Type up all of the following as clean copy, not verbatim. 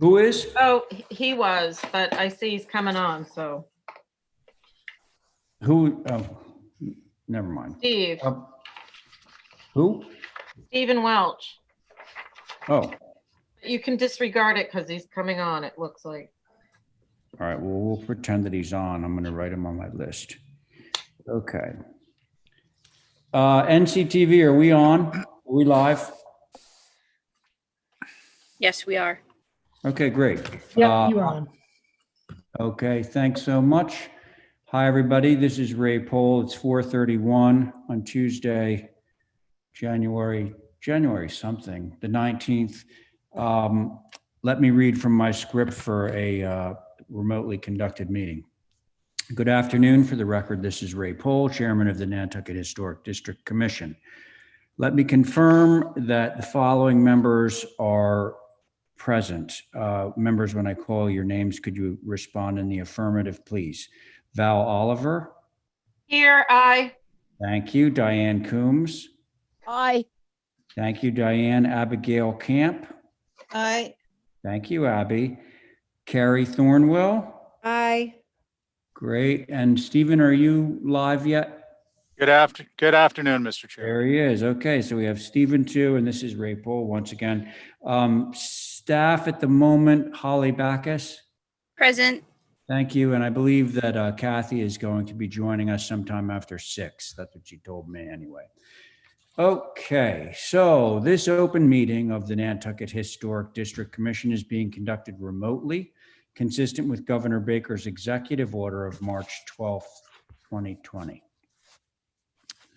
Who is? Oh, he was, but I see he's coming on, so. Who? Oh, never mind. Steve, Who? Stephen Welch. Oh, You can disregard it because he's coming on, it looks like. all right. Well, we'll pretend that he's on. I'm going to write him on my list. Okay. NCTV, are we on? Are we live? Yes, we are. Okay, great. Yep, you're on. Okay, thanks so much. Hi, everybody. This is Ray Pohl. It's 4:31 on Tuesday, January something, the 19th. Let me read from my script for a remotely conducted meeting. Good afternoon. For the record, this is Ray Pohl, Chairman of the Nantucket Historic District Commission. Let me confirm that the following members are present. Members, when I call your names, could you respond in the affirmative, please? Val Oliver. Here, I. Thank you. Diane Coombs. Aye. Thank you, Diane. Abigail Camp. Aye. Thank you, Abby. Carrie Thornwell. Aye. Great. And Stephen, are you live yet? Good afternoon, Mr. Chair. There he is. Okay, so we have Stephen too, and this is Ray Pohl once again. Staff at the moment, Holly Backus. Present. Thank you. And I believe that Kathy is going to be joining us sometime after 6. That's what she told me anyway. Okay, so this open meeting of the Nantucket Historic District Commission is being conducted remotely, consistent with Governor Baker's executive order of March 12th, 2020.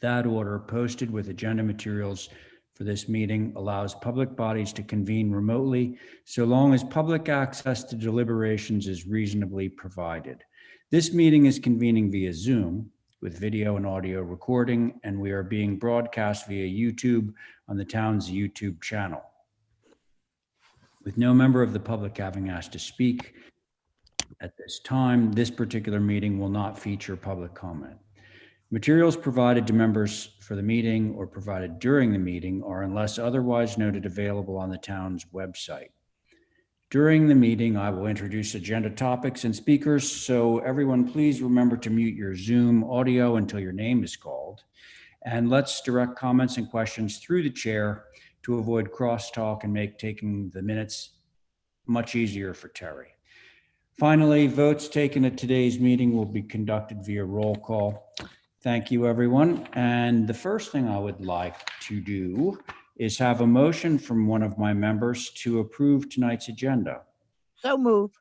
That order, posted with agenda materials for this meeting, allows public bodies to convene remotely so long as public access to deliberations is reasonably provided. This meeting is convening via Zoom with video and audio recording, and we are being broadcast via YouTube on the town's YouTube channel. With no member of the public having asked to speak at this time, this particular meeting will not feature public comment. Materials provided to members for the meeting or provided during the meeting are, unless otherwise noted, available on the town's website. During the meeting, I will introduce agenda topics and speakers, so everyone please remember to mute your Zoom audio until your name is called. And let's direct comments and questions through the chair to avoid crosstalk and make taking the minutes much easier for Terry. Finally, votes taken at today's meeting will be conducted via roll call. Thank you, everyone. And the first thing I would like to do is have a motion from one of my members to approve tonight's agenda. So move.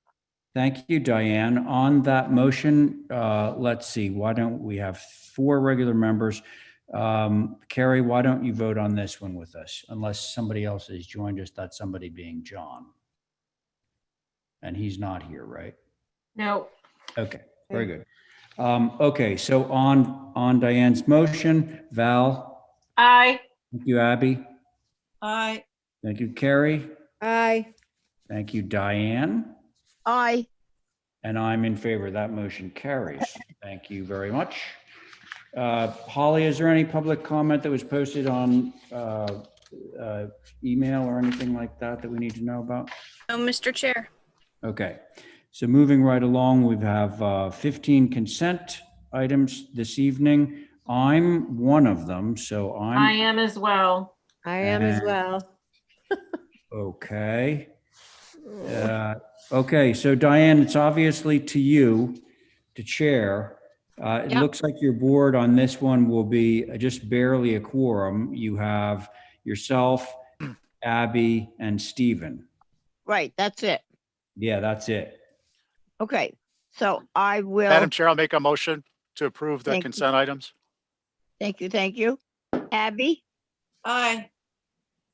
Thank you, Diane. On that motion, let's see, why don't we have 4 regular members? Carrie, why don't you vote on this one with us? Unless somebody else has joined us, that somebody being John. And he's not here, right? No. Okay, very good. Okay, so on Diane's motion, Val. I. Thank you, Abby. Aye. Thank you, Carrie. Aye. Thank you, Diane. Aye. And I'm in favor. That motion carries. Thank you very much. Holly, is there any public comment that was posted on email or anything like that that we need to know about? No, Mr. Chair. Okay, so moving right along, we have 15 consent items this evening. I'm one of them, so I am as well. I am as And- well. Okay. Okay, so Diane, it's obviously to you to chair. It Yep. looks like your board on this one will be just barely a quorum. You have yourself, Abby, and Stephen. Right, that's it. Yeah, that's it. Okay, so I will. Madam Chair, I'll make a motion to approve the Thank you. consent items. Thank you, thank you. Abby, Aye.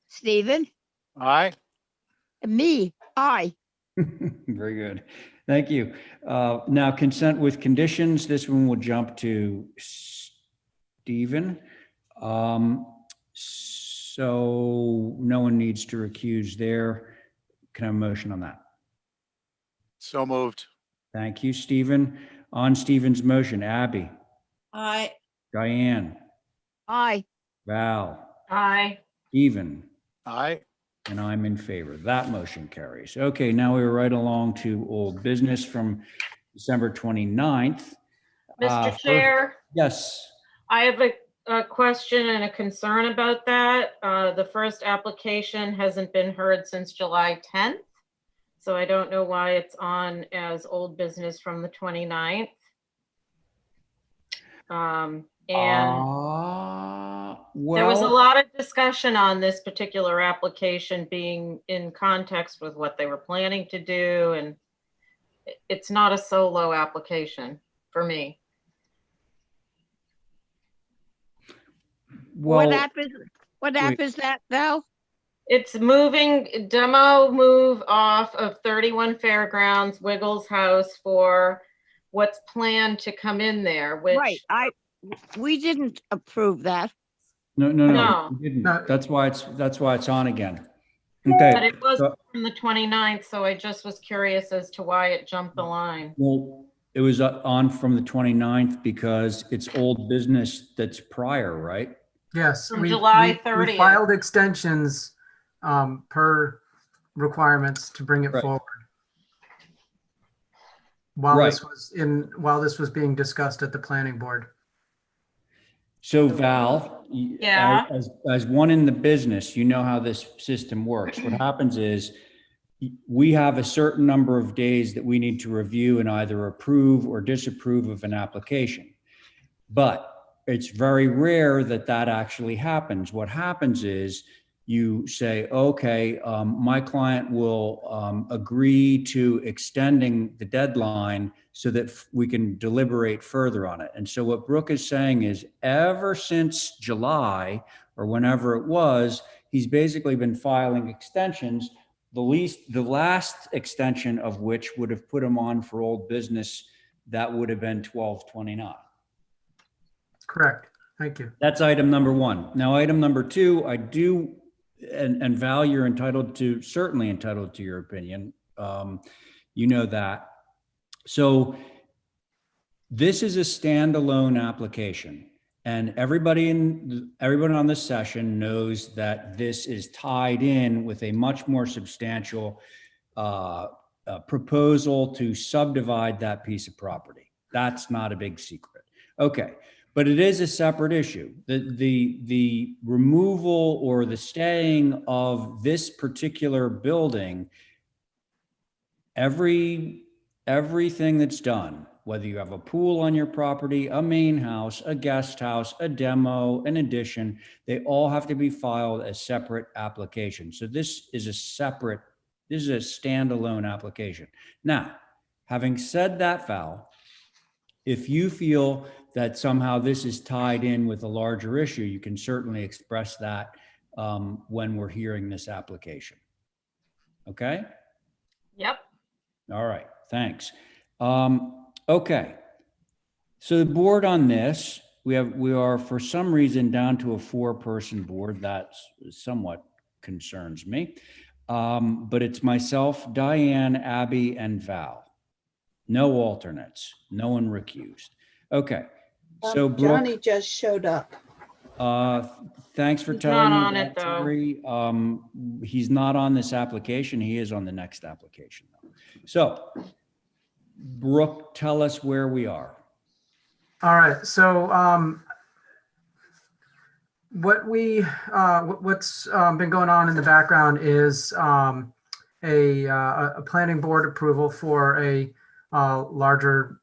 Stephen, Aye. and me, aye. Very good. Thank you. Now consent with conditions. This one will jump to Stephen. So no one needs to recuse there. Can I have a motion on that? So moved. Thank you, Stephen. On Stephen's motion, Abby, Aye. Diane, Aye. Val, Aye. Stephen, Aye. And I'm in favor. That motion carries. Okay, now we're right along to old business from December 29th. Mr. First- Chair, Yes, I have a question and a concern about that. The first application hasn't been heard since July 10th. So I don't know why it's on as old business from the 29th. And there was a well, lot of discussion on this particular application being in context with what they were planning to do, and it's not a solo application for me. What well, app is that, Val? It's moving, demo move off of 31 Fairgrounds, Wiggles House for what's planned to come in there, Right, which, we didn't approve that. no, No. we didn't. No. That's why it's on again. but Okay, it was so- from the 29th, so I just was curious as to why it jumped the line. well, it was on from the 29th because it's old business that's prior, right? Yes. From we- July we 30th. filed extensions per requirements to bring it Right. forward. While Right. while this was being discussed at the planning board. So Val, Yeah. as one in the business, you know how this system works. What happens is we have a certain number of days that we need to review and either approve or disapprove of an application. But it's very rare that that actually happens. What happens is you say, okay, my client will agree to extending the deadline so that we can deliberate further on it. And so what Brooke is saying is ever since July or whenever it was, he's basically been filing extensions, the last extension of which would have put him on for old business. That would have been 12/29. Correct. Thank you. That's item number one. Now, item number two, I do, and Val, you're certainly entitled to your opinion. You know that. So this is a standalone application, and everybody on this session knows that this is tied in with a much more substantial proposal to subdivide that piece of property. That's not a big secret. Okay. But it is a separate issue. The removal or the staying of this particular building, everything that's done, whether you have a pool on your property, a main house, a guest house, a demo, an addition, they all have to be filed as separate applications. So this is a standalone application. Now, having said that, Val, if you feel that somehow this is tied in with a larger issue, you can certainly express that when we're hearing this application. Okay? Yep. All right, thanks. Okay. So the board on this, we are for some reason down to a 4-person board. That somewhat concerns me. But it's myself, Diane, Abby, and Val. No alternates, no one recused. Okay, so Johnny Brooke, just showed up. thanks for He's telling not me on that, it, though. Terry. He's not on this application. He is on the next application, though. So Brooke, tell us where we are. All right. So what's been going on in the background is a planning board approval for a larger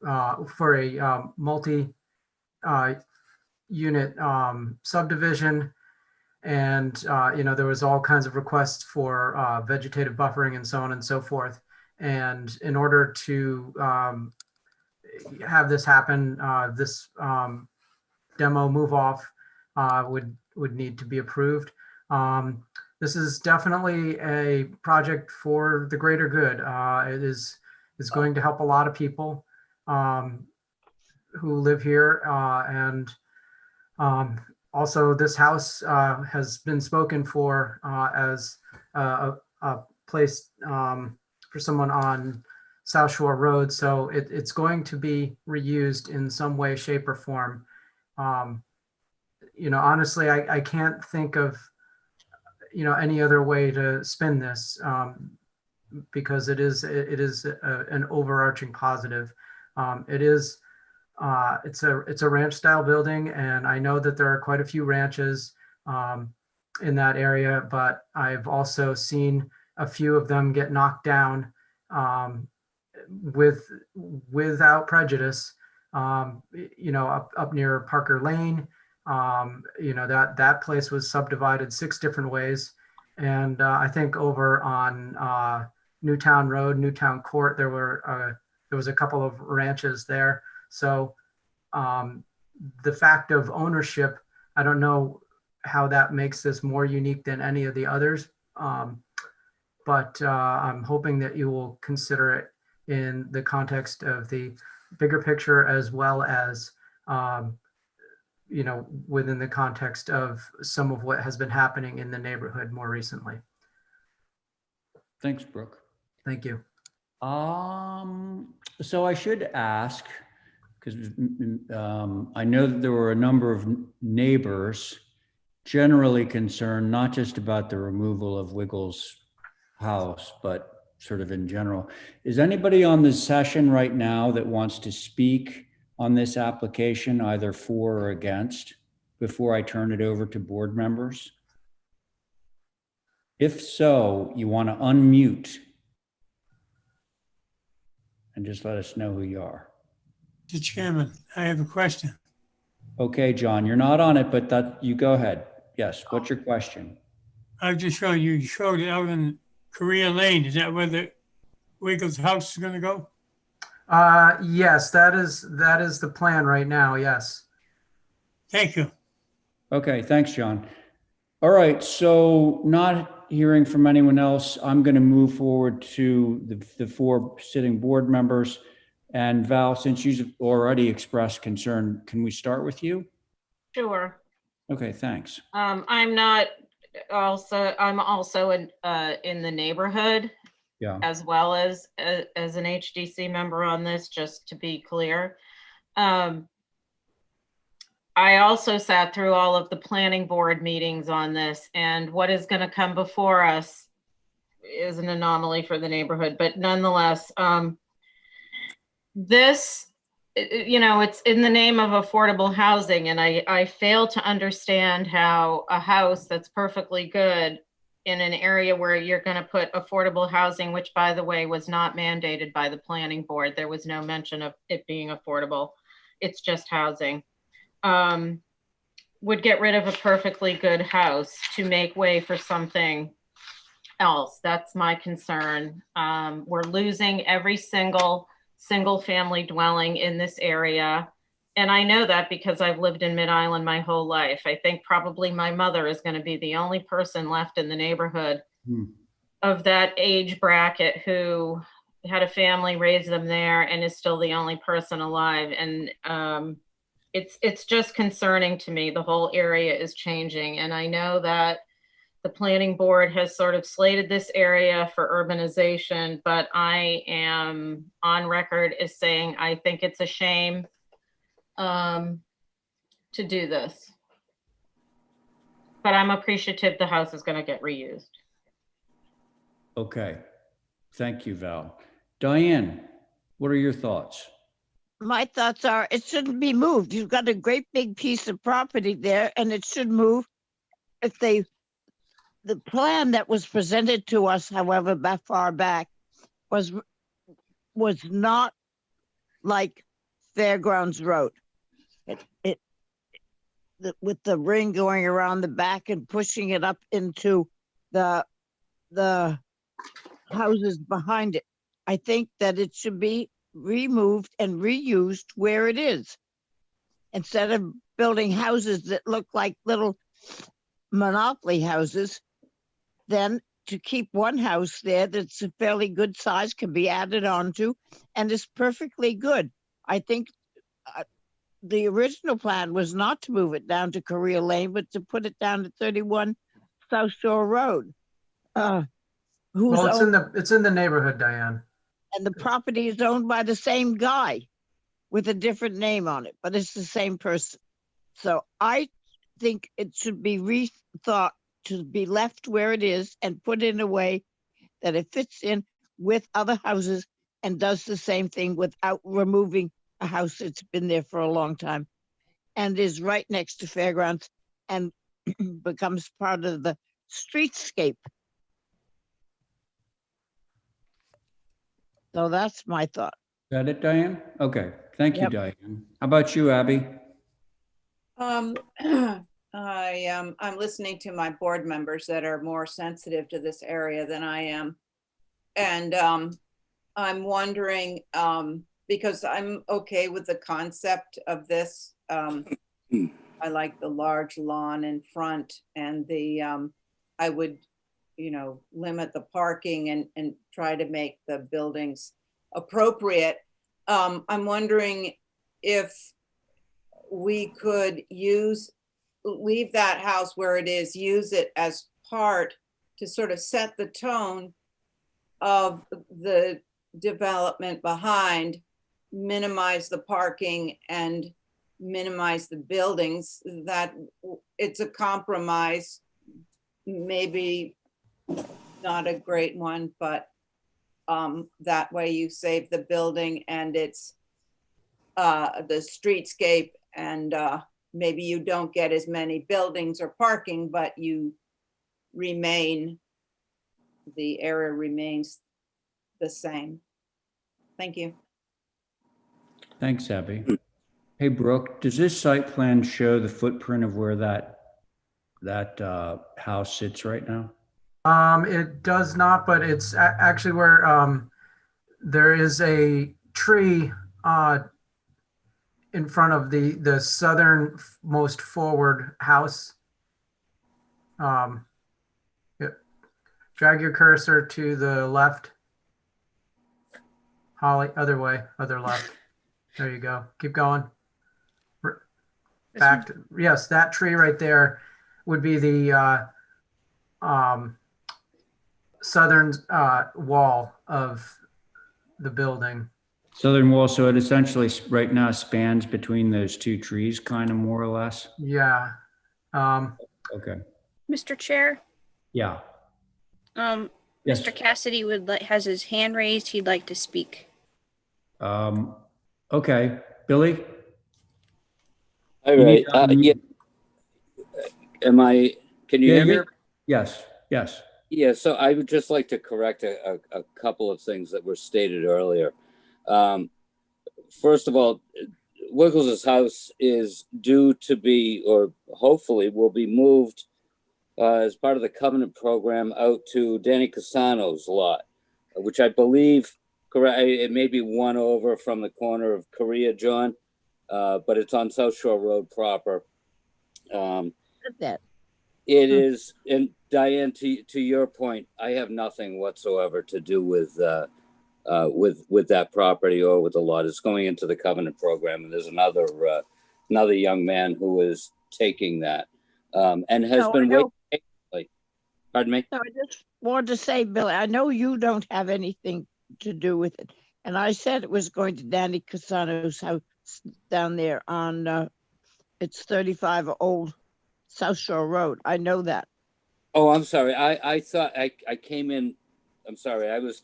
for a multi unit subdivision, and there was all kinds of requests for vegetative buffering and so on and so forth. And in order to have this happen, this demo move off would need to be approved. This is definitely a project for the greater good. It is going to help a lot of people who live here, and also this house has been spoken for as a place for someone on South Shore Road. So it's going to be reused in some way, shape, or form. Honestly, I can't think of, any other way to spin this, because it is an overarching positive. It's a ranch style building, and I know that there are quite a few ranches in that area, but I've also seen a few of them get knocked down without prejudice. Up near Parker Lane, that place was subdivided 6 different ways, and I think over on Newtown Road, Newtown Court, there was a couple of ranches there. So the fact of ownership, I don't know how that makes this more unique than any of the others, but I'm hoping that you will consider it in the context of the bigger picture, as well as within the context of some of what has been happening in the neighborhood more recently. Thanks, Brooke. Thank you. So I should ask, because I know that there were a number of neighbors generally concerned, not just about the removal of Wiggles' house, but sort of in general. Is anybody on this session right now that wants to speak on this application, either for or against, before I turn it over to board members? If so, you want to unmute and just let us know who you are. Mr. Chairman, I have a question. Okay, John, you're not on it, but you go ahead. Yes, what's your question? I've just shown you showed it out in Korea Lane. Is that where the Wiggles house is going to go? Yes, that is the plan right now. Yes. Thank you. Okay, thanks, John. All right, so not hearing from anyone else, I'm going to move forward to the 4 sitting board members. And Val, since you've already expressed concern, can we start with you? Sure. Okay, thanks. I'm also in the neighborhood, Yeah. as well as an HDC member on this, just to be clear. I also sat through all of the planning board meetings on this, and what is going to come before us is an anomaly for the neighborhood, but nonetheless, this, it's in the name of affordable housing, and I fail to understand how a house that's perfectly good in an area where you're going to put affordable housing, which, by the way, was not mandated by the planning board. There was no mention of it being affordable. It's just housing. Would get rid of a perfectly good house to make way for something else. That's my concern. We're losing every single family dwelling in this area. And I know that because I've lived in Mid-Island my whole life. I think probably my mother is going to be the only person left in the neighborhood of that age bracket who had a family, raised them there, and is still the only person alive. And it's just concerning to me. The whole area is changing. And I know that the planning board has sort of slated this area for urbanization, but I am on record as saying I think it's a shame to do this. But I'm appreciative the house is going to get reused. Okay, thank you, Val. Diane, what are your thoughts? My thoughts are it shouldn't be moved. You've got a great big piece of property there, and it should move. If the plan that was presented to us, however, far back, was not like Fairgrounds Road. With the ring going around the back and pushing it up into the houses behind it. I think that it should be removed and reused where it is, instead of building houses that look like little monopoly houses. Then to keep one house there that's a fairly good size can be added onto and is perfectly good. I think the original plan was not to move it down to Korea Lane, but to put it down to 31 South Shore Road. Well, it's in the neighborhood, Diane. And the property is owned by the same guy with a different name on it, but it's the same person. So I think it should be rethought to be left where it is and put in a way that it fits in with other houses and does the same thing without removing a house that's been there for a long time and is right next to fairgrounds and becomes part of the streetscape. So that's my thought. Is that it, Diane? Okay, thank you, Yep. Diane. How about you, Abby? I'm listening to my board members that are more sensitive to this area than I am. And I'm wondering, because I'm okay with the concept of this. I like the large lawn in front and I would, limit the parking and try to make the buildings appropriate. I'm wondering if we could leave that house where it is, use it as part to sort of set the tone of the development behind, minimize the parking and minimize the buildings, that it's a compromise, maybe not a great one, but that way you save the building and it's the streetscape, and maybe you don't get as many buildings or parking, but the area remains the same. Thank you. Thanks, Abby. Hey, Brooke, does this site plan show the footprint of where that house sits right now? It does not, but it's actually where there is a tree in front of the southernmost forward house. Yeah. Drag your cursor to the left. Holly, other way, other left. There you go. Keep going. Back to, yes, that tree right there would be the southern wall of the building. Southern wall, so it essentially right now spans between those two trees, kind of more or less? Yeah. Okay, Mr. Chair, yeah. Yes. Mr. Cassidy has his hand raised. He'd like to speak. Okay, Billy? All You right. need to unmute. Yeah. Can you Yeah, hear me? Yes, yes. Yeah, so I would just like to correct a couple of things that were stated earlier. First of all, Wiggles' house is due to be, or hopefully will be moved as part of the covenant program out to Danny Casano's lot, which I believe, correct, it may be one over from the corner of Korea, John, but it's on South Shore Road proper. That. It is, and Diane, to your point, I have nothing whatsoever to do with that property or with the lot. It's going into the covenant program, and there's another young man who is taking that and has been waiting. Pardon me? So I just wanted to say, Billy, I know you don't have anything to do with it. And I said it was going to Danny Casano's house down there on, it's 35 Old South Shore Road. I know that. Oh, I'm sorry. I thought I came in. I'm sorry. I was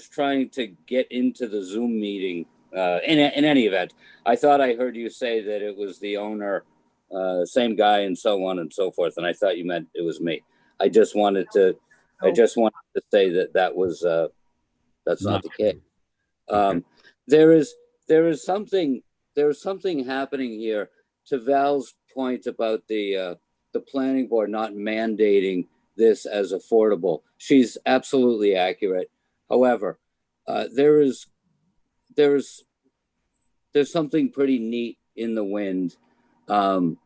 trying to get into the Zoom meeting. In any event, I thought I heard you say that it was the owner, same guy, and so on and so forth. And I thought you meant it was me. I just wanted to say that was that's not the case. Okay. There is something happening here. To Val's point about the planning board not mandating this as affordable, she's absolutely accurate. However, there's something pretty neat in the wind that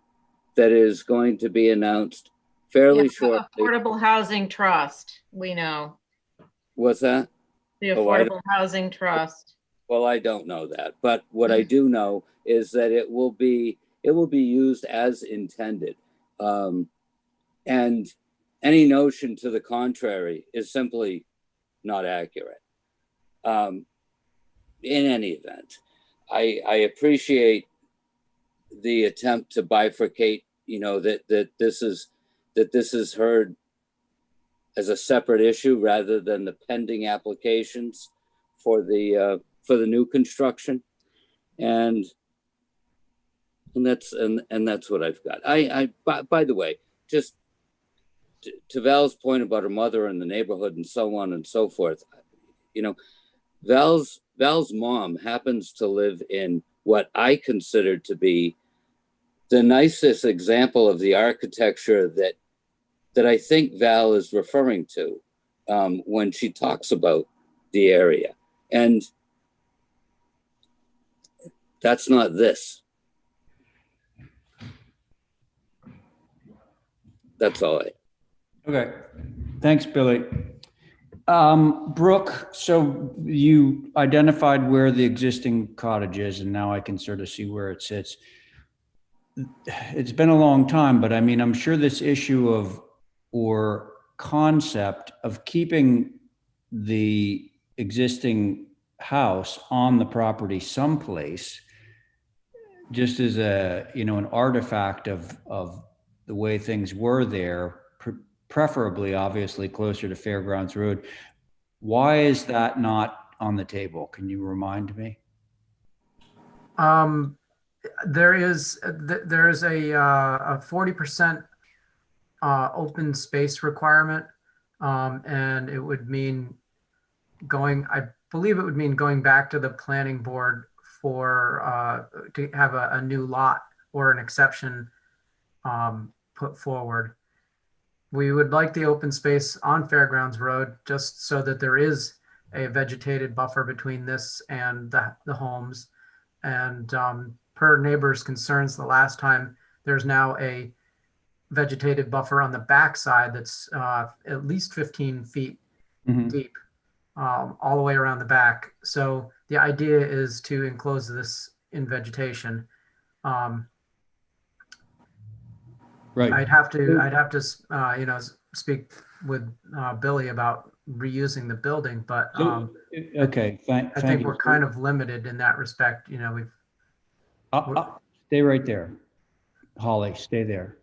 is going to be announced fairly shortly. Affordable Housing Trust, we know. What's that? The Oh, Affordable Housing Trust. Well, I don't know that, but what I do know is that it will be used as intended. And any notion to the contrary is simply not accurate. In any event, I appreciate the attempt to bifurcate, that this is heard as a separate issue rather than the pending applications for the new construction. And that's what I've got. By the way, just to Val's point about her mother and the neighborhood and so on and so forth, you know, Val's mom happens to live in what I consider to be the nicest example of the architecture that I think Val is referring to when she talks about the area. And that's not this. That's all Okay, thanks, Billy. Brooke, so you identified where the existing cottage is, and now I can sort of see where it sits. It's been a long time, but I mean, I'm sure this issue of, or concept of keeping the existing house on the property someplace, just as a, you know, an artifact of the way things were there, preferably obviously closer to Fairgrounds Road. Why is that not on the table? Can you remind me? There is a 40% open space requirement, and it would mean I believe it would mean going back to the planning board for to have a new lot or an exception put forward. We would like the open space on Fairgrounds Road just so that there is a vegetated buffer between this and the homes. And per neighbors' concerns the last time, there's now a vegetated buffer on the backside that's at least 15 feet deep, all the way around the back. So the idea is to enclose this in vegetation. Right. I'd have to you know, speak with Billy about reusing the building, but Okay, I thank think you. we're kind of limited in that respect. You know, Stay right there. Holly, stay there.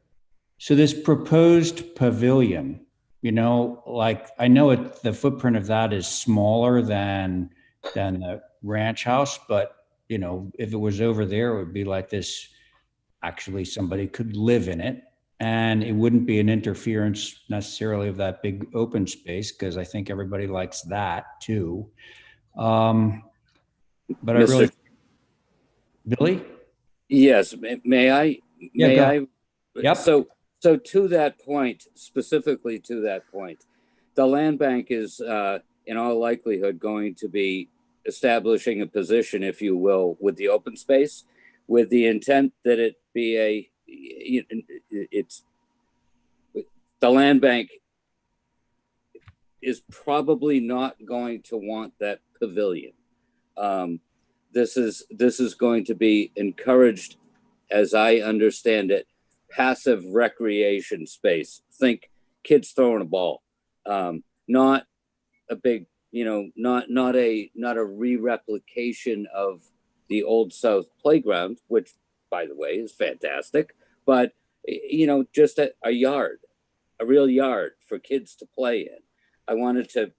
So this proposed pavilion, you know, like I know the footprint of that is smaller than the ranch house, but you know, if it was over there, it would be like this. Actually, somebody could live in it, and it wouldn't be an interference necessarily of that big open space, because I think everybody likes that too. But I really, Billy? Yes, may I? Yeah, may go. I? Yep. So to that point, specifically to that point, the land bank is in all likelihood going to be establishing a position, if you will, with the open space, with the intent that it be the land bank is probably not going to want that pavilion. This is going to be encouraged, as I understand it, passive recreation space. Think kids throwing a ball, not a big, you know, not a re-replication of the Old South playground, which, by the way, is fantastic. But you know, just a yard, a real yard for kids to play in. I wanted to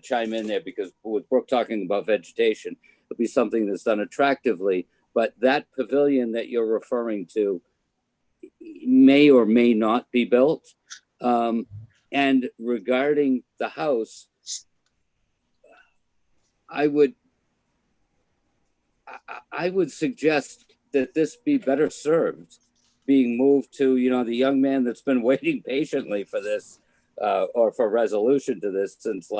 chime in there because with Brooke talking about vegetation, it'll be something that's done attractively. But that pavilion that you're referring to may or may not be built. And regarding the house, I would suggest that this be better served being moved to, you know, the young man that's been waiting patiently for this or for resolution to this since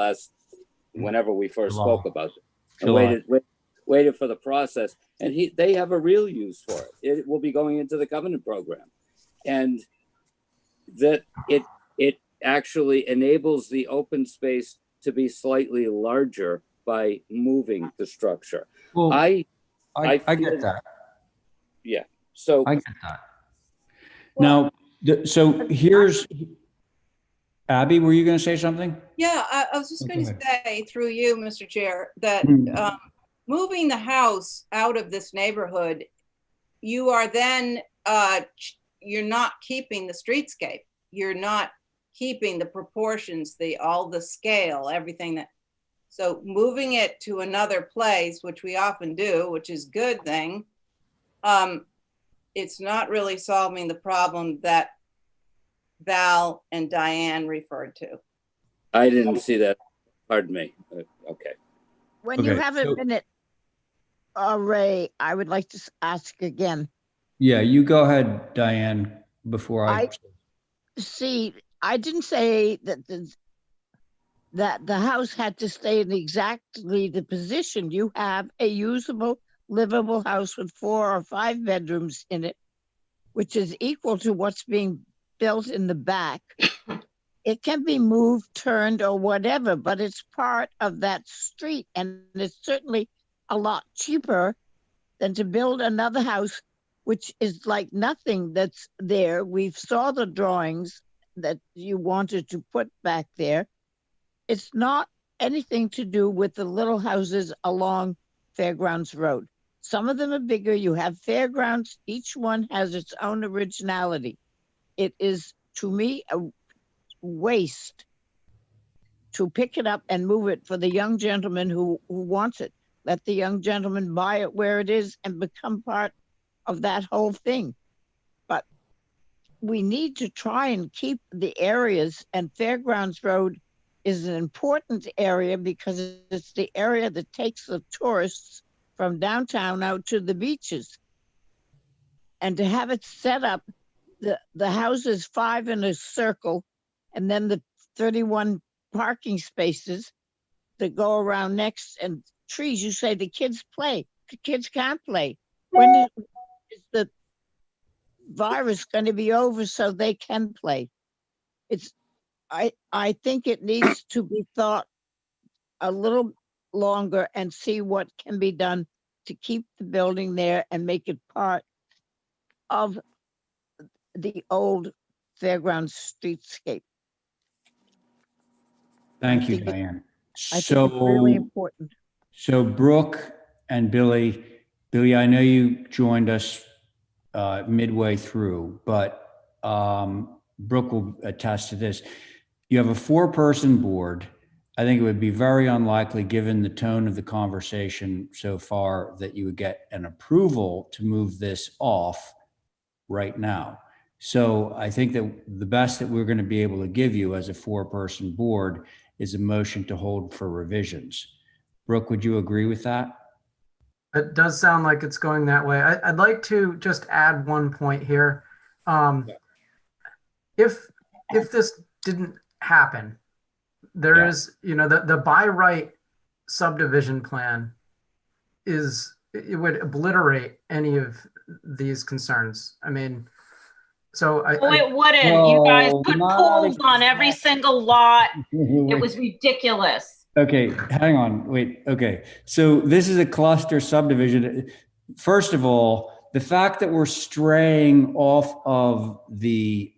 whenever we first spoke about it, and waited for the process. And they have a real use for it. It will be going into the covenant program, and that it actually enables the open space to be slightly larger by moving the structure. Well, I get that. Yeah. So I get that. Now, so here's Abby. Were you going to say something? Yeah, I was just going to say through you, Mr. Chair, that moving the house out of this neighborhood, you are then, you're not keeping the streetscape. You're not keeping the proportions, all the scale, everything that, so moving it to another place, which we often do, which is a good thing, it's not really solving the problem that Val and Diane referred to. I didn't see that. Pardon me. Okay. When you Okay, have a so- minute, Ray, I would like to ask again. Yeah, you go ahead, Diane, before I. See, I didn't say that the house had to stay in exactly the position. You have a usable, livable house with 4 or 5 bedrooms in it, which is equal to what's being built in the back. It can be moved, turned, or whatever, but it's part of that street, and it's certainly a lot cheaper than to build another house, which is like nothing that's there. We saw the drawings that you wanted to put back there. It's not anything to do with the little houses along Fairgrounds Road. Some of them are bigger. You have Fairgrounds. Each one has its own originality. It is, to me, a waste to pick it up and move it for the young gentleman who wants it. Let the young gentleman buy it where it is and become part of that whole thing. But we need to try and keep the areas, and Fairgrounds Road is an important area because it's the area that takes the tourists from downtown out to the beaches. And to have it set up, the houses 5 in a circle, and then the 31 parking spaces that go around next, and trees. You say the kids play. The kids can't play. When is the virus going to be over so they can play? I think it needs to be thought a little longer and see what can be done to keep the building there and make it part of the old Fairgrounds streetscape. Thank you, think it- Diane. I think it's really So, important. so Brooke and Billy, I know you joined us midway through, but Brooke will attest to this. You have a 4-person board. I think it would be very unlikely, given the tone of the conversation so far, that you would get an approval to move this off right now. So I think that the best that we're going to be able to give you as a 4-person board is a motion to hold for revisions. Brooke, would you agree with that? It does sound like it's going that way. I'd like to just add one point here. If this didn't happen, there is, the by right subdivision plan it would obliterate any of these concerns. I mean, so Oh, it wouldn't. You guys No, put not pools on every exactly. single lot. It was ridiculous. Okay, hang on, wait, okay. So this is a cluster subdivision. First of all, the fact that we're straying off of the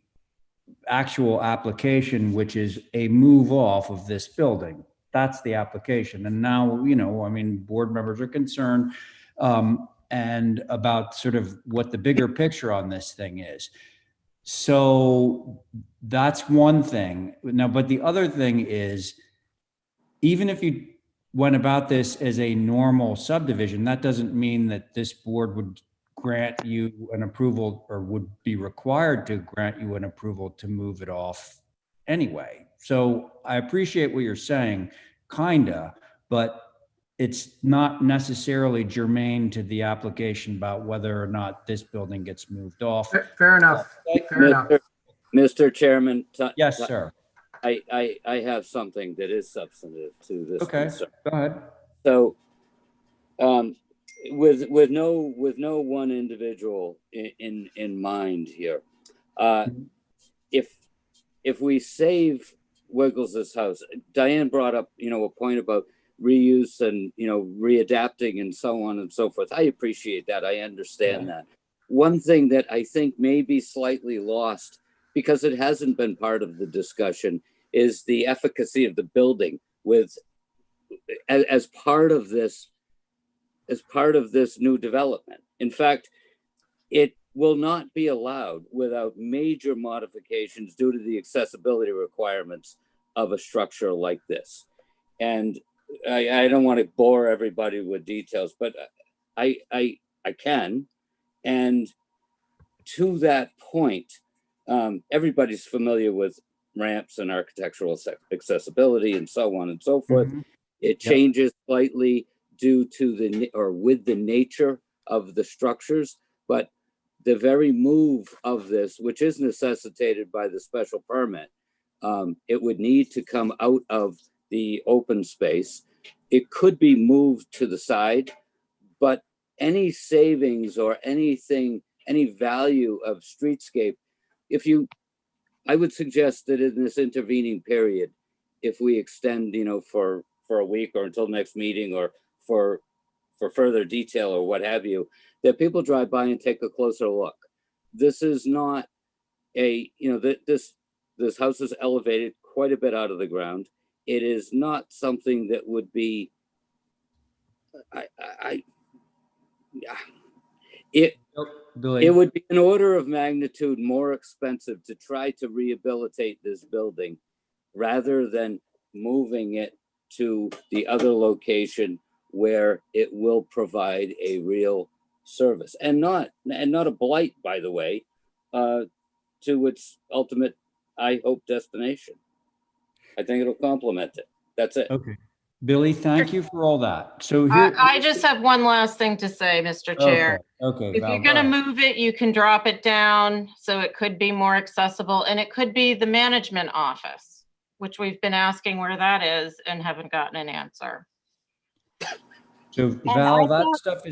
actual application, which is a move off of this building, that's the application. And now, I mean, board members are concerned and about sort of what the bigger picture on this thing is. So that's one thing. Now, but the other thing is, even if you went about this as a normal subdivision, that doesn't mean that this board would grant you an approval or would be required to grant you an approval to move it off anyway. So I appreciate what you're saying, kinda, but it's not necessarily germane to the application about whether or not this building gets moved off. fair enough. Fair enough. Mr. Chairman. Yes, sir. I have something that is substantive to this Okay, concern. go ahead. So, with no one individual in mind here, if we save Wiggles's house, Diane brought up a point about reuse and readapting and so on and so forth. I appreciate that. I understand that. One thing that I think may be slightly lost, because it hasn't been part of the discussion, is the efficacy of the building as part of this new development. In fact, it will not be allowed without major modifications due to the accessibility requirements of a structure like this. And I don't want to bore everybody with details, but I can. And to that point, everybody's familiar with ramps and architectural accessibility and so on and so forth. Mhm. It changes slightly due to with the nature of the structures, but the very move of this, which is necessitated by the special permit, it would need to come out of the open space. It could be moved to the side, but any savings or anything, any value of streetscape, I would suggest that in this intervening period, if we extend, for a week or until next meeting or for further detail or what have you, that people drive by and take a closer look. This is not this house is elevated quite a bit out of the ground. It is not something that would be, Billy. it would be an order of magnitude more expensive to try to rehabilitate this building rather than moving it to the other location where it will provide a real service and not a blight, by the way, to its ultimate, I hope, destination. I think it'll complement it. That's it. Okay. Billy, thank you for all that. So here. I just have one last thing to say, Mr. Chair. Okay. If Val, you're go going to ahead. move it, you can drop it down so it could be more accessible, and it could be the management office, which we've been asking where that is and haven't gotten an answer. So I Val, thought-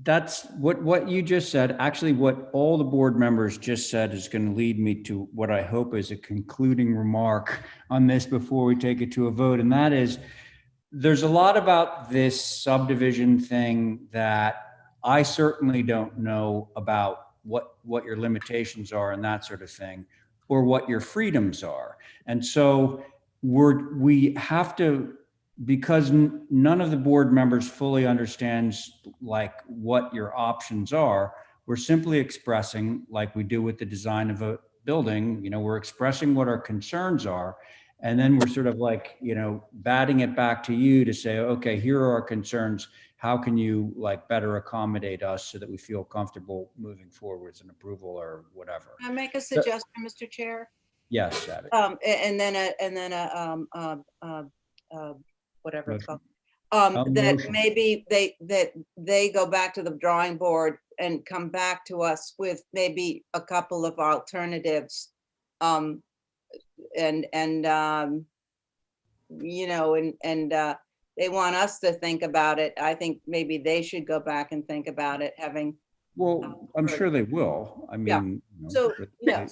that's what you just said. Actually, what all the board members just said is going to lead me to what I hope is a concluding remark on this before we take it to a vote. And that is, there's a lot about this subdivision thing that I certainly don't know about what your limitations are and that sort of thing, or what your freedoms are. And so we have to, because none of the board members fully understands like what your options are, we're simply expressing, like we do with the design of a building, we're expressing what our concerns are. And then we're sort of like, batting it back to you to say, okay, here are our concerns. How can you like better accommodate us so that we feel comfortable moving forward as an approval or whatever? Can I make a suggestion, Mr. Chair? Yes, Abby. Whatever it's Motion. called. That Motion. maybe they go back to the drawing board and come back to us with maybe a couple of alternatives. They want us to think about it. I think maybe they should go back and think about it, having. Well, I'm sure they will. I Yeah. mean, So, they yeah.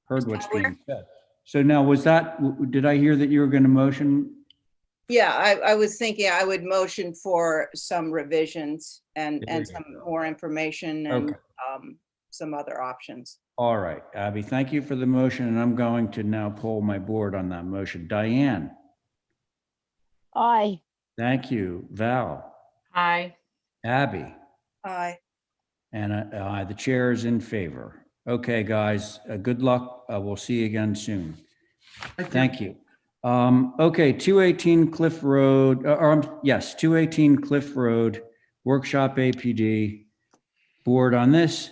heard what's being said. So now did I hear that you were going to motion? Yeah, I was thinking I would motion for some revisions and There you some go. more information and Okay. some other options. All right, Abby, thank you for the motion. And I'm going to now poll my board on that motion. Diane, Aye. thank you. Val, Aye. Abby, Aye. and the chair is in favor. Okay, guys, good luck. We'll see you again soon. Thank you. Okay, 218 Cliff Road, 218 Cliff Road, Workshop APD. Board on this,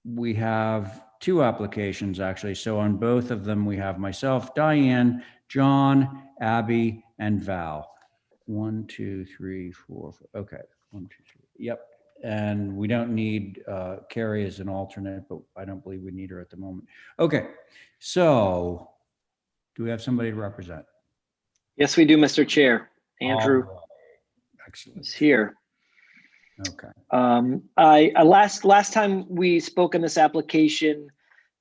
we have two applications actually. So on both of them, we have myself, Diane, John, Abby, and Val. 1, 2, 3, 4. Okay, 1, 2, 3. Yep. And we don't need Carrie as an alternate, but I don't believe we need her at the moment. Okay, so do we have somebody to represent? Yes, we do, Mr. Chair. Andrew All right. Excellent. is here. Okay. Last time we spoke on this application,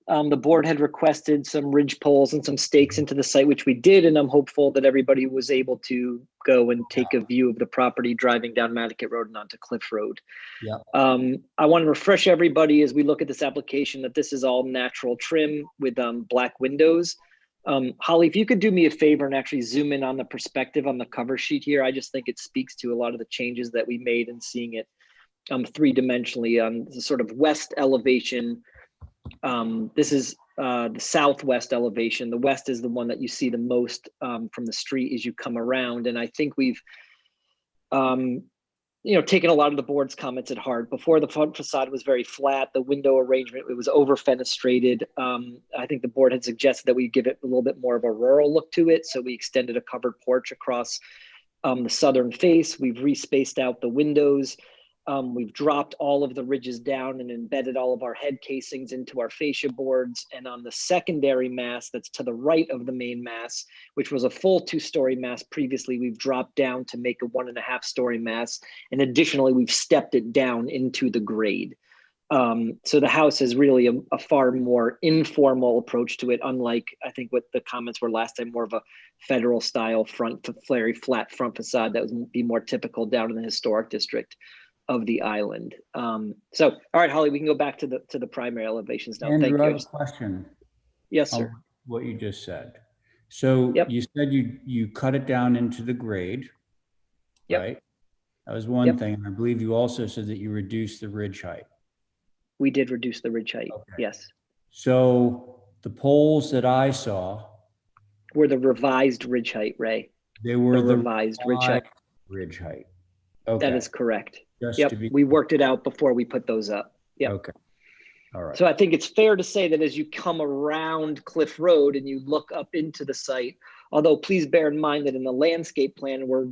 the board had requested some ridge poles and some stakes into the site, which we did, and I'm hopeful that everybody was able to go and take a view of the property driving down Nantucket Road and onto Cliff Road. Yeah. I want to refresh everybody as we look at this application that this is all natural trim with black windows. Holly, if you could do me a favor and actually zoom in on the perspective on the cover sheet here, I just think it speaks to a lot of the changes that we made and seeing it three-dimensionally on the sort of west elevation. This is the southwest elevation. The west is the one that you see the most from the street as you come around. And I think we've, taken a lot of the board's comments at heart. Before, the front facade was very flat. The window arrangement, it was over fenestrated. I think the board had suggested that we give it a little bit more of a rural look to it. So we extended a covered porch across the southern face. We've respaced out the windows. We've dropped all of the ridges down and embedded all of our head casings into our fascia boards. And on the secondary mass that's to the right of the main mass, which was a full 2-story mass previously, we've dropped down to make a 1.5-story mass. And additionally, we've stepped it down into the grade. So the house is really a far more informal approach to it, unlike I think what the comments were last time, more of a federal style front, very flat front facade that would be more typical down in the historic district of the island. So, all right, Holly, we can go back to the primary elevations now. Andrew, Thank I you. have a question. Yes, on sir. What you just said. So Yep. you said you cut it down into the grade, Yep. right? That was one Yep. thing. And I believe you also said that you reduced the ridge height. We did reduce the ridge height. Okay. Yes. So the poles that I saw, Were the revised ridge height, Ray. they were The the revised ridge height. ridge height. Okay. That is correct. Just Yep. to be We worked it out before we put those up. Yep. okay. All right. So I think it's fair to say that as you come around Cliff Road and you look up into the site, although please bear in mind that in the landscape plan, we're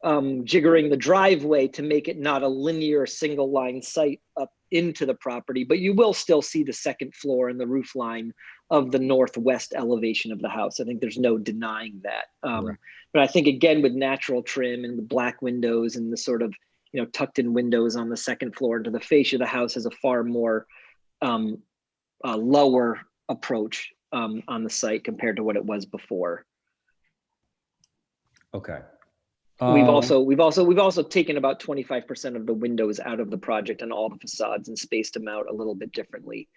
jiggering the driveway to make it not a linear single line site up into the property, but you will still see the second floor and the roof line of the northwest elevation of the house. I think there's no denying that. Right. But I think again, with natural trim and the black windows and the sort of, tucked in windows on the second floor into the fascia, the house has a far more lower approach on the site compared to what it was before. Okay. We've also taken about 25% of the windows out of the project and all the facades and spaced them out a little bit differently.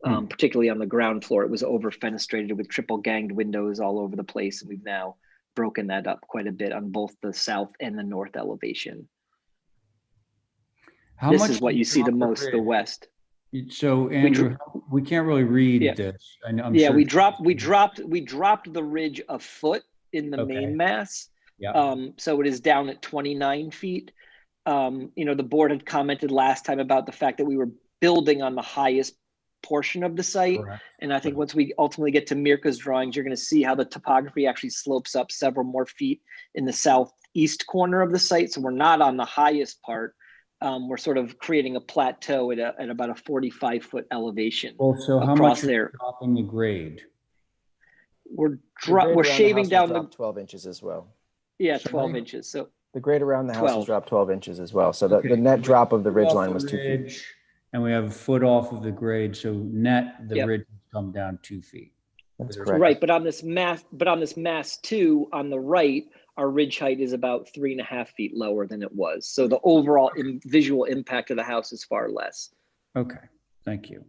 Particularly on the ground floor, it was over fenestrated with triple ganged windows all over the place. And we've now broken that up quite a bit on both the south and the north elevation. This is what you see the most, the west. So Andrew, we can't really read this. I'm sure we dropped the ridge a foot in the main mass. Yeah. So it is down at 29 feet. The board had commented last time about the fact that we were building on the highest portion of the site. Correct. And I think once we ultimately get to Mirka's drawings, you're going to see how the topography actually slopes up several more feet in the southeast corner of the site. So we're not on the highest part. We're sort of creating a plateau at about a 45-foot elevation. Well, so how across much are you there. dropping the grade? We're The grade around the shaving house down has dropped 12 inches as well. 12 inches. So the grade around the house 12. has dropped 12 inches as well. So Okay. the net drop of the ridge Off line the was 2 feet. ridge, and we have a foot off of the grade. So net, the ridge has come down 2 feet. That's correct. Right, but on this mass 2 on the right, our ridge height is about 3.5 feet lower than it was. So the overall visual impact of the house is far less. Okay, thank you.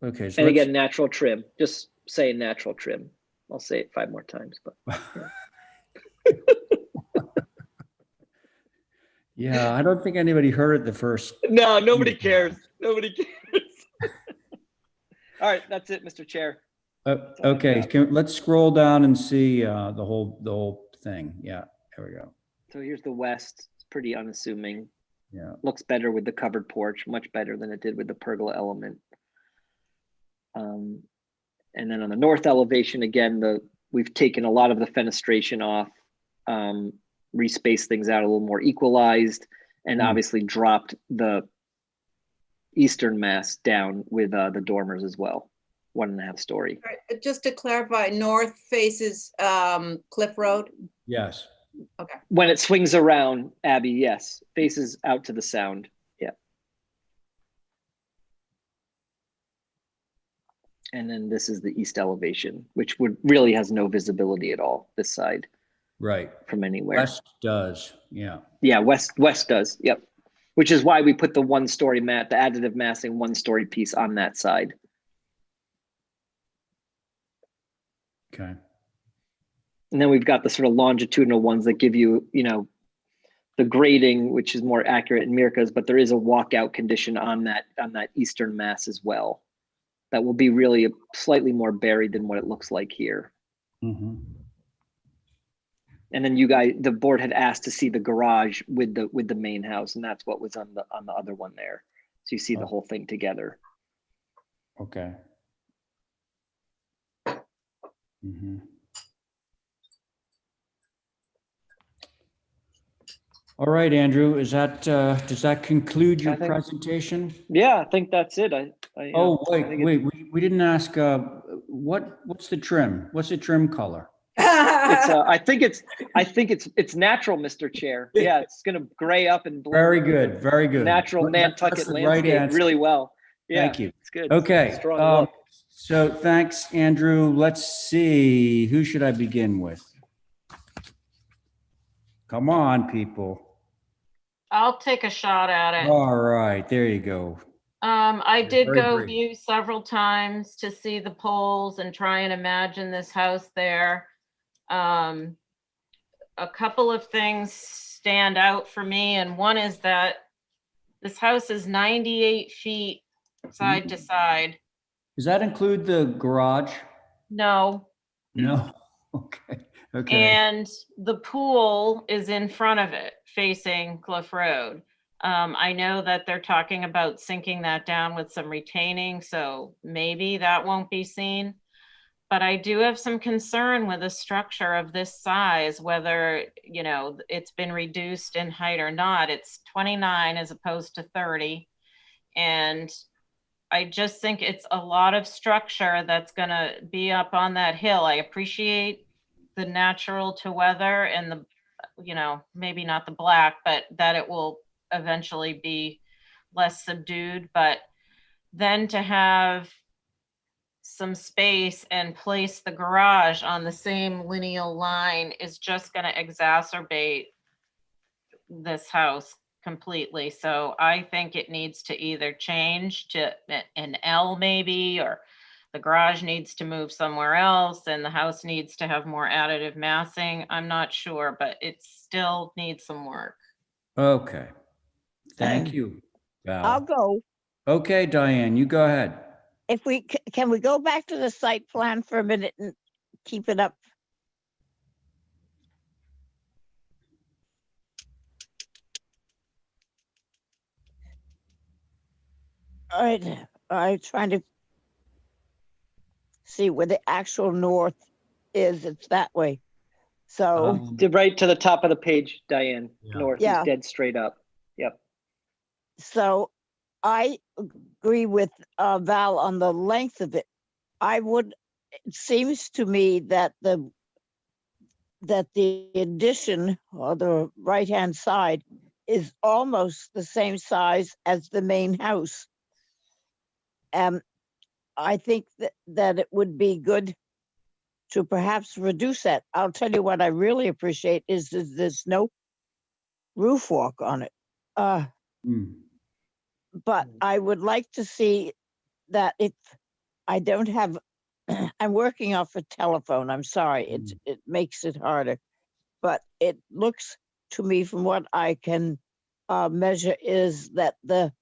Okay, so And again, natural trim. Just saying natural trim. I'll say it 5 more times, but yeah, I don't think anybody heard it the first. no, nobody cares. Nobody cares. All right, that's it, Mr. Chair. Okay, let's scroll down and see the whole thing. Yeah, there we go. So here's the west. It's pretty unassuming. Yeah. Looks better with the covered porch, much better than it did with the pergola element. And then on the north elevation, again, we've taken a lot of the fenestration off, respaced things out a little more equalized, and obviously dropped the eastern mass down with the dormers as well, 1.5 story. All right, just to clarify, north faces Cliff Road? Yes. Okay. When it swings around, Abby, yes, faces out to the sound. Yeah. And then this is the east elevation, which really has no visibility at all, this side. Right. From anywhere. West does, yeah. Yeah, west does, yep. Which is why we put the 1-story mat, the additive massing 1-story piece on that side. Okay. And then we've got the sort of longitudinal ones that give you, the grading, which is more accurate in Mirka's, but there is a walkout condition on that eastern mass as well. That will be really slightly more buried than what it looks like here. Mhm. And then the board had asked to see the garage with the main house, and that's what was on the other one there. So you see the whole thing together. Okay. Mhm. All right, Andrew, does that conclude your I think- presentation? Yeah, I think that's it. Oh, I think wait, we didn't ask, what's the trim? What's the trim color? it's I think it's natural, Mr. Chair. Yeah, it's gonna gray up and blend Very in with good, the very good. natural That's Nantucket the right landscape answer. really well. Yeah, Thank you. it's good. Okay. Strong look. So thanks, Andrew. Let's see, who should I begin with? Come on, people. I'll take a shot at it. All right, there you go. I You're did very go brave. view several times to see the poles and try and imagine this house there. A couple of things stand out for me, and one is that this house is 98 feet side to side. Does that include the garage? No, No. Okay. Okay. and the pool is in front of it, facing Cliff Road. I know that they're talking about sinking that down with some retaining, so maybe that won't be seen. But I do have some concern with a structure of this size, whether, it's been reduced in height or not. It's 29 as opposed to 30. And I just think it's a lot of structure that's gonna be up on that hill. I appreciate the natural to weather and maybe not the black, but that it will eventually be less subdued. But then to have some space and place the garage on the same lineal line is just going to exacerbate this house completely. So I think it needs to either change to an L maybe, or the garage needs to move somewhere else and the house needs to have more additive massing. I'm not sure, but it still needs some work. Okay. Thank you, I'll Val. go. Okay, Diane, you go ahead. If can we go back to the site plan for a minute and keep it up? All right, I'm trying to see where the actual north is. It's that way. So, Right to the top of the page, Diane. North is Yeah. dead straight up. Yep. so I agree with Val on the length of it. It seems to me that the addition or the right-hand side is almost the same size as the main house. I think that it would be good to perhaps reduce that. I'll tell you what I really appreciate is there's no roof walk on it. But I would like to see that if I don't have, I'm working off a telephone. I'm sorry, it makes it harder. But it looks to me from what I can measure is that the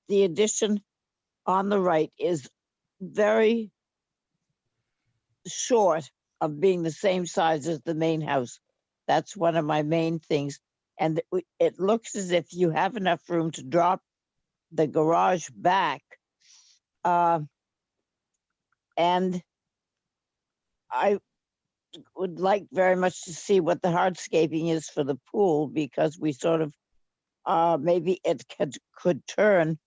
addition on the right is very short of being the same size as the main house. That's one of my main things. And it looks as if you have enough room to drop the garage back. And I would like very much to see what the hardscaping is for the pool, because we sort of, maybe it could turn,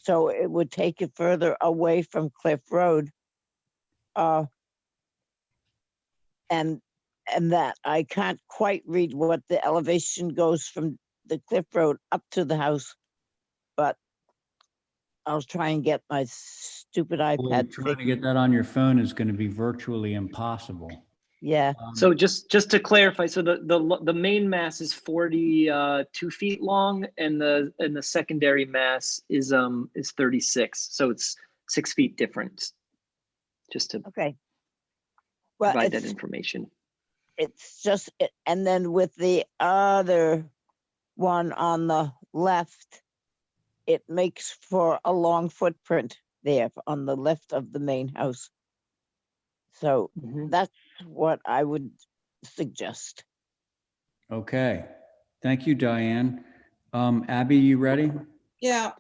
so it would take it further away from Cliff Road. And that I can't quite read what the elevation goes from the Cliff Road up to the house, but I'll try and get my stupid Boy, iPad trying fixed. to get that on your phone is going to be virtually impossible. Yeah, So just to clarify, so the main mass is 42 feet long, and the secondary mass is 36. So it's 6 feet difference. Just to okay. Well, provide that information. it's just, and then with the other one on the left, it makes for a long footprint there on the left of the main house. So Mhm. that's what I would suggest. Okay. Thank you, Diane. Abby, you ready? Yeah,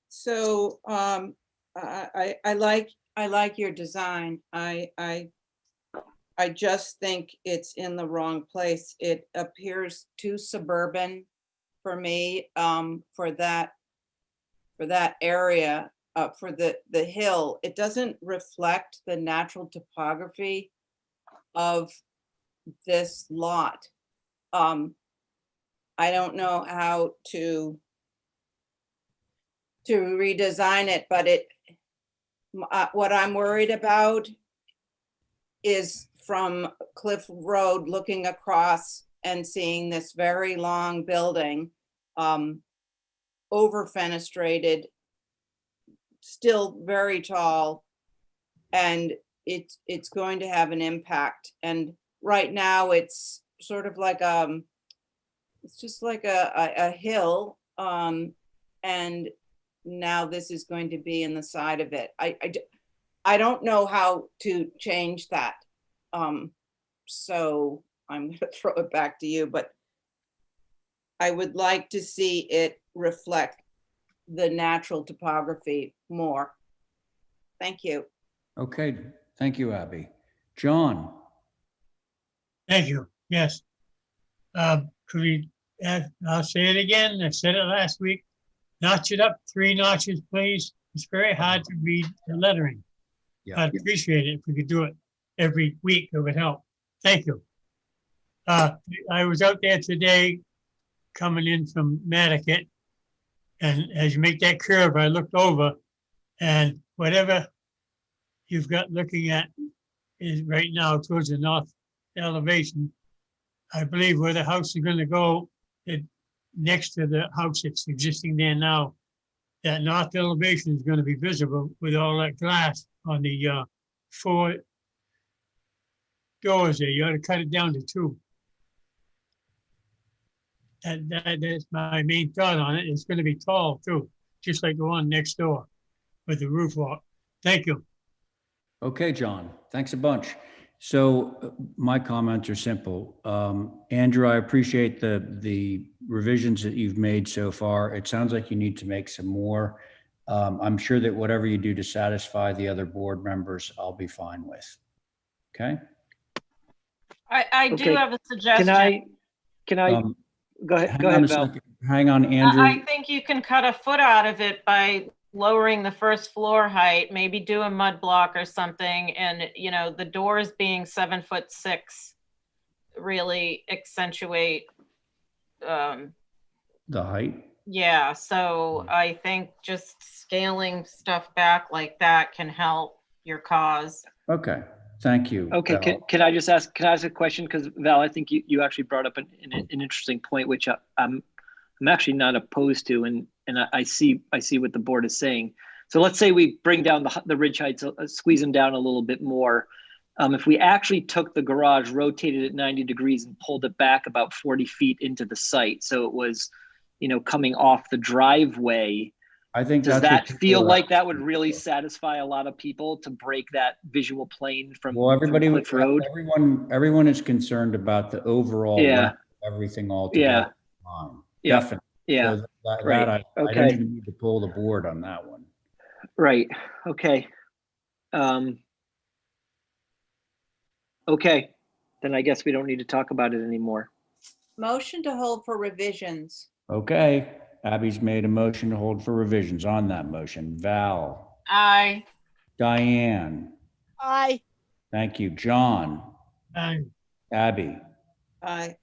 so, I like your design. I just think it's in the wrong place. It appears too suburban for me, for that area, for the hill. It doesn't reflect the natural topography of this lot. I don't know how to redesign it, but what I'm worried about is from Cliff Road, looking across and seeing this very long building, over fenestrated, still very tall, and it's going to have an impact. And right now it's sort of like it's just like a hill, and now this is going to be in the side of it. I don't know how to change that. So I'm going to throw it back to you, but I would like to see it reflect the natural topography more. Thank you. Okay. Thank you, Abby. John? Thank you. Yes. Could we, I'll say it again. I said it last week. Notch it up 3 notches, please. It's very hard to read the lettering. Yeah. I'd appreciate it if we could do it every week. It would help. Thank you. I was out there today coming in from Nantucket, and as you make that curve, I looked over, and whatever you've got looking at is right now towards the north elevation. I believe where the house is going to go, next to the house that's existing there now, that north elevation is going to be visible with all that glass on the 4 doors there. You ought to cut it down to 2. That's my main thought on it. It's going to be tall too, just like the one next door with the roof off. Thank you. Okay, John, thanks a bunch. So my comments are simple. Andrew, I appreciate the revisions that you've made so far. It sounds like you need to make some more. I'm sure that whatever you do to satisfy the other board members, I'll be fine with. Okay? I do Okay. have a suggestion. Can I, go ahead, Hang on a Val. second. Hang on, Andrew. I think you can cut a foot out of it by lowering the first floor height, maybe do a mud block or something. And, you know, the doors being 7'6" really accentuate. The height. Yeah, so I think just scaling stuff back like that can help your cause. Okay, thank you. Okay, Val. can I just ask, a question? Because Val, I think you actually brought up an interesting point, which I'm actually not opposed to, and I see what the board is saying. So let's say we bring down the ridge heights, squeeze them down a little bit more. If we actually took the garage, rotated it 90 degrees, and pulled it back about 40 feet into the site, so it was, you know, coming off the driveway. I think Does that's that what feel people are like that would asking really for. satisfy a lot of people to break that visual plane from, Well, everybody, Cliff Road? everyone is concerned about the overall Yeah. length of everything all Yeah. together. Yeah. Definitely. Yeah. So that Right. I don't Okay. even need to pull the board on that one. Right. Okay. Okay. Then I guess we don't need to talk about it anymore. Motion to hold for revisions. Okay. Abby's made a motion to hold for revisions on that motion. Val, Aye. Diane, Aye. thank you. John, And Abby, Aye.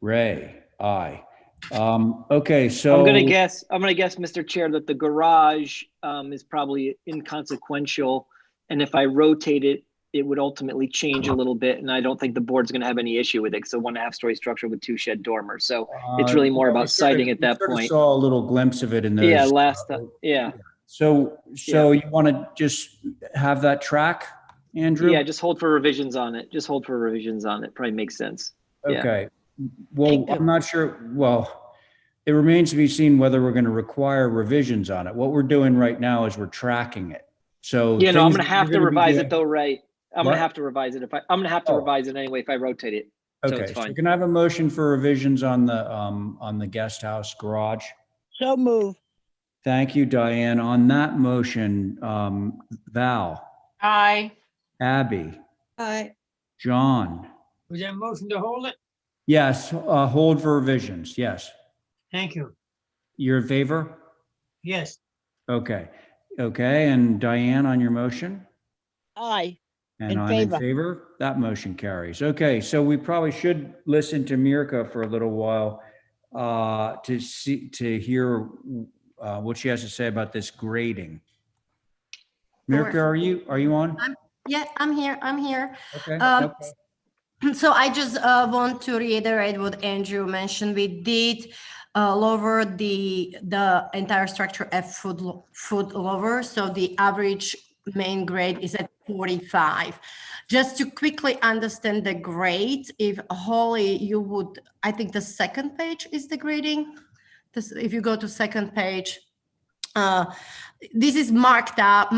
Ray, aye. Okay, so I'm gonna guess, Mr. Chair, that the garage is probably inconsequential, and if I rotate it, it would ultimately change a little bit, and I don't think the board's gonna have any issue with it. So 1.5-story structure with 2 shed dormers. So it's really more we about sort of- siting at we that sort of point. Saw a little glimpse of it in those. Yeah, last time. Yeah. So you want to just have that track, Andrew? Yeah, just hold for revisions on it. Probably makes sense. Yeah. Okay. Well, Thank you. I'm not sure, well, it remains to be seen whether we're going to require revisions on it. What we're doing right now is we're tracking it. So. Yeah, no, I'm things gonna that you're have to gonna be revise doing- it though, Ray. I'm What? gonna have to revise it I'm gonna have to Oh. revise it anyway if I rotate it. So Okay, it's so fine. can I have a motion for revisions on the guest house garage? So move. Thank you, Diane. On that motion, Val, Aye. Abby, Aye. John. Was there a motion to hold it? Yes, hold for revisions. Yes. Thank you. You're in favor? Yes. Okay. Okay, and Diane on your motion? Aye. And In I'm favor. in favor. That motion carries. Okay, so we probably should listen to Mirka for a little while to hear what she has to say about this grading. Mirka, Sure. are you on? Yeah, I'm here. I'm here. Okay. Um, Okay. So I just want to reiterate what Andrew mentioned. We did lower the entire structure foot lower. So the average main grade is at 45. Just to quickly understand the grades, if Holly, you would, I think the second page is the grading. If you go to second page, this is marked up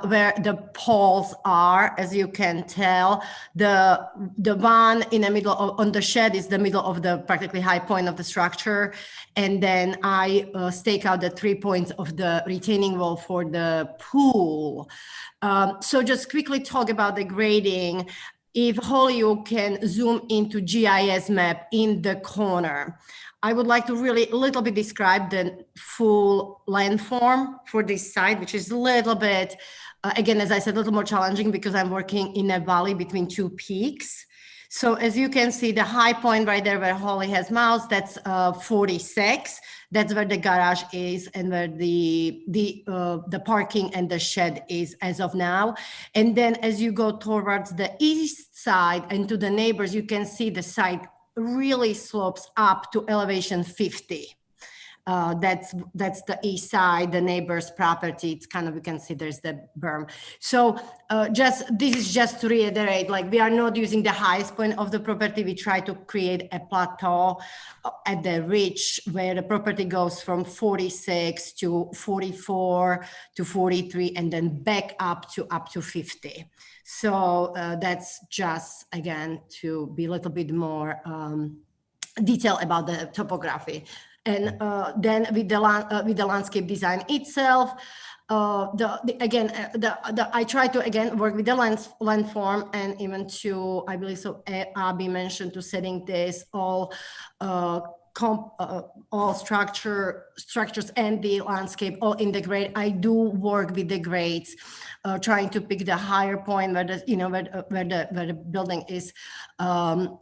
where the poles are, as you can tell. The one in the middle on the shed is the middle of the practically high point of the structure. And then I stake out the 3 points of the retaining wall for the pool. So just quickly talk about the grading. If Holly, you can zoom into GIS map in the corner. I would like to really a little bit describe the full landform for this site, which is a little bit, again, as I said, a little more challenging because I'm working in a valley between two peaks. So as you can see, the high point right there where Holly has mouse, that's 46. That's where the garage is and where the parking and the shed is as of now. And then as you go towards the east side and to the neighbors, you can see the site really slopes up to elevation 50. That's the east side, the neighbor's property. It's kind of, you can see there's the berm. So this is just to reiterate, like we are not using the highest point of the property. We try to create a plateau at the ridge where the property goes from 46 to 44 to 43 and then back up to 50. So that's just, again, to be a little bit more detail about the topography. And then with the landscape design itself, I try to again work with the landform and even to, I believe so Abby mentioned to setting this all structures and the landscape all in the grade. I do work with the grades, trying to pick the higher point where the building is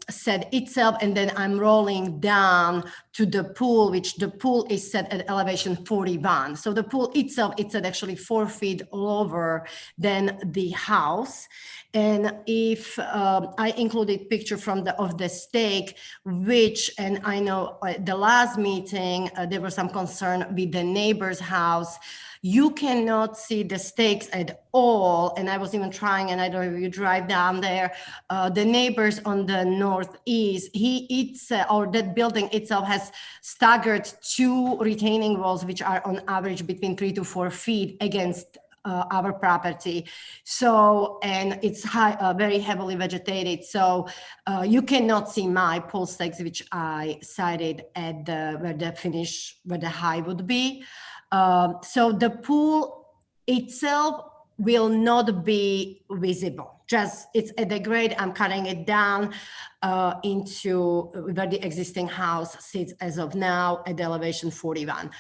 set itself, and then I'm rolling down to the pool, which the pool is set at elevation 41. So the pool itself, it's at actually 4 feet lower than the house. And if I included picture of the stake, which, and I know the last meeting, there was some concern with the neighbor's house. You cannot see the stakes at all. And I was even trying, and I don't know if you drive down there, the neighbors on the northeast, that building itself has staggered 2 retaining walls, which are on average between 3 to 4 feet against our property. So, and it's very heavily vegetated. So you cannot see my pool stakes, which I cited at where the high would be. So the pool itself will not be visible. Just it's at the grade. I'm cutting it down into where the existing house sits as of now at the elevation 41,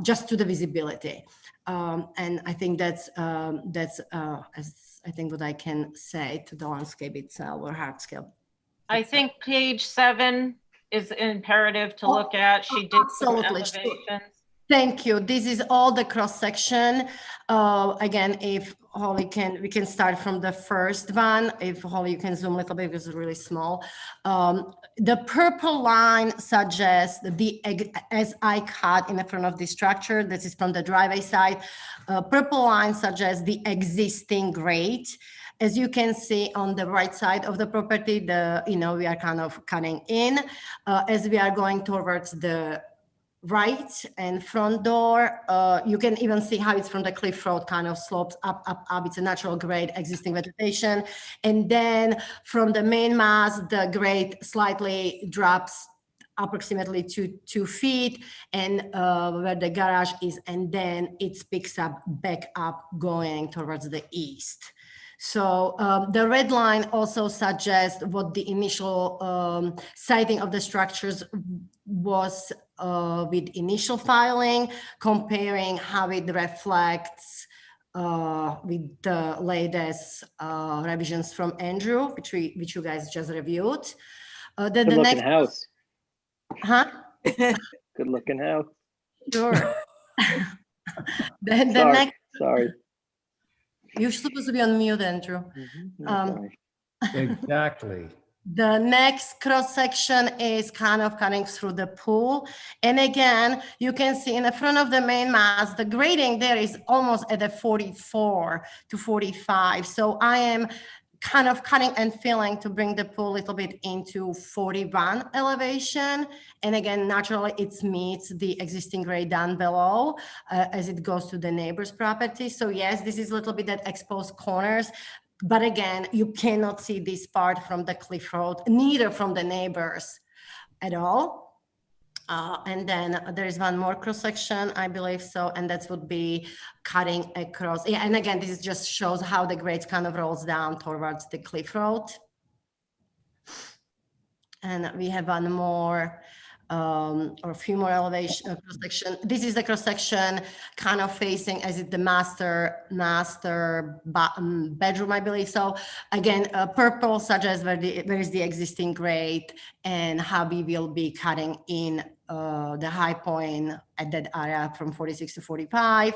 just to the visibility. And I think that's as I think what I can say to the landscape itself or hardscape. I think page 7 is imperative to look at. She did some Absolutely. elevations. Thank you. This is all the cross section. Again, if Holly we can start from the first one. If Holly, you can zoom a little bit because it's really small. The purple line suggests as I cut in the front of the structure, this is from the driveway side. Purple line suggests the existing grade. As you can see on the right side of the property, we are kind of cutting in as we are going towards the right and front door. You can even see how it's from the cliff road, kind of slopes up, up, up. It's a natural grade, existing vegetation. And then from the main mass, the grade slightly drops approximately 2 feet, and where the garage is, and then it picks up back up going towards the east. So the red line also suggests what the initial siting of the structures was with initial filing, comparing how it reflects with the latest revisions from Andrew, which you guys just reviewed. Then Good the looking next, house. huh? Good looking house. Sure. Then the Sorry. next, Sorry. you're supposed to be on mute, Andrew. Sorry. Exactly. The next cross section is kind of cutting through the pool. And again, you can see in the front of the main mast, the grading there is almost at a 44 to 45. So I am kind of cutting and filling to bring the pool a little bit into 41 elevation. And again, naturally it meets the existing grade down below as it goes to the neighbor's property. So yes, this is a little bit that exposed corners. But again, you cannot see this part from the cliff road, neither from the neighbors at all. And then there is one more cross section, I believe so, and that would be cutting across. Yeah, and again, this just shows how the grade kind of rolls down towards the cliff road. And we have one more or a few more elevation cross section. This is the cross section kind of facing as it the master bedroom, I believe. So again, purple suggests where is the existing grade and how we will be cutting in the high point at that area from 46 to 45.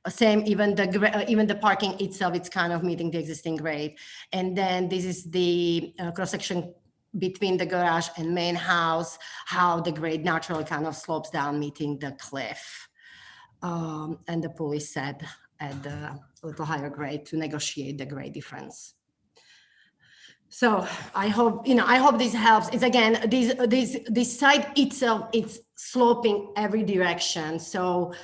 Same, even the parking itself, it's kind of meeting the existing grade. And then this is the cross section between the garage and main house, how the grade naturally kind of slopes down, meeting the cliff. And the pool is set at a little higher grade to negotiate the grade difference. So I hope this helps. It's again, this site itself, it's sloping every direction. So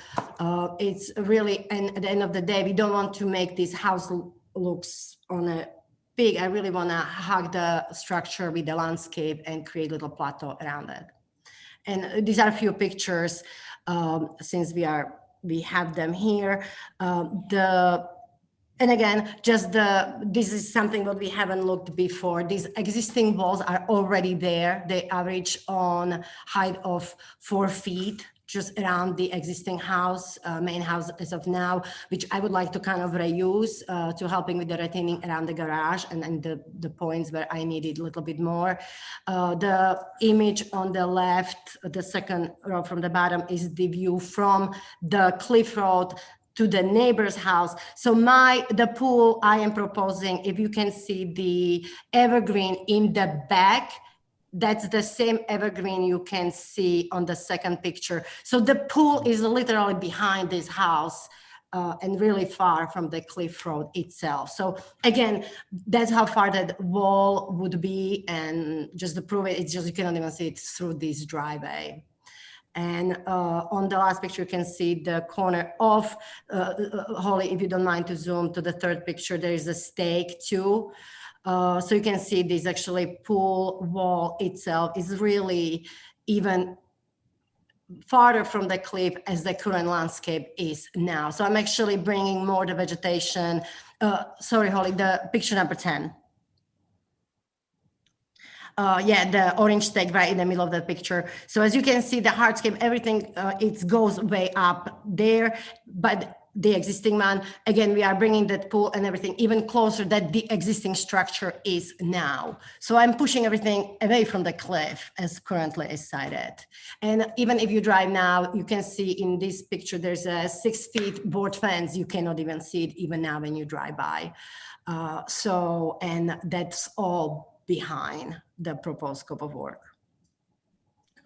it's really, and at the end of the day, we don't want to make this house looks on a big. I really want to hug the structure with the landscape and create a little plateau around it. And these are a few pictures since we have them here. And again, this is something that we haven't looked before. These existing walls are already there. They average on height of 4 feet, just around the existing house, main house as of now, which I would like to kind of reuse to helping with the retaining around the garage and the points where I needed a little bit more. The image on the left, the second row from the bottom, is the view from the cliff road to the neighbor's house. So the pool I am proposing, if you can see the evergreen in the back, that's the same evergreen you can see on the second picture. So the pool is literally behind this house and really far from the cliff road itself. So again, that's how far that wall would be. And just to prove it, it's just, you cannot even see it through this driveway. And on the last picture, you can see the corner of, Holly, if you don't mind to zoom to the third picture, there is a stake too. So you can see this actually pool wall itself is really even farther from the cliff as the current landscape is now. So I'm actually bringing more the vegetation. Sorry, Holly, the picture number 10. Yeah, the orange stake right in the middle of the picture. So as you can see, the hardscape, everything, it goes way up there, but the existing one, again, we are bringing that pool and everything even closer that the existing structure is now. So I'm pushing everything away from the cliff as currently is sited. And even if you drive now, you can see in this picture, there's a 6 feet board fence. You cannot even see it even now when you drive by. And that's all behind the proposed scope of work.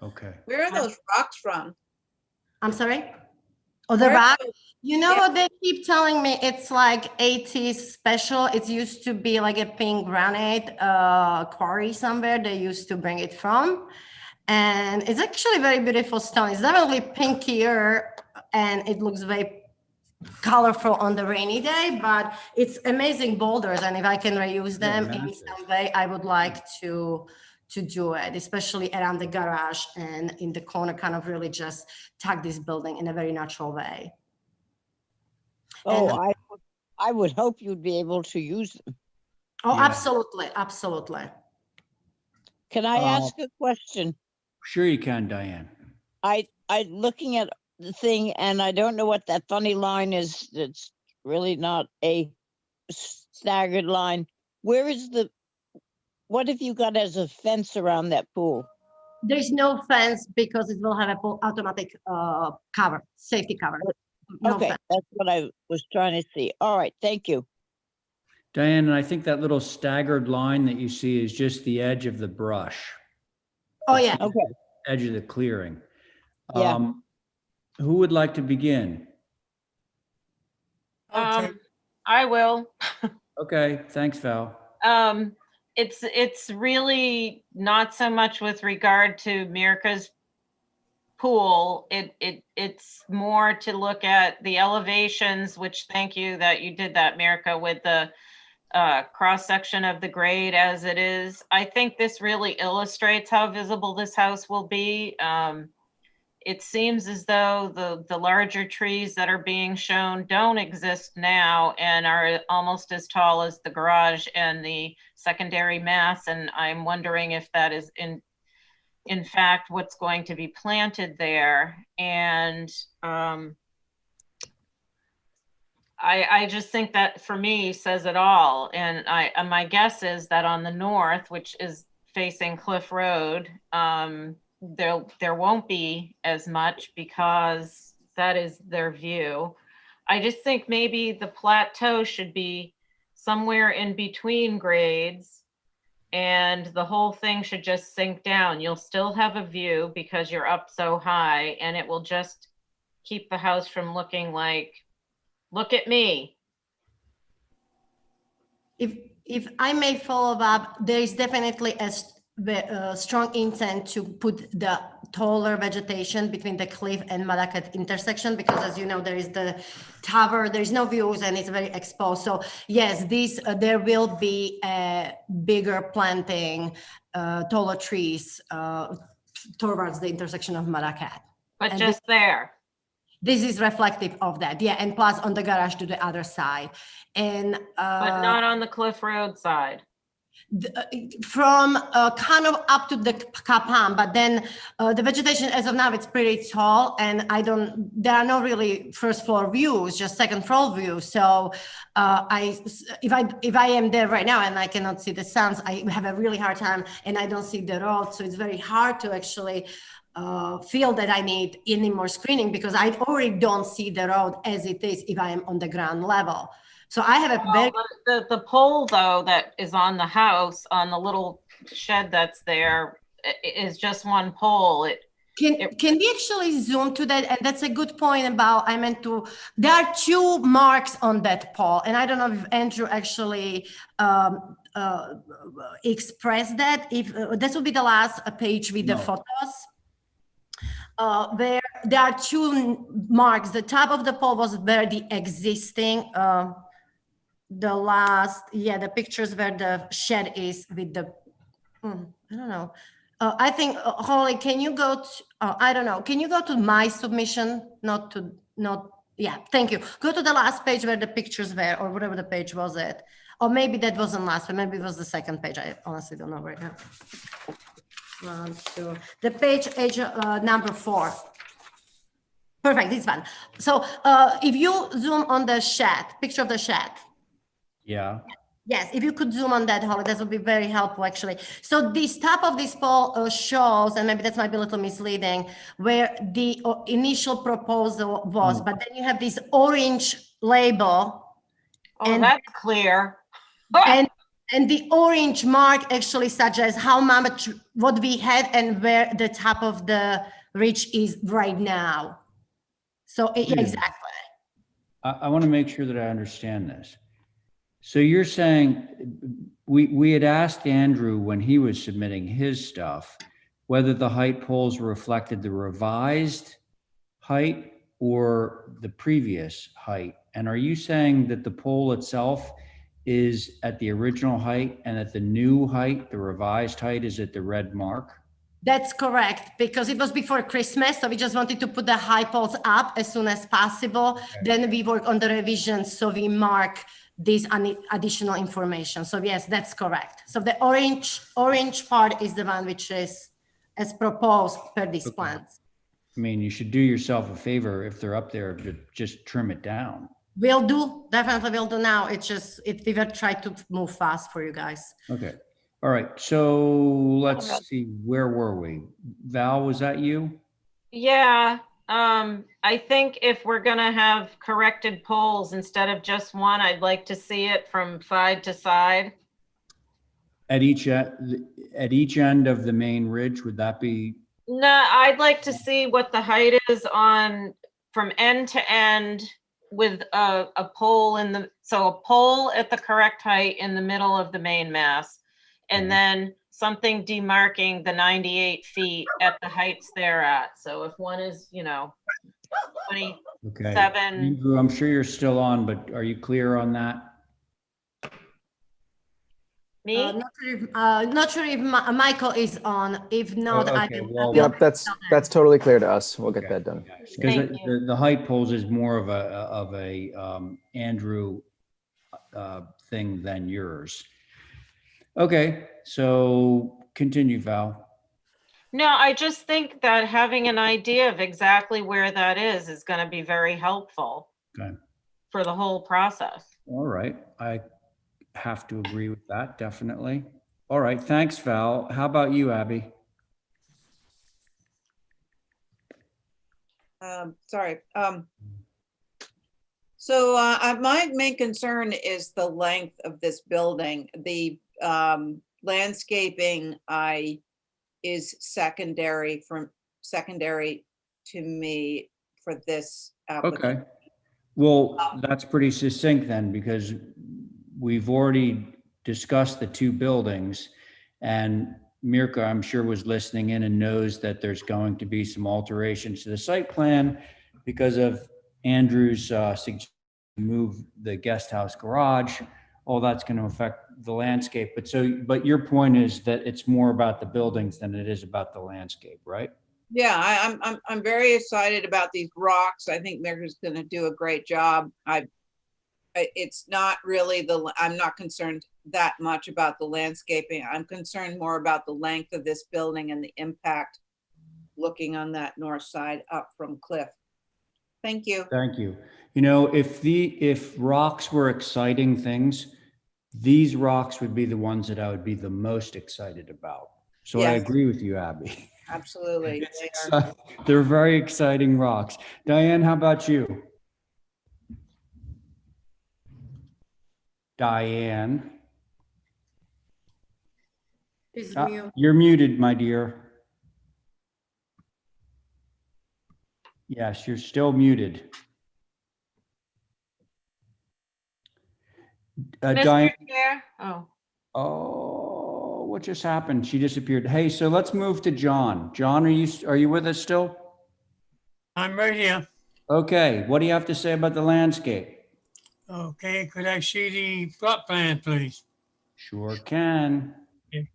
Okay. Where are those rocks from? I'm sorry? Oh, the Where- rock. You know Yeah. what they keep telling me? It's like 80s special. It used to be like a pink granite quarry somewhere. They used to bring it from. And it's actually very beautiful stone. It's definitely pinkier and it looks very colorful on the rainy day, but it's amazing boulders. And if I can reuse Yeah, them in massive. some way, I would like to do it, especially around the garage and in the corner, kind of really just tag this building in a very natural way. Oh, And- I would hope you'd be able to use them. Oh, Yeah. absolutely, absolutely. Can I Uh, ask a question? Sure you can, Diane. I looking at the thing and I don't know what that funny line is. That's really not a staggered line. Where is what have you got as a fence around that pool? There's no fence because it will have a automatic cover, safety cover. No Okay, fence. that's what I was trying to see. All right, thank you. Diane, and I think that little staggered line that you see is just the edge of the brush, Oh, yeah. Okay, edge of the clearing. Yeah. Who would like to begin? Okay. I will. Okay, thanks, Val. It's really not so much with regard to Mirka's pool. It's more to look at the elevations, which thank you that you did that, Mirka, with the cross section of the grade as it is. I think this really illustrates how visible this house will be. It seems as though the larger trees that are being shown don't exist now and are almost as tall as the garage and the secondary mass. And I'm wondering if that is in fact what's going to be planted there. And I just think that for me says it all. And my guess is that on the north, which is facing Cliff Road, there won't be as much because that is their view. I just think maybe the plateau should be somewhere in between grades and the whole thing should just sink down. You'll still have a view because you're up so high, and it will just keep the house from looking like, look at me. If I may follow up, there is definitely a strong intent to put the taller vegetation between the cliff and Nantucket intersection, because as you know, there is the tower, there's no views and it's very exposed. So yes, there will be a bigger planting, taller trees towards the intersection of Nantucket. But And just there. This is reflective of that, yeah, and plus on the garage to the other side. And But not on the Cliff Road side. From kind of up to the Kapam, but then the vegetation as of now, it's pretty tall, and there are no really first floor views, just second floor views. So if I am there right now and I cannot see the suns, I have a really hard time, and I don't see the road. So it's very hard to actually feel that I need any more screening, because I already don't see the road as it is if I am on the ground level. So I have a very the pole though that is on the house, on the little shed that's there, is just one pole. Can we actually zoom to that? And that's a good point about, there are two marks on that pole, and I don't know if Andrew actually expressed that. If this will be the last page with the photos. Where there are two marks. The top of the pole was where the existing, the pictures where the shed is with the, I don't know. I think, Holly, can you go to, I don't know, can you go to my submission? Yeah, thank you. Go to the last page where the pictures were, or whatever the page was it. Or maybe that wasn't last, but maybe it was the second page. I honestly don't know right now. The page number 4. Perfect, this one. So if you zoom on the shed, picture of the shed. Yeah. Yes, if you could zoom on that, Holly, that would be very helpful, actually. So this top of this pole shows, and maybe that might be a little misleading, where the initial proposal was, but then you have this orange label. Oh, that's clear. And the orange mark actually suggests how much, what we had and where the top of the ridge is right now. So Wait a minute. exactly. I want to make sure that I understand this. So you're saying, we had asked Andrew when he was submitting his stuff, whether the height poles reflected the revised height or the previous height. And are you saying that the pole itself is at the original height and that the new height, the revised height, is at the red mark? That's correct, because it was before Christmas, so we just wanted to put the high poles up as soon as possible. Then we work on the revisions, so we mark this additional information. So yes, that's correct. So the orange part is the one which is as proposed per these Okay. plans. I mean, you should do yourself a favor if they're up there to just trim it down. Definitely will do now. It's just, we will try to move fast for you guys. Okay. All right. So let's see, where were we? Val, was that you? Yeah, I think if we're gonna have corrected polls instead of just one, I'd like to see it from side to side. At each end of the main ridge, would that be? No, I'd like to see what the height is on from end to end with a pole so a pole at the correct height in the middle of the main mass. And then something demarking the 98 feet at the heights they're at. So if one is, 27. Okay. Andrew, I'm sure you're still on, but are you clear on that? Me? Not sure if Michael is on. If not, Oh, I okay. will. Well, Yep, that's totally clear to us. We'll get Okay. that done. Because Thank the height poles is more of a Andrew thing than yours. Okay, so continue, Val. No, I just think that having an idea of exactly where that is going to be very helpful Okay. for the whole process. All right, I have to agree with that, definitely. All right, thanks, Val. How about you, Abby? Sorry. My main concern is the length of this building. The landscaping is secondary to me for this application. Okay. Well, that's pretty succinct then, because we've already discussed the two buildings, and Mirka, I'm sure, was listening in and knows that there's going to be some alterations to the site plan because of Andrew's suggestion to move the guest house garage. All that's going to affect the landscape. But your point is that it's more about the buildings than it is about the landscape, right? Yeah, I'm very excited about these rocks. I think Mirka's going to do a great job. It's not really I'm not concerned that much about the landscaping. I'm concerned more about the length of this building and the impact looking on that north side up from Cliff. Thank you. Thank you. If rocks were exciting things, these rocks would be the ones that I would be the most excited about. So I Yes. agree with you, Abby. Absolutely. They're very exciting rocks. Diane, how about you? Diane. Is Ah, you're muted, my dear. Yes, you're still muted. Mr. Diane. Chair? Oh. Oh, what just happened? She disappeared. Hey, so let's move to John. John, are you with us still? I'm right here. Okay, what do you have to say about the landscape? Okay, could I see the plot plan, please? Sure can. Okay.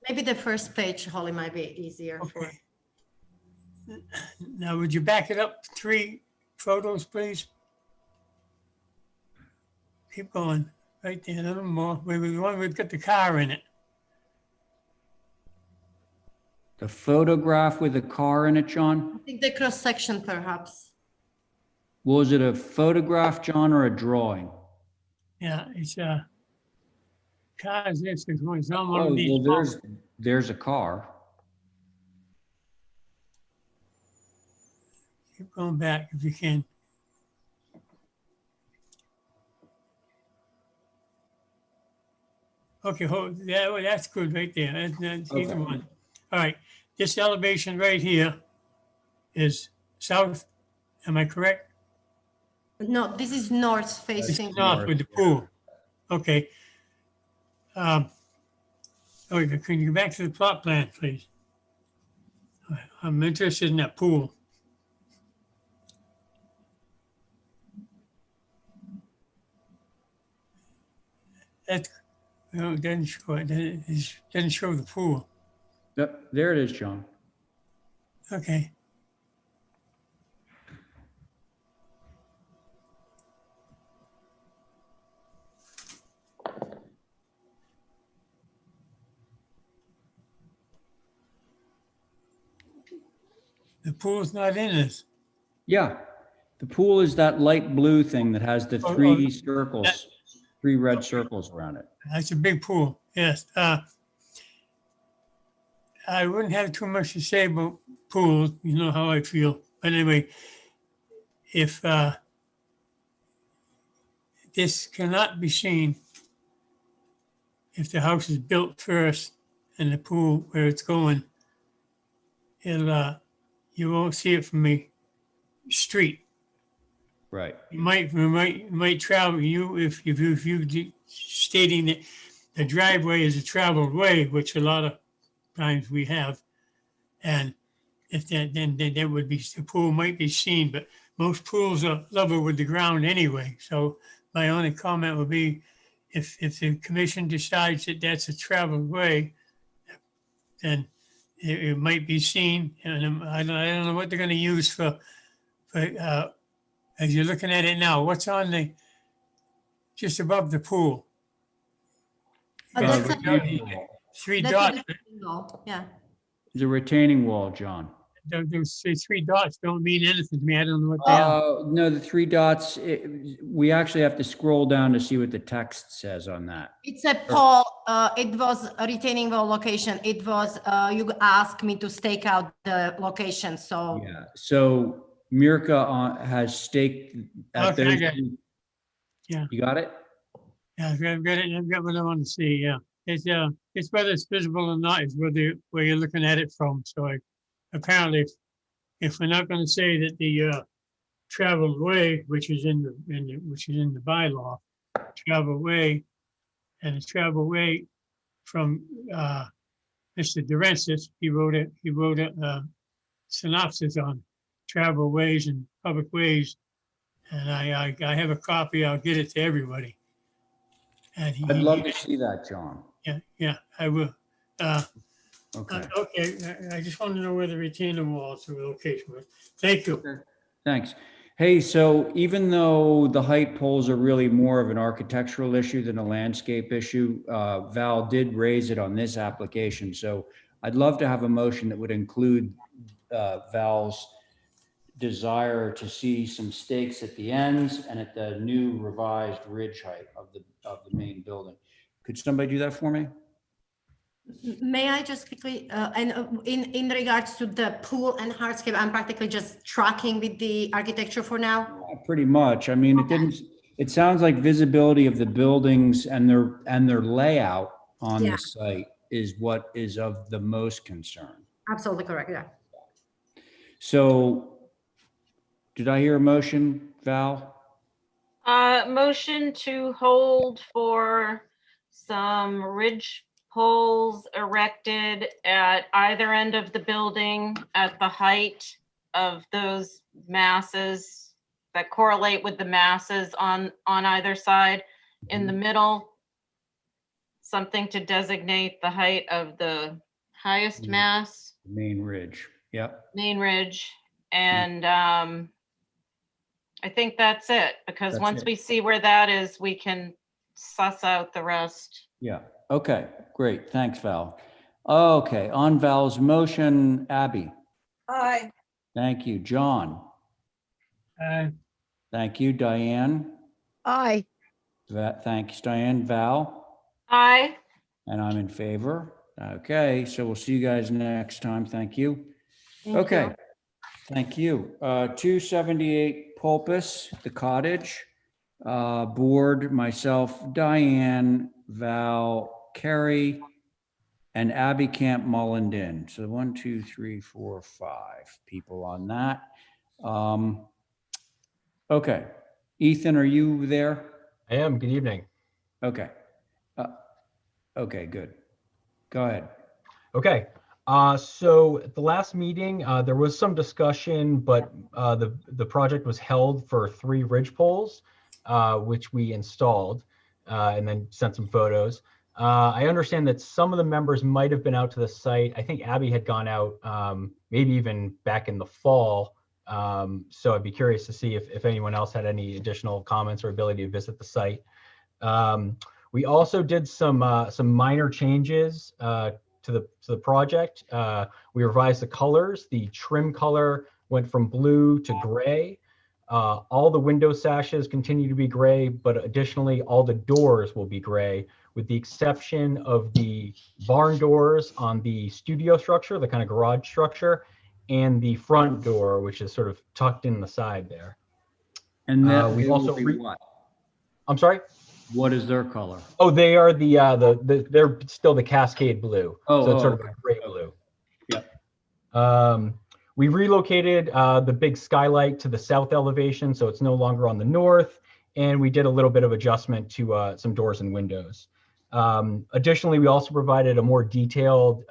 Maybe the first page, Holly, might be easier for. Okay. Now, would you back it up 3 photos, please? Keep going. Right there, a little more. We've got the car in it. The photograph with a car in it, John? I think the cross section, perhaps. Was it a photograph, John, or a drawing? Yeah, it's cars. This is one. It's on one Oh, of these. well, there's a car. Keep going back if you can. Okay, that's good right there. That's either one. All right, this elevation right here is south, am I correct? No, this is north It's facing. north with the pool. Okay. Oh, can you go back to the plot plan, please? I'm interested in that pool. That, no, it doesn't show it. It doesn't show the pool. Yep, there it is, John. Okay. The pool's not in this. Yeah, the pool is that light blue thing that has the Oh, three circles, three red circles around it. That's a big pool, yes. I wouldn't have too much to say about pools, you know how I feel. But anyway, if this cannot be seen, if the house is built first and the pool where it's going, it'll, you won't see it from the street. Right. You might travel, if you stating that the driveway is a traveled way, which a lot of times we have. And if that, then that would be, the pool might be seen, but most pools are level with the ground anyway. So my only comment would be, if the commission decides that that's a traveled way, then it might be seen. And I don't know what they're gonna use for, as you're looking at it now, what's on the, just above the pool? That's a- Three that's dots. a retaining wall, yeah. It's a retaining wall, John. Those three dots don't mean anything to me. I don't know what they are. No, the three dots, we actually have to scroll down to see what the text says on that. It's a pole, it was a retaining wall location. It was, you asked me to stake out the location, so. Yeah, so Mirka has staked at Okay, I those. got it. Yeah. You got it? Yeah, I've got it. I've got what I want to see. Yeah. It's whether it's visible or not is where you're looking at it from. So apparently if we're not going to say that the traveled way, which is in the bylaw, travel way, and the travel way from Mr. Durensis, he wrote a synopsis on travel ways and public ways, and I have a copy. I'll get it to everybody. And I'd love to see that, John. yeah, I will. Okay. Okay, I just want to know where the retaining walls are location was. Thank you. Thanks. Hey, so even though the height poles are really more of an architectural issue than a landscape issue, Val did raise it on this application. So I'd love to have a motion that would include Val's desire to see some stakes at the ends and at the new revised ridge height of the main building. Could somebody do that for me? May I just quickly, in regards to the pool and hardscape, I'm practically just tracking with the architecture for now. Pretty much. I mean, it sounds like visibility of the buildings and their layout on the site is what is of the most concern. Absolutely correct, yeah. So did I hear a motion, Val? Motion to hold for some ridge poles erected at either end of the building at the height of those masses that correlate with the masses on either side. In the middle, something to designate the height of the highest mass, Main ridge. Yep. main ridge. And I think that's it, because That's once it. we see where that is, we can suss out the rest. Yeah. Okay, great. Thanks, Val. Okay, on Val's motion, Abby. Aye. Thank you. John. Thank you, Diane. Aye. Thanks, Diane. Val? Aye. And I'm in favor. Okay, so we'll see you guys next time. Thank you. Thank Okay, you. thank you. 278 Pulpus, the cottage. Board, myself, Diane, Val, Carrie, and Abby Camp Mullenden. So 1, 2, 3, 4, 5 people on that. Okay. Ethan, are you there? I am. Good evening. Okay. Okay, good. Go ahead. Okay. So at the last meeting, there was some discussion, but the project was held for 3 ridge poles, which we installed and then sent some photos. I understand that some of the members might have been out to the site. I think Abby had gone out maybe even back in the fall. So I'd be curious to see if anyone else had any additional comments or ability to visit the site. We also did some minor changes to the project. We revised the colors. The trim color went from blue to gray. All the window sashes continue to be gray, but additionally, all the doors will be gray, with the exception of the barn doors on the studio structure, the kind of garage structure, and the front door, which is sort of tucked in the side there. And that we they will also be what? I'm sorry? What is their color? Oh, they are they're still the Cascade blue. Oh, So it's sort okay. of a gray blue. Yep. We relocated the big skylight to the south elevation, so it's no longer on the north. And we did a little bit of adjustment to some doors and windows. Additionally, we also provided a more detailed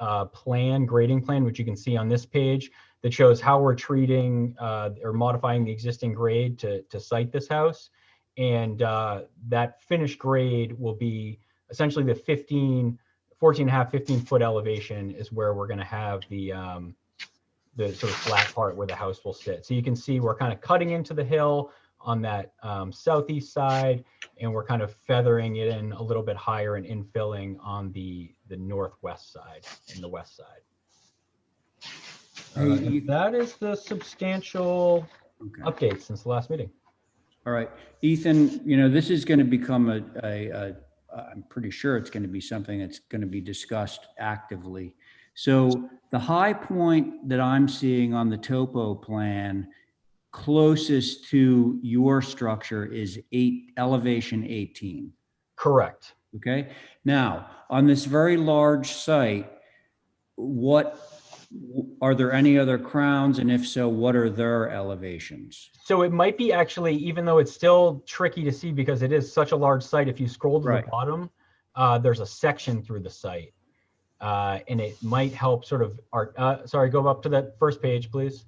grading plan, which you can see on this page, that shows how we're treating or modifying the existing grade to site this house. And that finished grade will be essentially the 14 and a half, 15-foot elevation is where we're going to have the sort of flat part where the house will sit. So you can see we're kind of cutting into the hill on that southeast side, and we're kind of feathering it in a little bit higher and infilling on the northwest side and the west side. And that is the substantial update since the last meeting. All right, Ethan, this is going to become I'm pretty sure it's going to be something that's going to be discussed actively. So the high point that I'm seeing on the topo plan closest to your structure is elevation 18. Correct. Okay. Now, on this very large site, are there any other crowns? And if so, what are their elevations? So it might be actually, even though it's still tricky to see because it is such a large site, if you scroll to the bottom, there's a section through the site. And it might help sort of, sorry, go up to that first page, please.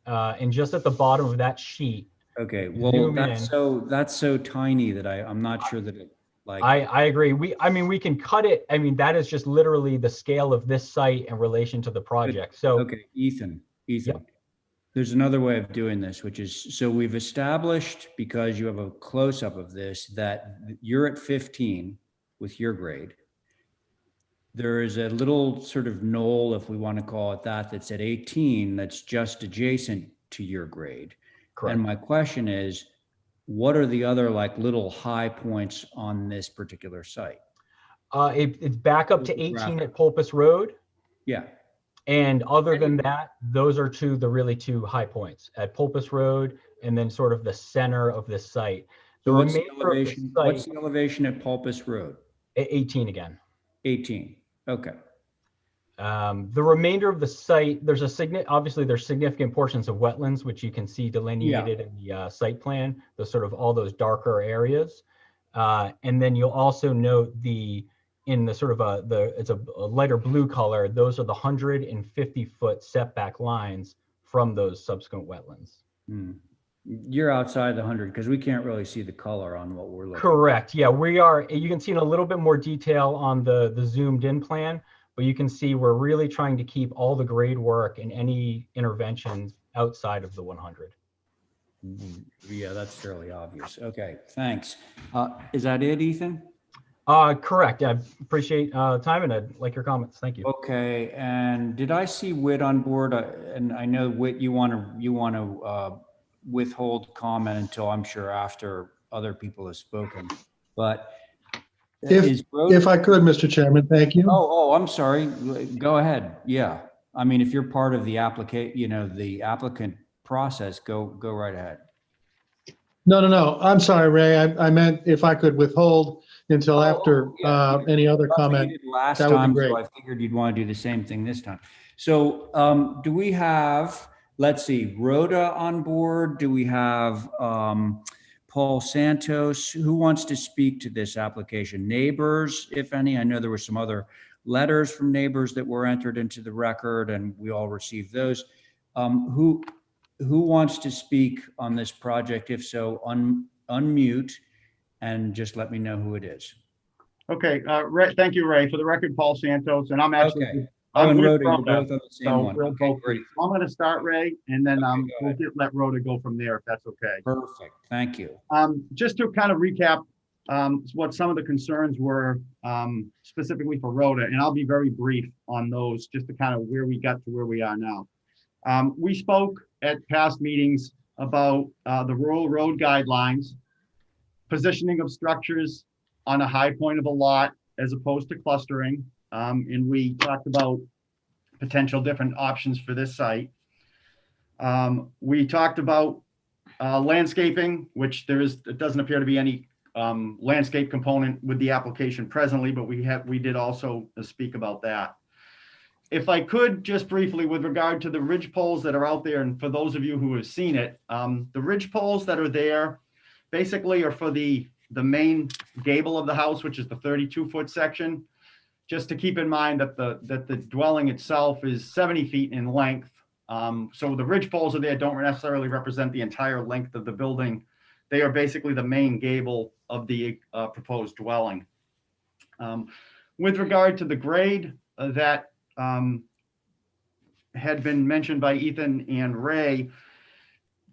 And just at the bottom of that sheet. Okay, well, that's so tiny that I'm not sure that it like. I agree. We can cut it. I mean, that is just literally the scale of this site in relation to the project. So okay, Ethan, there's another way of doing this, which is, so we've established, because you have a close-up of this, that you're at 15 with your grade. There is a little sort of knoll, if we want to call it that, that's at 18, that's just adjacent to your grade. Correct. And my question is, what are the other like little high points on this particular site? It's back up to 18 at Pulpus Road. Yeah. And other than that, those are the really two high points at Pulpus Road and then sort of the center of this site. So what's the elevation at Pulpus Road? 18 again. 18. Okay. The remainder of the site, obviously there's significant portions of wetlands, which you can see delineated in the site plan, all those darker areas. And then you'll also note in the sort of it's a lighter blue color, those are the 150-foot setback lines from those subsequent wetlands. You're outside the 100 because we can't really see the color on what we're looking at. Correct. Yeah, we are. You can see in a little bit more detail on the zoomed in plan, but you can see we're really trying to keep all the grade work and any interventions outside of the 100. Yeah, that's fairly obvious. Okay, thanks. Is that it, Ethan? Correct. I appreciate time and I'd like your comments. Thank you. Okay, and did I see Whit on board? And I know Whit, you want to withhold comment until I'm sure after other people have spoken. But if I could, Mr. Chairman, thank you. Oh, I'm sorry. Go ahead. Yeah. I mean, if you're part of the the applicant process, go right ahead. No. I'm sorry, Ray. I meant if I could withhold until after any other comment. You did last That would be time, great. so I figured you'd want to do the same thing this time. So do we have, let's see, Rhoda on board? Do we have Paul Santos? Who wants to speak to this application? Neighbors, if any? I know there were some other letters from neighbors that were entered into the record, and we all received those. Who wants to speak on this project? If so, unmute and just let me know who it is. Okay, Ray, thank you, Ray. For the record, Paul Santos, and I'm actually. Okay. I'm and with Rhoda, you're Rhoda, both on the same so one. we'll Okay, both. great. I'm going to start, Ray, and then go we'll ahead. let Rhoda go from there if that's okay. Perfect. Thank you. Just to kind of recap what some of the concerns were specifically for Rhoda, and I'll be very brief on those, just to kind of where we got to where we are now. We spoke at past meetings about the rural road guidelines, positioning of structures on a high point of a lot as opposed to clustering. And we talked about potential different options for this site. We talked about landscaping, which it doesn't appear to be any landscape component with the application presently, but we did also speak about that. If I could just briefly, with regard to the ridge poles that are out there, and for those of you who have seen it, the ridge poles that are there basically are for the main gable of the house, which is the 32-foot section. Just to keep in mind that the dwelling itself is 70 feet in length. So the ridge poles are there don't necessarily represent the entire length of the building. They are basically the main gable of the proposed dwelling. With regard to the grade that had been mentioned by Ethan and Ray,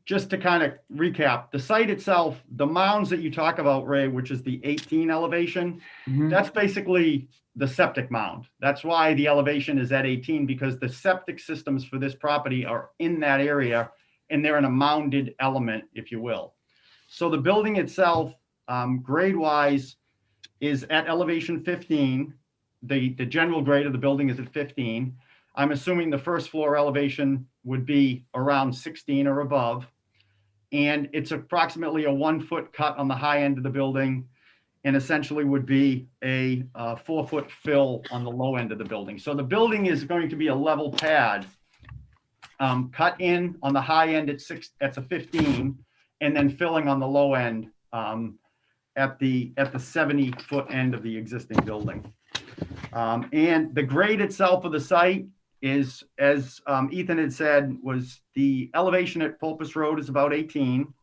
just to kind of recap, the site itself, the mounds that you talk about, Ray, which is the 18 elevation, that's basically the septic mound. That's why the elevation is at 18, because the septic systems for this property are in that area, and they're in a mounded element, if you will. So the building itself, grade-wise, is at elevation 15. The general grade of the building is at 15. I'm assuming the first floor elevation would be around 16 or above. And it's approximately a 1-foot cut on the high end of the building, and essentially would be a 4-foot fill on the low end of the building. So the building is going to be a level pad, cut in on the high end at a 15, and then filling on the low end at the 70-foot end of the existing building. And the grade itself of the site is, as Ethan had said, was the elevation at Pulpus Road is about 18.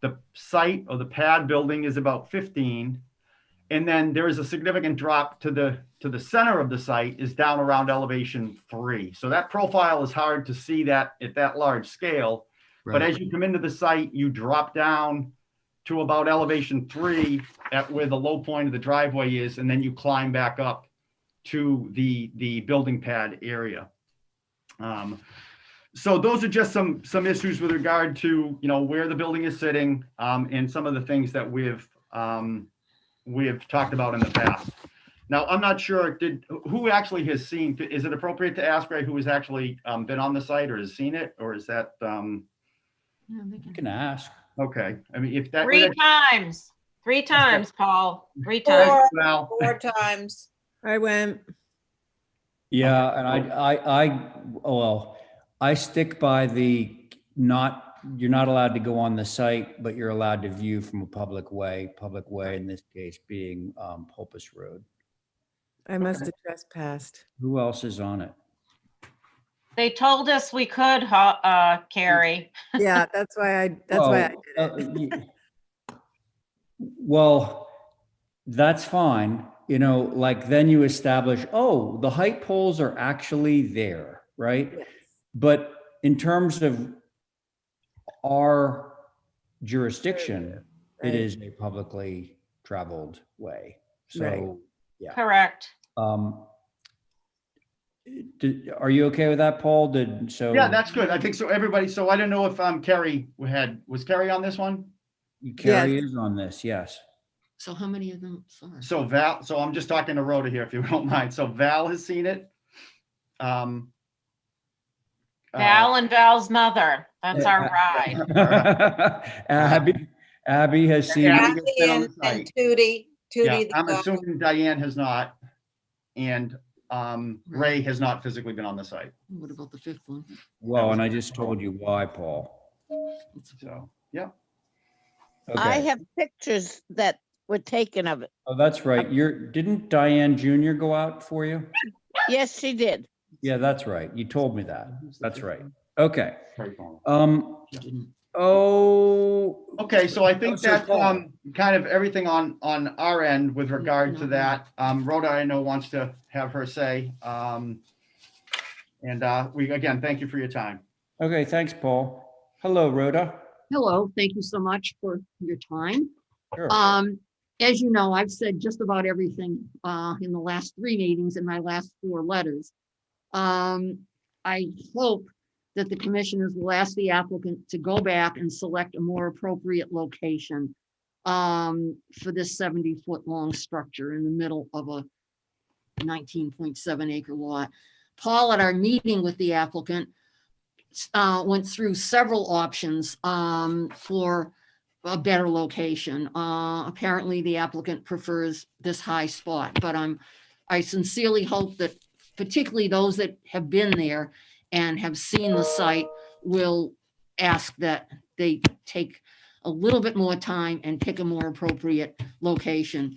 The site or the pad building is about 15. And then there is a significant drop to the center of the site is down around elevation 3. So that profile is hard to see that at that large scale. But as you come into the site, you drop down to about elevation 3 at where the low point of the driveway is, and then you climb back up to the building pad area. So those are just some issues with regard to where the building is sitting, and some of the things that we've talked about in the past. Now, I'm not sure who actually has seen. Is it appropriate to ask Ray who has actually been on the site or has seen it, or is that? You can ask. Okay, I mean if that. Three times, Paul. 3 times. Four times. I went. Yeah, and I stick by you're not allowed to go on the site, but you're allowed to view from a public way in this case being Pulpus Road. I must have trespassed. Who else is on it? They told us we could, Carrie. Yeah, that's why I did it. Well, that's fine. Then you establish, the height poles are actually there, right? Yes. But in terms of our jurisdiction, Right. it is a publicly traveled way. So, Right. yeah. Correct. Are you okay with that, Paul? Yeah, that's good. I think so. Everybody. So I don't know if Carrie was Carrie on this one? Carrie is on this, yes. So how many of them? Sorry. So Val, so I'm just talking to Rhoda here, if you don't mind. So Val has seen it. Val and Val's mother. That's our ride. Abby has seen it. Abby and Tootie Yeah, Tootie the I'm dog. assuming Diane has not, and Ray has not physically been on the site. What about the fifth one? Well, was and I a just told you why, Paul. So, yeah. I Okay. have pictures that were taken of it. Oh, that's right. Didn't Diane Jr. go out for you? Yes, she did. Yeah, that's right. You told me that. That's right. Okay. Right, Paul. Oh. Okay, so I think so that's Paul. kind of everything on our end with regard to that. Rhoda, I know, wants to have her say. And we, again, thank you for your time. Okay, thanks, Paul. Hello, Rhoda. Hello, thank you so much for your time. Sure. As you know, I've said just about everything in the last 3 meetings and my last 4 letters. I hope that the commissioners will ask the applicant to go back and select a more appropriate location for this 70-foot long structure in the middle of a 19.7 acre lot. Paul, at our meeting with the applicant, went through several options for a better location. Apparently the applicant prefers this high spot, but I sincerely hope that particularly those that have been there and have seen the site will ask that they take a little bit more time and pick a more appropriate location.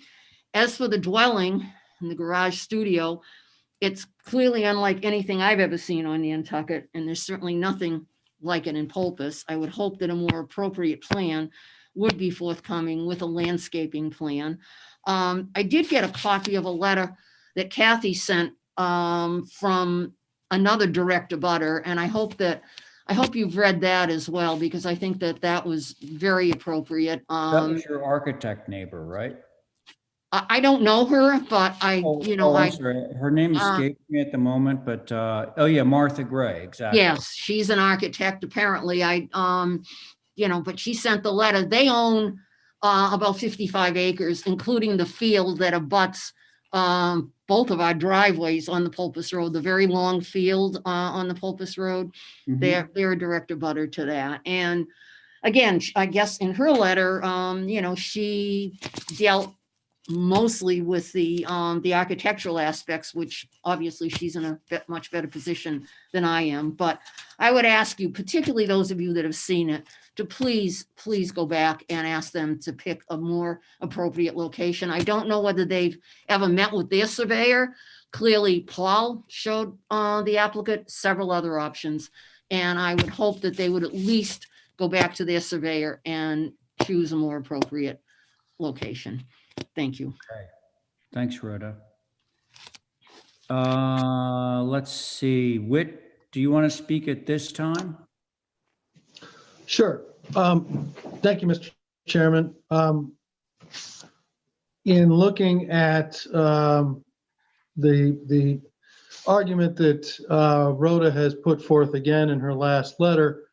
As for the dwelling and the garage studio, it's clearly unlike anything I've ever seen on Nantucket, and there's certainly nothing like it in Pulpus. I would hope that a more appropriate plan would be forthcoming with a landscaping plan. I did get a copy of a letter that Kathy sent from another direct abutter, and I hope you've read that as well, because I think that was very appropriate. That was your architect neighbor, right? I don't know her, but I'm sorry. Her name escapes me at the moment, but oh yeah, Martha Gray, exactly. Yes, she's an architect, apparently. But she sent the letter. They own about 55 acres, including the field that abuts both of our driveways on the Pulpus Road, the very long field on the Pulpus Road. Mhm. They're a direct abutter to that. And again, I guess in her letter, she dealt mostly with the architectural aspects, which obviously she's in a much better position than I am. But I would ask you, particularly those of you that have seen it, to please go back and ask them to pick a more appropriate location. I don't know whether they've ever met with their surveyor. Clearly, Paul showed the applicant several other options, and I would hope that they would at least go back to their surveyor and choose a more appropriate location. Thank you. Okay. Thanks, Rhoda. Let's see. Whit, do you want to speak at this time? Sure. Thank you, Mr. Chairman. In looking at the argument that Rhoda has put forth again in her last letter,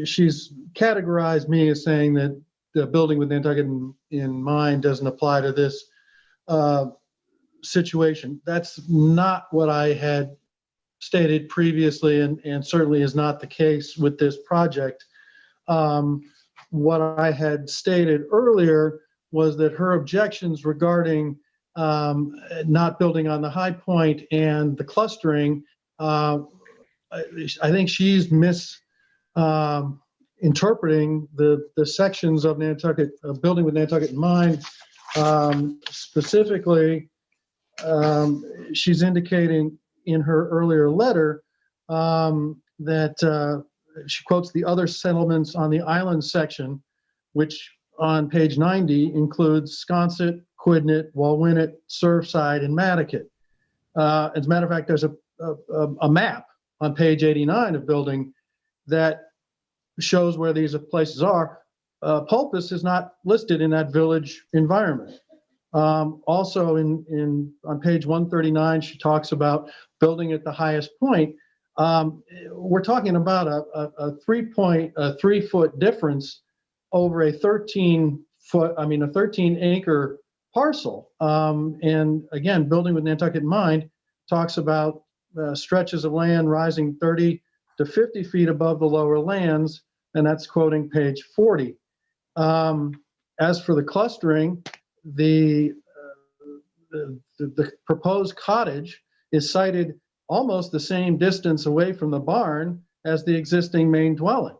she's categorized me as saying that the building with Nantucket in mind doesn't apply to this situation. That's not what I had stated previously, and certainly is not the case with this project. What I had stated earlier was that her objections regarding not building on the high point and the clustering, I think she's interpreting the sections of Nantucket, building with Nantucket in mind. Specifically, she's indicating in her earlier letter that she quotes the other settlements on the island section, which on page 90 includes Sconset, Quidnet, Walwinet, Surfside, and Nantucket. As a matter of fact, there's a map on page 89 of building that shows where these places are. Pulpus is not listed in that village environment. Also on page 139, she talks about building at the highest point. We're talking about a 3-foot difference over a 13 acre parcel. And again, building with Nantucket in mind talks about stretches of land rising 30 to 50 feet above the lower lands, and that's quoting page 40. As for the clustering, the proposed cottage is sited almost the same distance away from the barn as the existing main dwelling.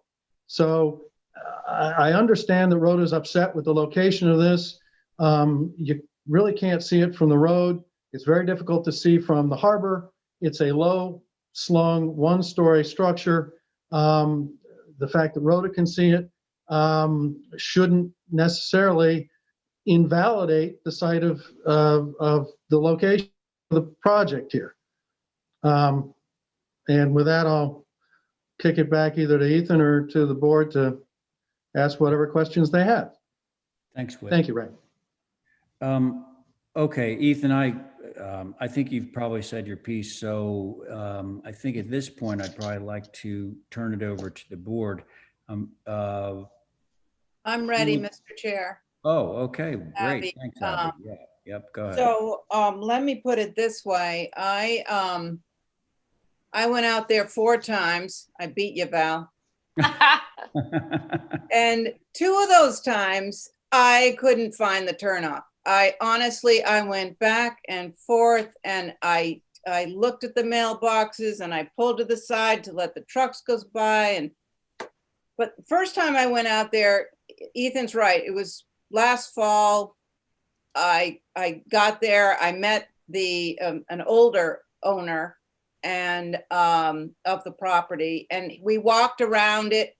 So I understand that Rhoda's upset with the location of this. You really can't see it from the road. It's very difficult to see from the harbor. It's a low slung one-story structure. The fact that Rhoda can see it shouldn't necessarily invalidate the site of the location of the project here. And with that, I'll kick it back either to Ethan or to the board to ask whatever questions they have. Thanks, Whit. Thank you, Ray. Okay, Ethan, I think you've probably said your piece. So I think at this point, I'd probably like to turn it over to the board. I'm ready, Mr. Chair. Oh, okay, great. Abby, Thanks, Abby. Yeah, yep, go ahead. So let me put it this way. I went out there 4 times. I beat you, Val. And 2 of those times I couldn't find the turnoff. I went back and forth, and I looked at the mailboxes, and I pulled to the side to let the trucks go by. But the first time I went out there, Ethan's right. It was last fall. I got there. I met an older owner and of the property, and we walked around it.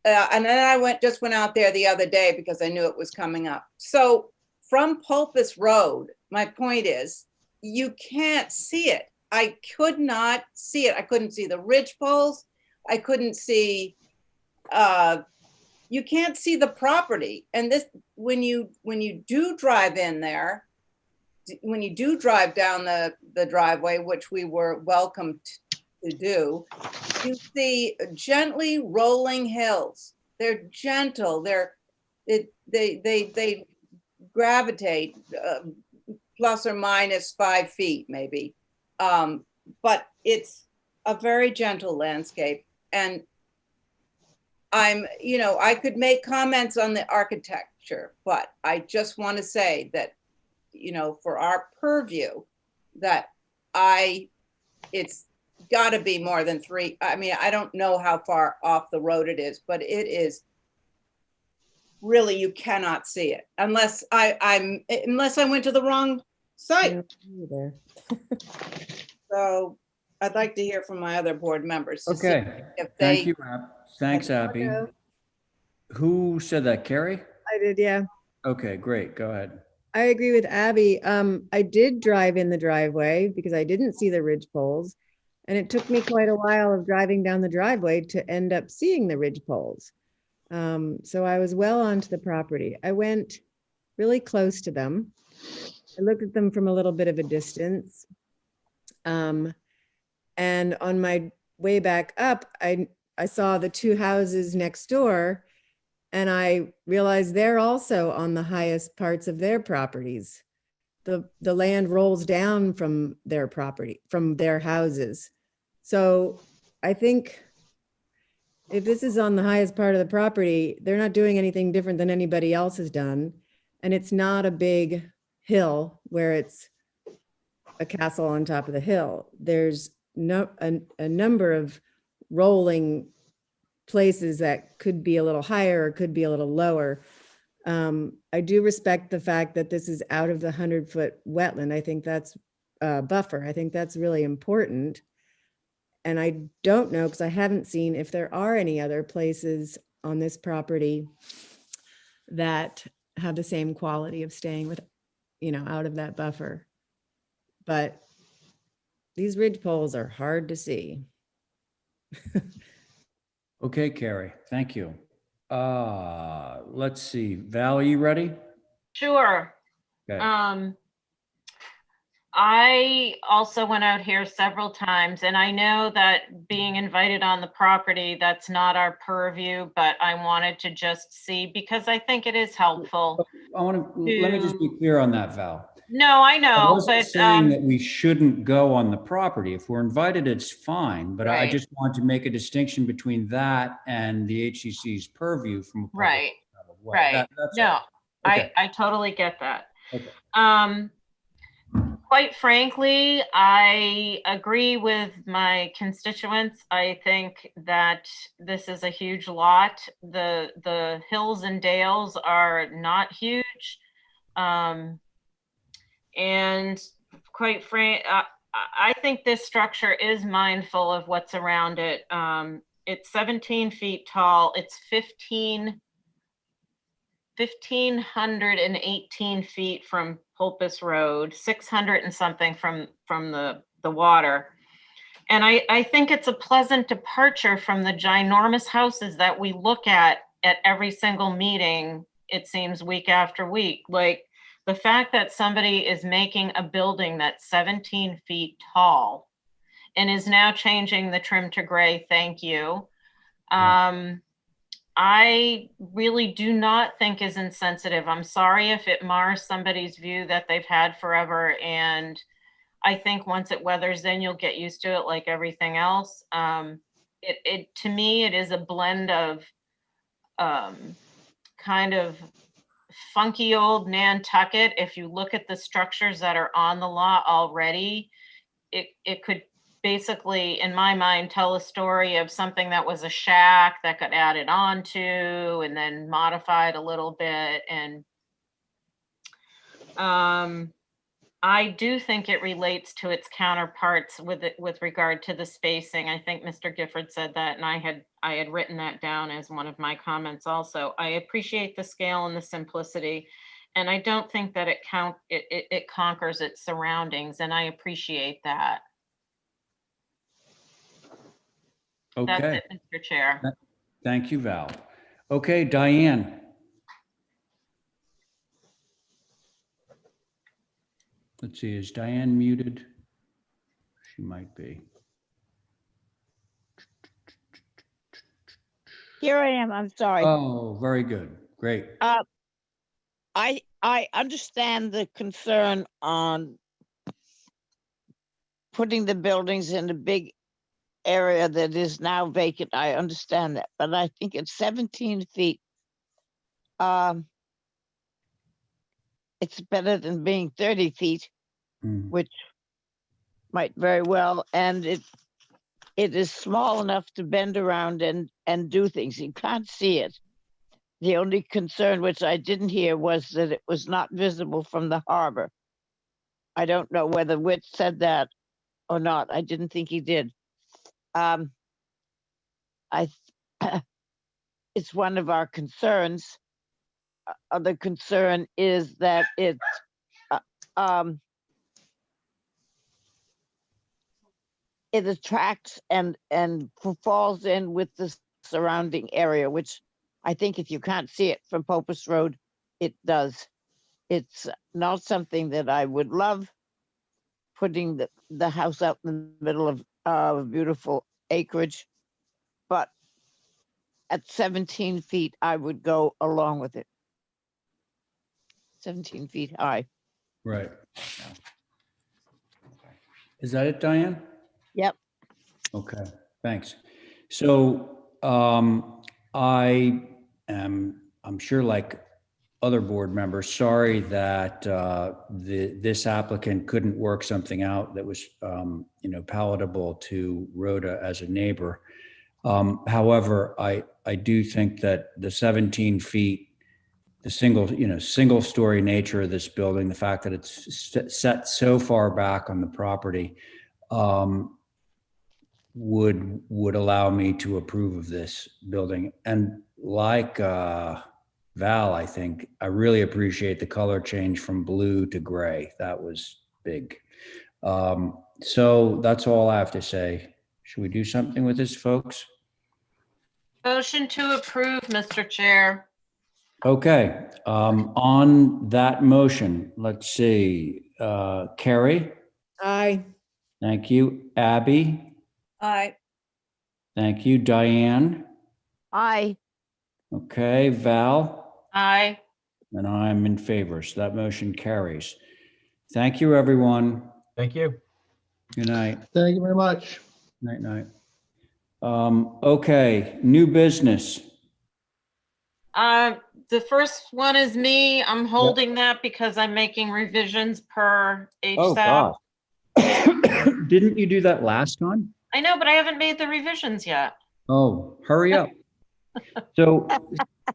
And then I just went out there the other day because I knew it was coming up. So from Pulpus Road, my point is, you can't see it. I could not see it. I couldn't see the ridge poles. I couldn't see, you can't see the property. And this, when you do drive in there, when you do drive down the driveway, which we were welcome to do, you see gently rolling hills. They're gentle. They gravitate plus or minus 5 feet maybe, but it's a very gentle landscape. And I could make comments on the architecture, but I just want to say that, for our purview, that it's got to be more than 3. I mean, I don't know how far off the road it is, but it is really, you cannot see it unless unless I went to the wrong site. So I'd like to hear from my other board members. To Okay, see if thank they, you, thanks, Abby. Who said that, Carrie? I did, yeah. Okay, great, go ahead. I agree with Abby. I did drive in the driveway because I didn't see the ridge poles. And it took me quite a while of driving down the driveway to end up seeing the ridge poles. So I was well onto the property. I went really close to them. I looked at them from a little bit of a distance. And on my way back up, I saw the 2 houses next door, and I realized they're also on the highest parts of their properties. The land rolls down from their property, from their houses. So I think if this is on the highest part of the property, they're not doing anything different than anybody else has done. And it's not a big hill where it's a castle on top of the hill. There's a number of rolling places that could be a little higher or could be a little lower. I do respect the fact that this is out of the 100-foot wetland. I think that's buffer. I think that's really important. And I don't know, because I haven't seen if there are any other places on this property that have the same quality of staying with, out of that buffer. But these ridge poles are hard to see. Okay, Carrie, thank you. Let's see, Val, are you ready? Sure. Okay. I also went out here several times, and I know that being invited on the property, that's not our purview, but I wanted to just see, because I think it is helpful. Let me just be clear on that, Val. No, I I know, wasn't but saying that we shouldn't go on the property. If we're invited, it's fine, but I Right. just want to make a distinction between that and the HCC's purview from a public right. level. way. Right. That's No, all. Okay. I totally get that. Okay. Quite frankly, I agree with my constituents. I think that this is a huge lot. The hills and dales are not huge. And quite frank, I think this structure is mindful of what's around it. It's 17 feet tall. It's 1,518 feet from Pulpus Road, 600 and something from the water. And I think it's a pleasant departure from the ginormous houses that we look at every single meeting, it seems, week after week. Like the fact that somebody is making a building that's 17 feet tall and is now changing the trim to gray, thank you. I really do not think is insensitive. I'm sorry if it mars somebody's view that they've had forever. And I think once it weathers in, you'll get used to it like everything else. To me, it is a blend of kind of funky old Nantucket. If you look at the structures that are on the lot already, it could basically, in my mind, tell a story of something that was a shack that got added on to and then modified a little bit. And I do think it relates to its counterparts with regard to the spacing. I think Mr. Gifford said that, and I had written that down as one of my comments also. I appreciate the scale and the simplicity, and I don't think that it conquers its surroundings, and I appreciate that. Okay. That's it, Mr. Chair. Thank you, Val. Okay, Diane. Let's see, is Diane muted? She might be. Here I am. I'm sorry. Oh, very good. Great. I understand the concern on putting the buildings in a big area that is now vacant. I understand that, but I think it's 17 feet. It's better than being 30 feet, which might very well, and it is small enough to bend around and do things. You can't see it. The only concern, which I didn't hear, was that it was not visible from the harbor. I don't know whether Whit said that or not. I didn't think he did. It's one of our concerns. Other concern is that it attracts and falls in with the surrounding area, which I think if you can't see it from Pulpus Road, it does. It's not something that I would love, putting the house out in the middle of beautiful acreage, but at 17 feet, I would go along with it. 17 feet high. Right. Is that it, Diane? Yep. Okay, thanks. So I'm sure like other board members, sorry that this applicant couldn't work something out that was palatable to Rhoda as a neighbor. However, I do think that the 17 feet, the single story nature of this building, the fact that it's set so far back on the property, would allow me to approve of this building. And like Val, I think I really appreciate the color change from blue to gray. That was big. So that's all I have to say. Should we do something with this, folks? Motion to approve, Mr. Chair. Okay, on that motion, let's see, Carrie? Aye. Thank you. Abby? Aye. Thank you. Diane? Aye. Okay, Val? Aye. And I'm in favor, so that motion carries. Thank you, everyone. Thank you. Good night. Thank you very much. Night, night. Okay, new business. The first one is me. I'm holding that because I'm making revisions per Oh, HSAP. God. Didn't you do that last time? I know, but I haven't made the revisions yet. Oh, hurry up. So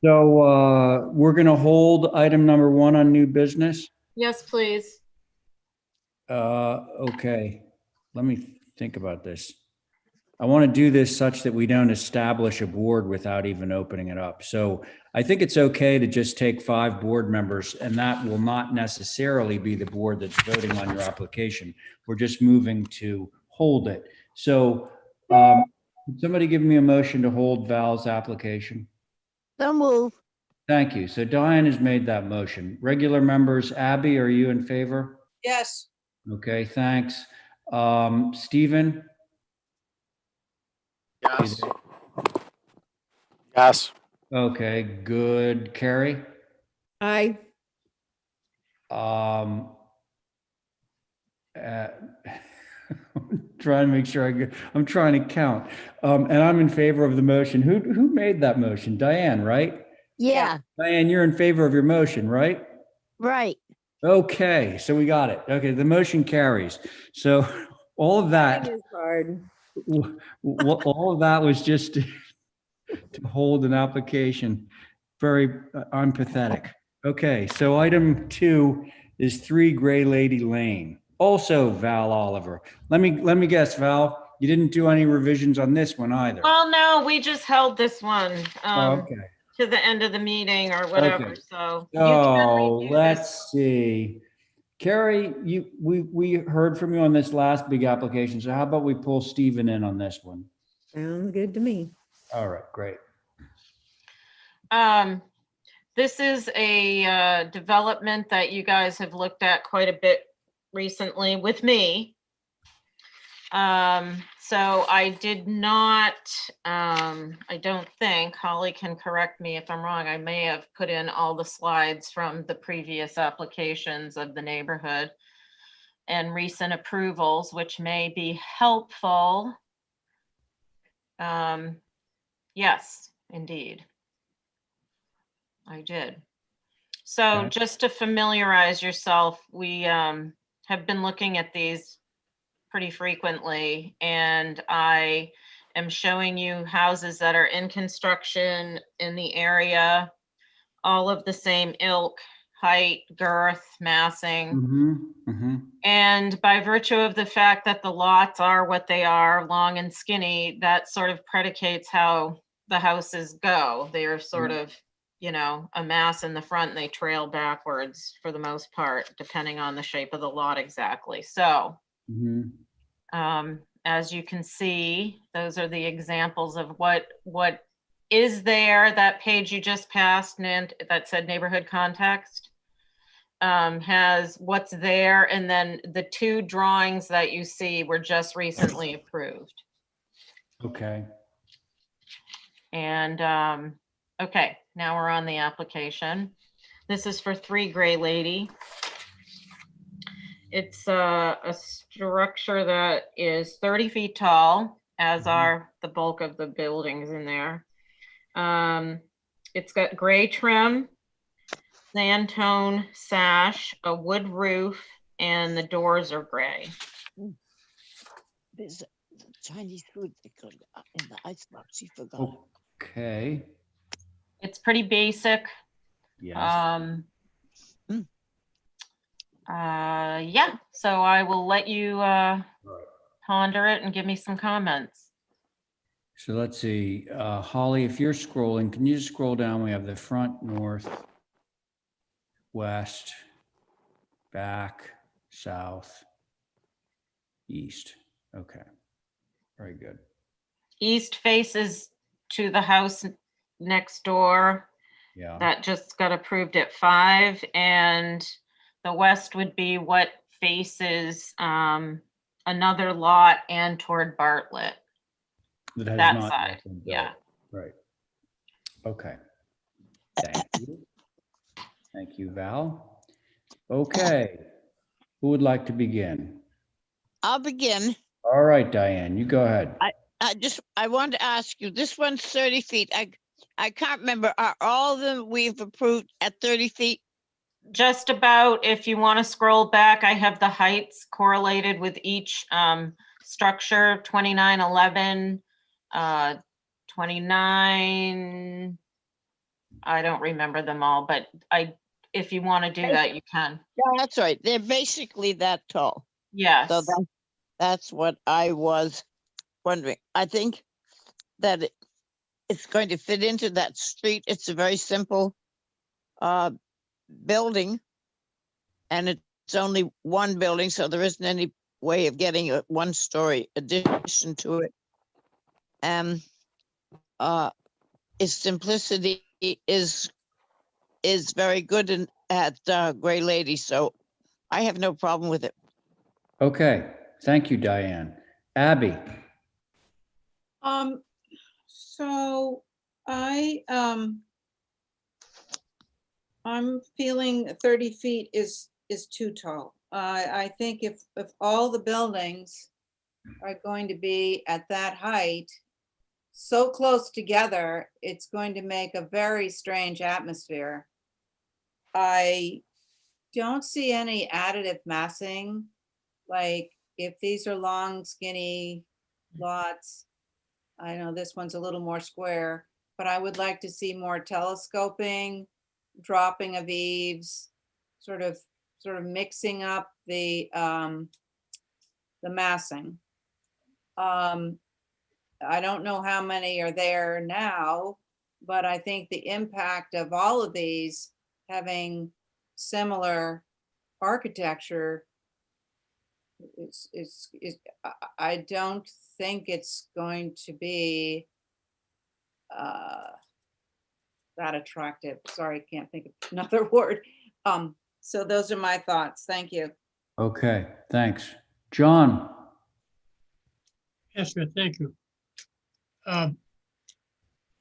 we're going to hold item number 1 on new business. Yes, please. Okay, let me think about this. I want to do this such that we don't establish a board without even opening it up. So I think it's okay to just take 5 board members, and that will not necessarily be the board that's voting on your application. We're just moving to hold it. So could somebody give me a motion to hold Val's application? So move. Thank you. So Diane has made that motion. Regular members, Abby, are you in favor? Yes. Okay, thanks. Stephen? Yes. Yes. Okay, good. Carrie? Aye. I'm trying to make sure I'm trying to count. And I'm in favor of the motion. Who made that motion? Diane, right? Yeah, Diane, you're in favor of your motion, right? right. Okay, so we got it. Okay, the motion carries. So all of that, Is hard. all of that was just to hold an application. Very unpathetic. Okay, so item 2 is 3 Gray Lady Lane. Also Val Oliver. Let me guess, Val, you didn't do any revisions on this one either. Well, no, we just held this one Okay. to the end of the meeting or whatever. Okay. So you can So redo this. let's see. Carrie, we heard from you on this last big application. So how about we pull Stephen in on this one? Sounds good to me. All right, great. This is a development that you guys have looked at quite a bit recently with me. So I did not, I don't think, Holly can correct me if I'm wrong, I may have put in all the slides from the previous applications of the neighborhood and recent approvals, which may be helpful. Yes, indeed. I did. So Okay. just to familiarize yourself, we have been looking at these pretty frequently, and I am showing you houses that are in construction in the area, all of the same ilk, height, girth, massing. And by virtue of the fact that the lots are what they are, long and skinny, that sort of predicates how the houses go. They are sort of, you know, a mass in the front and they trail backwards for the most part, depending on the shape of the lot exactly. So as you can see, those are the examples of what is there. That page you just passed, that said neighborhood context, has what's there, and then the 2 drawings that you see were just recently approved. Okay. And okay, now we're on the application. This is for 3 Gray Lady. It's a structure that is 30 feet tall, as are the bulk of the buildings in there. It's got gray trim, sand tone sash, a wood roof, and the doors are gray. There's Chinese food they could in the icebox. You forgot. Okay. It's pretty basic. Yes. Yeah, so I will let you ponder it and give me some comments. So let's see, Holly, if you're scrolling, can you just scroll down? We have the front, north, west, back, south, east. Okay, very good. East faces to the house next door. Yeah. That just got approved at 5, and the west would be what faces another lot and toward Bartlett. That has That not side, yet been built. yeah. Right. Okay. Thank you. Thank you, Val. Okay. Who would like to begin? I'll begin. All right, Diane, you go ahead. I wanted to ask you, this one's 30 feet. I can't remember, are all of them we've approved at 30 feet? Just about, if you want to scroll back, I have the heights correlated with each structure, 2911, 29. I don't remember them all, but if you want to do that, you can. Yeah, that's right. They're basically that tall. Yes. So that's what I was wondering. I think that it's going to fit into that street. It's a very simple building, and it's only one building, so there isn't any way of getting a one-story addition to it. Its simplicity is very good at Gray Lady, so I have no problem with it. Okay, thank you, Diane. Abby? So I'm feeling 30 feet is too tall. I think if all the buildings are going to be at that height, so close together, it's going to make a very strange atmosphere. I don't see any additive massing. Like if these are long, skinny lots, I know this one's a little more square, but I would like to see more telescoping, dropping of eaves, sort of mixing up the massing. I don't know how many are there now, but I think the impact of all of these having similar architecture is I don't think it's going to be that attractive. Sorry, I can't think of another word. So those are my thoughts. Thank you. Okay, thanks. John? Yes, sir, thank you.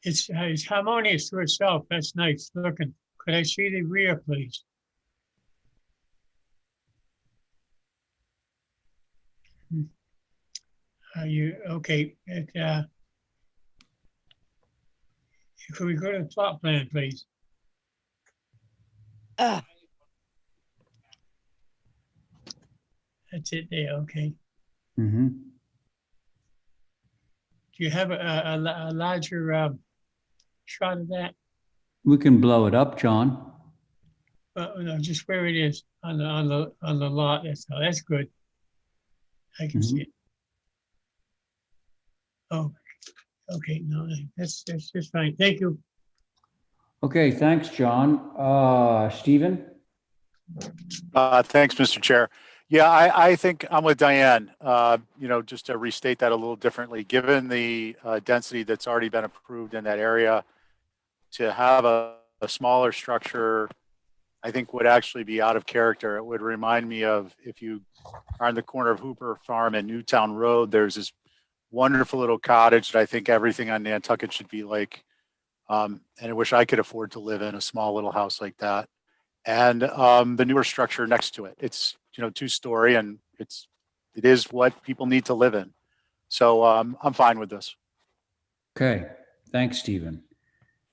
It's harmonious to itself. That's nice looking. Could I see the rear, please? Are you, okay, could we go to the plot plan, please? That's it there, okay. Mm-hmm. Do you have a larger shot of that? We can blow it up, John. No, just where it is on the lot. That's good. I can see it. Oh, okay. No, that's just fine. Thank you. Okay, thanks, John. Stephen? Thanks, Mr. Chair. Yeah, I think I'm with Diane. Just to restate that a little differently, given the density that's already been approved in that area, to have a smaller structure, I think would actually be out of character. It would remind me of if you are on the corner of Hooper Farm and Newtown Road, there's this wonderful little cottage that I think everything on Nantucket should be like. And I wish I could afford to live in a small little house like that. And the newer structure next to it, it's 2-story, and it is what people need to live in. So I'm fine with this. Okay, thanks, Stephen.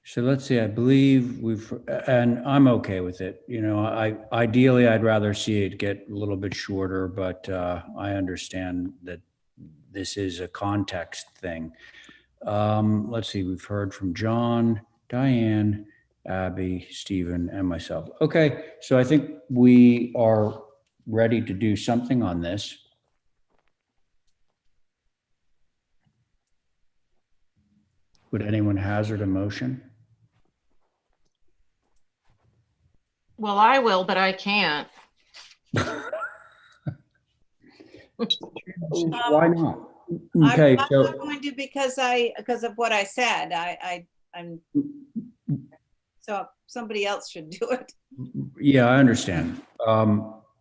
So let's see, I believe and I'm okay with it. Ideally, I'd rather see it get a little bit shorter, but I understand that this is a context thing. Let's see, we've heard from John, Diane, Abby, Stephen, and myself. Okay, so I think we are ready to do something on this. Would anyone hazard a motion? Well, I will, but I can't. Why not? Okay, Okay, I'm not going to because of what I said. I'm so somebody else should do it. yeah, I understand.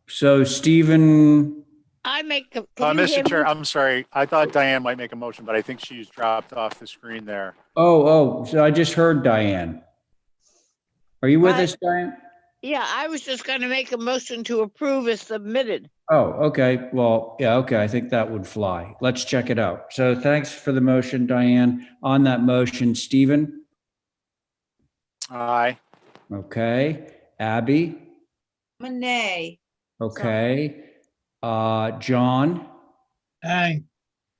So Stephen. Mr. Chair, I'm sorry. I thought Diane might make a motion, but I think she's dropped off the screen there. Oh, so I just heard Diane. Are you with us, Diane? Yeah, I was just going to make a motion to approve as submitted. Oh, okay. Well, yeah, okay. I think that would fly. Let's check it out. So thanks for the motion, Diane. On that motion, Stephen? Aye. Okay. Abby? I'm a nay. Okay. John? Aye.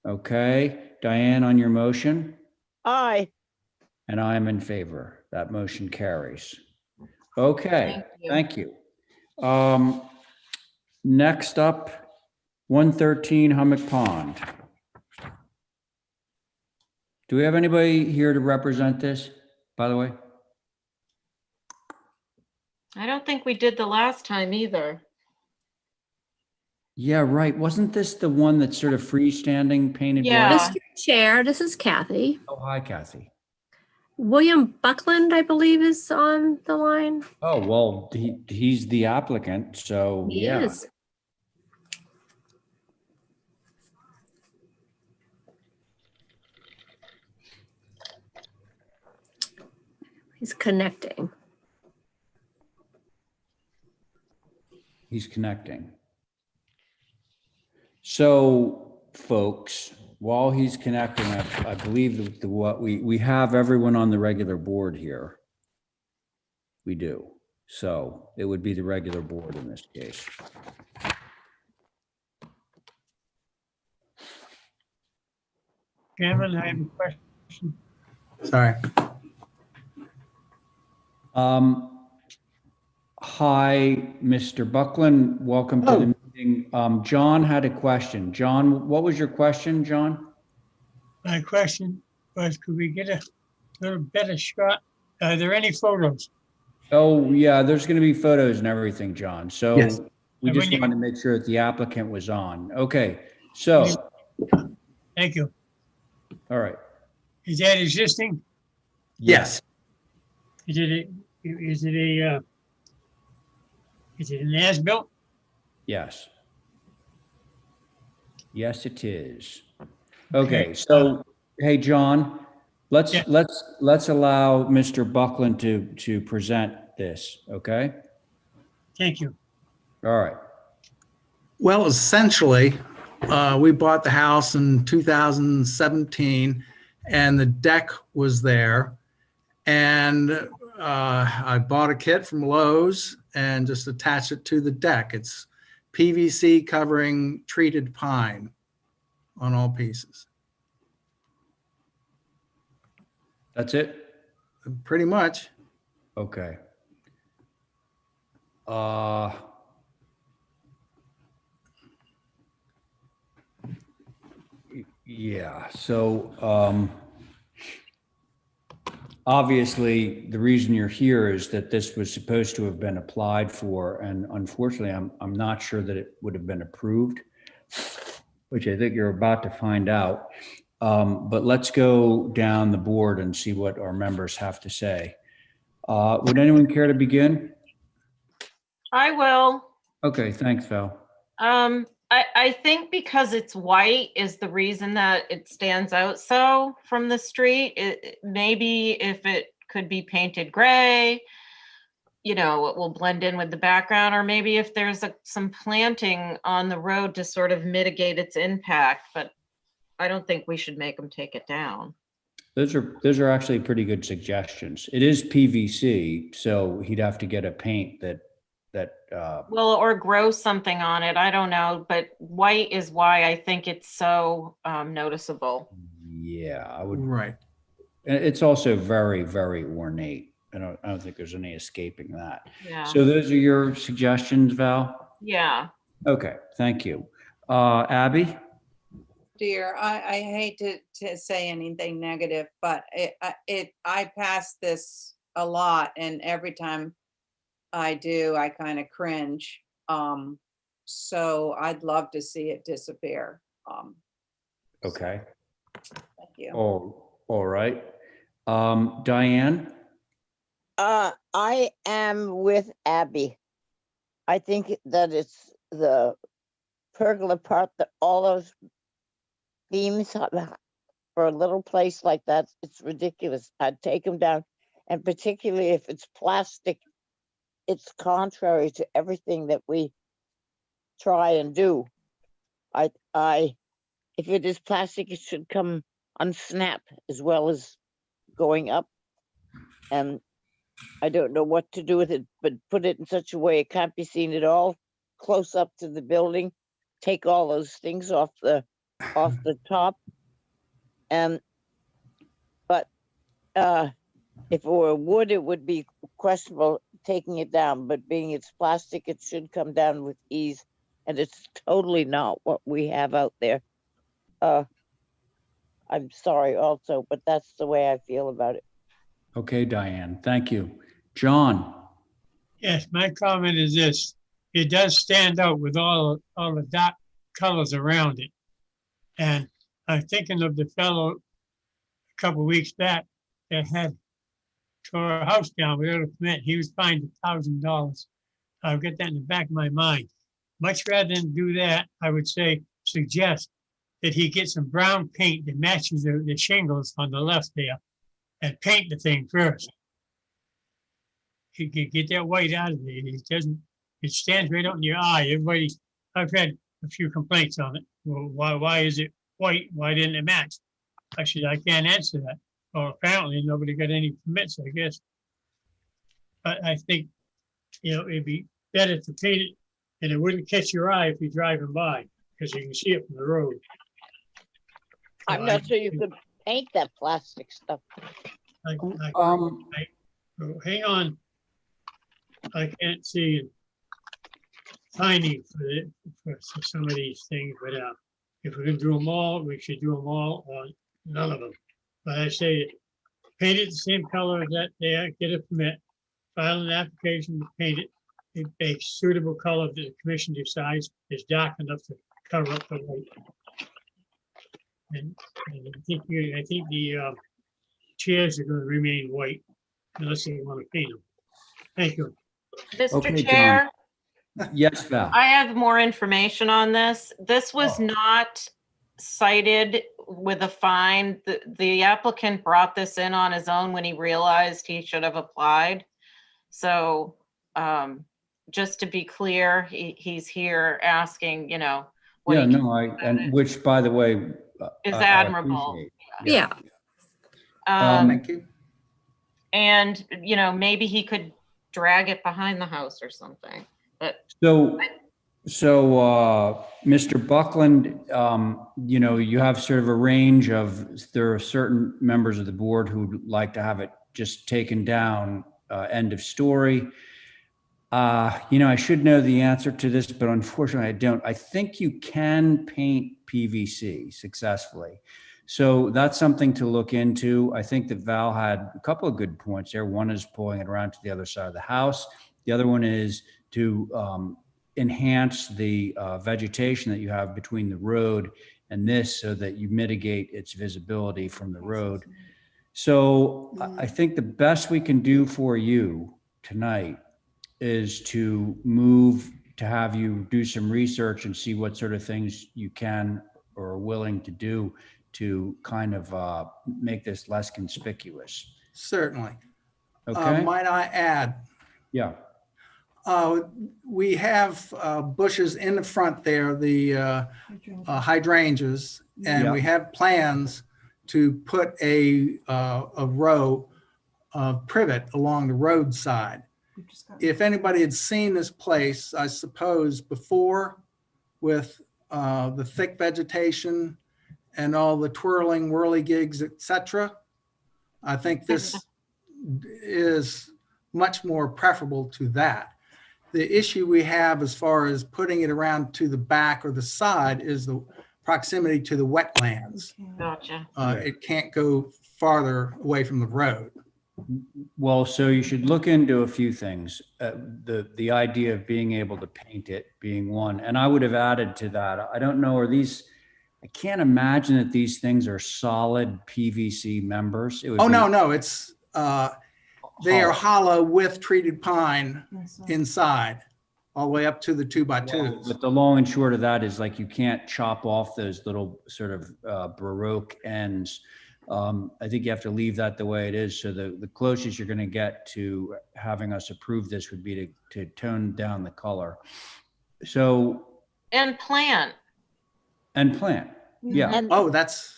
Okay. Diane on your motion? Aye. And I'm in favor. That motion carries. Okay, thank you. Next up, 113 Hummock Pond. Do we have anybody here to represent this, by the way? I don't think we did the last time either. Yeah, right. Wasn't this the one that's sort of freestanding painted white? Yeah. Mr. Chair, this is Kathy. Oh, hi, Kathy. William Buckland, I believe, is on the line. Oh, well, he's the applicant, so He yeah. is. He's connecting. He's connecting. So, folks, while he's connecting, I believe what we have everyone on the regular board here. We do. So it would be the regular board in this case. Chairman, I have a question. Sorry. Hi, Mr. Buckland. Welcome to the meeting. John had a question. John, what was your question, John? My question was, could we get a little better shot? Are there any photos? Oh, yeah, there's going to be photos and everything, John. So Yes. we And just when you- wanted to make sure that the applicant was on. Okay, so, Thank you. all right. Is that existing? Yes. Is it an as-built? Yes. Yes, it is. Okay, so, hey, John, let's allow Mr. Buckland to present this, okay? Thank you. All right. Well, essentially, we bought the house in 2017 and the deck was there. And I bought a kit from Lowe's and just attached it to the deck. It's PVC covering treated pine on all pieces. That's it? Pretty much. Okay. Yeah, so obviously the reason you're here is that this was supposed to have been applied for, and unfortunately I'm not sure that it would have been approved, which I think you're about to find out. But let's go down the board and see what our members have to say. Would anyone care to begin? I will. Okay, thanks, Val. I think because it's white is the reason that it stands out so from the street. Maybe if it could be painted gray, you know, it will blend in with the background, or maybe if there's some planting on the road to sort of mitigate its impact, but I don't think we should make them take it down. Those are actually pretty good suggestions. It is PVC, so he'd have to get a paint that Well, or grow something on it. I don't know, but white is why I think it's so noticeable. yeah, I would. Right. And it's also very, very ornate. I don't think there's any escaping that. Yeah. So those are your suggestions, Val? Yeah. Okay, thank you. Abby? Dear, I hate to say anything negative, but I pass this a lot, and every time I do, I kind of cringe. So I'd love to see it disappear. Okay. Thank you. Oh, all right. Diane? I am with Abby. I think that it's the pergola part, that all those beams for a little place like that, it's ridiculous. I'd take them down. And particularly if it's plastic, it's contrary to everything that we try and do. If it is plastic, it should come unsnap as well as going up. And I don't know what to do with it, but put it in such a way it can't be seen at all, close up to the building, take all those things off the top. But if it were wood, it would be questionable taking it down, but being it's plastic, it should come down with ease. And it's totally not what we have out there. I'm sorry also, but that's the way I feel about it. Okay, Diane, thank you. John? Yes, my comment is this. It does stand out with all the dark colors around it. And I'm thinking of the fellow a couple of weeks back that had tore a house down without a permit. He was fined $1,000. I've got that in the back of my mind. Much rather than do that, I would say, suggest that he get some brown paint that matches the shingles on the left there and paint the thing first. He can get that white out of there. It stands right out in your eye. I've had a few complaints on it. Well, why is it white? Why didn't it match? I said, I can't answer that. Well, apparently nobody got any permits, I guess. But I think, it'd be better to paint it and it wouldn't catch your eye if you're driving by because you can see it from the road. I'm not sure you could paint that plastic stuff. Hang on. I can't see timing for some of these things, but if we're gonna do them all, we should do them all or none of them. But I say, paint it the same color that they get a permit, file an application to paint it a suitable color that the commission decides is dark enough to cover up the white. And I think the chairs are going to remain white unless they want to paint them. Thank you. Mr. Okay, Chair, John. Yes, Val. I have more information on this. This was not cited with a fine. The applicant brought this in on his own when he realized he should have applied. So just to be clear, he's here asking, what Yeah, he no, and which, by the way, is I admirable. appreciate. Yeah. Thank you. And, maybe he could drag it behind the house or something, but. So Mr. Buckland, you have sort of a range of, there are certain members of the board who'd like to have it just taken down, end of story. I should know the answer to this, but unfortunately I don't. I think you can paint PVC successfully. So that's something to look into. I think that Val had a couple of good points there. One is pulling it around to the other side of the house. The other one is to enhance the vegetation that you have between the road and this so that you mitigate its visibility from the road. So I think the best we can do for you tonight is to move to have you do some research and see what sort of things you can or are willing to do to kind of make this less conspicuous. Certainly. Okay. Might I add? Yeah. We have bushes in the front there, the hydrangeas, and Yeah. we have plans to put a row of privet along the roadside. If anybody had seen this place, I suppose before with the thick vegetation and all the twirling whirligigs, etc., I think this is much more preferable to that. The issue we have as far as putting it around to the back or the side is the proximity to the wetlands. Gotcha. It can't go farther away from the road. Well, so you should look into a few things. The idea of being able to paint it being one, and I would have added to that. I don't know, are these? I can't imagine that these things are solid PVC members. It would be No, it's they are hollow with treated pine inside, all the way up to the 2x2s. But the long and short of that is like you can't chop off those little sort of Baroque ends. I think you have to leave that the way it is. So the closest you're going to get to having us approve this would be to tone down the color. So And plant. yeah. And that's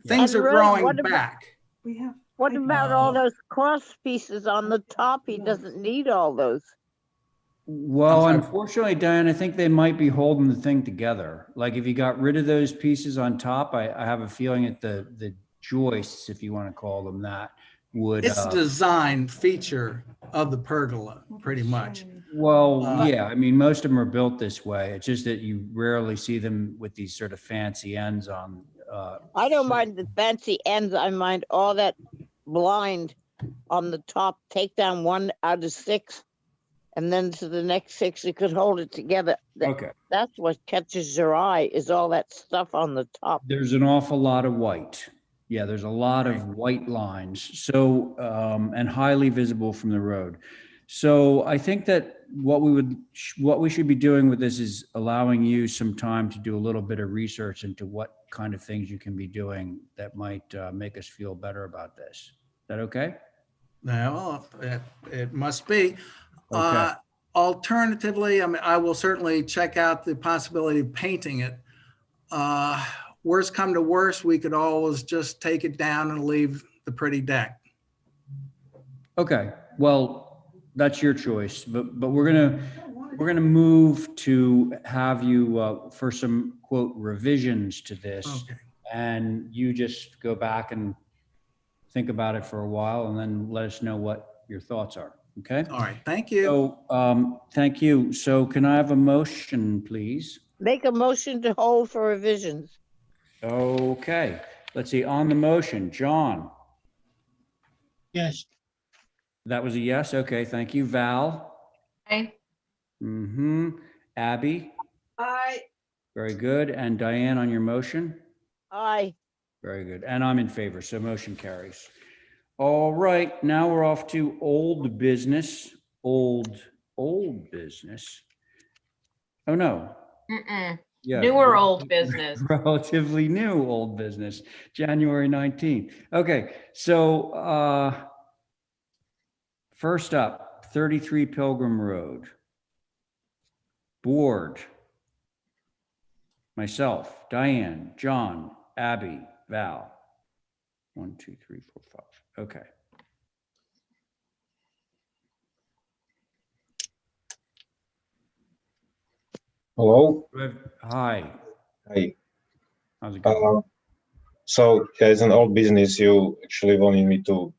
things are growing back. We have What about all those cross pieces on the top? He doesn't need all those. Well, unfortunately, Diane, I think they might be holding the thing together. Like if you got rid of those pieces on top, I have a feeling that the joists, if you want to call them that, would. It's a design feature of the pergola, pretty much. Well, yeah, I mean, most of them are built this way. It's just that you rarely see them with these sort of fancy ends on. I don't mind the fancy ends. I mind all that blind on the top. Take down 1 out of 6, and then to the next 6, you could hold it together. Okay. That's what catches your eye, is all that stuff on the top. There's an awful lot of white. Yeah, there's a lot of white lines. So, and highly visible from the road. So I think that what we should be doing with this is allowing you some time to do a little bit of research into what kind of things you can be doing that might make us feel better about this. Is that okay? Well, it must be. Okay. Alternatively, I mean, I will certainly check out the possibility of painting it. Worst come to worst, we could always just take it down and leave the pretty deck. Okay. Well, that's your choice, but we're gonna move to have you for some quote revisions to this, Okay. and you just go back and think about it for a while, and then let us know what your thoughts are. Okay. All right. Thank you. So, thank you. So, can I have a motion, please? Make a motion to hold for revisions. Okay. Let's see. On the motion, John. Yes. That was a yes. Okay. Thank you, Val. Aye. Abby. Aye. Very good. And Diane on your motion? Aye. Very good. And I'm in favor, so motion carries. All right, now we're off to old business. Old business. Oh, no. Yeah. Newer old business. Relatively new old business, January 19th. Okay, so first up, 33 Pilgrim Road. Board. Myself, Diane, John, Abby, Val. 1, 2, 3, 4, 5. Okay. Hello. Hi. Hi. How's it going? So as an old business, you actually wanted me to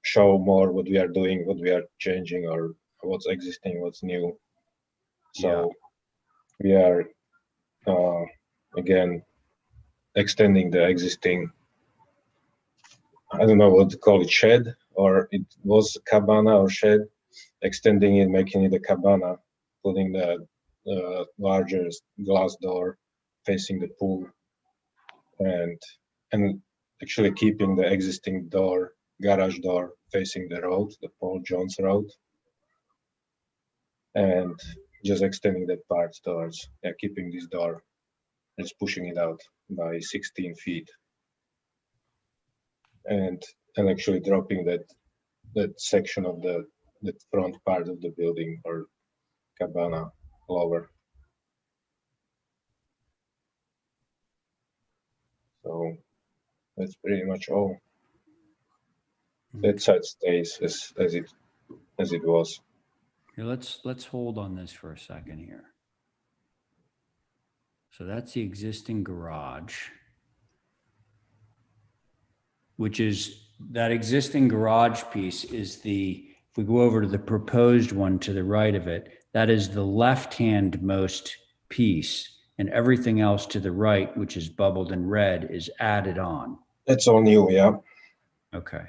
show more what we are doing, what we are changing, or what's existing, what's new. So we are again extending the existing, I don't know what to call it, shed, or it was cabana or shed, extending it, making it a cabana, putting the larger glass door facing the pool, and actually keeping the existing door, garage door, facing the road, the Paul Jones Road, and just extending that part towards, keeping this door, just pushing it out by 16 feet, and actually dropping that section of the front part of the building or cabana lower. So that's pretty much all. That side stays as it was. Here, let's hold on this for a second here. So that's the existing garage, which is that existing garage piece is if we go over to the proposed one to the right of it, that is the left-hand most piece, and everything else to the right, which is bubbled in red, is added on. That's all new, yeah. Okay.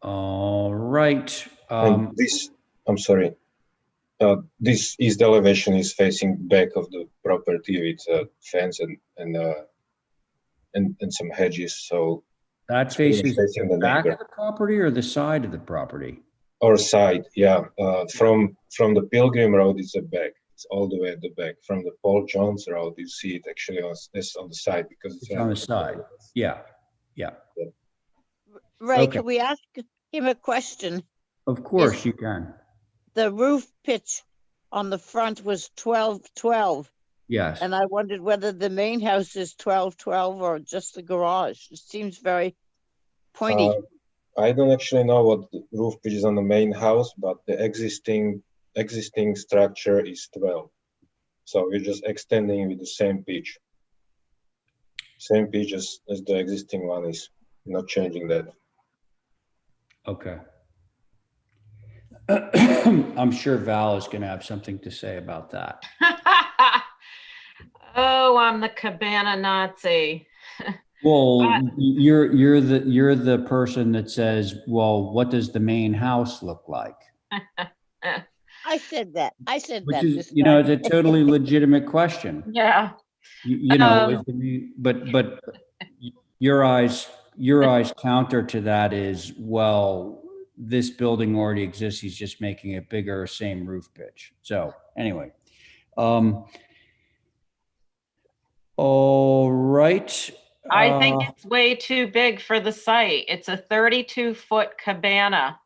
All right. And this, I'm sorry. This east elevation is facing back of the property with a fence and some hedges. So that faces the back neighbor. of the property or the side of the property? Or side, yeah. From the Pilgrim Road, it's a back. It's all the way at the back. From the Paul Jones Road, you see it actually on the side because it's on the side. Yeah. Ray, Okay. can we ask him a question? Of course you can. The roof pitch on the front was 12-12. Yes. And I wondered whether the main house is 1212 or just the garage. It seems very pointy. I don't actually know what the roof pitch is on the main house, but the existing structure is 12. So we're just extending with the same pitch. Same pitch as the existing one is, not changing that. Okay. I'm sure Val is going to have something to say about that. Oh, I'm the cabana Nazi. Well, you're the person that says, well, what does the main house look like? I said that. I said Which that. is, this you know, time. it's a totally legitimate question. Yeah. You know, is the main, but your eyes counter to that is, well, this building already exists. He's just making it bigger, same roof pitch. So anyway, all right. I think it's way too big for the site. It's a 32-foot cabana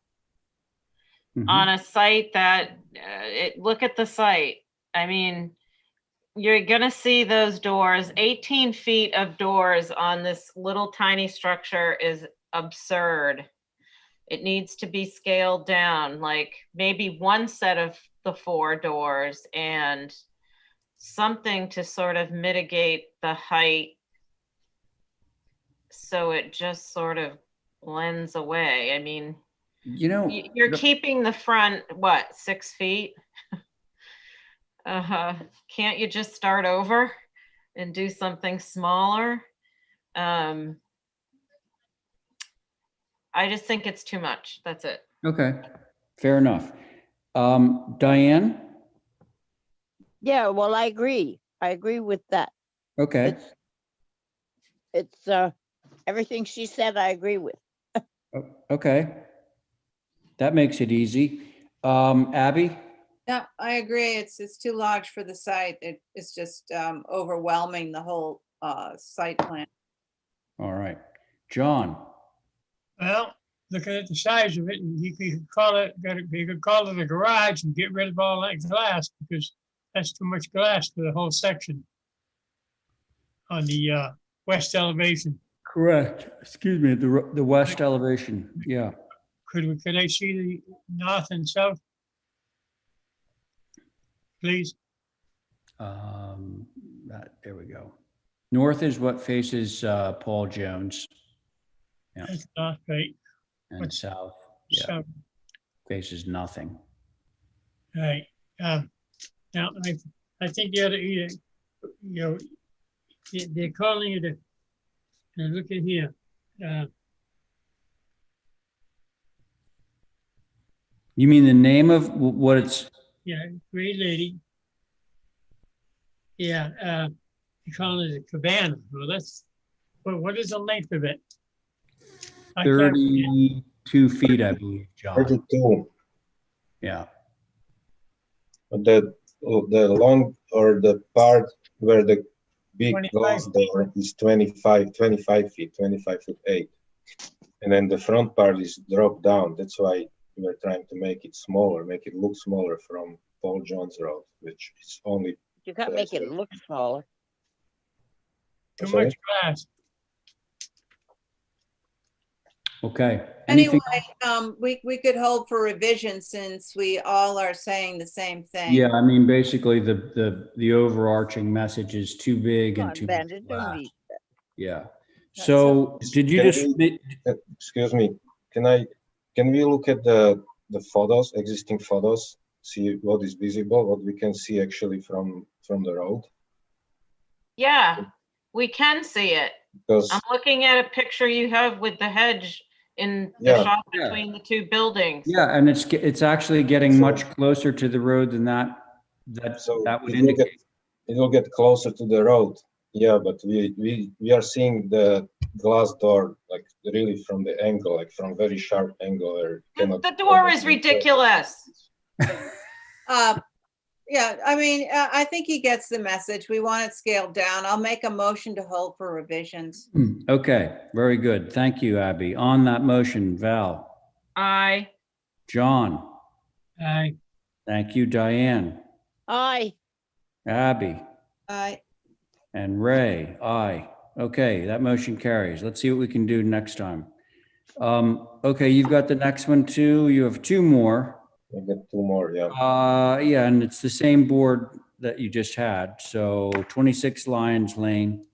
on a site that, look at the site. I mean, you're gonna see those doors. 18 feet of doors on this little tiny structure is absurd. It needs to be scaled down, like maybe one set of the 4 doors and something to sort of mitigate the height so it just sort of blends away. I mean, you know, you're keeping the front, what, 6 feet? Can't you just start over and do something smaller? I just think it's too much. That's it. Okay, fair enough. Diane? Yeah, well, I agree. I agree with that. Okay. It's everything she said, I agree with. Okay. That makes it easy. Abby? Yeah, I agree. It's too large for the site. It's just overwhelming the whole site plan. All right. John? Well, looking at the size of it, and you could call it a garage and get rid of all that glass because that's too much glass for the whole section on the west elevation. Correct. Excuse me, the west elevation. Yeah. Could I see the north and south? Please. There we go. North is what faces Paul Jones. Yeah. That's north, right? And south, yeah, South. faces nothing. Right. Now, I think the other, you know, they're calling it a, now look at here. You mean the name of what it's? Yeah, great lady. Yeah, you call it a cabana. Well, what is the length of it? 32 feet, I believe, John. 32. Yeah. The long, or the part where the big 25 glass door is 25 feet, 25'8". And then the front part is dropped down. That's why we're trying to make it smaller, make it look smaller from Paul Jones Road, which is only. You can't make it look smaller. Too much glass. Okay. Anyway, we could hold for revision since we all are saying the same thing. Yeah, I mean, basically the overarching message is too big and too much glass. Yeah. So did you just? Excuse me. Can we look at the photos, existing photos, see what is visible, what we can see actually from the road? Yeah, we can see it. Because I'm looking at a picture you have with the hedge in the shot between the 2 buildings. Yeah, and it's actually getting much closer to the road than that would indicate. It will get closer to the road. Yeah, but we are seeing the glass door like really from the angle, like from very sharp angle. Where the door is ridiculous. Yeah, I mean, I think he gets the message. We want it scaled down. I'll make a motion to hold for revisions. Okay, very good. Thank you, Abby. On that motion, Val. Aye. John. Aye. Thank you, Diane. Aye. Abby. Aye. And Ray, aye. Okay, that motion carries. Let's see what we can do next time. Okay, you've got the next one too. You have two more. I got two more, yeah. Yeah, and it's the same board that you just had. So 26 Lions Lane.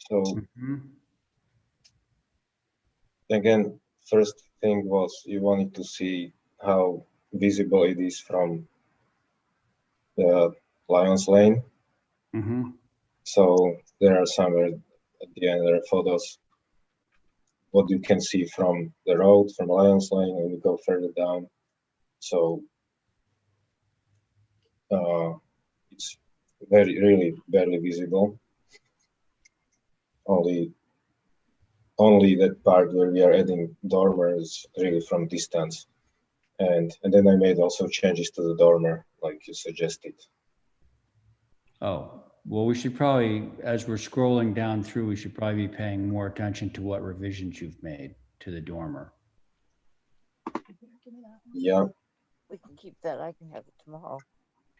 So Mhm. again, first thing was you wanted to see how visible it is from the Lions Lane. Mhm. So there are somewhere at the end, there are photos what you can see from the road, from Lions Lane, and you go further down. So it's really barely visible. Only that part where we are adding dormer is really from distance. And then I made also changes to the dormer, like you suggested. Oh, well, we should probably, as we're scrolling down through, we should probably be paying more attention to what revisions you've made to the dormer. Yeah. We can keep that. I can have it tomorrow.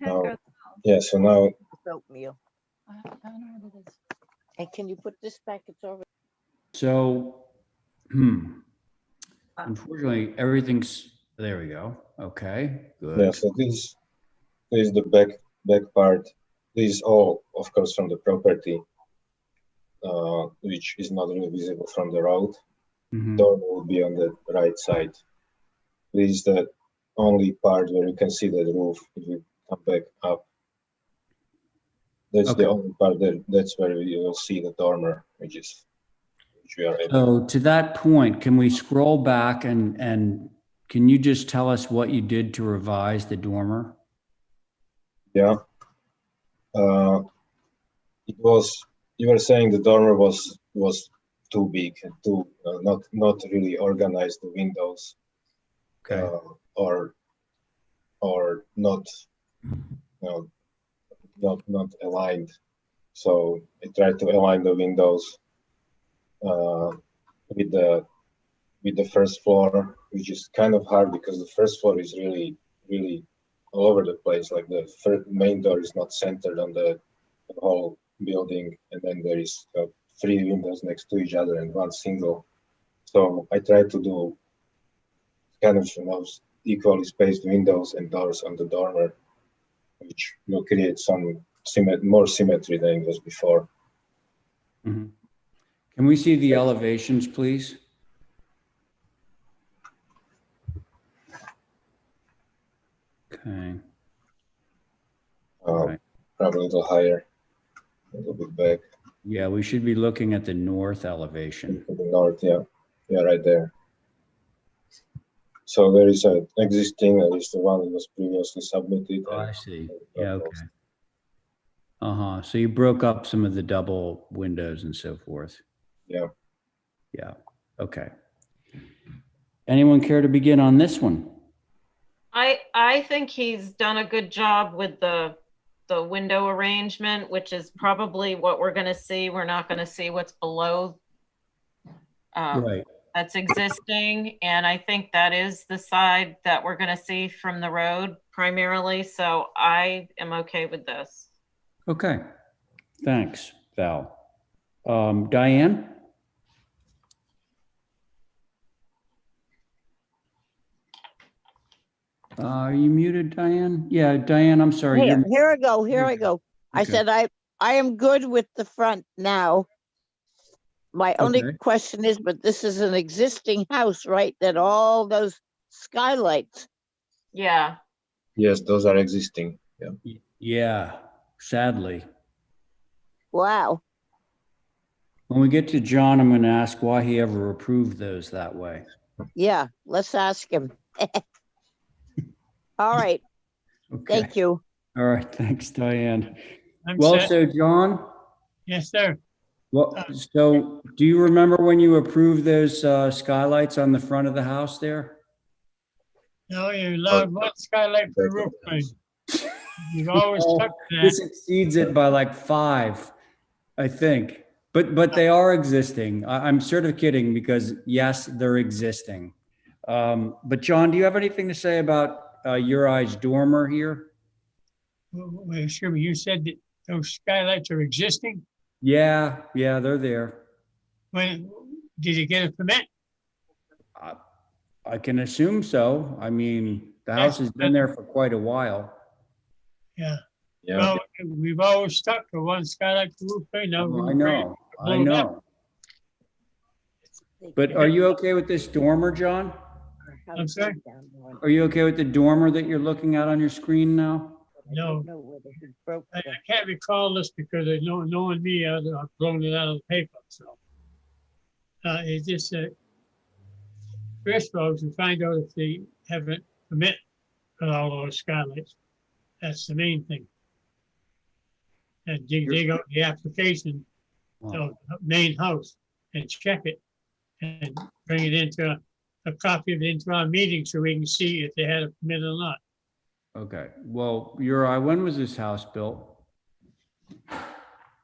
Now, yeah, so now It's oatmeal. And can you put this back? It's over. So, unfortunately, everything's, there we go. Okay, good. yeah, so this is the back part. This is all, of course, from the property, which is not really visible from the road. Mhm. Dormer will be on the right side. This is the only part where you can see the roof if you come back up. That's Okay. the only part that's where you will see the dormer, which we are adding. So to that point, can we scroll back and can you just tell us what you did to revise the dormer? Yeah. It was, you were saying the dormer was too big and too not really organized, the windows. Okay. Or not not aligned. So I tried to align the windows with the first floor, which is kind of hard because the first floor is really all over the place. Like the main door is not centered on the whole building, and then there is 3 windows next to each other and one single. So I tried to do kind of equally spaced windows and doors on the dormer, which will create some more symmetry than it was before. Mhm. Can we see the elevations, please? Okay. Right. Probably a little higher, a little bit back. Yeah, we should be looking at the north elevation. To the north, yeah, right there. So there is an existing, at least the one that was previously submitted. Oh, I see. Yeah, okay. Uh-huh. So you broke up some of the double windows and so forth. Yeah. Yeah. Okay. Anyone care to begin on this one? I think he's done a good job with the window arrangement, which is probably what we're going to see. We're not going to see what's below Right. that's existing. And I think that is the side that we're going to see from the road primarily. So I am okay with this. Okay. Thanks, Val. Diane? Are you muted, Diane? Yeah, Diane, I'm sorry. Here I go. Here I go. I Okay. said I am good with the front now. My only question is, but this is an existing house, right? That all those skylights. Yeah. Yes, those are existing. Yeah. Yeah, sadly. Wow. When we get to John, I'm going to ask why he ever approved those that way. Yeah, let's ask him. All right. Okay. Thank you. All right. Thanks, Diane. I'm Well, set. so John, Yes, sir. well, so do you remember when you approved those skylights on the front of the house there? No, you allowed one skylight per roof line. You've always Oh, stuck to this that. exceeds it by like 5, I think. But they are existing. I'm sort of kidding because yes, they're existing. But John, do you have anything to say about Uri's dormer here? Well, excuse me, you said that those skylights are existing? Yeah, they're there. When, did you get a permit? I can assume so. I mean, the house has been there for quite a while. Yeah. Yeah. Well, we've always stuck to one skylight to roof. Now I know. But are you okay with this dormer, John? I'm sorry? Are you okay with the dormer that you're looking at on your screen now? No. I can't recall this because there's knowing me, I've blown it out of the paper, so. It's just first of all, to find out if they have a permit for all those skylights. That's the main thing. And dig out the application of the main house and check it and bring it into a copy of it into our meeting so we can see if they had a permit or not. Okay. Well, Uri, when was this house built?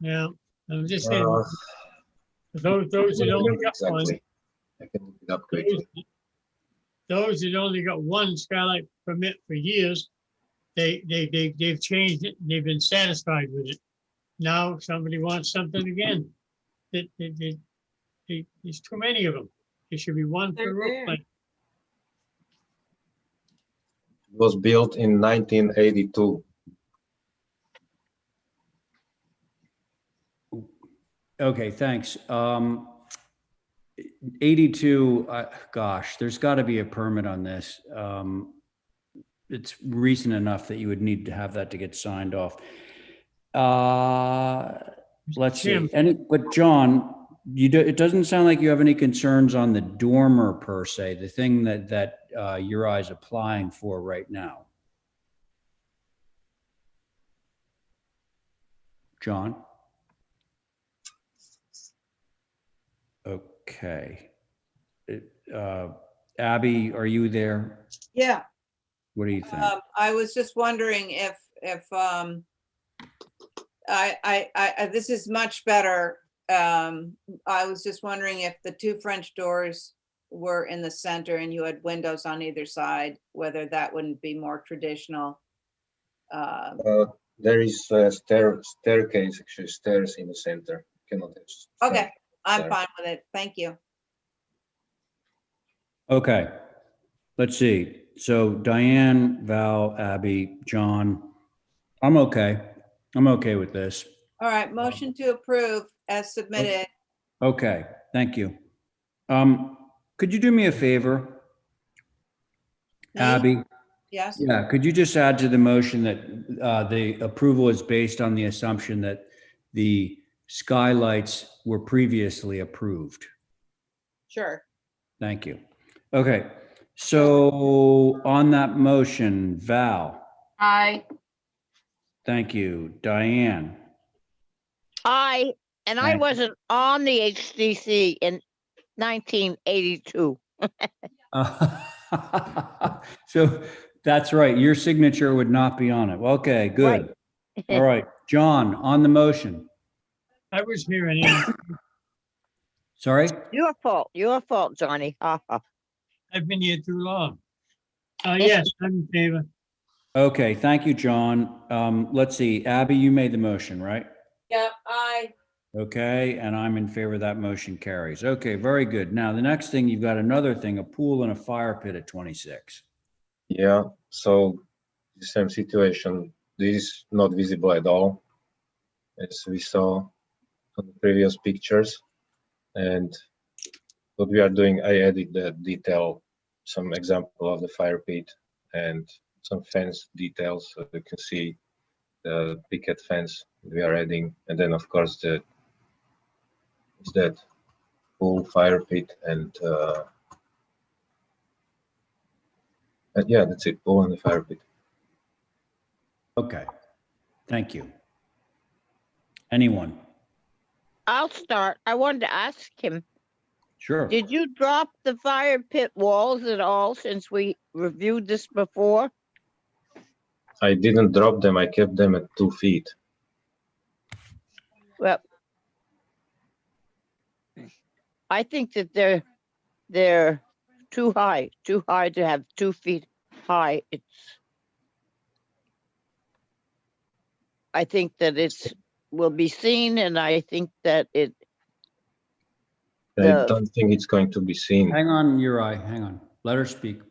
Now, I'm just saying, those that only got one, I can look it up quickly. those that only got one skylight permit for years, they've changed it. They've been satisfied with it. Now somebody wants something again. There's too many of them. There should be one per roof line. It was built in 1982. Okay, thanks. 82, gosh, there's got to be a permit on this. It's recent enough that you would need to have that to get signed off. Let's see. But John, it doesn't sound like you have any concerns on the dormer per se, the thing that Uri is applying for right now. John? Okay. Abby, are you there? Yeah. What do you think? I was just wondering if this is much better. I was just wondering if the two French doors were in the center and you had windows on either side, whether that wouldn't be more traditional. There is a staircase, actually stairs in the center. Cannot have Okay, I'm there. fine with it. Thank you. Okay, let's see. So Diane, Val, Abby, John, I'm okay. I'm okay with this. All right, motion to approve as submitted. Okay, thank you. Could you do me a favor? Abby? Yes? Yeah, could you just add to the motion that the approval is based on the assumption that the skylights were previously approved? Sure. Thank you. Okay, so on that motion, Val, Aye. thank you. Diane, I Thank you. wasn't on the HDC in 1982. so that's right. Your signature would not be on it. Okay, good. All right, John, on the motion. I was here anyway. Sorry? Your fault, Johnny. I've been here too long. Yes, I'm in favor. Okay, thank you, John. Let's see, Abby, you made the motion, right? Yeah, aye. Okay, and I'm in favor of that motion carries. Okay, very good. Now, the next thing, you've got another thing, a pool and a fire pit at 26. Yeah, so the same situation. This is not visible at all, as we saw on the previous pictures. And what we are doing, I added the detail, some example of the fire pit and some fence details, so you can see the picket fence we are adding, and then of course that pool, fire pit, and yeah, that's it, pool and the fire pit. Okay, thank you. Anyone? I'll start. I wanted to ask him, Sure. did you drop the fire pit walls at all since we reviewed this before? I didn't drop them, I kept them at 2 feet. Well, I think that they're too high to have 2 feet high. I think that will be seen, and I think that I don't think it's going to be seen. Hang on, Uri, hang on. Let her speak.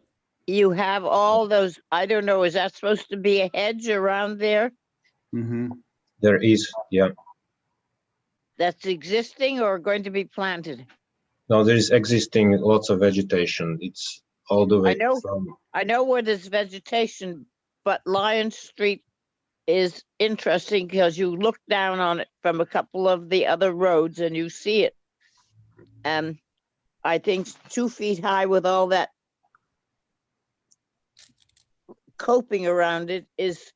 you have all those, I don't know, is that supposed to be a hedge around there Mm-hmm. There is, yeah. that's existing or going to be planted? No, there is existing lots of vegetation. It's all the way from. I know where there's vegetation, but Lion Street is interesting because you look down on it from a couple of the other roads and you see it. I think 2 feet high with all that coping around it is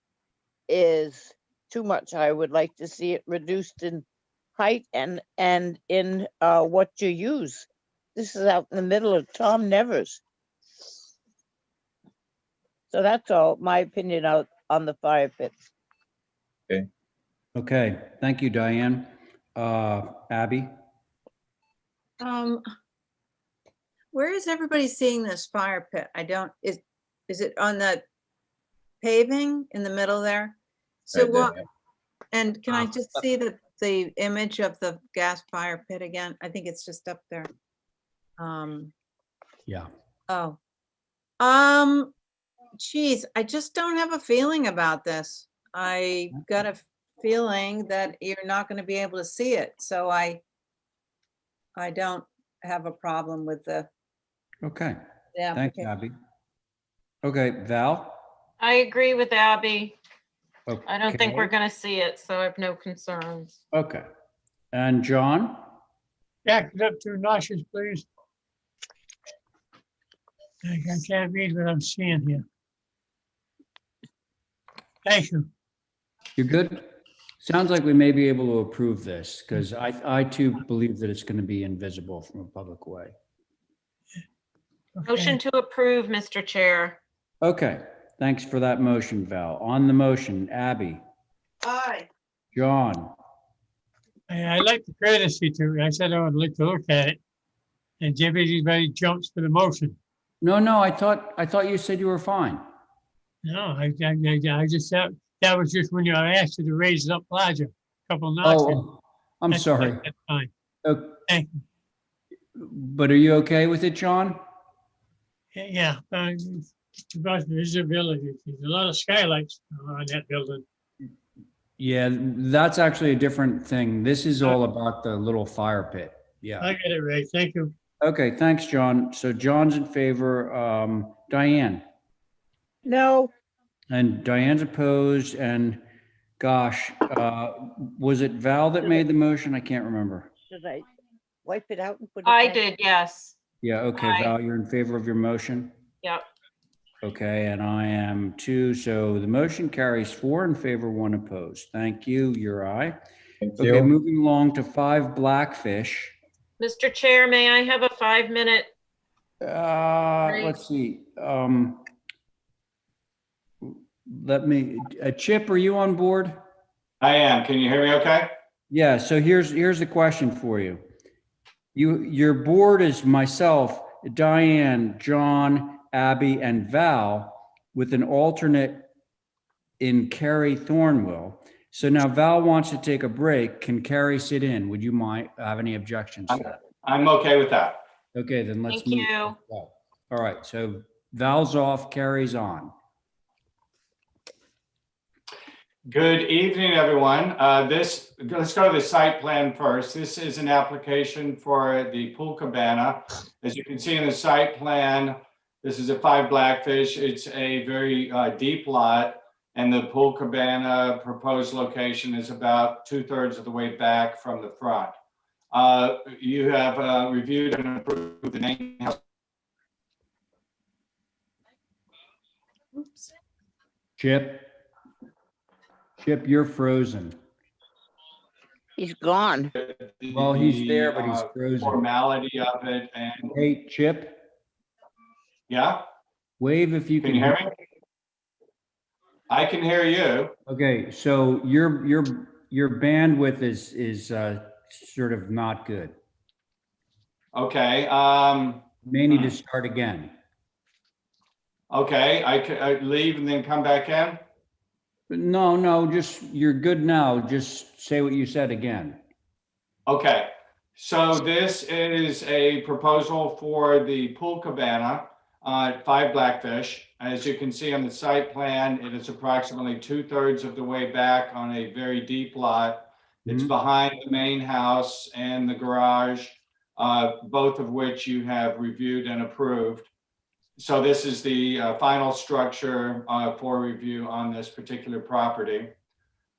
too much. I would like to see it reduced in height and in what you use. This is out in the middle of Tom Nevers. So that's all my opinion out on the fire pits. Okay. Okay, thank you, Diane. Abby? Where is everybody seeing this fire pit? Is it on the paving in the middle there? So Right there, what, yeah. and can I just see the image of the gas fire pit again? I think it's just up there. Yeah. Oh. Geez, I just don't have a feeling about this. I got a feeling that you're not going to be able to see it. So I don't have a problem with the. Okay, Yeah. thanks, Abby. Okay, Val? I agree with Abby. I don't think we're Okay. gonna see it, so I have no concerns. Okay, and John? Back it up to nauseous, please. I can't read what I'm seeing here. Thank you. You're good? Sounds like we may be able to approve this, because I too believe that it's going to be invisible from a public way. Motion to approve, Mr. Chair. Okay, thanks for that motion, Val. On the motion, Abby? Aye. John? I like the courtesy to, I said I would like to look at it. And everybody jumps for the motion. No, I thought you said you were fine. No, I just thought that was just when I asked you to raise it up larger, a couple notches. Oh, I'm sorry. That's fine. Okay. Thank you. But are you okay with it, John? Yeah, it's about visibility. There's a lot of skylights on that building. Yeah, that's actually a different thing. This is all about the little fire pit. Yeah. I get it right. Thank you. Okay, thanks, John. So John's in favor. Diane? No. And Diane's opposed, and gosh, was it Val that made the motion? I can't remember. Should I wipe it out and put it I back? did, yes. Yeah, okay, Aye. Val, you're in favor of your motion? Yep. Okay, and I am too. So the motion carries 4 in favor, 1 opposed. Thank you, Uri. Thank Okay, you. moving along to 5 Blackfish. Mr. Chair, may I have a 5-minute? Let's see. Let me, Chip, are you on board? I am. Can you hear me okay? Yeah, so here's the question for you. Your board is myself, Diane, John, Abby, and Val, with an alternate in Carrie Thornwell. So now Val wants to take a break. Can Carrie sit in? Would you mind, have any objections to that? I'm okay with that. Okay, then let's Thank move. you. All right, so Val's off, Carrie's on. Good evening, everyone. Let's go to the site plan first. This is an application for the pool cabana. As you can see in the site plan, this is a 5 Blackfish. It's a very deep lot, and the pool cabana proposed location is about 2/3 of the way back from the front. You have reviewed and approved the main house. Oops. Chip, you're frozen. He's gone. Well, he's there, but he's frozen. Formality of it, and Hey, Chip, yeah, wave if you can you hear me? I can hear you. Okay, so your bandwidth is sort of not good. Okay, May need to start again. okay, I could leave and then come back in? But no, just, you're good now. Just say what you said again. Okay, so this is a proposal for the pool cabana at 5 Blackfish. As you can see on the site plan, it is approximately 2/3 of the way back on a very deep lot. It's behind the main house and the garage, both of which you have reviewed and approved. So this is the final structure for review on this particular property.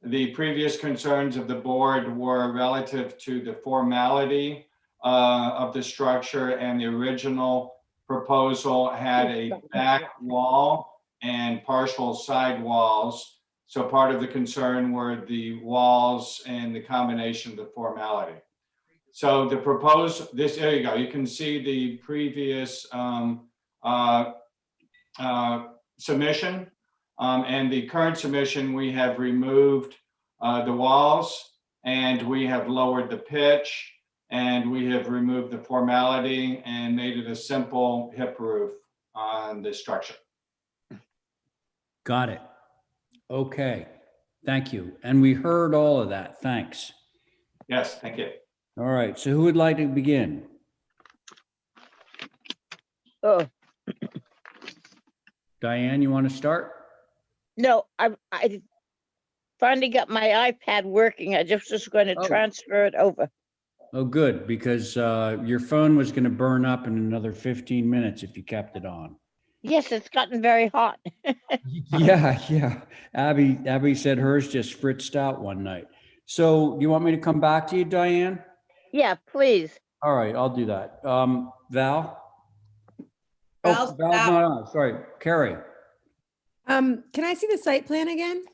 The previous concerns of the board were relative to the formality of the structure, and the original proposal had a back wall and partial side walls. So part of the concern were the walls and the combination of the formality. So the proposed, there you go. You can see the previous submission. And the current submission, we have removed the walls, and we have lowered the pitch, and we have removed the formality and made it a simple hip roof on the structure. Got it. Okay, thank you. And we heard all of that. Thanks. Yes, thank you. All right, so who would like to begin? Oh, Diane, you want to start? no, I finally got my iPad working. I just was going to transfer it over. Oh, good, because your phone was going to burn up in another 15 minutes if you kept it on. Yes, it's gotten very hot. Yeah. Abby said hers just fritzed out one night. So do you want me to come back to you, Diane? Yeah, please. All right, I'll do that. Val? Val's Oh, Val's not on. Sorry, Carrie. Can I see the site plan again?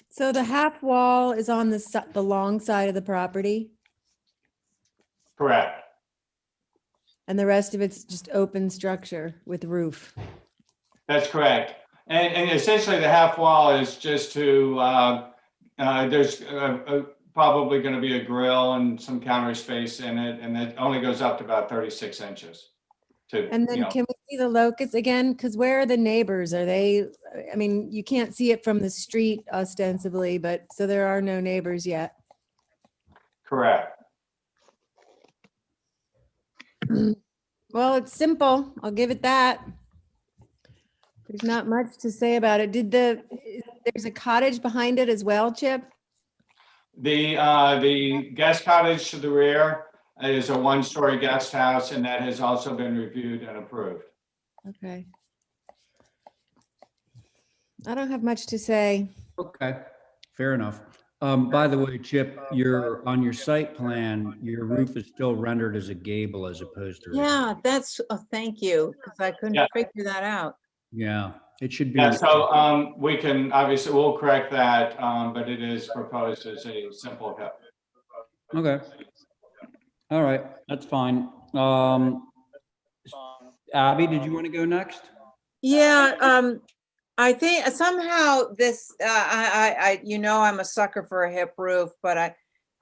So the half wall is on the long side of the property, Correct. and the rest of it's just open structure with roof. That's correct. And essentially the half wall is just to, there's probably going to be a grill and some counter space in it, and it only goes up to about 36 inches. And then can we see the locus again? Because where are the neighbors? Are they, I mean, you can't see it from the street ostensibly, but so there are no neighbors yet. Correct. Well, it's simple. I'll give it that. There's not much to say about it. There's a cottage behind it as well, Chip? The guest cottage to the rear is a 1-story guest house, and that has also been reviewed and approved. Okay. I don't have much to say. Okay, fair enough. By the way, Chip, on your site plan, your roof is still rendered as a gable as opposed to. Yeah, that's, thank you, because I couldn't figure that out. Yeah, it should be. Yeah, so we can, obviously, we'll correct that, but it is proposed as a simple hip. Okay. All right, that's fine. Abby, did you want to go next? Yeah, I think somehow this, I'm a sucker for a hip roof, but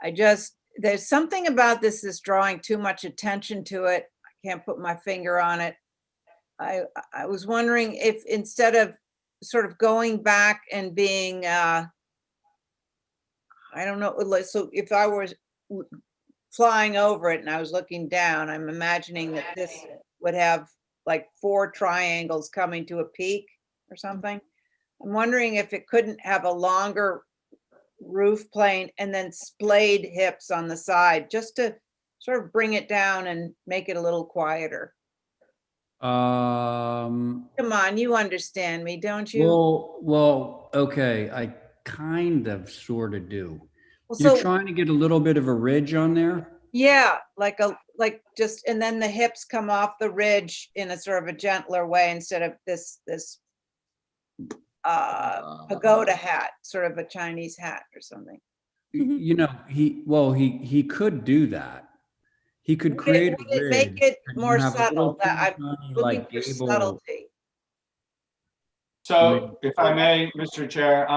I just, there's something about this that's drawing too much attention to it. I can't put my finger on it. I was wondering if instead of sort of going back and being, I don't know, so if I was flying over it and I was looking down, I'm imagining that this would have like 4 triangles coming to a peak or something. I'm wondering if it couldn't have a longer roof plane and then splayed hips on the side, just to sort of bring it down and make it a little quieter. Come on, you understand me, don't you? Well, okay, I kind of sort of do. Well, You're so- trying to get a little bit of a ridge on there? Yeah, like just, and then the hips come off the ridge in a sort of a gentler way instead of this pagoda hat, sort of a Chinese hat or something. You know, he could do that. He could create a ridge. Make it and you more have a subtle. little I'm teeny, looking like, for gable. subtlety. So if I may, Mr. Chair,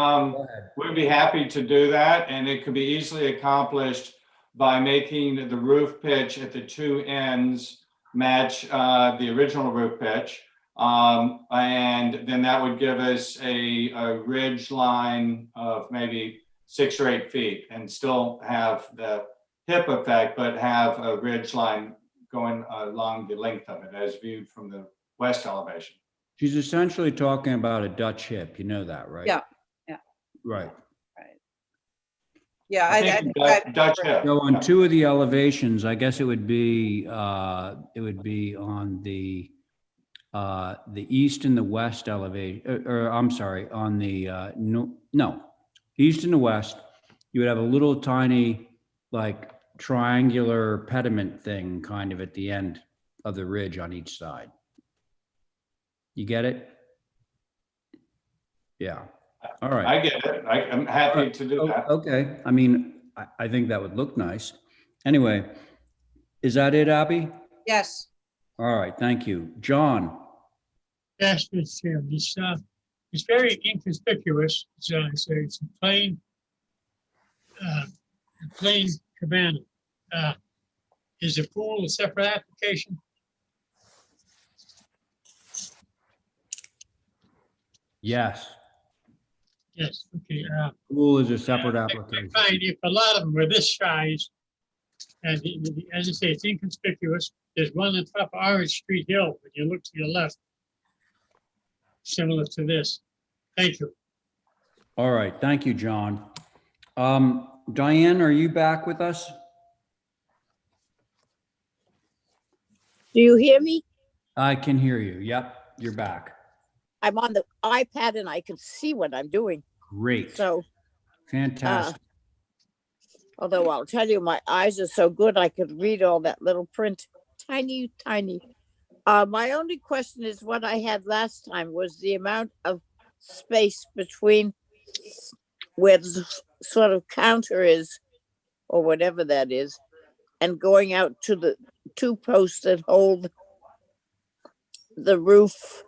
we'd be happy to do that, and it could be easily accomplished by making the roof pitch at the two ends match the original roof pitch. And then that would give us a ridge line of maybe 6 or 8 feet and still have the hip effect, but have a ridge line going along the length of it as viewed from the west elevation. She's essentially talking about a Dutch hip. You know that, right? Yeah, yeah. Right. Yeah, I think Dutch hip. So on two of the elevations, I guess it would be on the east and the west elevation, or I'm sorry, on the no, east and the west, you would have a little tiny like triangular pediment thing kind of at the end of the ridge on each side. You get it? Yeah. All right. I get it. I'm happy to do that. Okay. I mean, I think that would look nice. Anyway, is that it, Abby? Yes. All right. Thank you. John? Yes, Mr. Chair. It's very inconspicuous. It's a plain cabana. Is the pool a separate application? Yes. Yes, okay. Pool is a separate application. Fine, if a lot of them were this size, and as I say, it's inconspicuous. There's one on top of Orange Street Hill, when you look to your left, similar to this. Thank you. All right. Thank you, John. Diane, are you back with us? Do you hear me? I can hear you. Yep, you're back. I'm on the iPad and I can see what I'm doing. Great. So, Fantastic. although I'll tell you, my eyes are so good, I could read all that little print. Tiny, tiny. My only question is what I had last time was the amount of space between where the sort of counter is, or whatever that is, and going out to the 2 posts that hold the roof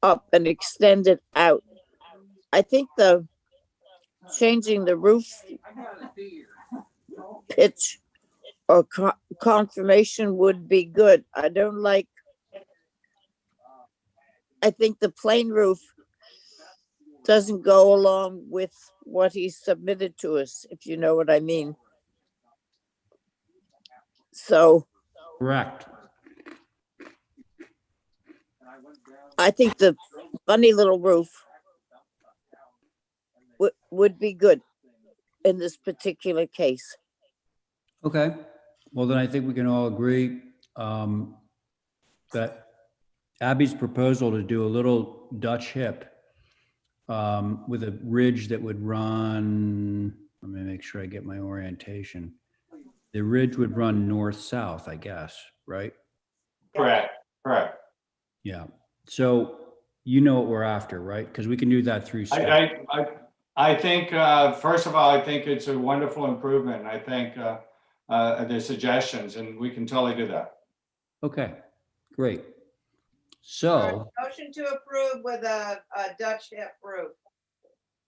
up and extend it out. I think the changing the roof pitch or confirmation would be good. I think the plain roof doesn't go along with what he submitted to us, if you know what I mean. So Correct. I think the funny little roof would be good in this particular case. Okay. Well, then I think we can all agree that Abby's proposal to do a little Dutch hip with a ridge that would run, let me make sure I get my orientation. The ridge would run north-south, I guess, right? Correct. Correct. Yeah. So you know what we're after, right? Because we can do that through staff. I think, first of all, I think it's a wonderful improvement. I think the suggestions, and we can totally do that. Okay, great. So, Motion to approve with a Dutch hip roof.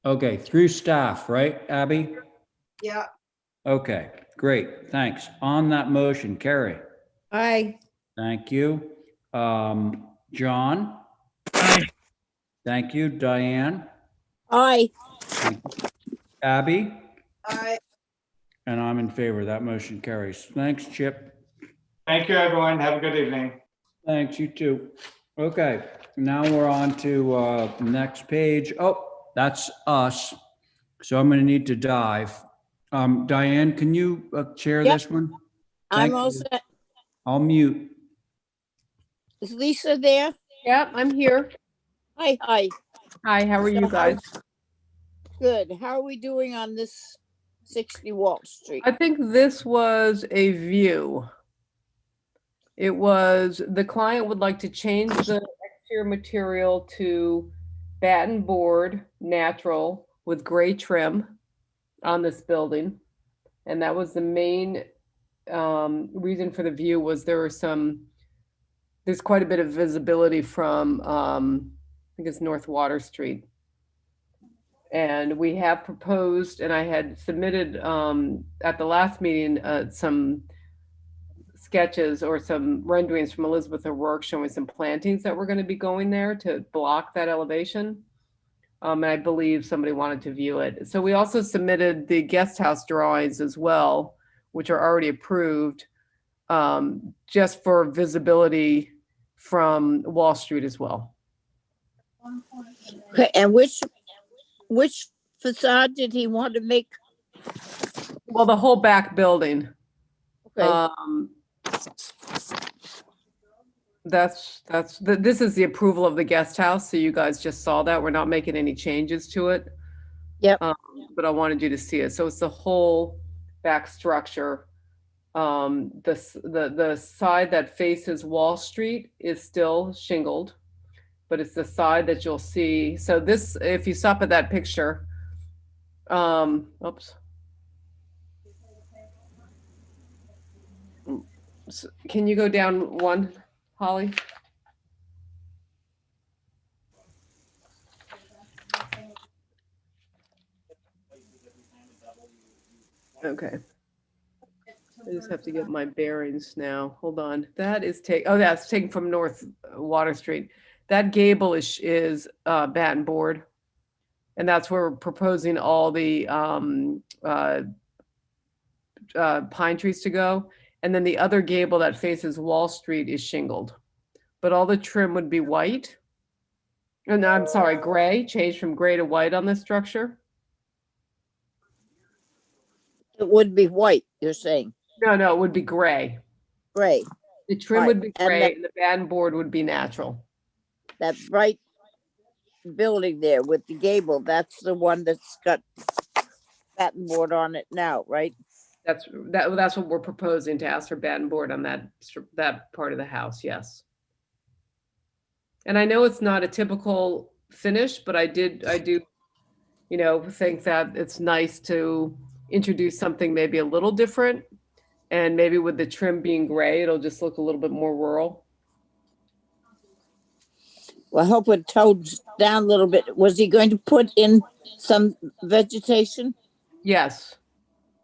okay, through staff, right, Abby? Yeah. Okay, great, thanks. On that motion, Carrie? Aye. Thank you. John? Aye. Thank you. Diane? Aye. Abby? Aye. And I'm in favor. That motion carries. Thanks, Chip. Thank you, everyone. Have a good evening. Thanks, you too. Okay, now we're on to next page. Oh, that's us. So I'm going to need to dive. Diane, can you chair Yep. this one? I'm Thank all you. set. I'll mute. Is Lisa there? Yep, I'm here. Hi, hi. Hi, how are you So guys? Good. How are we doing on this 60 Wall Street? I think this was a view. It was, the client would like to change the exterior material to batten board, natural, with gray trim on this building. And that was the main reason for the view was there's quite a bit of visibility from, I think it's North Water Street. And we have proposed, and I had submitted at the last meeting some sketches or some renderings from Elizabeth O'Rourke showing some plantings that were going to be going there to block that elevation. And I believe somebody wanted to view it. So we also submitted the guest house drawings as well, which are already approved, just for visibility from Wall Street as well. Okay, and which facade did he want to make? Well, the whole back building. Okay. This is the approval of the guest house. So you guys just saw that. We're not making any changes to it. Yep. But I wanted you to see it. So it's the whole back structure. The side that faces Wall Street is still shingled, but it's the side that you'll see. So this, if you stop at that picture, oops. Can you go down one, Holly? Okay. I just have to get my bearings now. Hold on. That is that's taken from North Water Street. That gable is batten board. And that's where we're proposing all the pine trees to go. And then the other gable that faces Wall Street is shingled. But all the trim would be white. And I'm sorry, gray, changed from gray to white on this structure. It would be white, you're saying? No, it would be gray. Gray. The trim Right, would be and gray and the batten board would be natural. That bright building there with the gable, that's the one that's got batten board on it now, right? That's what we're proposing, to ask for batten board on that part of the house, yes. And I know it's not a typical finish, but I do, think that it's nice to introduce something maybe a little different. And maybe with the trim being gray, it'll just look a little bit more rural. Well, I hope it tones down a little bit. Was he going to put in some vegetation? Yes.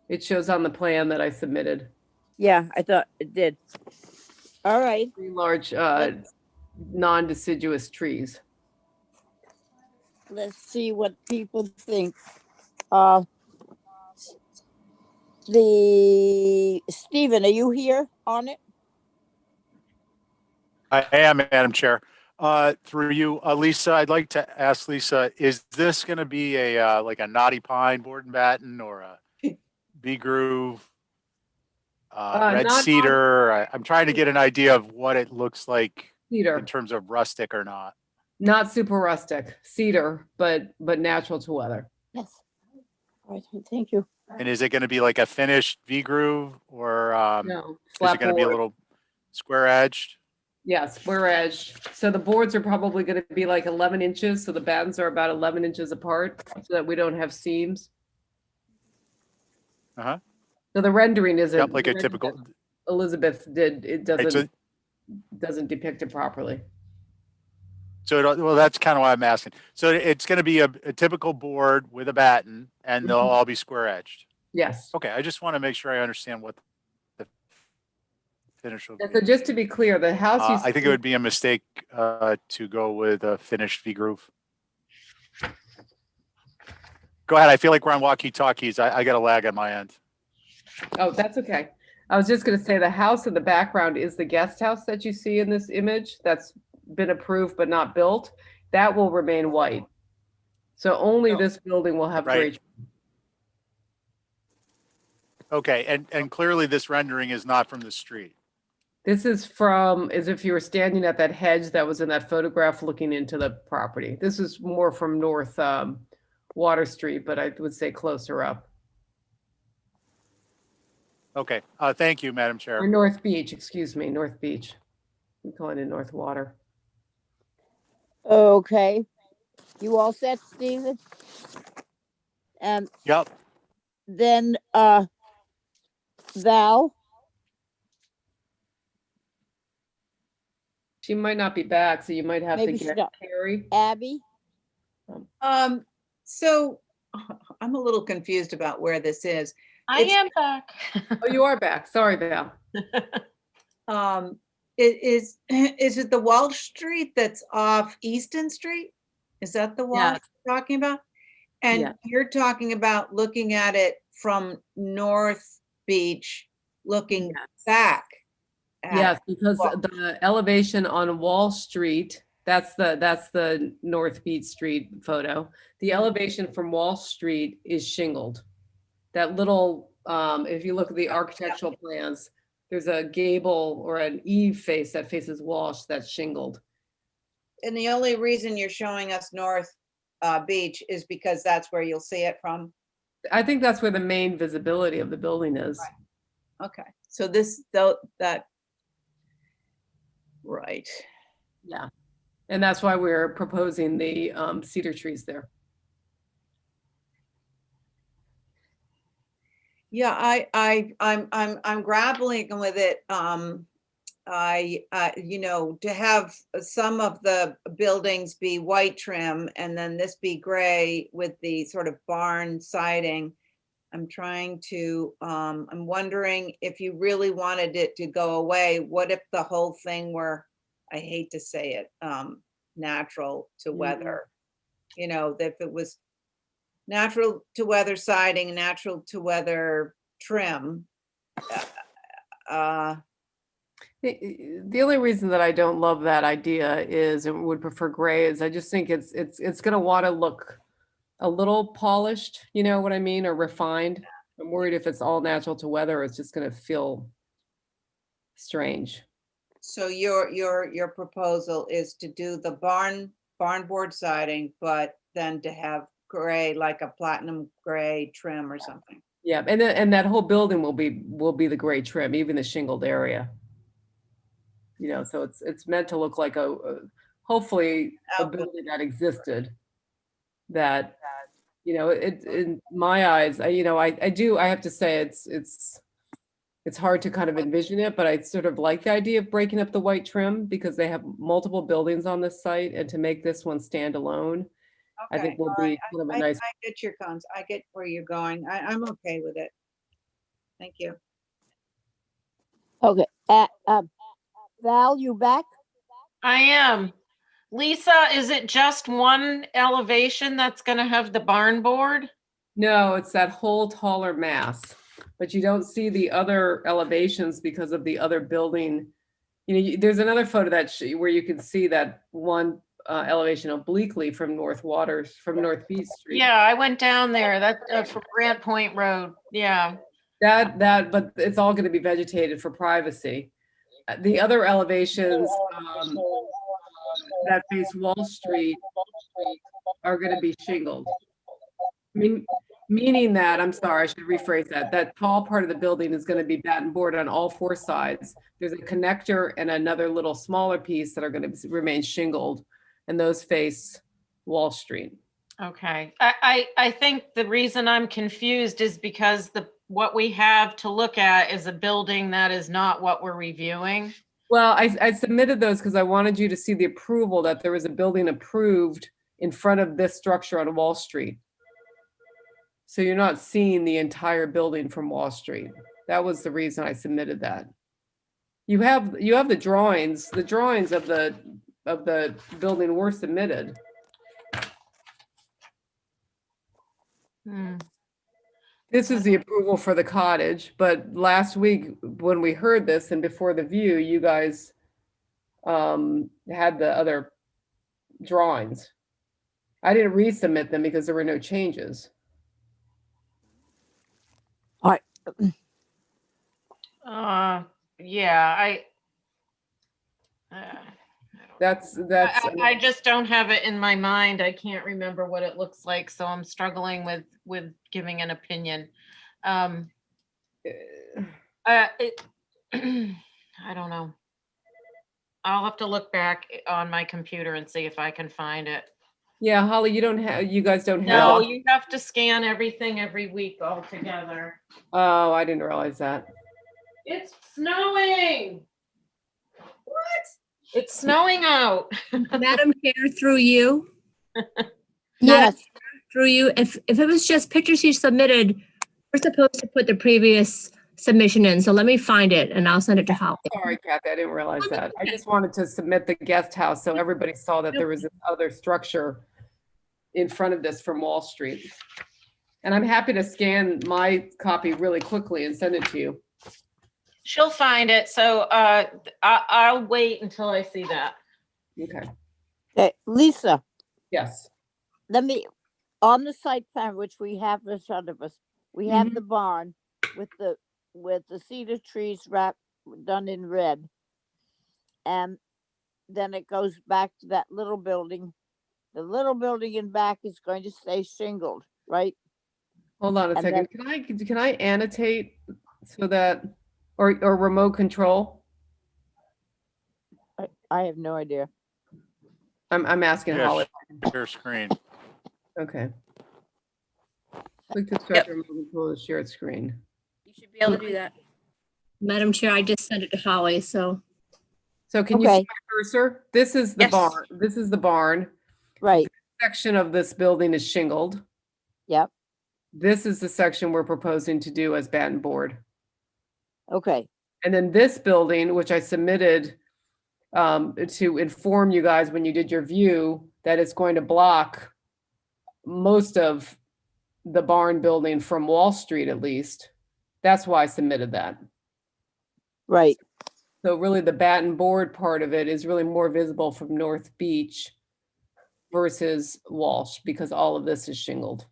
It shows on the plan that I submitted. Yeah, I thought it did. All right. 3 large non-deciduous trees. Let's see what people think. Stephen, are you here on it? I am, Madam Chair. Through you, Lisa, I'd like to ask Lisa, is this going to be a like a knotty pine board and batten or a bee groove, red cedar? I'm trying to get an idea of what it looks like Cedar. in terms of rustic or not. Not super rustic, cedar, but natural to weather. Yes. All right, thank you. And is it going to be like a finished V groove or No, is it going to be a little square edged? Yeah, square edge. So the boards are probably going to be like 11 inches. So the battens are about 11 inches apart so that we don't have seams. Uh-huh. So the rendering isn't Yep, like a typical. Elizabeth did. It doesn't, Right, doesn't depict it properly. Well, that's kind of why I'm asking. So it's going to be a typical board with a batten and they'll all be square edged. Yes. Okay. I just want to make sure I understand what the finish will be. So just to be clear, the house. I think it would be a mistake to go with a finished V groove. Go ahead. I feel like we're on walkie talkies. I got a lag on my end. Oh, that's okay. I was just going to say the house in the background is the guest house that you see in this image. That's been approved but not built. That will remain white. So only this building will have gray. Okay, and clearly this rendering is not from the street. This is from, as if you were standing at that hedge that was in that photograph looking into the property. This is more from North Water Street, but I would say closer up. Okay, thank you, Madam Chair. Or North Beach, excuse me, North Beach. I'm calling it North Water. Okay. You all set, Stephen? Yep. Then Val. She might not be back, so you might have Maybe to get Carrie. Abby. So I'm a little confused about where this is. I am back. Oh, you are back. Sorry, Val. Is it the Walsh Street that's off Easton Street? Is that the Walsh Yes. you're talking about? And Yeah. you're talking about looking at it from North Beach, looking back. Yes, because the elevation on Wall Street, that's the North Beach Street photo. The elevation from Wall Street is shingled. That little, if you look at the architectural plans, there's a gable or an eave face that faces Walsh that's shingled. And the only reason you're showing us North Beach is because that's where you'll see it from. I think that's where the main visibility of the building is. Okay, so this, though, that, right. Yeah. And that's why we're proposing the cedar trees there. Yeah, I'm grappling with it. You know, to have some of the buildings be white trim and then this be gray with the sort of barn siding. I'm wondering if you really wanted it to go away, what if the whole thing were, I hate to say it, natural to weather? You know, if it was natural to weather siding, natural to weather trim. The only reason that I don't love that idea is and would prefer gray is I just think it's going to want to look a little polished, you know what I mean, or refined. I'm worried if it's all natural to weather, it's just going to feel strange. So your proposal is to do the barn board siding, but then to have gray, like a platinum gray trim or something. Yeah, and that whole building will be the gray trim, even the shingled area. You know, so it's meant to look like a hopefully a building that existed. That, you know, it in my eyes, I have to say it's hard to kind of envision it, but I sort of like the idea of breaking up the white trim because they have multiple buildings on this site, and to make this one stand alone, I think will be kind of a nice. I get your cons. I get where you're going. I'm okay with it. Thank you. Okay, Val, you back? I am. Lisa, is it just one elevation that's going to have the barn board? No, it's that whole taller mass, but you don't see the other elevations because of the other building. You know, there's another photo where you can see that one elevation obliquely from North Beach Street. Yeah, I went down there. That's from Grant Point Road. Yeah. But it's all going to be vegetated for privacy. The other elevations that face Wall Street are going to be shingled. Meaning that, I'm sorry, I should rephrase that tall part of the building is going to be batten board on all four sides. There's a connector and another little smaller piece that are going to remain shingled, and those face Wall Street. Okay. I think the reason I'm confused is because what we have to look at is a building that is not what we're reviewing. Well, I submitted those because I wanted you to see the approval that there was a building approved in front of this structure on Wall Street. So you're not seeing the entire building from Wall Street. That was the reason I submitted that. You have the drawings. The drawings of the building were submitted. This is the approval for the cottage, but last week when we heard this and before the view, you guys had the other drawings. I didn't resubmit them because there were no changes. All right. Yeah, I just don't have it in my mind. I can't remember what it looks like, so I'm struggling with giving an opinion. I don't know. I'll have to look back on my computer and see if I can find it. Yeah, Holly, you guys don't have. No, you have to scan everything every week all together. Oh, I didn't realize that. It's snowing. What? It's snowing out. Madam Chair, through you. Yes. through you, if it was just pictures you submitted, we're supposed to put the previous submission in. So let me find it and I'll send it to Holly. Sorry, Kathy, I didn't realize that. I just wanted to submit the guest house so everybody saw that there was this other structure in front of this from Wall Street. And I'm happy to scan my copy really quickly and send it to you. She'll find it. So I'll wait until I see that. Okay. Okay, Lisa, Yes. let me, on the site plan, which we have in front of us, we have Mhm. the barn with the cedar trees done in red. And then it goes back to that little building. The little building in back is going to stay shingled, right? Hold on a And second. Can I annotate so that, or remote control? I have no idea. I'm asking Holly. Share screen. Okay. Click to start remote control the shared screen. You should be able to do that. Madam Chair, I just sent it to Holly, so. So can you see Okay. my cursor? This is the Yes. barn. This is the barn. Right. Section of this building is shingled. Yep. This is the section we're proposing to do as batten board. Okay. And then this building, which I submitted to inform you guys when you did your view, that it's going to block most of the barn building from Wall Street, at least. That's why I submitted that. Right. So really the batten board part of it is really more visible from North Beach versus Walsh, because all of this is shingled.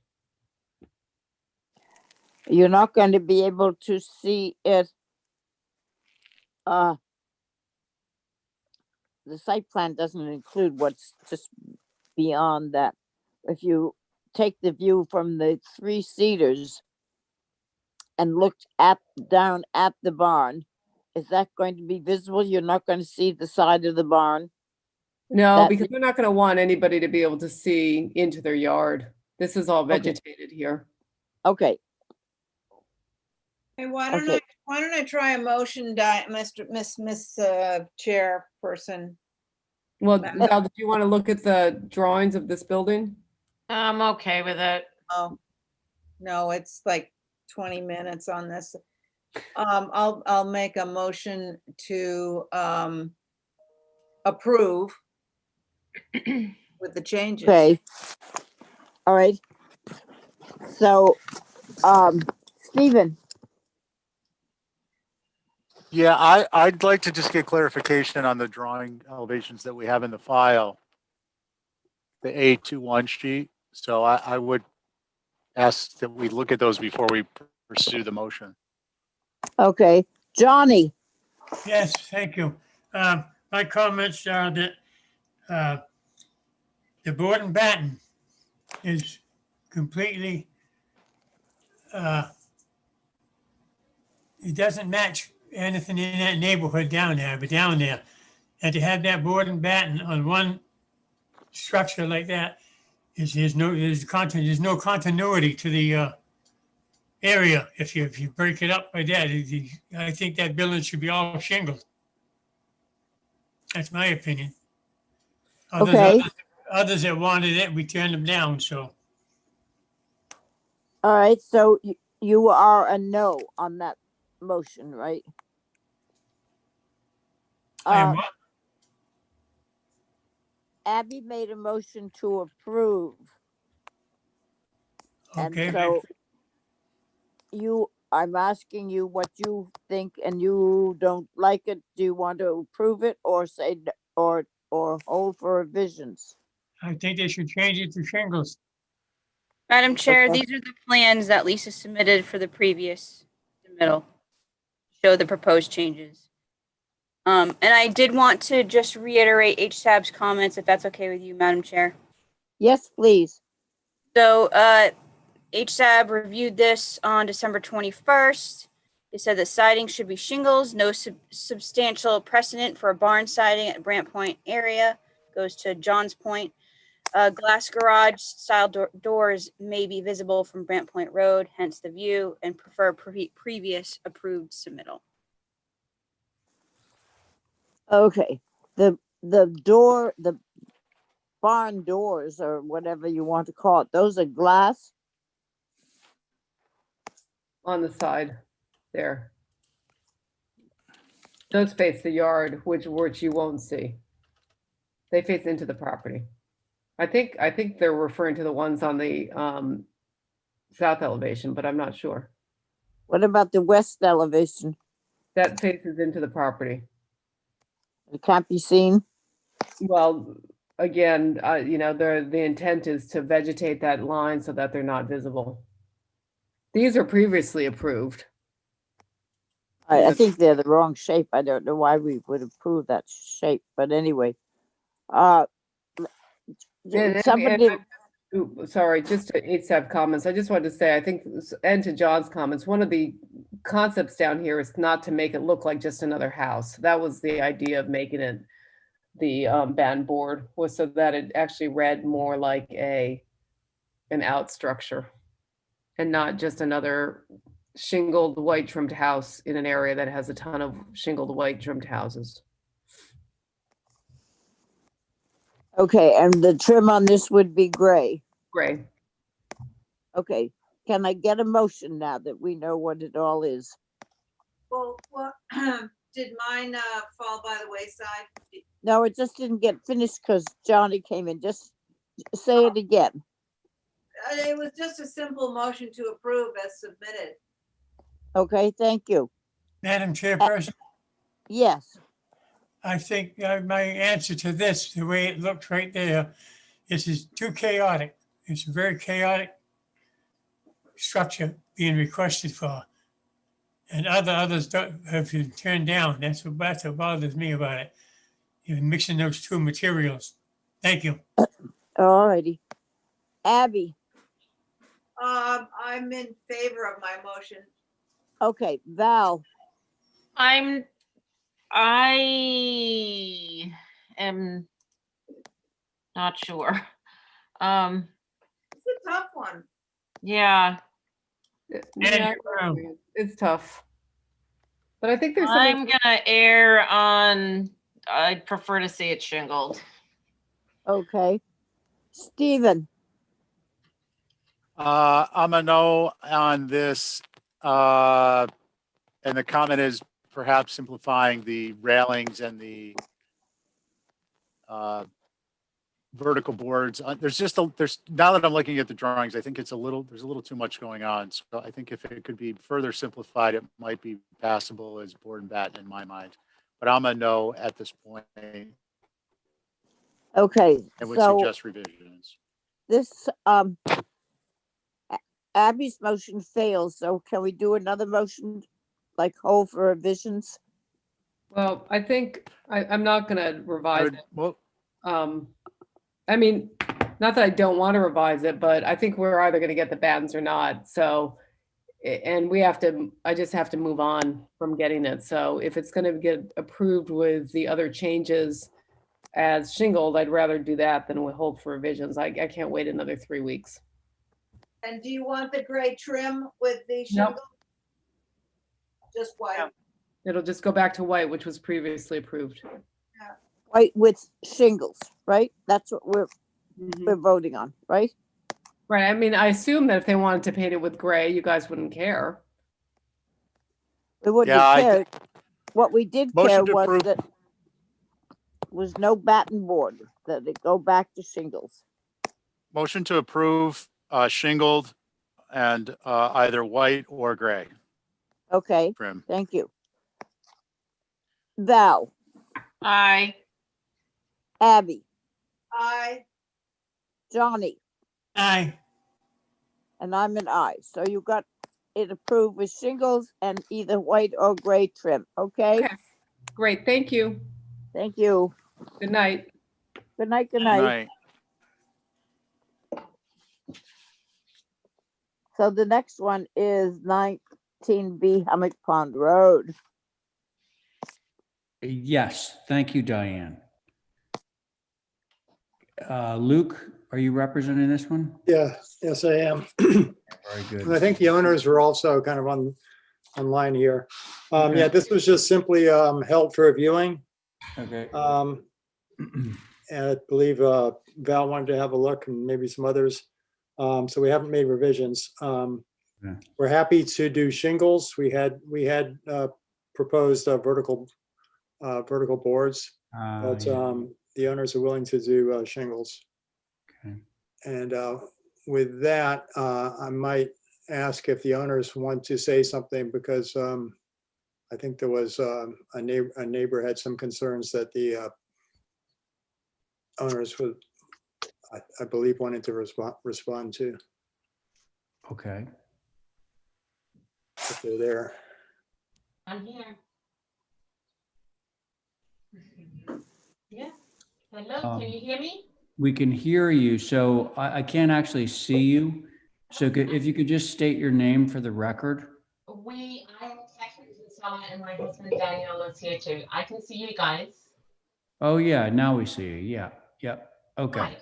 You're not going to be able to see it. The site plan doesn't include what's just beyond that. If you take the view from the three cedars and looked down at the barn, is that going to be visible? You're not going to see the side of the barn? No, because they're not going to want anybody to be able to see into their yard. This is all vegetated here. Okay. Hey, why don't I try a motion, Miss Chairperson? Well, Val, did you want to look at the drawings of this building? I'm okay with it. Oh, no, it's like 20 minutes on this. I'll make a motion to approve with the changes. Okay. All right. So, Stephen. Yeah, I'd like to just get clarification on the drawing elevations that we have in the file, the A21 sheet. So I would ask that we look at those before we pursue the motion. Okay. Johnny. Yes, thank you. My comments are that the board and batten is completely, it doesn't match anything in that neighborhood down there, but down there. And to have that board and batten on one structure like that there's no continuity to the area. If you break it up like that, I think that building should be all shingled. That's my opinion. Others that wanted it, we turned them down, so. All right. So you are a no on that motion, right? I am what? Abby made a motion to approve. Okay. And so I'm asking you what you think, and you don't like it. Do you want to approve it or say, or hold for revisions? I think they should change it to shingles. Madam Chair, these are the plans that Lisa submitted for the previous submittal. Show the proposed changes. And I did want to just reiterate HSAB's comments, if that's okay with you, Madam Chair. Yes, please. So HSAB reviewed this on December 21st. It said that siding should be shingles, no substantial precedent for a barn siding at Brant Point area. Goes to John's point. Glass garage style doors may be visible from Brant Point Road, hence the view, and prefer previous approved submittal. Okay. The door, barn doors or whatever you want to call it, those are glass? On the side there. Those face the yard, which you won't see. They face into the property. I think they're referring to the ones on the south elevation, but I'm not sure. What about the west elevation? That faces into the property. It can't be seen? Well, again, you know, the intent is to vegetate that line so that they're not visible. These are previously approved. I think they're the wrong shape. I don't know why we would approve that shape, but anyway. Somebody, Sorry, just to HSAB comments. I just wanted to say, I think, and to John's comments, one of the concepts down here is not to make it look like just another house. That was the idea of making it the band board, was so that it actually read more like an out structure and not just another shingled white trimmed house in an area that has a ton of shingled white trimmed houses. okay, and the trim on this would be gray. Gray. Okay, can I get a motion now that we know what it all is? Well, did mine fall by the wayside? No, it just didn't get finished because Johnny came in. Just say it again. It was just a simple motion to approve as submitted. Okay, thank you. Madam Chairperson, Yes, I think my answer to this, the way it looks right there, is too chaotic. It's a very chaotic structure being requested for. And others don't have been turned down. That's what bothers me about it. You're mixing those two materials. Thank you. all righty. Abby, I'm in favor of my motion. okay, Val, I am not sure. It's a tough one. Yeah, Yeah, it's tough. But I think there's something. I'm gonna err on, I'd prefer to see it shingled. okay. Stephen, I'm a no on this. And the comment is perhaps simplifying the railings and the vertical boards. There's now that I'm looking at the drawings, I think there's a little too much going on. So I think if it could be further simplified, it might be passable as board and batten in my mind. But I'm a no at this point. okay, I would so suggest revisions. this, Abby's motion fails, so can we do another motion like hold for revisions? Well, I think I'm not gonna revise it. Well, I mean, not that I don't want to revise it, but I think we're either gonna get the battens or not, so. And I just have to move on from getting it, so if it's gonna get approved with the other changes as shingled, I'd rather do that than we hold for revisions. I can't wait another 3 weeks. And do you want the gray trim with the Nope. shingle? Just white? It'll just go back to white, which was previously approved. White with shingles, right? That's what we're voting on, right? Right, I mean, I assume that if they wanted to paint it with gray, you guys wouldn't care. We wouldn't Yeah, have cared. What we did Motion care to was approve. that was no batten board, that it go back to shingles. Motion to approve shingled and either white or gray Okay, trim. thank you. Val, Aye. Abby, Aye. Johnny, Aye. and I'm an aye. So you got it approved with shingles and either white or gray trim, okay? Okay. Great, thank you. Thank you. Good night. Good night, good Good night. night. So the next one is 19B Hammock Pond Road. Yes, thank you, Diane. Luke, are you representing this one? Yeah, yes, I am. Very good. And I think the owners were also kind of online here. Okay. Yeah, this was just simply held for viewing. Okay. and I believe Val wanted to have a look and maybe some others. So we haven't made revisions. Yeah. We're happy to do shingles. We had proposed vertical boards, but Yeah. the owners are willing to do shingles. Okay. And with that, I might ask if the owners want to say something, because I think there was a neighbor had some concerns that the owners would, I believe, wanted to respond to, Okay. if they're there. I'm here. Yeah. Hello, can you hear me? We can hear you, so I can't actually see you. So if you could just state your name for the record. I'm Catherine Kinsella and my husband Daniel is here too. I can see you guys. Oh, yeah, now we see you. Yeah, yep. Okay, Hi.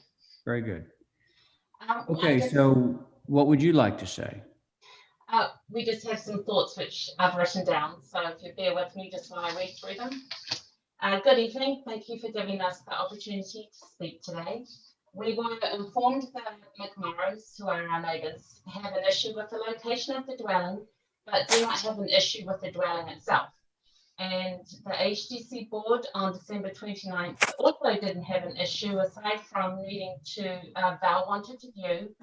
very good. I Okay, just- so what would you like to say? we just have some thoughts which I've written down. So if you bear with me just while I read through them. Good evening. Thank you for giving us the opportunity to speak today. We were informed that McMurrows, who are our neighbours, have an issue with the location of the dwelling, but do not have an issue with the dwelling itself. And the HDC board on December 29th also didn't have an issue, aside from needing to, Val wanted to view,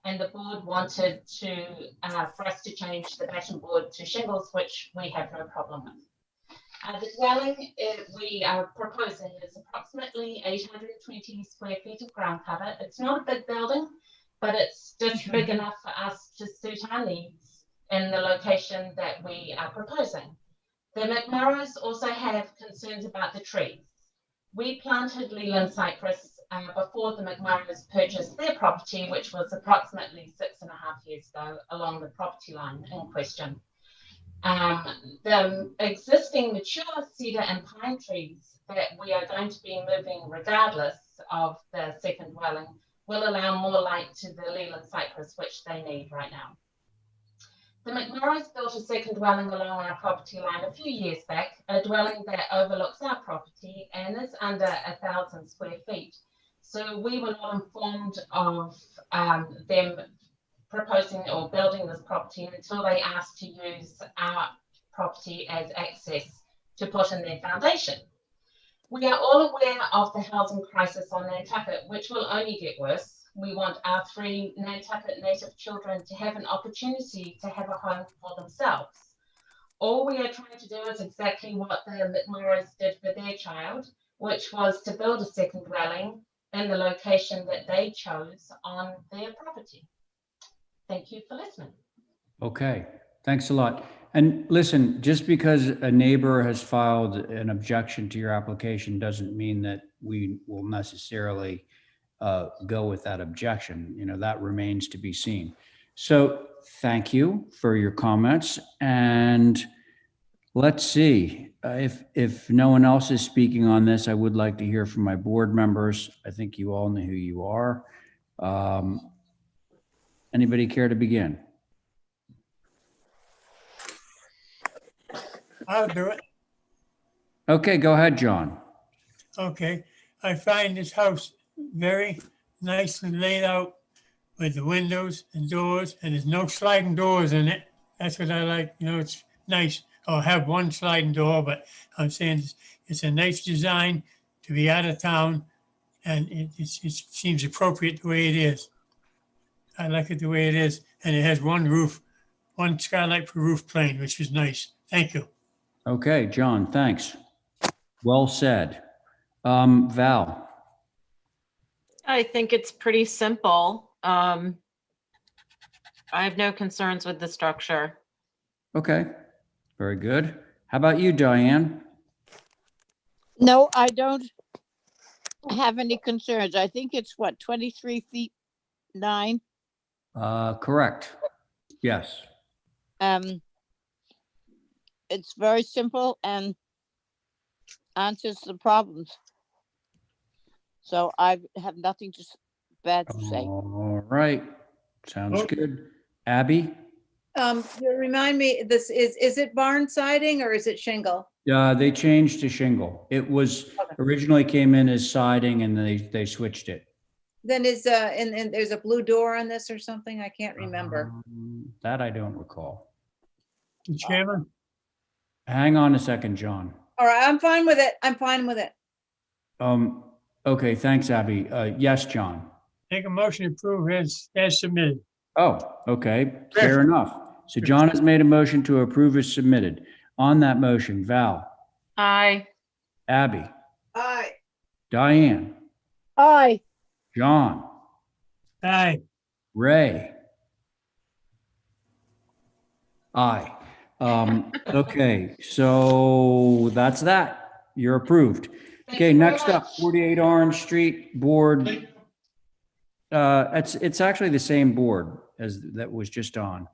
and the board wanted to, for us to change the batten board to shingles, which we have no problem with. The dwelling we are proposing is approximately 820 square feet of ground cover. It's not a big building, but it's just big enough for us to suit our needs in the location that we are proposing. The McMurrows also have concerns about the trees. We planted Leland cypress before the McMurrows purchased their property, which was approximately 6.5 years ago, along the property line in question. The existing mature cedar and pine trees that we are going to be moving regardless of the second dwelling will allow more light to the Leland cypress, which they need right now. The McMurrows built a second dwelling along our property line a few years back, a dwelling that overlooks our property and is under 1,000 square feet. So we were not informed of them proposing or building this property until they asked to use our property as access to put in their foundation. We are all aware of the housing crisis on Nantucket, which will only get worse. We want our 3 Nantucket native children to have an opportunity to have a home for themselves. All we are trying to do is exactly what the McMurrows did for their child, which was to build a second dwelling in the location that they chose on their property. Thank you for listening. Okay, thanks a lot. And listen, just because a neighbor has filed an objection to your application doesn't mean that we will necessarily go with that objection. You know, that remains to be seen. So thank you for your comments. And let's see, if no one else is speaking on this, I would like to hear from my board members. I think you all know who you are. Anybody care to begin? I'll do it. Okay, go ahead, John. Okay. I find this house very nicely laid out with the windows and doors, and there's no sliding doors in it. That's what I like. You know, it's nice. I'll have one sliding door, but I'm saying it's a nice design to be out of town, and it seems appropriate the way it is. I like it the way it is, and it has one roof, one skylight per roof plane, which is nice. Thank you. Okay, John, thanks. Well said. Val. I think it's pretty simple. I have no concerns with the structure. Okay, very good. How about you, Diane? No, I don't have any concerns. I think it's what, 23 feet 9? Correct. Yes. It's very simple and answers the problems. So I have nothing bad to say. All right. Sounds good. Abby? You remind me, this is it barn siding or is it shingle? They changed to shingle. It was originally came in as siding and they switched it. Then is, and there's a blue door on this or something? I can't remember. That I don't recall. Mr. Chairman, Hang on a second, John. All right, I'm fine with it. I'm fine with it. Okay, thanks, Abby. Yes, John. make a motion to approve as submitted. Oh, okay, fair enough. So John has made a motion to approve as submitted. On that motion, Val, Aye. Abby, Aye. Diane, Aye. John, Aye. Ray. Aye. Okay, so that's that. You're approved. Okay, next up, 48 Orange Street Board. It's actually the same board as that was just on.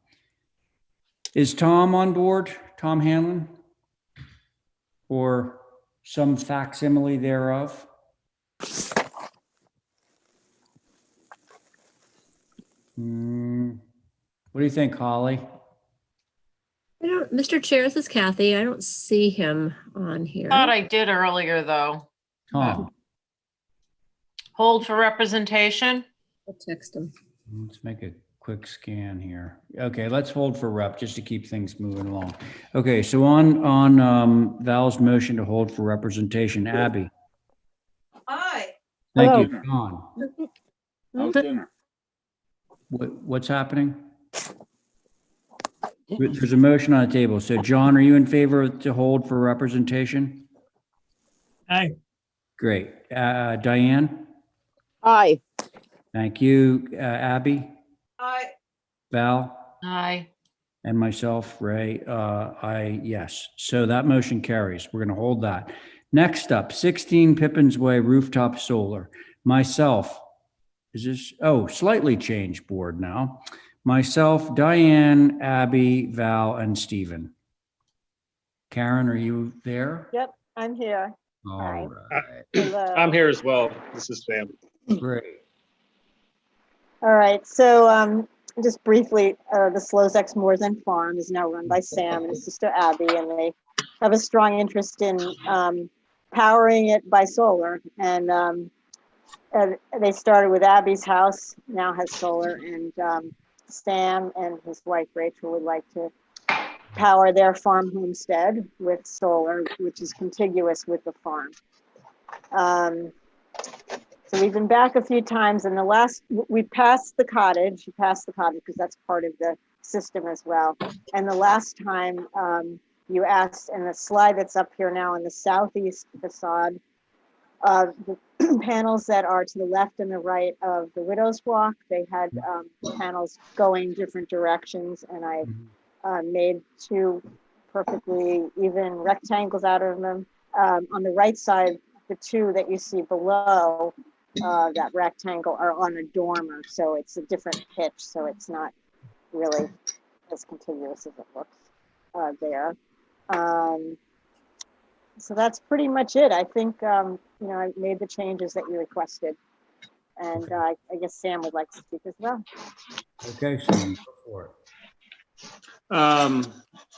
Is Tom on board? Tom Hanlon? Or some facsimile thereof? What do you think, Holly? I don't, Mr. Chair, this is Kathy. I don't see him on here. Thought I did earlier, though. Tom, Hold for representation. I'll text him. let's make a quick scan here. Okay, let's hold for rep just to keep things moving along. Okay, so on Val's motion to hold for representation, Abby. Aye. Thank you, John. What's happening? There's a motion on the table. So John, are you in favor to hold for representation? Aye. Great. Diane? Aye. Thank you. Abby? Aye. Val? Aye. And myself, Ray, yes. So that motion carries. We're going to hold that. Next up, 16 Pippin's Way rooftop solar. Myself, slightly changed board now. Myself, Diane, Abby, Val, and Stephen. Karen, are you there? Yep, I'm here. All Hi. right. Hello. I'm here as well. This is Sam. Great. All right, so just briefly, the Slozak's Moors and Farm is now run by Sam and his sister Abby, and they have a strong interest in powering it by solar. And they started with Abby's house, now has solar, and Sam and his wife Rachel would like to power their farm homestead with solar, which is contiguous with the farm. So we've been back a few times, and we passed the cottage. You passed the cottage because that's part of the system as well. And the last time you asked, and the slide that's up here now in the southeast facade, the panels that are to the left and the right of the Widow's Walk, they had panels going different directions, and I made two perfectly even rectangles out of them. On the right side, the two that you see below that rectangle are on a dormer, so it's a different pitch, so it's not really as contiguous as it looks there. So that's pretty much it. I think, I made the changes that you requested. And I guess Sam would like to speak as well. Okay, Sam, go for it.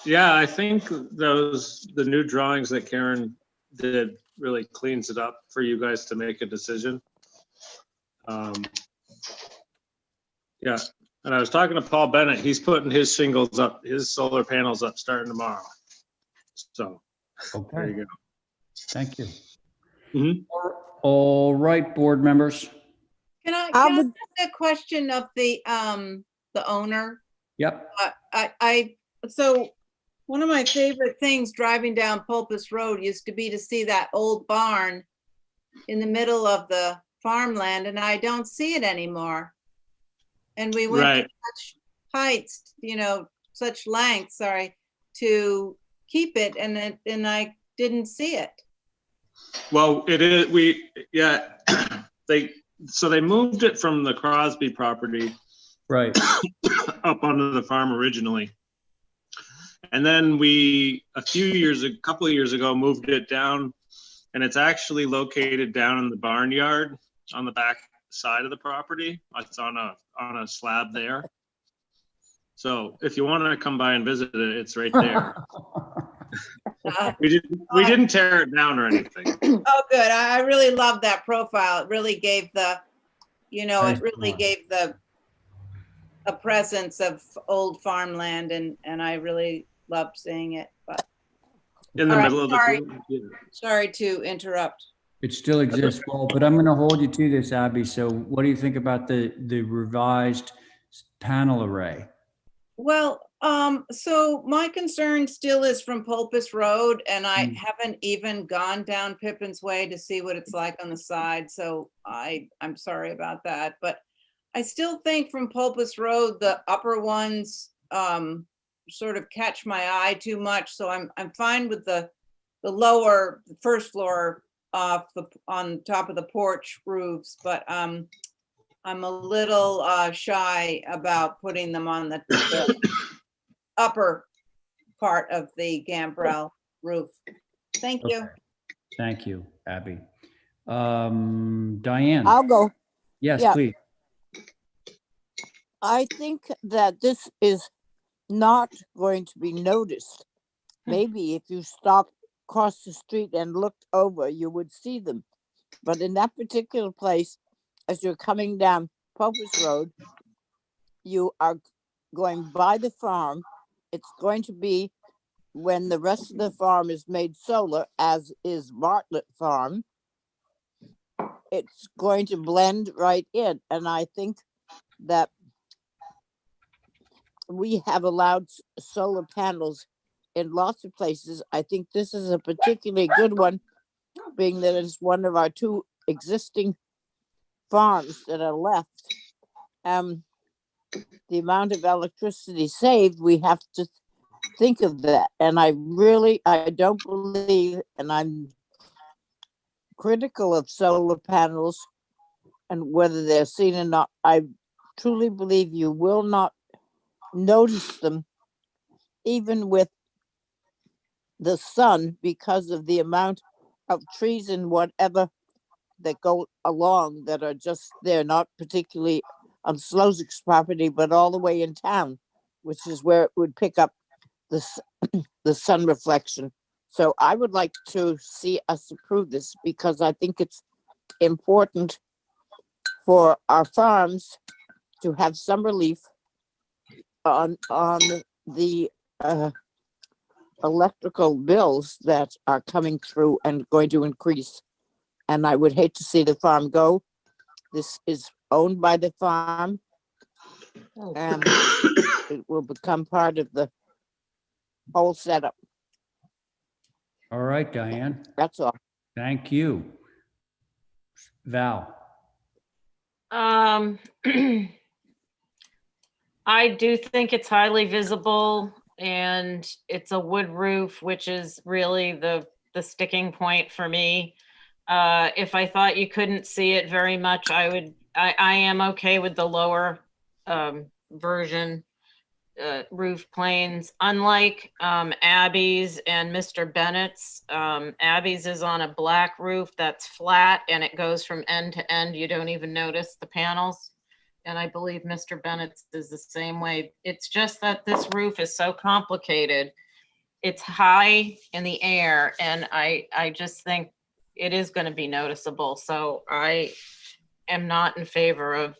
Yeah, I think the new drawings that Karen did really cleans it up for you guys to make a decision. Yeah, and I was talking to Paul Bennett. He's putting his shingles up, his solar panels up starting tomorrow. So there you go. Thank you. All right, board members. Can I ask a question of the owner? Yep. So one of my favorite things driving down Pulpus Road used to be to see that old barn in the middle of the farmland, and I don't see it anymore. And we went to such heights, such lengths, to keep it, and I didn't see it. Well, it is, they moved it from the Crosby property right up onto the farm originally. And then a couple of years ago, moved it down, and it's actually located down in the barnyard on the back side of the property. It's on a slab there. So if you want to come by and visit it, it's right there. We didn't tear it down or anything. Oh, good. I really love that profile. It really gave the, it really gave a presence of old farmland, and I really loved seeing it. But In the all right, middle of sorry. the. Sorry to interrupt. It still exists. Well, but I'm going to hold you to this, Abby. So what do you think about the revised panel array? Well, so my concern still is from Pulpus Road, and I haven't even gone down Pippin's Way to see what it's like on the side. So I'm sorry about that, but I still think from Pulpus Road, the upper ones sort of catch my eye too much. So I'm fine with the lower first floor on top of the porch roofs, but I'm a little shy about putting them on the upper part of the gambrel roof. Thank you. Okay. Thank you, Abby. Diane. I'll go. Yes, Yeah. please. I think that this is not going to be noticed. Maybe if you stopped across the street and looked over, you would see them. But in that particular place, as you're coming down Pulpus Road, you are going by the farm. It's going to be when the rest of the farm is made solar, as is Bartlett Farm, it's going to blend right in. And I think that we have allowed solar panels in lots of places. I think this is a particularly good one, being that it's one of our two existing farms that are left. The amount of electricity saved, we have to think of that. And I don't believe, and I'm critical of solar panels and whether they're seen or not. I truly believe you will not notice them even with the sun because of the amount of trees and whatever that go along that are just there, not particularly on Slozik's property, but all the way in town, which is where it would pick up the sun reflection. So I would like to see us approve this because I think it's important for our farms to have some relief on the electrical bills that are coming through and going to increase. And I would hate to see the farm go. This is owned by the farm, and it will become part of the whole setup. All right, Diane. That's all. Thank you. Val. I do think it's highly visible, and it's a wood roof, which is really the sticking point for me. If I thought you couldn't see it very much, I am okay with the lower version roof planes. Unlike Abby's and Mr. Bennett's, Abby's is on a black roof that's flat and it goes from end to end. You don't even notice the panels. And I believe Mr. Bennett's is the same way. It's just that this roof is so complicated. It's high in the air, and I just think it is going to be noticeable. So I am not in favor of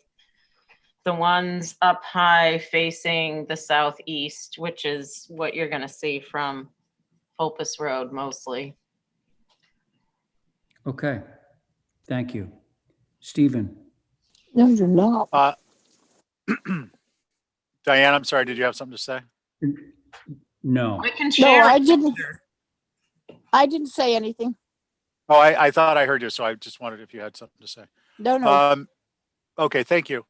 the ones up high facing the southeast, which is what you're going to see from Pulpus Road mostly. Okay. Thank you. Stephen. No, you're not. Diane, I'm sorry. Did you have something to say? No. I can No, share. I didn't say anything. Oh, I thought I heard you, so I just wondered if you had something to say. No. Okay, thank you.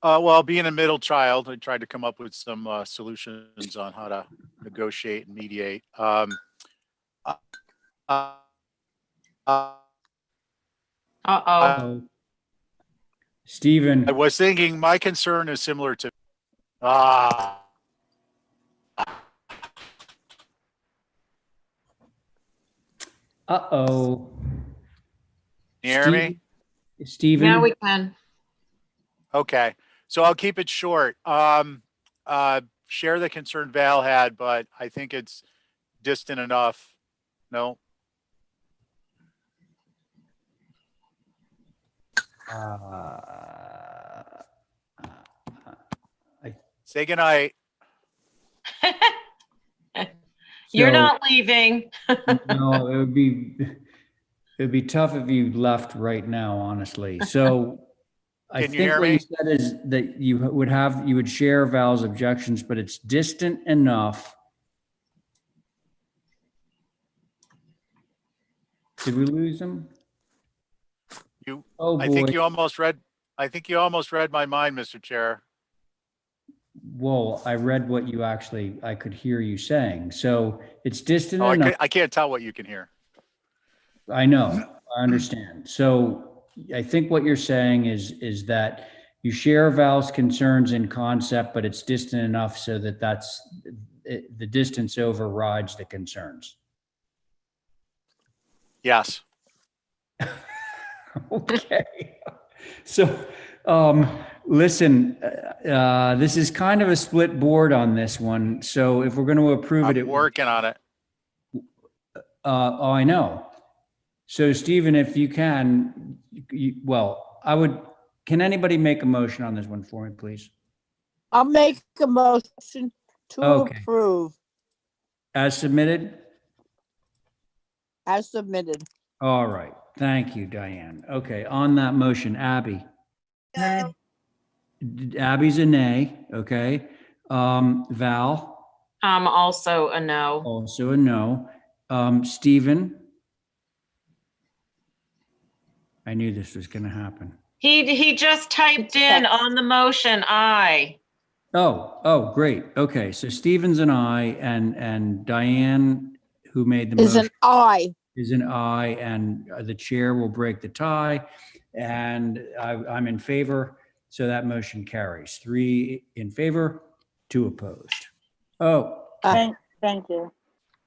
Well, being a middle child, I tried to come up with some solutions on how to negotiate and mediate. Stephen. I was thinking my concern is similar to. Uh-oh. Can you hear me? Stephen? Now we can. Okay, so I'll keep it short. Share the concern Val had, but I think it's distant enough No. Say goodnight. You're So- not leaving. No, it'd be tough if you left right now, honestly. So I Can you think hear what you me? said is that you would share Val's objections, but it's distant enough. Did we lose him? You, Oh, I think boy. you almost read my mind, Mr. Chair. Well, I read what you actually, I could hear you saying. So it's distant Oh, enough. I can't tell what you can hear. I know, I understand. So I think what you're saying is that you share Val's concerns in concept, but it's distant enough so that the distance overrides the concerns. Yes. Okay. So, listen, this is kind of a split board on this one. So if we're going to approve it, I'm working on it. oh, I know. So Stephen, if you can, can anybody make a motion on this one for me, please? I'll make a motion to Okay. approve As submitted? as submitted. All right. Thank you, Diane. Okay, on that motion, Abby. No. Abby's a nay, okay. Val, Also a no. also a no. Stephen? I knew this was gonna happen. He just typed in on the motion, aye. Oh, great. Okay, so Stephen's an aye, and Diane, who made the Is motion, an I. is an aye, and the chair will break the tie. And I'm in favor, so that motion carries. 3 in favor, 2 opposed. Oh, Thank you.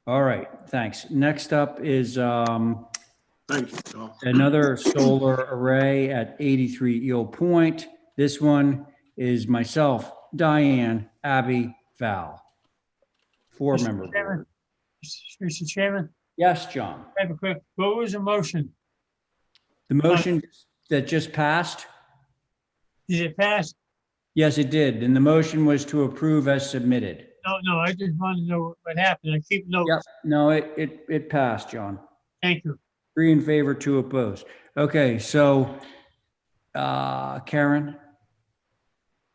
all right, thanks. Next up is Thank you, Joel. another solar array at 83 Eel Point. This one is myself, Diane, Abby, Val. 4-member board. Mr. Chairman, Yes, John. I have a quick, what was the motion? The motion that just passed? Did it pass? Yes, it did. And the motion was to approve as submitted. No, I just want to know what happened. I keep notes. Yep. No, it passed, John. Thank you. 3 in favor, 2 opposed. Okay, so Karen?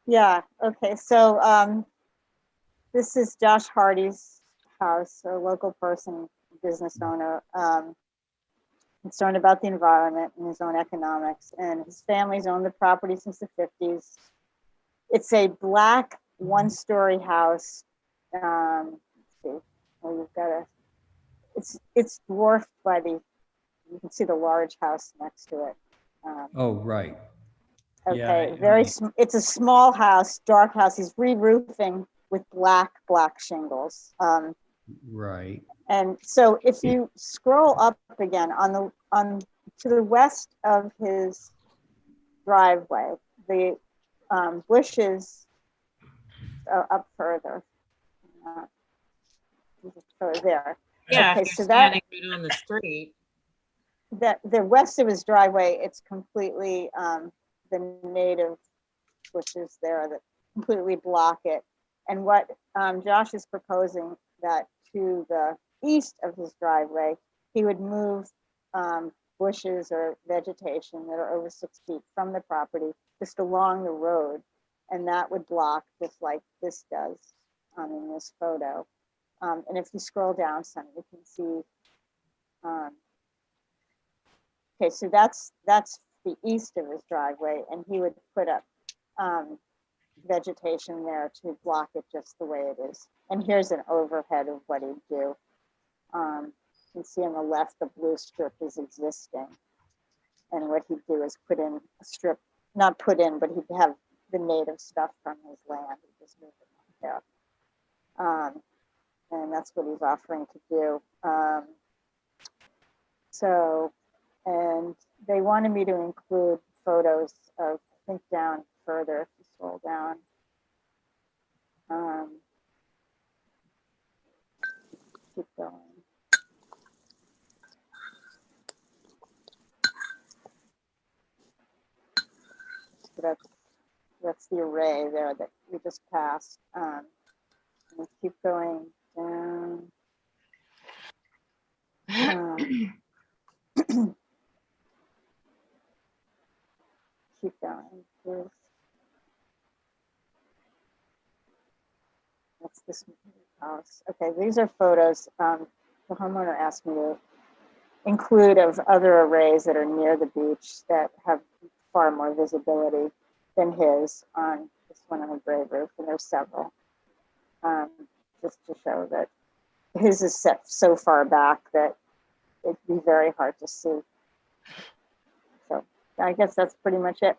Yeah, okay, so this is Josh Hardy's house, a local person, business owner, concerned about the environment and his own economics, and his family's owned the property since the 50s. It's a black 1-story house. Let's see, oh, you've got a, it's dwarfed by you can see the large house next to it. Oh, right. Okay, Yeah, it's a small house, dark house. He's re-roofing with black shingles. Right. And so if you scroll up again to the west of his driveway, the bushes up further. There. Yeah, Okay, if so you're that standing right on the street. the west of his driveway, it's completely the native bushes there that completely block it. And what Josh is proposing, that to the east of his driveway, he would move bushes or vegetation that are over 6 feet from the property just along the road. And that would block just like this does in this photo. And if you scroll down some, you can see, okay, so that's the east of his driveway, and he would put up vegetation there to block it just the way it is. And here's an overhead of what he'd do. You can see on the left, the blue strip is existing. And what he'd do is put in a strip, not put in, but he'd have the native stuff from his land. He'd just move it there. And that's what he's offering to do. And they wanted me to include photos of, I think down further, if you scroll down. Keep going. that's the array there that we just passed. And keep going down. Keep going. Here's, that's this house. Okay, these are photos. The homeowner asked me to include of other arrays that are near the beach that have far more visibility than his on this one on a gray roof, and there's several. Just to show that his is set so far back that it'd be very hard to see. So I guess that's pretty much it.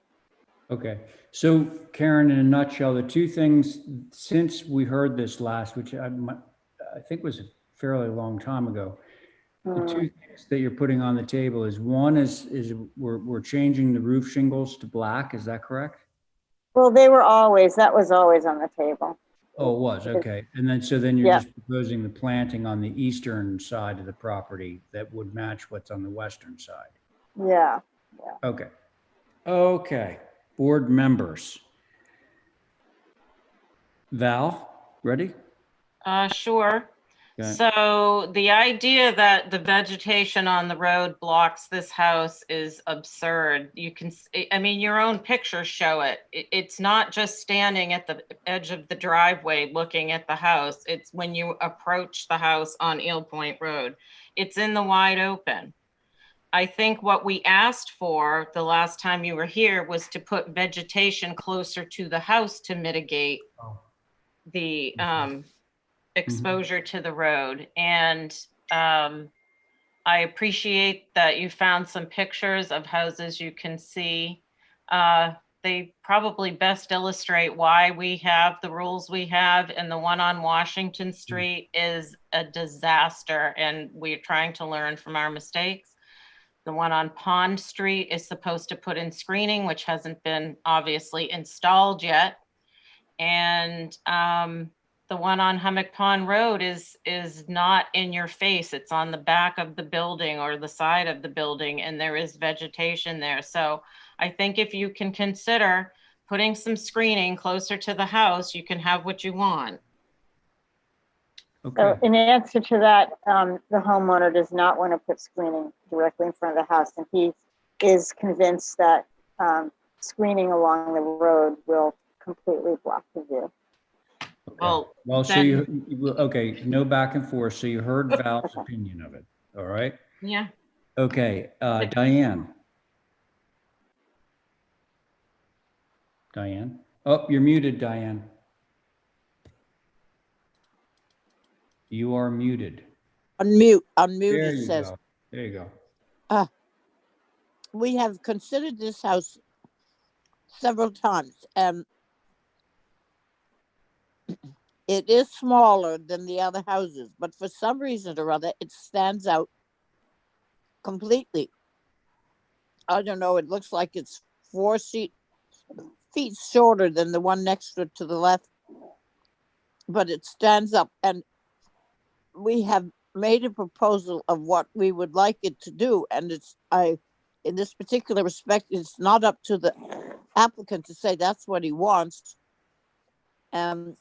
Okay, so Karen, in a nutshell, the two things since we heard this last, which I think was a fairly long time ago, the two things that you're putting on the table is one is we're changing the roof shingles to black. Is that correct? Well, that was always on the table. Oh, it was, okay. And then, so then you're Yeah. just proposing the planting on the eastern side of the property that would match what's on the western side. Yeah. Okay. Okay, board members. Val, ready? Sure. Okay. So the idea that the vegetation on the road blocks this house is absurd. You can, I mean, your own pictures show it. It's not just standing at the edge of the driveway looking at the house. It's when you approach the house on Eel Point Road. It's in the wide open. I think what we asked for the last time you were here was to put vegetation closer to the house to mitigate the exposure to the road. And I appreciate that you found some pictures of houses you can see. They probably best illustrate why we have the rules we have, and the one on Washington Street is a disaster, and we're trying to learn from our mistakes. The one on Pond Street is supposed to put in screening, which hasn't been obviously installed yet. And the one on Hummock Pond Road is not in your face. It's on the back of the building or the side of the building, and there is vegetation there. So I think if you can consider putting some screening closer to the house, you can have what you want. Okay. So in answer to that, the homeowner does not want to put screening directly in front of the house, and he is convinced that screening along the road will completely block the view. Well, so okay, no back and forth. So you heard Val's opinion of it. All right. Yeah. Okay, Diane. Diane. Oh, you're muted, Diane. You are muted. Unmute, There it you says. go. There you go. We have considered this house several times, and it is smaller than the other houses, but for some reason or other, it stands out completely. I don't know, it looks like it's 4 feet shorter than the one next to it to the left, but it stands up, and we have made a proposal of what we would like it to do, and in this particular respect, it's not up to the applicant to say that's what he wants, and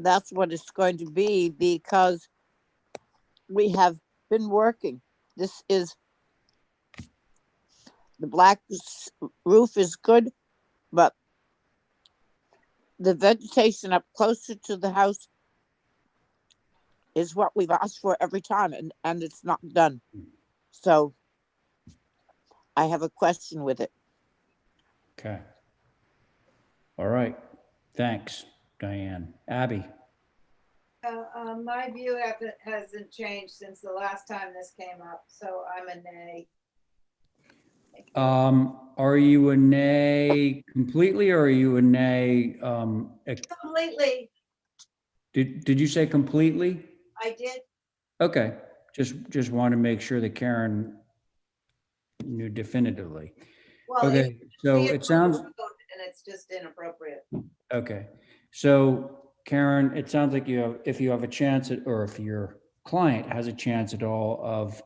that's what it's going to be, because we have been working. This is, the black roof is good, but the vegetation up closer to the house is what we've asked for every time, and it's not done. So I have a question with it. Okay. All right. Thanks, Diane. Abby. My view of it hasn't changed since the last time this came up, so I'm a nay. Are you a nay completely, or are you a nay? Completely. Did you say completely? I did. Okay. Just want to make sure that Karen knew definitively. Well, Okay. So it sounds. And it's just inappropriate. Okay. So Karen, it sounds like if you have a chance or if your client has a chance at all of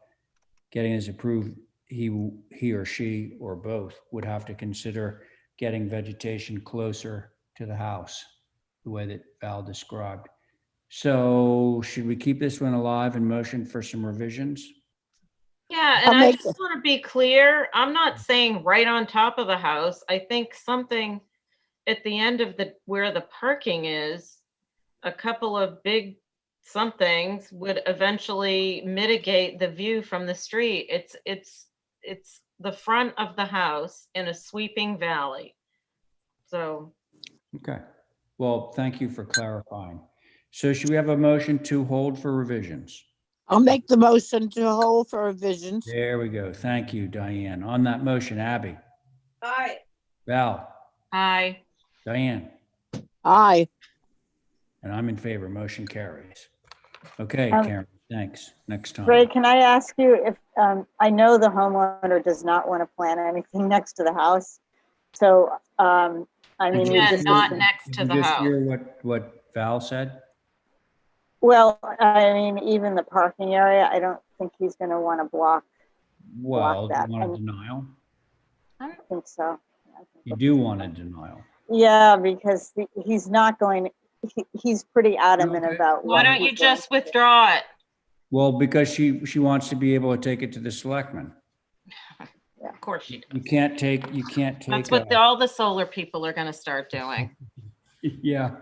getting this approved, he or she or both would have to consider getting vegetation closer to the house, the way that Val described. So should we keep this one alive and motion for some revisions? Yeah, I'll and I make just want to be clear, I'm not saying right on top of the house. I think something at the end of where the parking is, a couple of big somethings would eventually mitigate the view from the street. It's the front of the house in a sweeping valley. So, Okay. Well, thank you for clarifying. So should we have a motion to hold for revisions? I'll make the motion to hold for revisions. There we go. Thank you, Diane. On that motion, Abby, Aye. Val, aye. Diane, Aye. and I'm in favor. Motion carries. Okay, Um, Karen, thanks. Next time. Ray, can I ask you if, I know the homeowner does not want to plant anything next to the house. So, I mean, we Yeah, just. not next to Did the you just house. hear what Val said? Well, I mean, even the parking area, I don't think he's going to want to block Well, do that. you want a And denial? I don't think so. You do want a denial. Yeah, because he's not going, he's pretty adamant Okay. about. Why what don't you he's going just withdraw it? Well, because she wants to be able to take it to the selectmen. Of course you do. You can't take That's what all the solar people are gonna start doing. Yeah,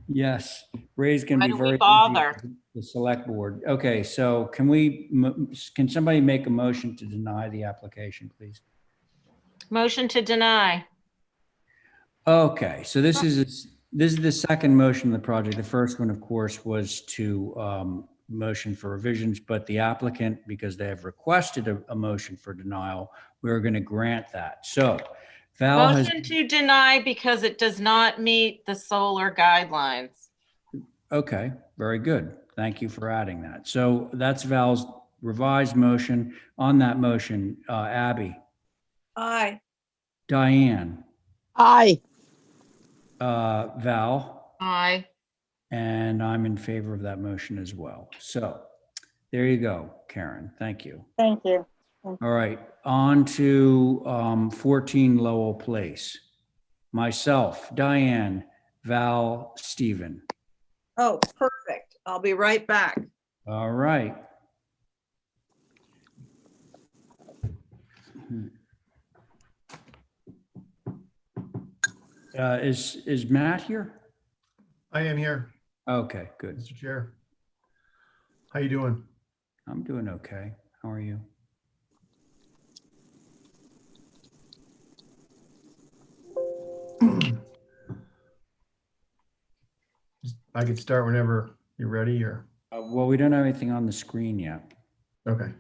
yes. Ray's gonna Why be do we very busy bother? at the select board. Okay, so can somebody make a motion to deny the application, please? Motion to deny. Okay, so this is the second motion of the project. The first one, of course, was to motion for revisions, but the applicant, because they have requested a motion for denial, we're going to grant that. So Val has, Motion to deny because it does not meet the solar guidelines. okay, very good. Thank you for adding that. So that's Val's revised motion. On that motion, Abby, Aye. Diane, Aye. Val, Aye. and I'm in favor of that motion as well. So there you go, Karen. Thank you. Thank you. All right, on to 14 Lowell Place. Myself, Diane, Val, Stephen. Oh, perfect. I'll be right back. All right. Is Matt here? I am here, Okay, good. Mr. Chair. How you doing? I'm doing okay. How are you? I could start whenever you're ready or, Well, we don't have anything on the screen yet. okay.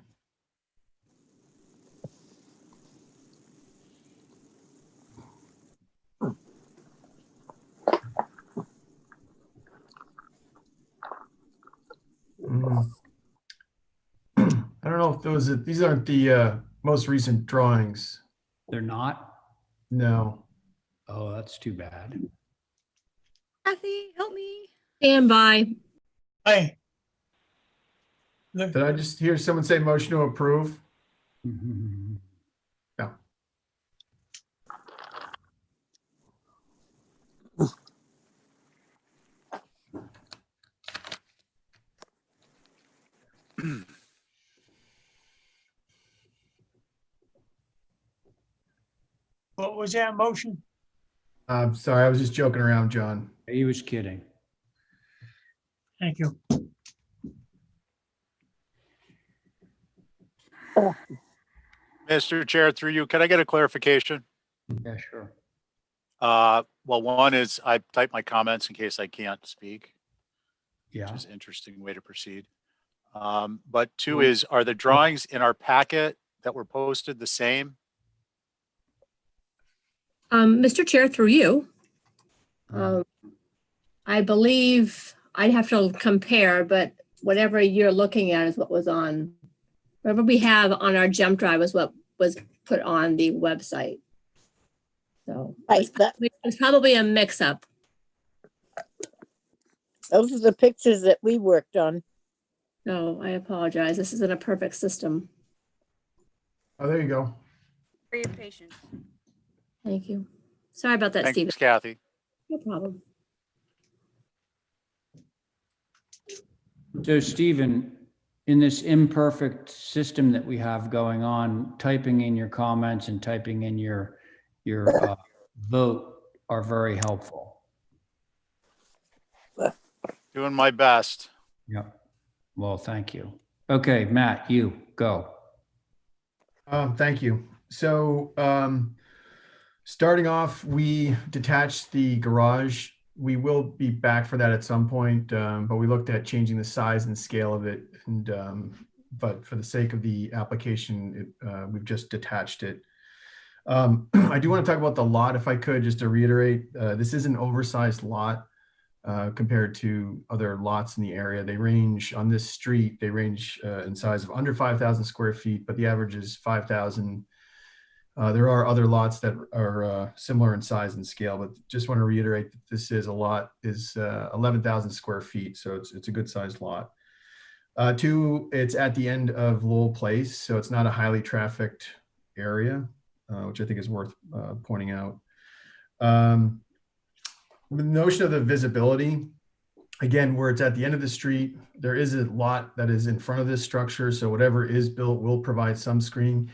I don't know if these aren't the most recent drawings. They're not? No. Oh, that's too bad. Kathy, help me. Stand by. Aye. Did I just hear someone say motion to approve? No. What was that motion? I'm sorry, I was just joking around, John. He was kidding. Thank you. Mr. Chair, through you, can I get a clarification? Yeah, sure. Well, one is I typed my comments in case I can't speak, Yeah. which is an interesting way to proceed. But two is, are the drawings in our packet that were posted the same? Mr. Chair, through you. I believe I'd have to compare, but whatever you're looking at is what was on, whatever we have on our jump drive is what was put on the website. So it's probably a mix up. Those are the pictures that we worked on. No, I apologize. This isn't a perfect system. Oh, there you go. For your patience. Thank you. Sorry about that, Stephen. Thanks, Kathy. No problem. So Stephen, in this imperfect system that we have going on, typing in your comments and typing in your vote are very helpful. Doing my best. Yep. Well, thank you. Okay, Matt, you go. Thank you. So starting off, we detached the garage. We will be back for that at some point, but we looked at changing the size and scale of it. And but for the sake of the application, we've just detached it. I do want to talk about the lot, if I could, just to reiterate. This is an oversized lot compared to other lots in the area. They range on this street, they range in size of under 5,000 square feet, but the average is 5,000. There are other lots that are similar in size and scale, but just want to reiterate that this is a lot is 11,000 square feet. So it's a good sized lot. Two, it's at the end of Lowell Place. So it's not a highly trafficked area, which I think is worth pointing out. The notion of the visibility, again, where it's at the end of the street, there is a lot that is in front of this structure. So whatever is built will provide some screening.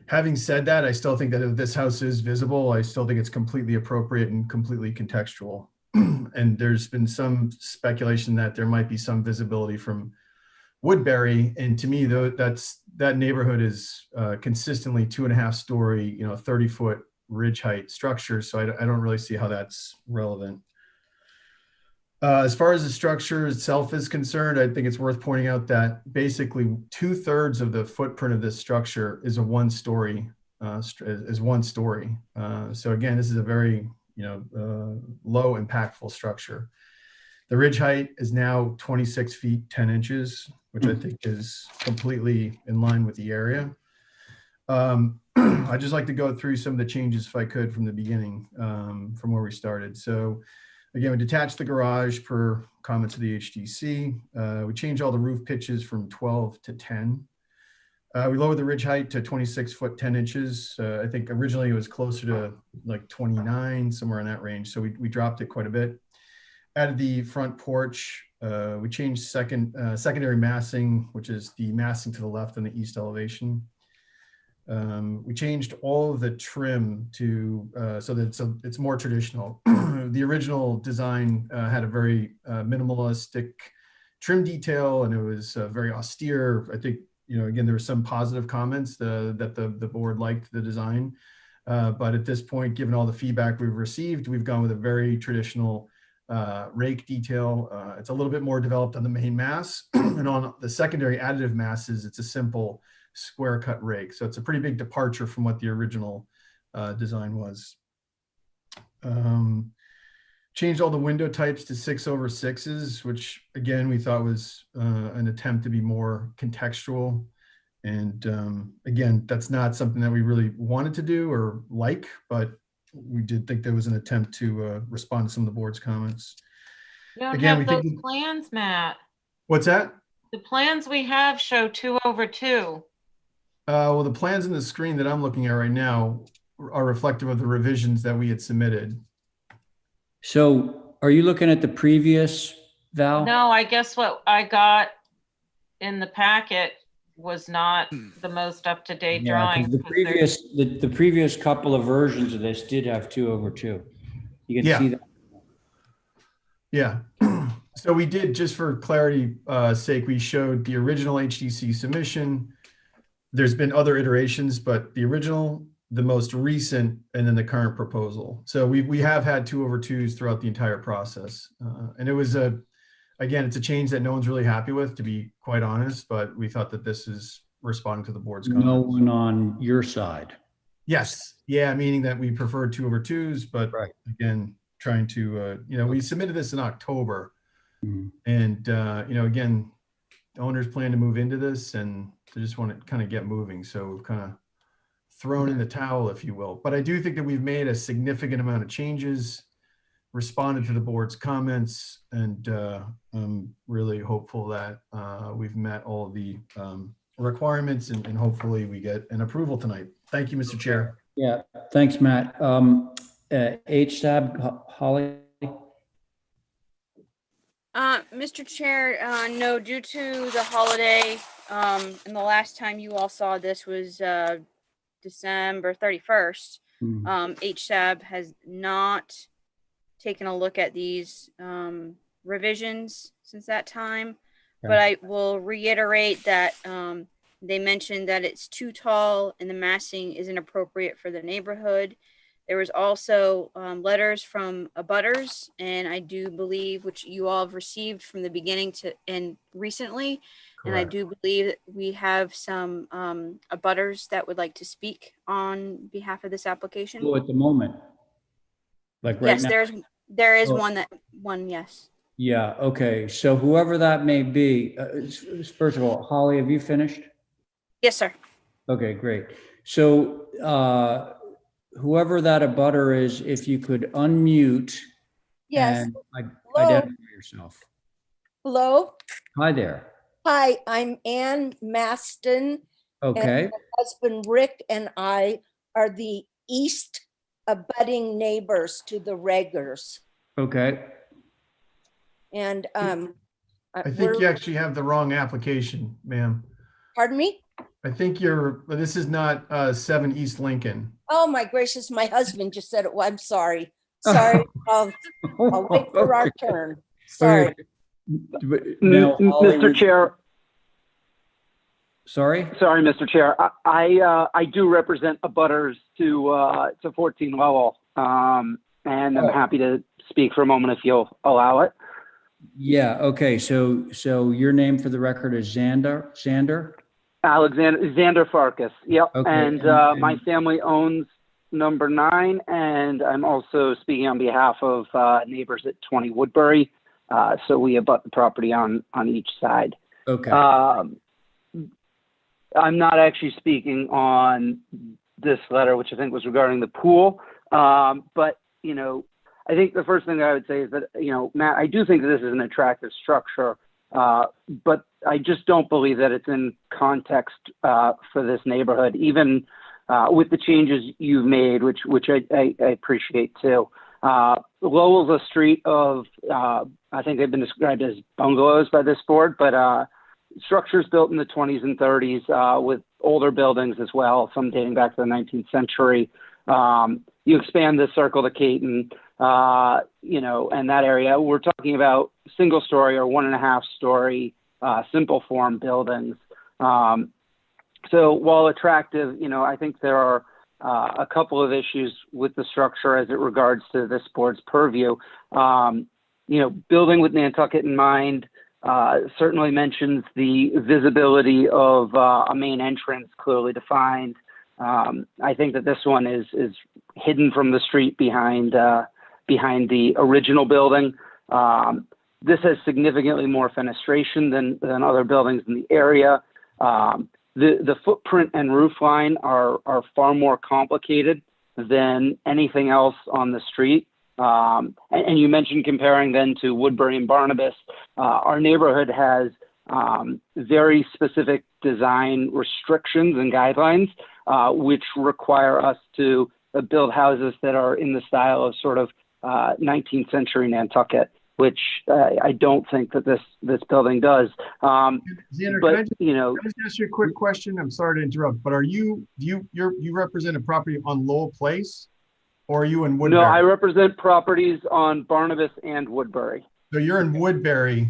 Having said that, I still think that if this house is visible, I still think it's completely appropriate and completely contextual. And there's been some speculation that there might be some visibility from Woodbury. And to me, though, that neighborhood is consistently 2.5 story, 30-foot ridge height structure. So I don't really see how that's relevant. As far as the structure itself is concerned, I think it's worth pointing out that basically 2/3 of the footprint of this structure is a one-story. So again, this is a very low impactful structure. The ridge height is now 26 feet 10 inches, which I think is completely in line with the area. I'd just like to go through some of the changes, if I could, from the beginning, from where we started. So again, we detached the garage per comments of the HDC. We changed all the roof pitches from 12 to 10. We lowered the ridge height to 26 foot 10 inches. I think originally it was closer to like 29, somewhere in that range. So we dropped it quite a bit. Added the front porch. We changed secondary massing, which is the massing to the left on the east elevation. We changed all of the trim to so that it's more traditional. The original design had a very minimalistic trim detail, and it was very austere. I think, again, there were some positive comments that the board liked the design. But at this point, given all the feedback we've received, we've gone with a very traditional rake detail. It's a little bit more developed on the main mass, and on the secondary additive masses, it's a simple square cut rake. So it's a pretty big departure from what the original design was. Changed all the window types to 6/6s, which again, we thought was an attempt to be more contextual. And again, that's not something that we really wanted to do or like, but we did think there was an attempt to respond to some of the board's comments. You don't Again, have those plans, Matt. What's that? The plans we have show 2/2. Well, the plans on the screen that I'm looking at right now are reflective of the revisions that we had submitted. So are you looking at the previous, Val? No, I guess what I got in the packet was not the most up-to-date drawing. The previous couple of versions of this did have 2/2. You can see that. Yeah. So we did, just for clarity sake, we showed the original HDC submission. There's been other iterations, but the original, the most recent, and then the current proposal. So we have had 2/2s throughout the entire process. And it was again, it's a change that no one's really happy with, to be quite honest, but we thought that this is responding to the board's comments. No one on your side. Yes. Yeah, meaning that we preferred 2/2s, but again, trying to, we submitted this in October. And, again, owners plan to move into this and they just want to kind of get moving. So we've kind of thrown in the towel, if you will. But I do think that we've made a significant amount of changes, responded to the board's comments, and I'm really hopeful that we've met all the requirements and hopefully we get an approval tonight. Thank you, Mr. Chair. Yeah, thanks, Matt. HSAB, Holly? Mr. Chair, no, due to the holiday, and the last time you all saw this was December 31st. HSAB has not taken a look at these revisions since that time, but I will reiterate that they mentioned that it's too tall and the massing isn't appropriate for the neighborhood. There was also letters from abutters, and I do believe, which you all have received from the beginning to and recently, and I do believe that we have some abutters that would like to speak on behalf of this application. Oh, at the moment? Like right Yes, now? there is Oh. one, yes. Yeah, okay. So whoever that may be, first of all, Holly, have you finished? Yes, sir. Okay, great. So whoever that abutter is, if you could unmute Yes. and Hello. identify yourself. Hello. Hi there. Hi, I'm Ann Maston. Okay. And my husband Rick and I are the east abutting neighbors to the Reggers. Okay. And I think you actually have the wrong application, ma'am. pardon me? I think this is not 7 East Lincoln. Oh my gracious, my husband just said it. Well, I'm sorry. Sorry. I'll wait for our turn. Sorry. Now, Holly, Mr. Chair. Sorry? Sorry, Mr. Chair. I do represent abutters to 14 Lowell. And I'm happy to speak for a moment if you'll allow it. Yeah, okay. So your name for the record is Xander? Xander Farkas. Yep. Okay, And my family owns number 9, and I'm also speaking on behalf of neighbors at 20 Woodbury. So we abut the property on each side. Okay. I'm not actually speaking on this letter, which I think was regarding the pool. But, I think the first thing I would say is that, Matt, I do think that this is an attractive structure, but I just don't believe that it's in context for this neighborhood, even with the changes you've made, which I appreciate too. Lowell's a street of, I think they've been described as bungalows by this board, but structures built in the 20s and 30s with older buildings as well, some dating back to the 19th century. You expand the circle to Caton, and that area, we're talking about single story or 1.5 story simple form buildings. So while attractive, I think there are a couple of issues with the structure as it regards to this board's purview. Building with Nantucket in mind certainly mentions the visibility of a main entrance clearly defined. I think that this one is hidden from the street behind the original building. This has significantly more fenestration than other buildings in the area. The footprint and roof line are far more complicated than anything else on the street. And you mentioned comparing then to Woodbury and Barnabas. Our neighborhood has very specific design restrictions and guidelines, which require us to build houses that are in the style of sort of 19th century Nantucket, which I don't think that this building does. Xander, but, can I just ask you a quick question? I'm sorry to interrupt, but you represent a property on Lowell Place, or are you in Woodbury? No, I represent properties on Barnabas and Woodbury. So you're in Woodbury,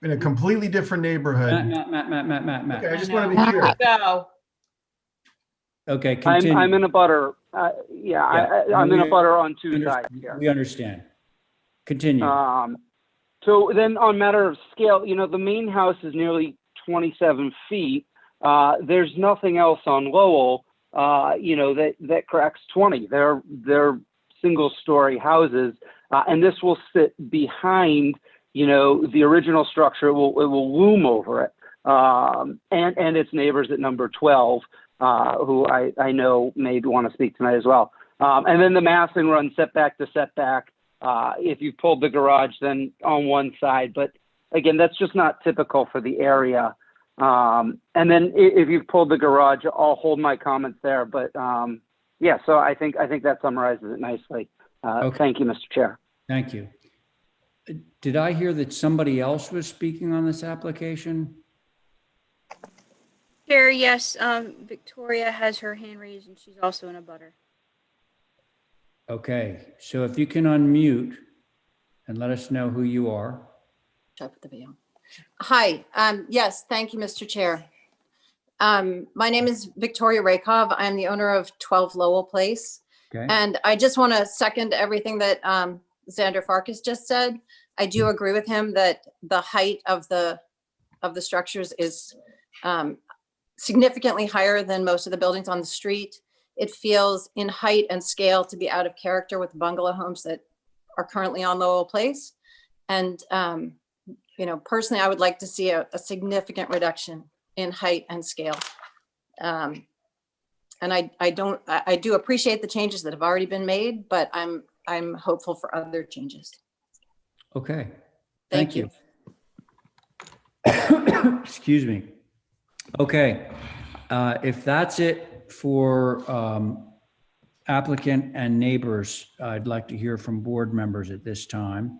in a completely different neighborhood. Matt. Okay, I just want to be clear. Go. Okay, continue. I'm in a butter. I'm in a butter on 2 sides here. We understand. Continue. So then on matter of scale, the main house is nearly 27 feet. There's nothing else on Lowell, that cracks 20. They're single story houses. And this will sit behind, the original structure. It will loom over it. And its neighbors at number 12, who I know may want to speak tonight as well. And then the massing runs setback to setback. If you pulled the garage, then on one side, but again, that's just not typical for the area. And then if you've pulled the garage, I'll hold my comments there, but Yeah, so I think that summarizes it nicely. Okay. Thank you, Mr. Chair. Thank you. Did I hear that somebody else was speaking on this application? Chair, yes, Victoria has her hand raised and she's also in a butter. Okay, so if you can unmute and let us know who you are. Hi, yes, thank you, Mr. Chair. My name is Victoria Rakov. I'm the owner of 12 Lowell Place. Okay. And I just want to second everything that Xander Farkas just said. I do agree with him that the height of the structures is significantly higher than most of the buildings on the street. It feels in height and scale to be out of character with the bungalow homes that are currently on Lowell Place. And you know, personally, I would like to see a significant reduction in height and scale. And I do appreciate the changes that have already been made, but I'm hopeful for other changes. Okay. Thank you. Excuse me. Okay. If that's it for applicant and neighbors, I'd like to hear from board members at this time.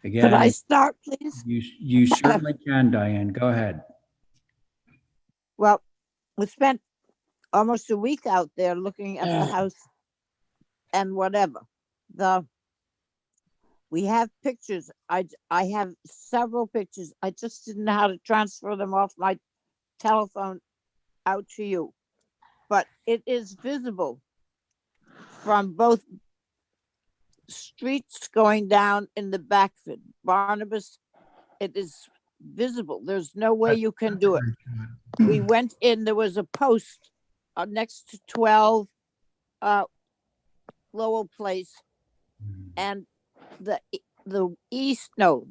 Again, Could I start, please? you certainly can, Diane. Go ahead. Well, we spent almost a week out there looking at the house and whatever. We have pictures. I have several pictures. I just didn't know how to transfer them off my telephone out to you. But it is visible from both streets going down in the back of Barnabas. It is visible. There's no way you can do it. We went in, there was a post next to 12 Lowell Place, and the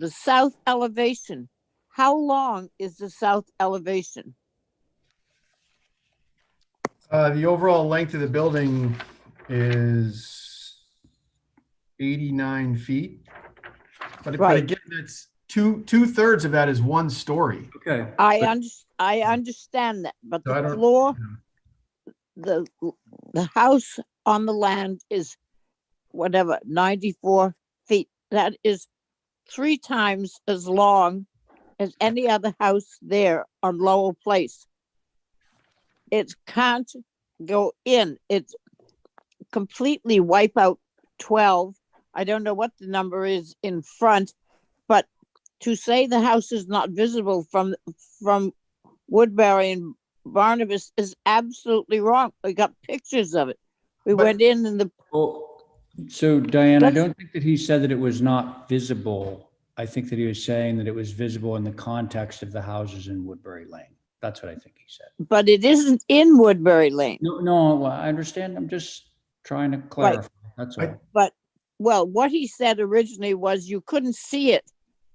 south elevation. How long is the south elevation? The overall length of the building is 89 feet. But again, that's two-thirds of that is one story. Okay. I understand that, but So I the don't- floor, the house on the land is whatever, 94 feet. That is 3 times as long as any other house there on Lowell Place. It can't go in. It's completely wipe out 12. I don't know what the number is in front, but to say the house is not visible from Woodbury and Barnabas is absolutely wrong. We got pictures of it. We went in and So Diane, I don't think that he said that it was not visible. I think that he was saying that it was visible in the context of the houses in Woodbury Lane. That's what I think he said. but it isn't in Woodbury Lane. No, I understand. I'm just trying to clarify. That's all. But well, what he said originally was you couldn't see it.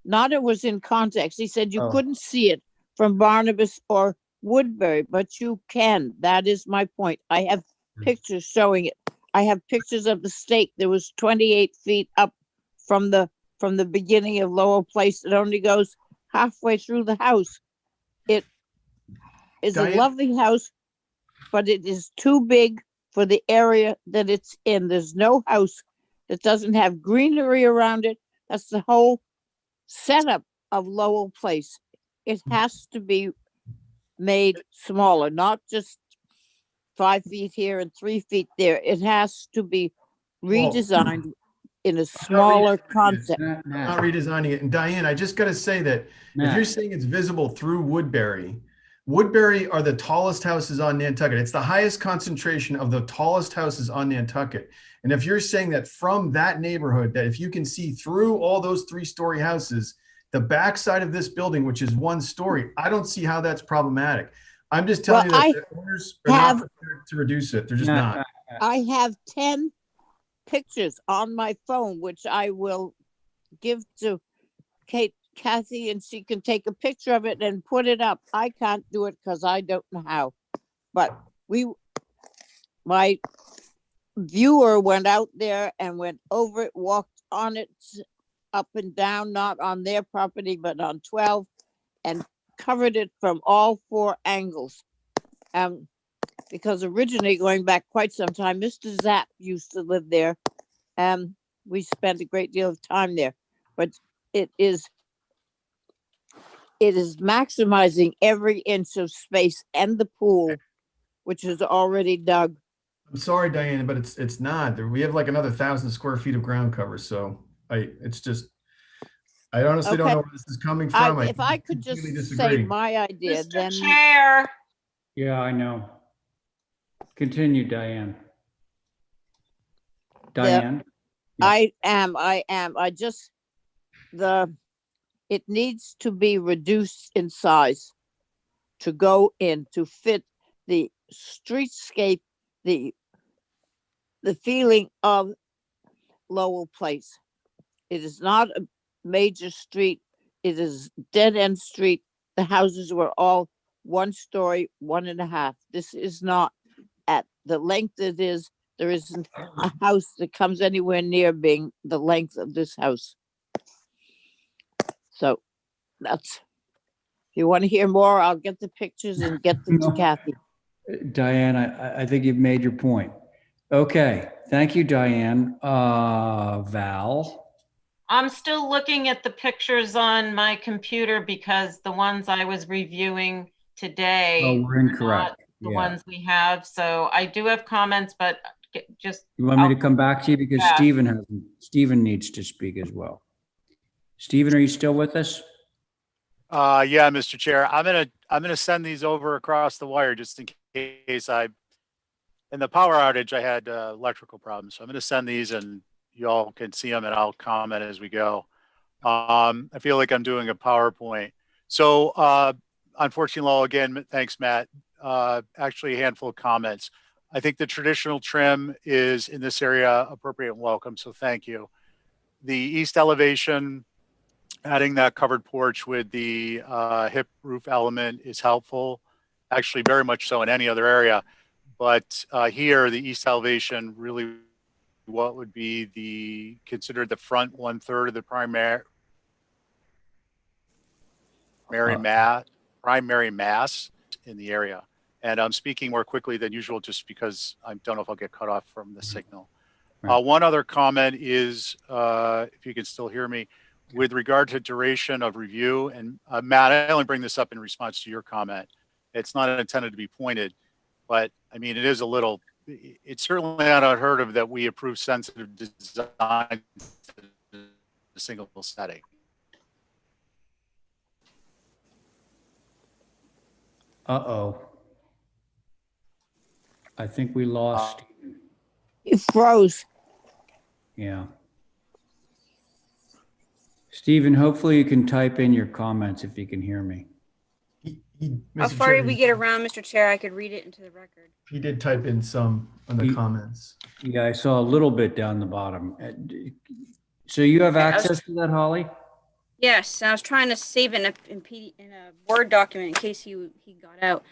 Not it was in context. He said you couldn't see it from Barnabas or Woodbury, but you can. That is my point. I have pictures showing it. I have pictures of the stake that was 28 feet up from the beginning of Lowell Place. It only goes halfway through the house. It is a lovely house, but it is too big for the area that it's in. There's no house that doesn't have greenery around it. That's the whole setup of Lowell Place. It has to be made smaller, not just 5 feet here and 3 feet there. It has to be redesigned in a smaller concept. Not redesigning it. And Diane, I just got to say that if you're saying it's visible through Woodbury are the tallest houses on Nantucket. It's the highest concentration of the tallest houses on Nantucket. And if you're saying that from that neighborhood, that if you can see through all those 3-story houses, the backside of this building, which is 1 story, I don't see how that's problematic. I'm just telling you that the owners are not prepared to reduce it. They're just not. I have 10 pictures on my phone, which I will give to Kathy, and she can take a picture of it and put it up. I can't do it because I don't know how. But my viewer went out there and went over it, walked on it up and down, not on their property, but on 12, and covered it from all 4 angles. because originally, going back quite some time, Mr. Zapp used to live there. We spent a great deal of time there, but it is maximizing every inch of space and the pool, which is already dug. I'm sorry, Diana, but it's not. We have like another 1,000 square feet of ground cover. So it's just, I honestly don't Okay. know where this is coming from. If I could just completely say disagree. my idea, Mr. then Chair, Yeah, I know. Continue, Diane. Diane? I am. It needs to be reduced in size to go in to fit the streetscape, the feeling of Lowell Place. It is not a major street. It is dead end street. The houses were all 1 story, 1.5. This is not at the length it is. There isn't a house that comes anywhere near being the length of this house. So that's, if you want to hear more, I'll get the pictures and get them to Kathy. Diane, I think you've made your point. Okay, thank you, Diane. Val? I'm still looking at the pictures on my computer because the ones I was reviewing today Oh, we're are not incorrect. the Yeah. ones we have. So I do have comments, but just. You want me to come back to you because Yeah. Stephen needs to speak as well. Stephen, are you still with us? Yeah, Mr. Chair, I'm gonna send these over across the wire just in case in the power outage, I had electrical problems. So I'm gonna send these and you all can see them and I'll comment as we go. I feel like I'm doing a PowerPoint. So unfortunately, Lowell, again, thanks, Matt. Actually, a handful of comments. I think the traditional trim is in this area appropriate and welcome, so thank you. The east elevation, adding that covered porch with the hip roof element is helpful, actually very much so in any other area. But here, the east elevation really what would be considered the front 1/3 of the primary mass in the area. And I'm speaking more quickly than usual just because I don't know if I'll get cut off from the signal. Right. One other comment is, if you can still hear me, with regard to duration of review, and Matt, I only bring this up in response to your comment. It's not intended to be pointed, but I mean, it is a little, it's certainly not unheard of that we approve sensitive design in a single setting. Uh-oh. I think we lost. It froze. Yeah. Stephen, hopefully you can type in your comments if you can hear me. How far did we get around, Mr. Chair? I could read it into the record. He did type in some on the comments. Yeah, I saw a little bit down the bottom. So you have access to that, Holly? Yes, I was trying to save it in a Word document in case he got out.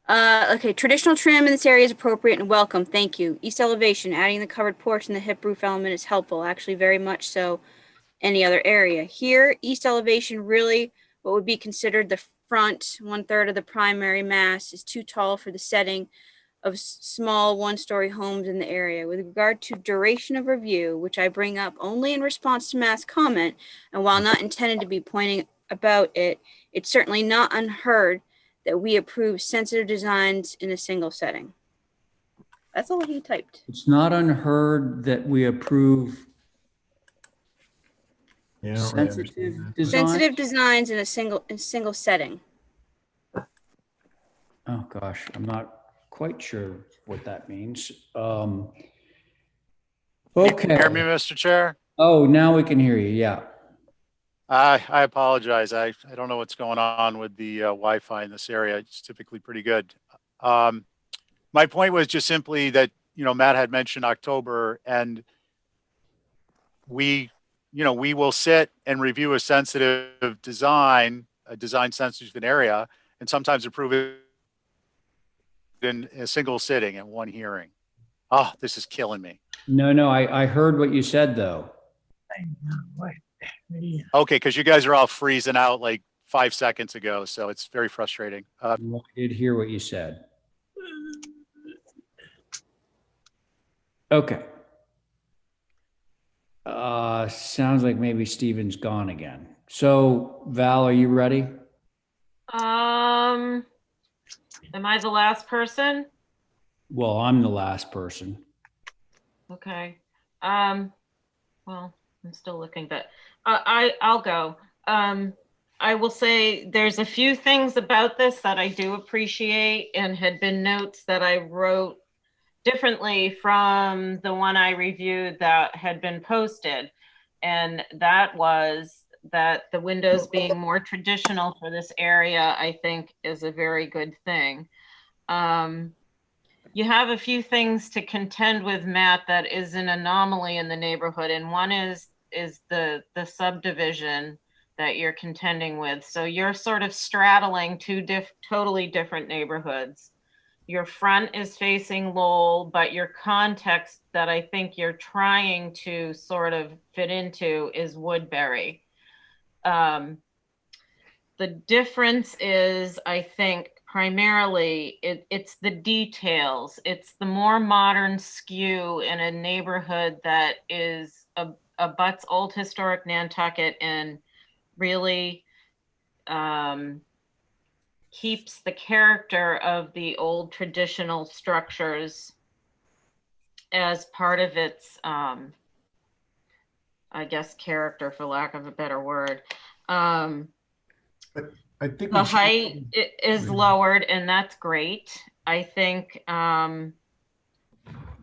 Okay, traditional trim in this area is appropriate and welcome. Thank you. East elevation, adding the covered porch and the hip roof element is helpful. Actually, very much so. Any other area here, east elevation really what would be considered the front 1/3 of the primary mass is too tall for the setting of small 1-story homes in the area. With regard to duration of review, which I bring up only in response to Matt's comment, and while not intended to be pointing about it, it's certainly not unheard that we approve sensitive designs in a single setting. That's all he typed. It's not unheard that we approve sensitive designs in a single setting. Oh gosh, I'm not quite sure what that means. Can Okay. you hear me, Mr. Chair? Oh, now we can hear you. Yeah. I apologize. I don't know what's going on with the Wi-Fi in this area. It's typically pretty good. My point was just simply that, Matt had mentioned October, and we will sit and review a sensitive design, a design sensitive area, and sometimes approve it in a single sitting in one hearing. Oh, this is killing me. No, I heard what you said though. Okay, because you guys are all freezing out like 5 seconds ago, so it's very frustrating. I did hear what you said. Okay. Sounds like maybe Steven's gone again. So Val, are you ready? Am I the last person? Well, I'm the last person. Okay. Well, I'm still looking, but I'll go. I will say there's a few things about this that I do appreciate and had been notes that I wrote differently from the one I reviewed that had been posted. And that was that the windows being more traditional for this area, I think is a very good thing. You have a few things to contend with, Matt, that is an anomaly in the neighborhood. And one is the subdivision that you're contending with. So you're sort of straddling two totally different neighborhoods. Your front is facing Lowell, but your context that I think you're trying to sort of fit into is Woodbury. The difference is, I think, primarily it's the details. It's the more modern skew in a neighborhood that is abuts old historic Nantucket and really keeps the character of the old traditional structures as part of its, I guess, character, for lack of a better word. I think The height is lowered, and that's great. I think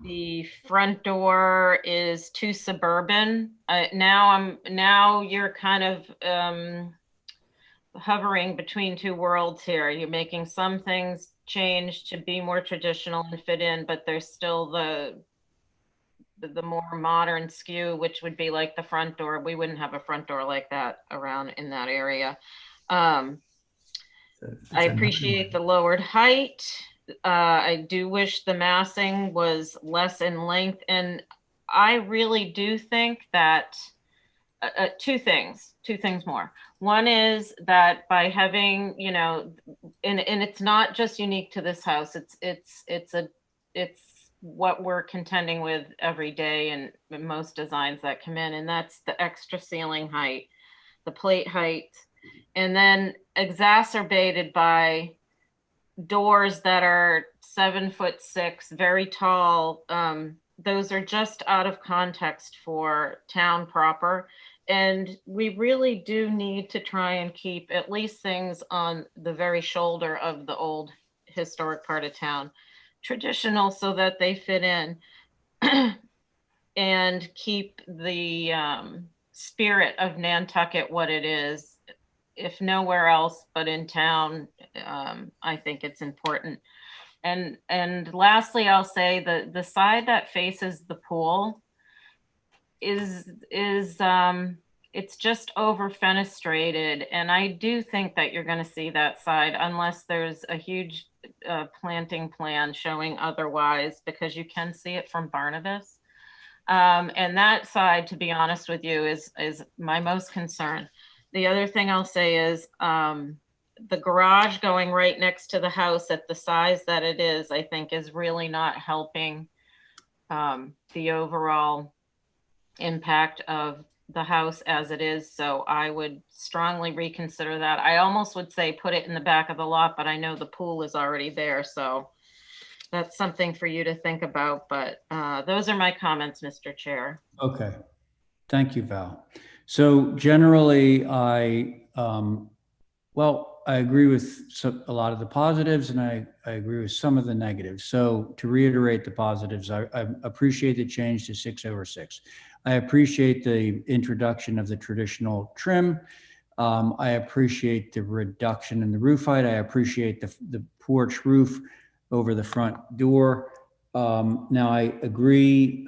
the front door is too suburban. Now you're kind of hovering between two worlds here. You're making some things change to be more traditional and fit in, but there's still the more modern skew, which would be like the front door. We wouldn't have a front door like that around in that area. I appreciate the lowered height. I do wish the massing was less in length. And I really do think that two things more. One is that by having, you know, and it's not just unique to this house. It's what we're contending with every day and most designs that come in, and that's the extra ceiling height, the plate height, and then exacerbated by doors that are 7'6", very tall. Those are just out of context for town proper. And we really do need to try and keep at least things on the very shoulder of the old historic part of town traditional so that they fit in and keep the spirit of Nantucket what it is, if nowhere else but in town. I think it's important. And lastly, I'll say the side that faces the pool is it's just over fenestrated, and I do think that you're going to see that side unless there's a huge planting plan showing otherwise, because you can see it from Barnabas. And that side, to be honest with you, is my most concern. The other thing I'll say is the garage going right next to the house at the size that it is, I think is really not helping the overall impact of the house as it is. So I would strongly reconsider that. I almost would say put it in the back of the lot, but I know the pool is already there. So that's something for you to think about. But those are my comments, Mr. Chair. Okay. Thank you, Val. So generally, I agree with a lot of the positives, and I agree with some of the negatives. So to reiterate the positives, I appreciate the change to 6/6. I appreciate the introduction of the traditional trim. I appreciate the reduction in the roof height. I appreciate the porch roof over the front door. Now I agree.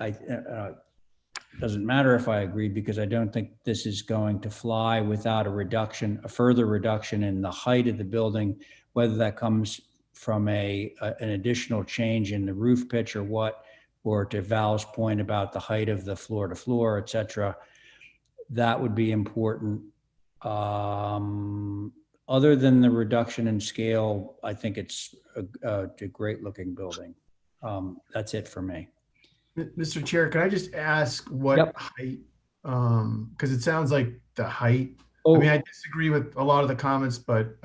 Doesn't matter if I agree, because I don't think this is going to fly without a further reduction in the height of the building, whether that comes from an additional change in the roof pitch or what, or to Val's point about the height of the floor to floor, et cetera. That would be important. Other than the reduction in scale, I think it's a great looking building. That's it for me. Mr. Chair, can I just ask what Yep. height? Because it sounds like the height. Oh. I mean, I disagree with a lot of the comments, but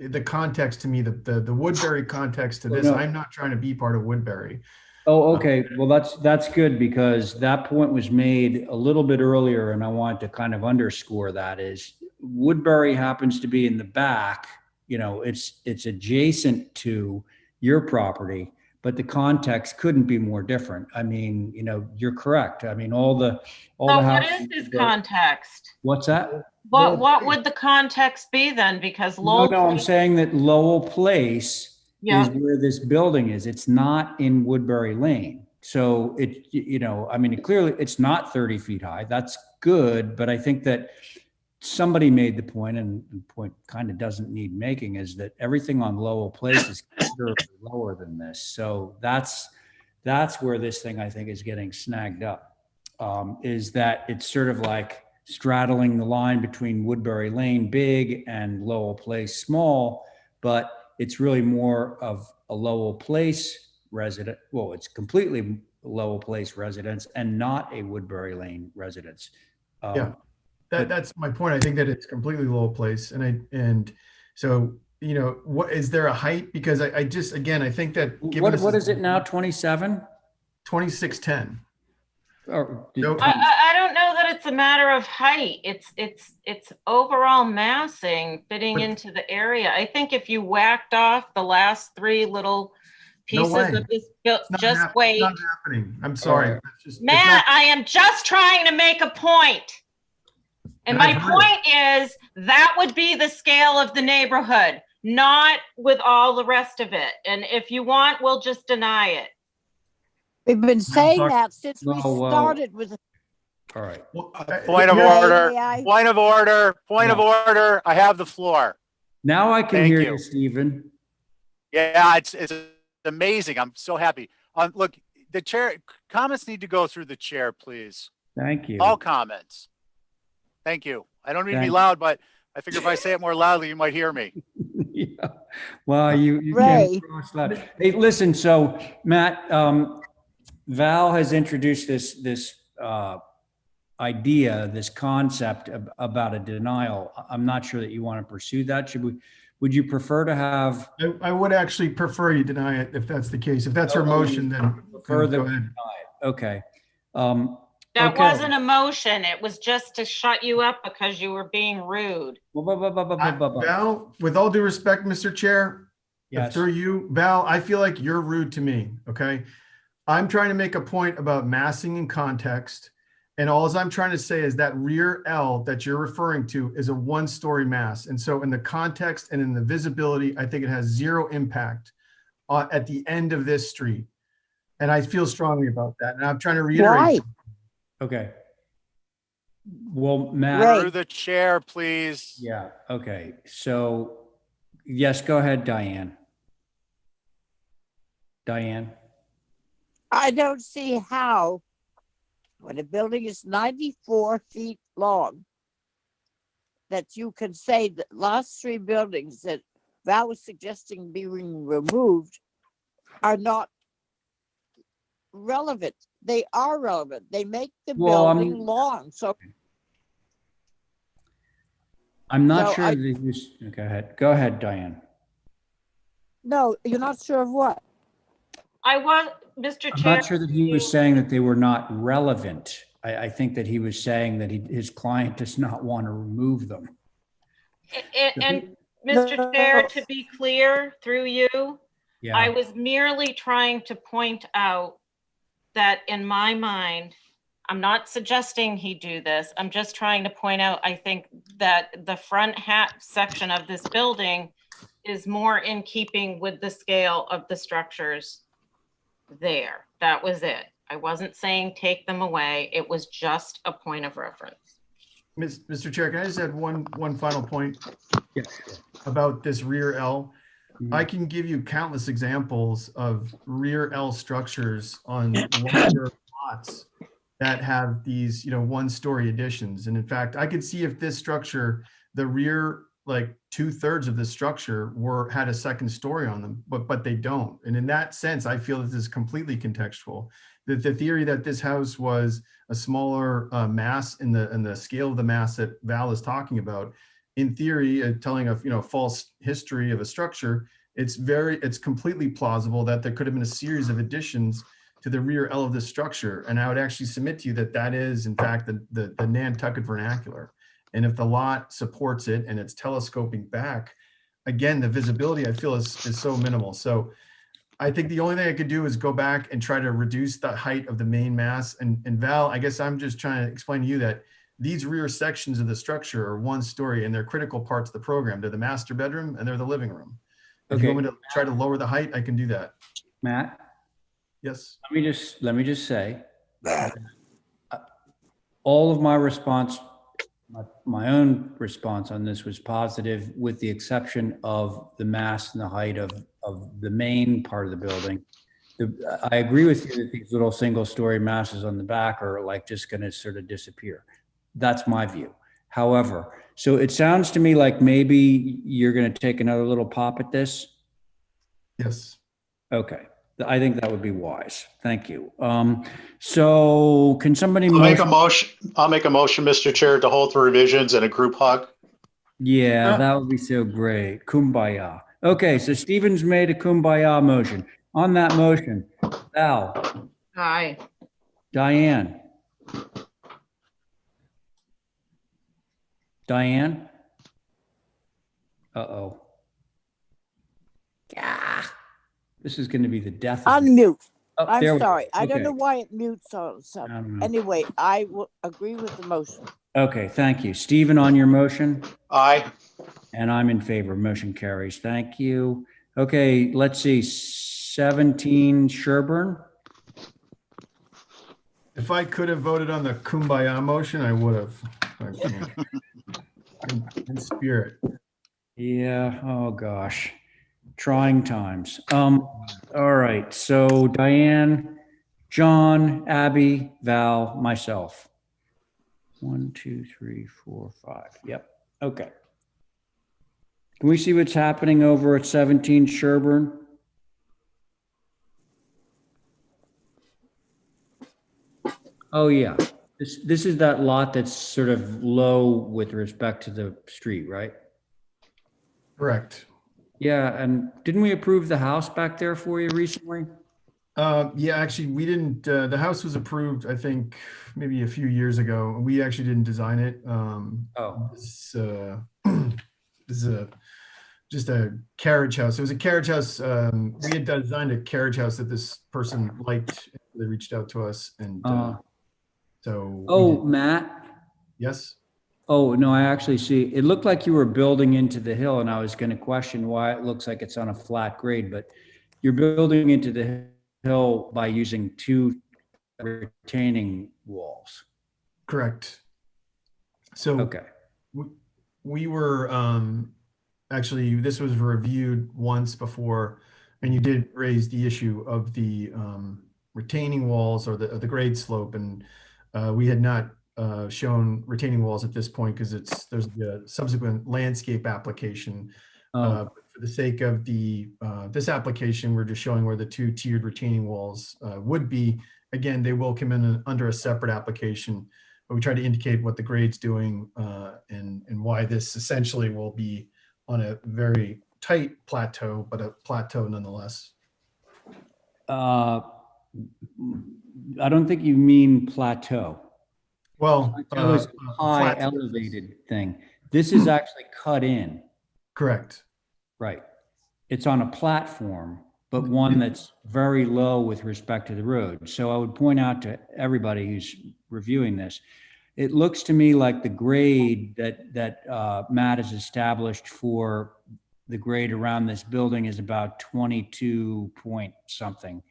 the context to me, the Woodbury context to Oh, this, no. I'm not trying to be part of Woodbury. Oh, okay. Well, that's good because that point was made a little bit earlier, and I want to kind of underscore that is Woodbury happens to be in the back. You know, it's adjacent to your property, but the context couldn't be more different. I mean, you know, you're correct. I mean, all the So what houses is this that- context? What's that? What would the context be then? Because No, Lowell. no, I'm saying that Lowell Place Yeah. is where this building is. It's not in Woodbury Lane. So you know, I mean, clearly it's not 30 feet high. That's good. But I think that somebody made the point, and the point kind of doesn't need making, is that everything on Lowell Place is considerably lower than this. So that's where this thing, I think, is getting snagged up, is that it's sort of like straddling the line between Woodbury Lane big and Lowell Place small, but it's really more of a Lowell Place resident. Well, it's completely Lowell Place residence and not a Woodbury Lane residence. Yeah, that's my point. I think that it's completely Lowell Place, and so, you know, what is there a height? Because I just, again, I think that What is it now? 27? 2610. Or I don't know that it's a matter of height. It's overall massing fitting into the area. I think if you whacked off the last three little pieces way. of this, just It's wait. not happening. I'm sorry. Right. Matt, I am just trying to make a point. And my point is that would be the scale of the neighborhood, not with all the rest of it. And if you want, we'll just deny it. We've been saying that since we No, well- started with. All right. Point of order, point of order, point of order. I have the floor. Now I can Thank hear you. you, Stephen. Yeah, it's amazing. I'm so happy. Look, the chair, comments need to go through the chair, please. Thank you. All comments. Thank you. I don't mean to be Thank- loud, but I figure if I say it more loudly, you might hear me. Yeah. Well, you came Ray. across that. Hey, listen, so Matt, Val has introduced this idea, this concept about a denial. I'm not sure that you want to pursue that. Would you prefer to have? I would actually prefer you deny it if that's the case. If that's her motion, then Prefer go that we ahead. deny it. Okay. That Okay. wasn't a motion. It was just to shut you up because you were being rude. Val, with all due respect, Mr. Chair, Yes. through you, Val, I feel like you're rude to me, okay? I'm trying to make a point about massing and context, and all I'm trying to say is that rear L that you're referring to is a one-story mass. And so in the context and in the visibility, I think it has zero impact at the end of this street. And I feel strongly about that. And I'm trying to reiterate. Why? Okay. Well, Matt. Through the chair, please. Yeah. Okay. So, yes, go ahead, Diane. Diane. I don't see how, when a building is 94 feet long, that you can say that last three buildings that Val was suggesting being removed are not relevant. They are relevant. They make the building long. So I'm not So sure I- that he was, go ahead. Go ahead, Diane. no, you're not sure of what. Mr. I'm Chair. not sure that he was saying that they were not relevant. I think that he was saying that his client does not want to remove them. And Mr. Chair, to be clear, through you, Yeah. I was merely trying to point out that in my mind, I'm not suggesting he do this. I'm just trying to point out, I think that the front section of this building is more in keeping with the scale of the structures there. That was it. I wasn't saying take them away. It was just a point of reference. Mr. Chair, can I just add one final point? Yes. About this rear L? I can give you countless examples of rear L structures on larger lots that have these, one-story additions. And in fact, I could see if this structure, the rear like 2/3 of the structure had a second story on them, but they don't. And in that sense, I feel this is completely contextual. The theory that this house was a smaller mass in the scale of the mass that Val is talking about, in theory, telling a false history of a structure, it's completely plausible that there could have been a series of additions to the rear L of this structure. And I would actually submit to you that that is, in fact, the Nantucket vernacular. And if the lot supports it and it's telescoping back, again, the visibility I feel is so minimal. So I think the only thing I could do is go back and try to reduce the height of the main mass. And Val, I guess I'm just trying to explain to you that these rear sections of the structure are one story and they're critical parts of the program. They're the master bedroom and they're the living room. If you want me to try to lower the height, I can do that. Matt? Yes. Let me just say that all of my response, my own response on this was positive, with the exception of the mass and the height of the main part of the building. I agree with you that these little single-story masses on the back are like just going to sort of disappear. That's my view. However, so it sounds to me like maybe you're going to take another little pop at this. Yes. Okay. I think that would be wise. Thank you. So can somebody I'll make a motion, Mr. Chair, to hold the revisions and a group hug. Yeah, that would be so great. Kumbaya. Okay, so Stephen's made a kumbaya motion. On that motion, Val, Aye. Diane. Diane? Uh-oh. Yeah. This is going to be the death of me. Unmute. Oh, I'm there we go. sorry. I don't Okay. know why it mutes all of a sudden. Anyway, I will agree with the motion. Okay, thank you. Stephen, on your motion? Aye. And I'm in favor. Motion carries. Thank you. Okay, let's see. 17 Sherburne. If I could have voted on the kumbaya motion, I would have. In spirit. Yeah. Oh gosh. Trying times. All right. So Diane, John, Abby, Val, myself. 1, 2, 3, 4, 5. Yep. Okay. Can we see what's happening over at 17 Sherburne? Oh yeah. This is that lot that's sort of low with respect to the street, right? Correct. Yeah, and didn't we approve the house back there for you recently? Yeah, actually, we didn't. The house was approved, I think, maybe a few years ago. We actually didn't design it. This is just a carriage house. It was a carriage house. We had designed a carriage house that this person liked. They reached out to us, and so. Oh, Matt. Yes. Oh, no, I actually see. It looked like you were building into the hill, and I was going to question why it looks like it's on a flat grade, but you're building into the hill by using 2 retaining walls. Correct. So okay. We were actually, this was reviewed once before, and you did raise the issue of the retaining walls or the grade slope, and we had not shown retaining walls at this point because there's a subsequent landscape application. But for the sake of this application, we're just showing where the 2 tiered retaining walls would be. Again, they will come in under a separate application, but we try to indicate what the grade's doing and why this essentially will be on a very tight plateau, but a plateau nonetheless. I don't think you mean plateau. Well, plateau is a high elevated thing. This is actually cut in. Correct. Right. It's on a platform, but one that's very low with respect to the road. So I would point out to everybody who's reviewing this, it looks to me like the grade that Matt has established for the grade around this building is about 22 point something.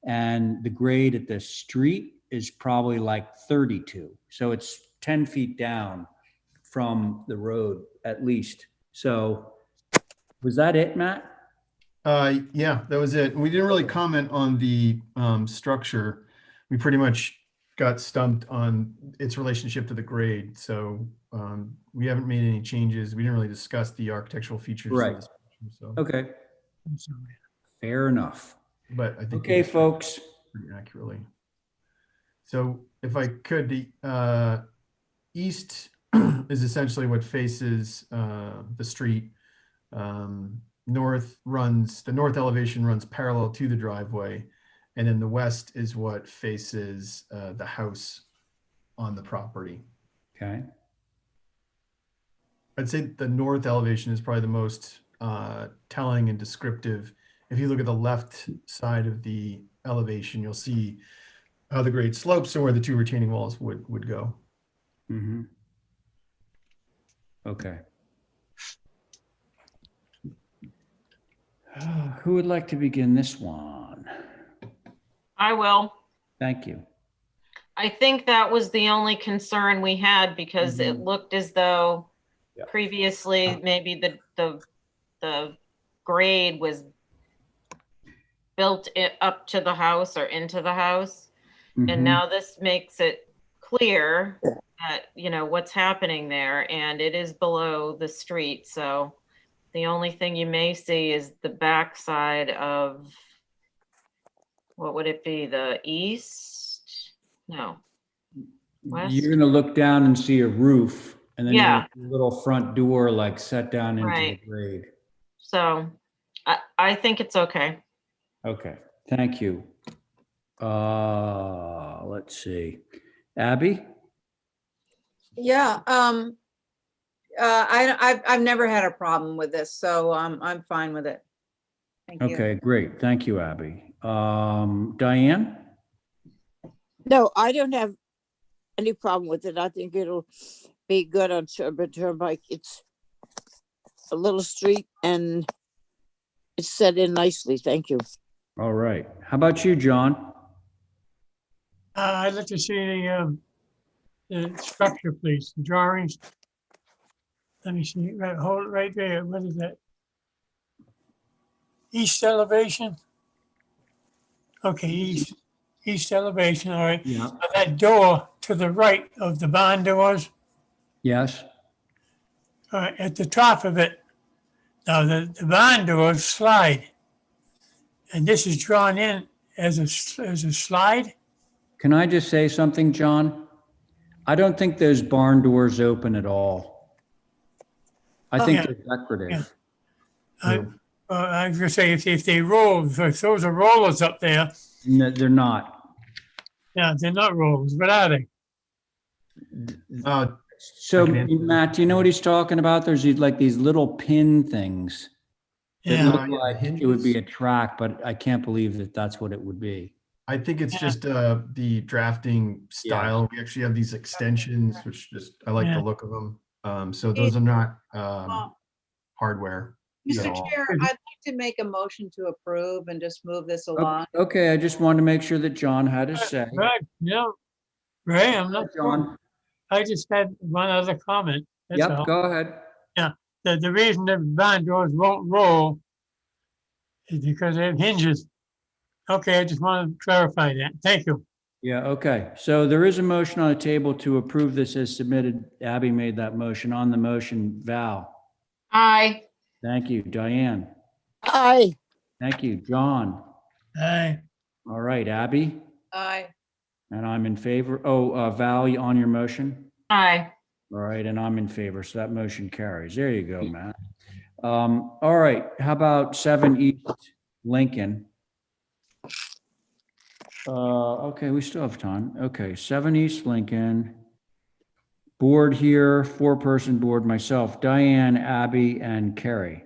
And the grade at the street is probably like 32. So it's 10 feet down from the road at least. So was that it, Matt? Yeah, that was it. We didn't really comment on the structure. We pretty much got stumped on its relationship to the grade. So we haven't made any changes. We didn't really discuss the architectural features. Right. Of this, so, Okay. Fair enough. but I think we Okay, described folks. it pretty accurately. So if I could, the east is essentially what faces the street. The north elevation runs parallel to the driveway, and then the west is what faces the house on the property. Okay. I'd say the north elevation is probably the most telling and descriptive. If you look at the left side of the elevation, you'll see how the grade slopes and where the two retaining walls would go. Mm-hmm. Okay. Who would like to begin this one? I will. Thank you. I think that was the only concern we had because it looked as though previously maybe the grade was built up to the house or into the house. And now this makes it clear that, you know, what's happening there, and it is below the street. So the only thing you may see is the backside of, what would it be? The east? No. West? You're going to look down and see a roof, and then you're Yeah. gonna see a little front door like set down into Right. the grade. So I think it's okay. Okay, thank you. Let's see. Abby? Yeah, I've never had a problem with this, so I'm fine with it. Thank you. Okay, great. Thank you, Abby. Diane? No, I don't have any problem with it. I think it'll be good on Sherburne Turnpike. It's a little street and it's set in nicely. Thank you. All right. How about you, John? I'd like to see the structure, please, the drawings. Let me see, right, hold it right there. What is that? East elevation? Okay, east elevation, all right. Yeah. That door to the right of the barn doors, Yes? at the top of it. Now, the barn doors slide. And this is drawn in as a slide? Can I just say something, John? I don't think those barn doors open at all. I think Yeah. they're decorative. I was gonna say, if they roll, if those are rollers up there, No, they're not. yeah, they're not rollers, what are they? So, Matt, do you know what he's talking about? There's these little pin things that Yeah. look like it would be a track, but I can't believe that that's what it would be. I think it's just the drafting style. We actually have these extensions, which I like the look of them. So those are not hardware at Mr. all. Chair, I'd like to make a motion to approve and just move this along. Okay, I just wanted to make sure that John had his say. Right, no, Ray, I'm not. John. I just had one other comment. That's Yep, all. go ahead. Yeah, the reason the barn doors won't roll is because they have hinges. Okay, I just want to clarify that. Thank you. Yeah, okay. So there is a motion on the table to approve this as submitted. Abby made that motion. On the motion, Val. Aye. Thank you. Diane. Aye. Thank you. John. Aye. All right, Abby. Aye. And I'm in favor. Oh, Val, you on your motion? Aye. All right, and I'm in favor, so that motion carries. There you go, Matt. All right, how about 7 East Lincoln? Okay, we still have time. Okay, 7 East Lincoln. Board here, 4-person board, myself, Diane, Abby, and Carrie.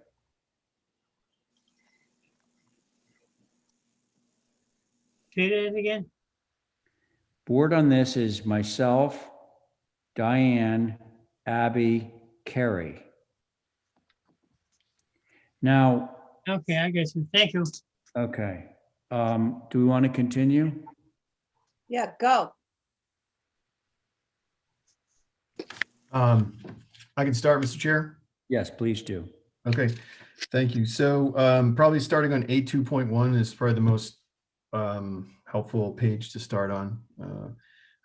Say that again? Board on this is myself, Diane, Abby, Carrie. Now. Okay, I guess. Thank you. Okay. Do we want to continue? Yeah, go. I can start, Mr. Chair. Yes, please do. Okay, thank you. So probably starting on A2.1 is probably the most helpful page to start on.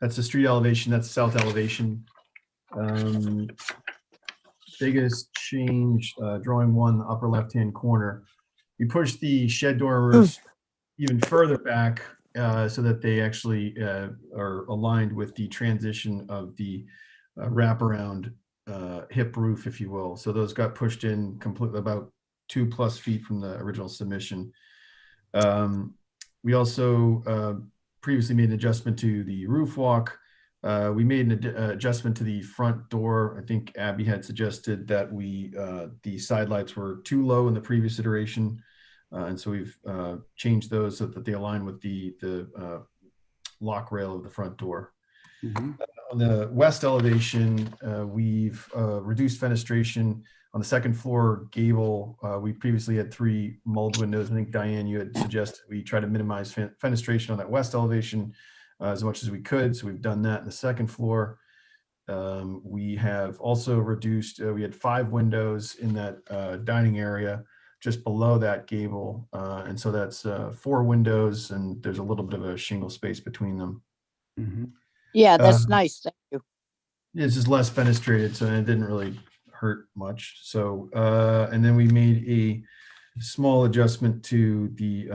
That's the street elevation, that's the south elevation. Biggest change, drawing 1, upper left-hand corner. We pushed the shed dormers even further back so that they actually are aligned with the transition of the wraparound hip roof, if you will. So those got pushed in completely about 2+ feet from the original submission. We also previously made an adjustment to the roof walk. We made an adjustment to the front door. I think Abby had suggested that the side lights were too low in the previous iteration. And so we've changed those so that they align with the lock rail of the front door. On the west elevation, we've reduced fenestration. On the second floor gable, we previously had 3 mulled windows. I think, Diane, you had suggested we try to minimize fenestration on that west elevation as much as we could. So we've done that in the second floor. We have also reduced, we had 5 windows in that dining area just below that gable. And so that's 4 windows, and there's a little bit of a shingle space between them. Yeah, that's nice. Thank you. It's just less fenestrated, so it didn't really hurt much. So, and then we made a small adjustment to the,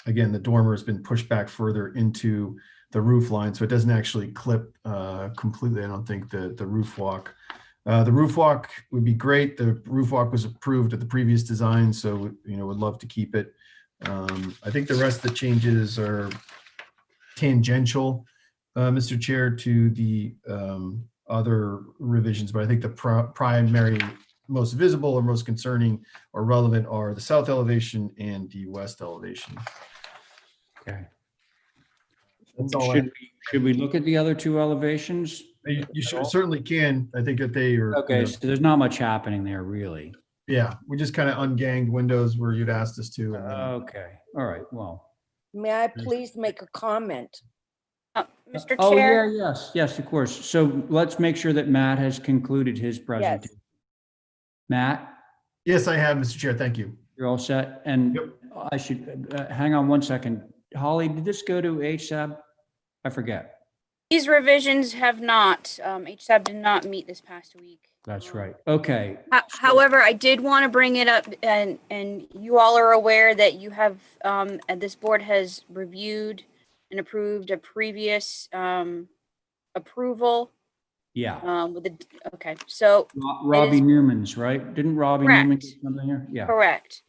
again, the dormer has been pushed back further into the roof line, so it doesn't actually clip completely, I don't think, the roof walk. The roof walk would be great. The roof walk was approved at the previous design, so, you know, would love to keep it. I think the rest of the changes are tangential, Mr. Chair, to the other revisions, but I think the primary, most visible or most concerning or relevant are the south elevation and the west elevation. Okay. That's all. Should we look at the other 2 elevations? You certainly can. I think that they are. Okay, so there's not much happening there, really. Yeah, we just kind of unganged windows where you'd asked us to. And then, okay, all right, well. May I please make a comment? Mr. Oh, Chair? yeah, yes, of course. So let's make sure that Matt has concluded his presentation. Matt? Yes, I have, Mr. Chair. Thank you. You're all set? And I should, hang on one second. Holly, did this go to HSAB? I forget. These revisions have not, HSAB did not meet this past week. That's right. Okay. However, I did want to bring it up, and you all are aware that you have, and this board has reviewed and approved a previous approval. Yeah. With the, okay, so. Robbie Newman's, right? Didn't Robbie Newman get something here? Yeah. Correct.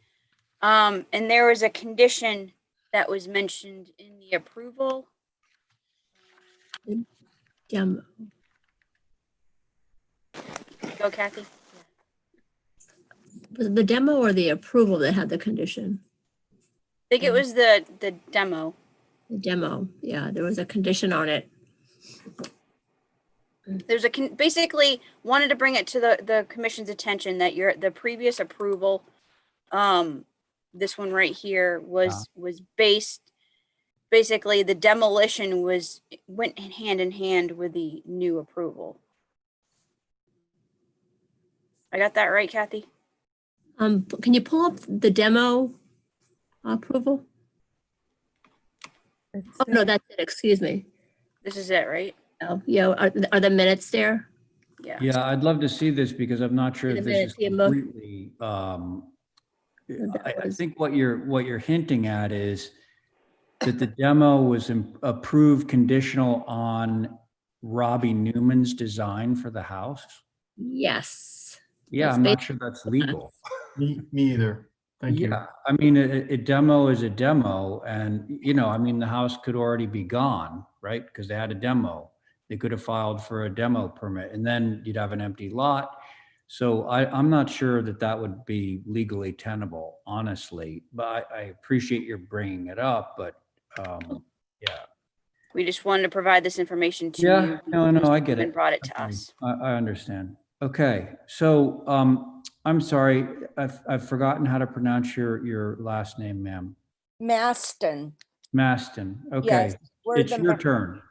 And there was a condition that was mentioned in the approval. Demo. Go, Kathy. Was it the demo or the approval that had the condition? I think it was the demo. The demo, yeah, there was a condition on it. There's basically wanted to bring it to the commission's attention that the previous approval, this one right here was based, basically the demolition went hand in hand with the new approval. I got that right, Kathy? Can you pull up the demo approval? Oh, no, that's it. Excuse me. This is it, right? Oh, yeah. Are the minutes there? Yeah. Yeah, I'd love to see this because I'm not sure if this is completely. I think what you're hinting at is that the demo was approved conditional on Robbie Newman's design for the house. Yes. Yeah, I'm not sure that's legal. Me either. Thank you. Yeah, I mean, a demo is a demo, and I mean, the house could already be gone, right? Because they had a demo. They could have filed for a demo permit, and then you'd have an empty lot. So I'm not sure that would be legally tenable, honestly. But I appreciate your bringing it up. But yeah, we just wanted to provide this information to you. No, I get it. And brought it to us. I understand. Okay, so I'm sorry, I've forgotten how to pronounce your last name, ma'am. Maston. Maston. Okay, Yes, it's your turn.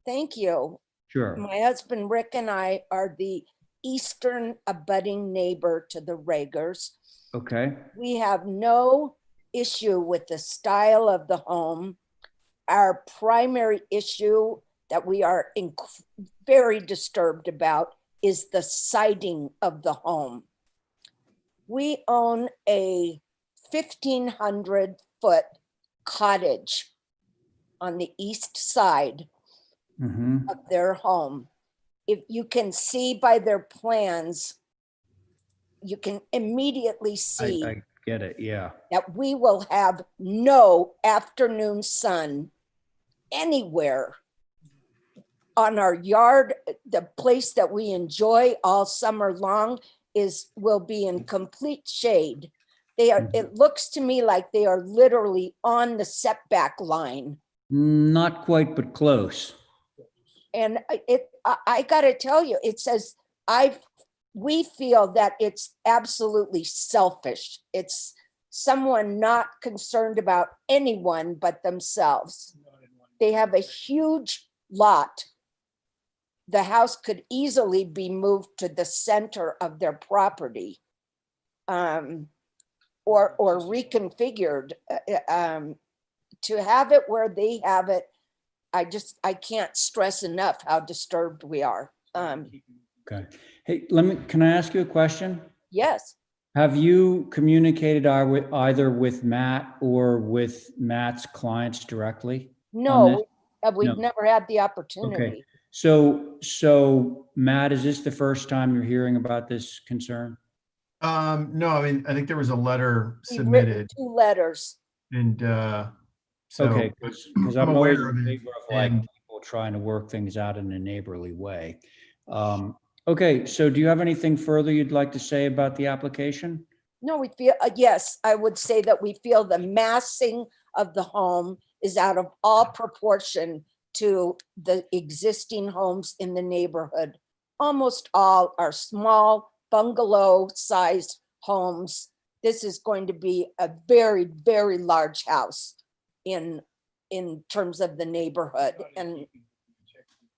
Thank you. Sure. My husband Rick and I are the eastern abutting neighbor to the Ragers. Okay. We have no issue with the style of the home. Our primary issue that we are very disturbed about is the siding of the home. We own a 1,500-foot cottage on the east side Mhm. of their home. If you can see by their plans, you can immediately see I get it, yeah. that we will have no afternoon sun anywhere on our yard. The place that we enjoy all summer long will be in complete shade. It looks to me like they are literally on the setback line. Not quite, but close. And I gotta tell you, it says, we feel that it's absolutely selfish. It's someone not concerned about anyone but themselves. They have a huge lot. The house could easily be moved to the center of their property, or reconfigured. To have it where they have it, I can't stress enough how disturbed we are. Okay. Hey, can I ask you a question? Yes. Have you communicated either with Matt or with Matt's clients directly? No, we've No. never had the opportunity. Okay. So Matt, is this the first time you're hearing about this concern? No, I mean, I think there was a letter We've written submitted 2 letters. and, so Okay, because I'm I'm always aware in of it. favor of like And people trying to work things out in a neighborly way. Okay, so do you have anything further you'd like to say about the application? No, we feel, yes, I would say that we feel the massing of the home is out of all proportion to the existing homes in the neighborhood. Almost all are small bungalow-sized homes. This is going to be a very, very large house in terms of the neighborhood. And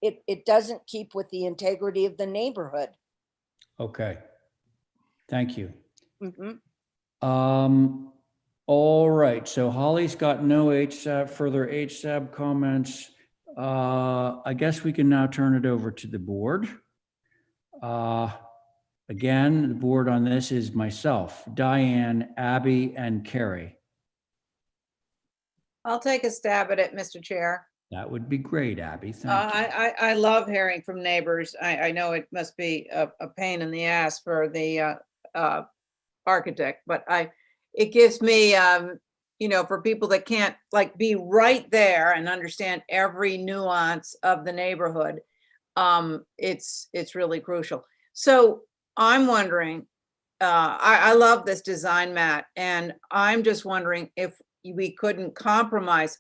it doesn't keep with the integrity of the neighborhood. Okay, thank you. Mhm. All right, so Holly's got no further HSAB comments. I guess we can now turn it over to the board. Again, the board on this is myself, Diane, Abby, and Carrie. I'll take a stab at it, Mr. Chair. That would be great, Abby, thank you. I love hearing from neighbors. I know it must be a pain in the ass for the architect, but it gives me, for people that can't like be right there and understand every nuance of the neighborhood, it's really crucial. So I'm wondering, I love this design, Matt, and I'm just wondering if we couldn't compromise.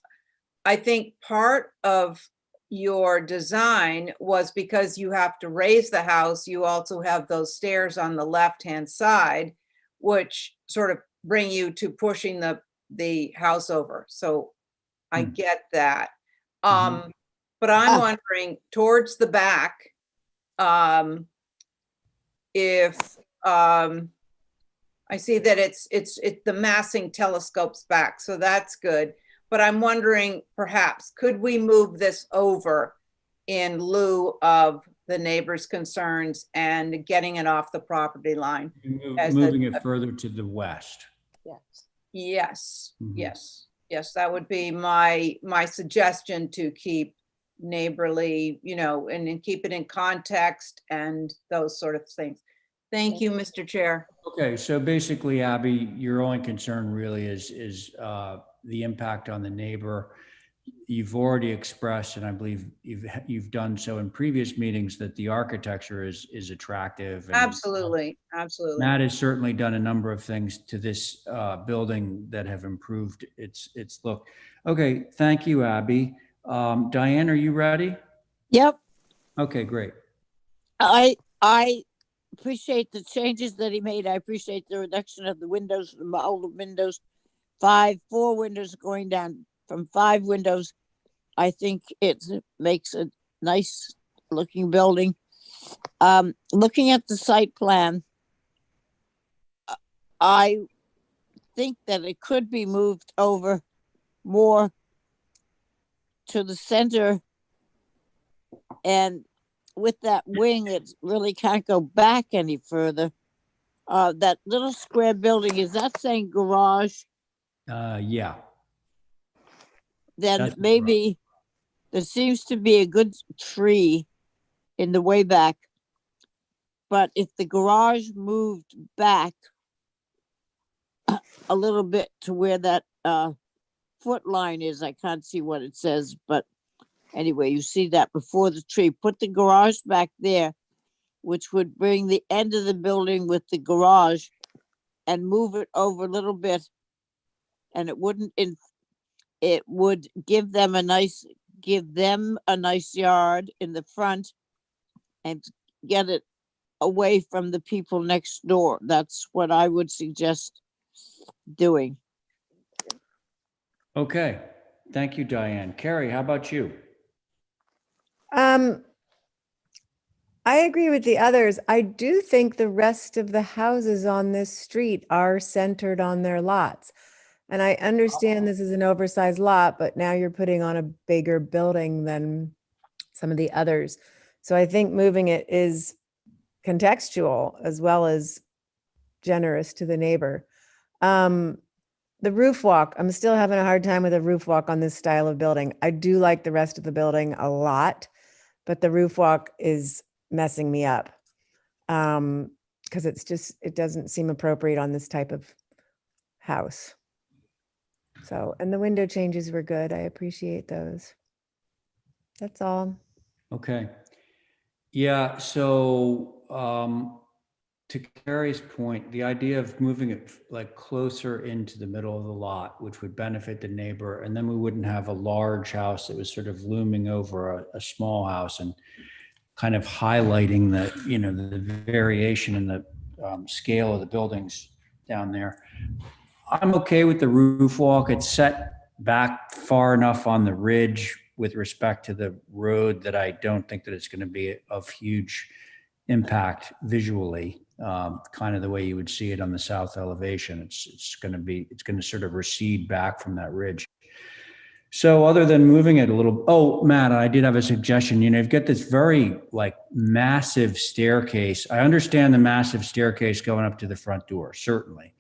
I think part of your design was because you have to raise the house, you also have those stairs on the left-hand side, which sort of bring you to pushing the house over. So I get that. But I'm wondering towards the back, if I see that it's the massing telescopes back, so that's good. But I'm wondering, perhaps, could we move this over in lieu of the neighbor's concerns and getting it off the property line? Moving it further to the west. Yes, yes, that would be my suggestion, to keep neighborly, and keep it in context and those sort of things. Thank you, Mr. Chair. Okay, so basically, Abby, your only concern really is the impact on the neighbor. You've already expressed, and I believe you've done so in previous meetings, that the architecture is attractive. And Absolutely. Matt has certainly done a number of things to this building that have improved its look. Okay, thank you, Abby. Diane, are you ready? Yep. Okay, great. I appreciate the changes that he made. I appreciate the reduction of the windows, the older windows, 4 windows going down from 5 windows. I think it makes a nice looking building. Looking at the site plan, I think that it could be moved over more to the center And with that wing, it really can't go back any further. That little square building, is that saying garage? Yeah. Then That's the maybe there seems to be a good tree in the way back. But if the garage moved back a little bit to where that foot line is, I can't see what it says, but anyway, you see that before the tree. Put the garage back there, which would bring the end of the building with the garage and move it over a little bit. And it wouldn't, it would give them a nice yard in the front and get it away from the people next door. That's what I would suggest doing. Okay. Thank you, Diane. Carrie, how about you? I agree with the others. I do think the rest of the houses on this street are centered on their lots. And I understand this is an oversized lot, but now you're putting on a bigger building than some of the others. So I think moving it is contextual as well as generous to the neighbor. The roof walk, I'm still having a hard time with a roof walk on this style of building. I do like the rest of the building a lot, but the roof walk is messing me up. Because it doesn't seem appropriate on this type of house. So, and the window changes were good. I appreciate those. That's all. Okay. Yeah, so to Carrie's point, the idea of moving it like closer into the middle of the lot, which would benefit the neighbor, and then we wouldn't have a large house that was sort of looming over a small house and kind of highlighting the, you know, the variation in the scale of the buildings down there. I'm okay with the roof walk. It's set back far enough on the ridge with respect to the road that I don't think that it's going to be of huge impact visually, kind of the way you would see it on the south elevation. It's going to sort of recede back from that ridge. So other than moving it a little, oh, Matt, I did have a suggestion. You know, you've got this very like massive staircase. I understand the massive staircase going up to the front door, certainly.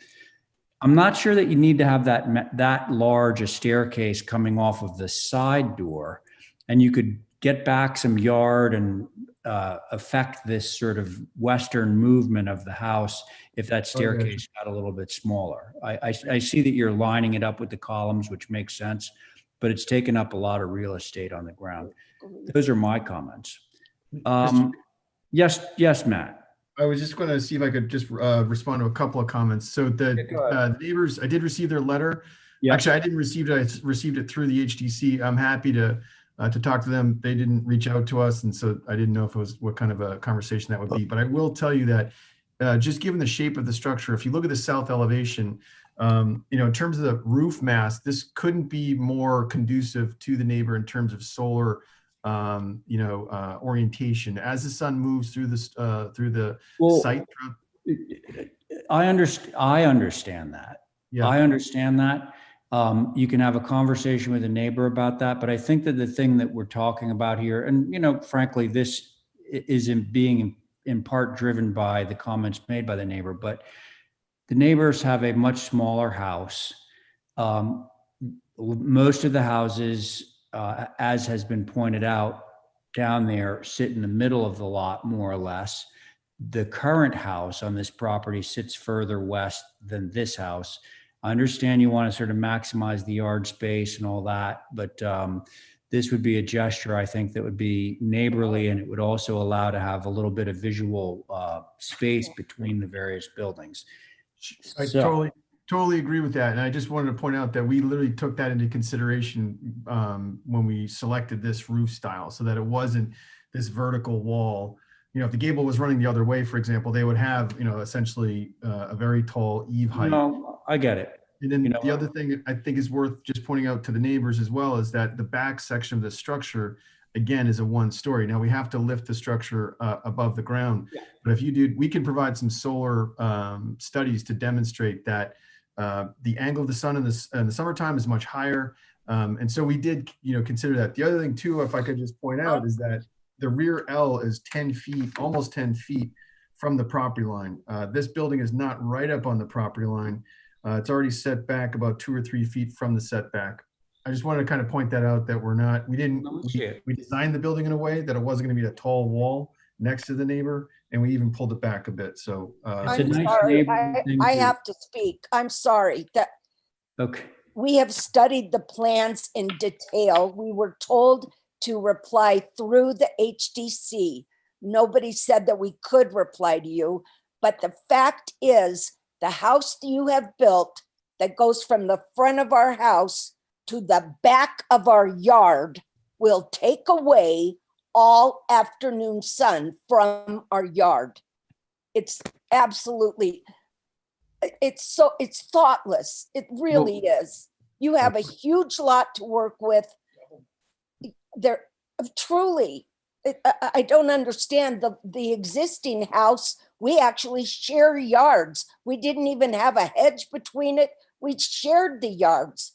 I'm not sure that you need to have that large a staircase coming off of the side door, and you could get back some yard and affect this sort of western movement of the house if that staircase got a little bit smaller. I see that you're lining it up with the columns, which makes sense, but it's taken up a lot of real estate on the ground. Those are my comments. Yes, Matt. I was just going to see if I could just respond to a couple of comments. So the neighbors, I did receive their letter. Yeah. Actually, I didn't receive it. I received it through the HDC. I'm happy to talk to them. They didn't reach out to us, and so I didn't know if it was what kind of a conversation that would be. But I will tell you that just given the shape of the structure, if you look at the south elevation, you know, in terms of the roof mass, this couldn't be more conducive to the neighbor in terms of solar orientation as the sun moves through this through the site. I understand that. Yeah. I understand that. You can have a conversation with a neighbor about that, but I think that the thing that we're talking about here, and you know, frankly, this is being in part driven by the comments made by the neighbor, but the neighbors have a much smaller house. Most of the houses, as has been pointed out down there, sit in the middle of the lot, more or less. The current house on this property sits further west than this house. I understand you want to sort of maximize the yard space and all that, but this would be a gesture, I think, that would be neighborly, and it would also allow to have a little bit of visual space between the various buildings. I totally agree with that. And I just wanted to point out that we literally took that into consideration when we selected this roof style, so that it wasn't this vertical wall. You know, if the gable was running the other way, for example, they would have, you know, essentially a very tall eave height. No, I get it. And then the other thing I think is worth just pointing out to the neighbors as well is that the back section of the structure, again, is a one-story. Now we have to lift the structure above the ground, but if you do, we can provide some solar studies to demonstrate that the angle of the sun in the summertime is much higher, and so we did, you know, consider that. The other thing too, if I could just point out, is that the rear L is 10 feet, almost 10 feet from the property line. This building is not right up on the property line. It's already set back about 2 or 3 feet from the setback. I just wanted to kind of point that out, that we designed the building in a way that it wasn't going to be a tall wall next to the neighbor, and we even pulled it back a bit. So It's a I'm nice sorry, neighborhood thing I to- have to speak. I'm sorry that Okay. we have studied the plans in detail. We were told to reply through the HDC. Nobody said that we could reply to you, but the fact is the house that you have built that goes from the front of our house to the back of our yard will take away all afternoon sun from our yard. It's absolutely, it's thoughtless. It really is. You have a huge lot to work with. There, truly, I don't understand the existing house. We actually share yards. We didn't even have a hedge between it. We shared the yards.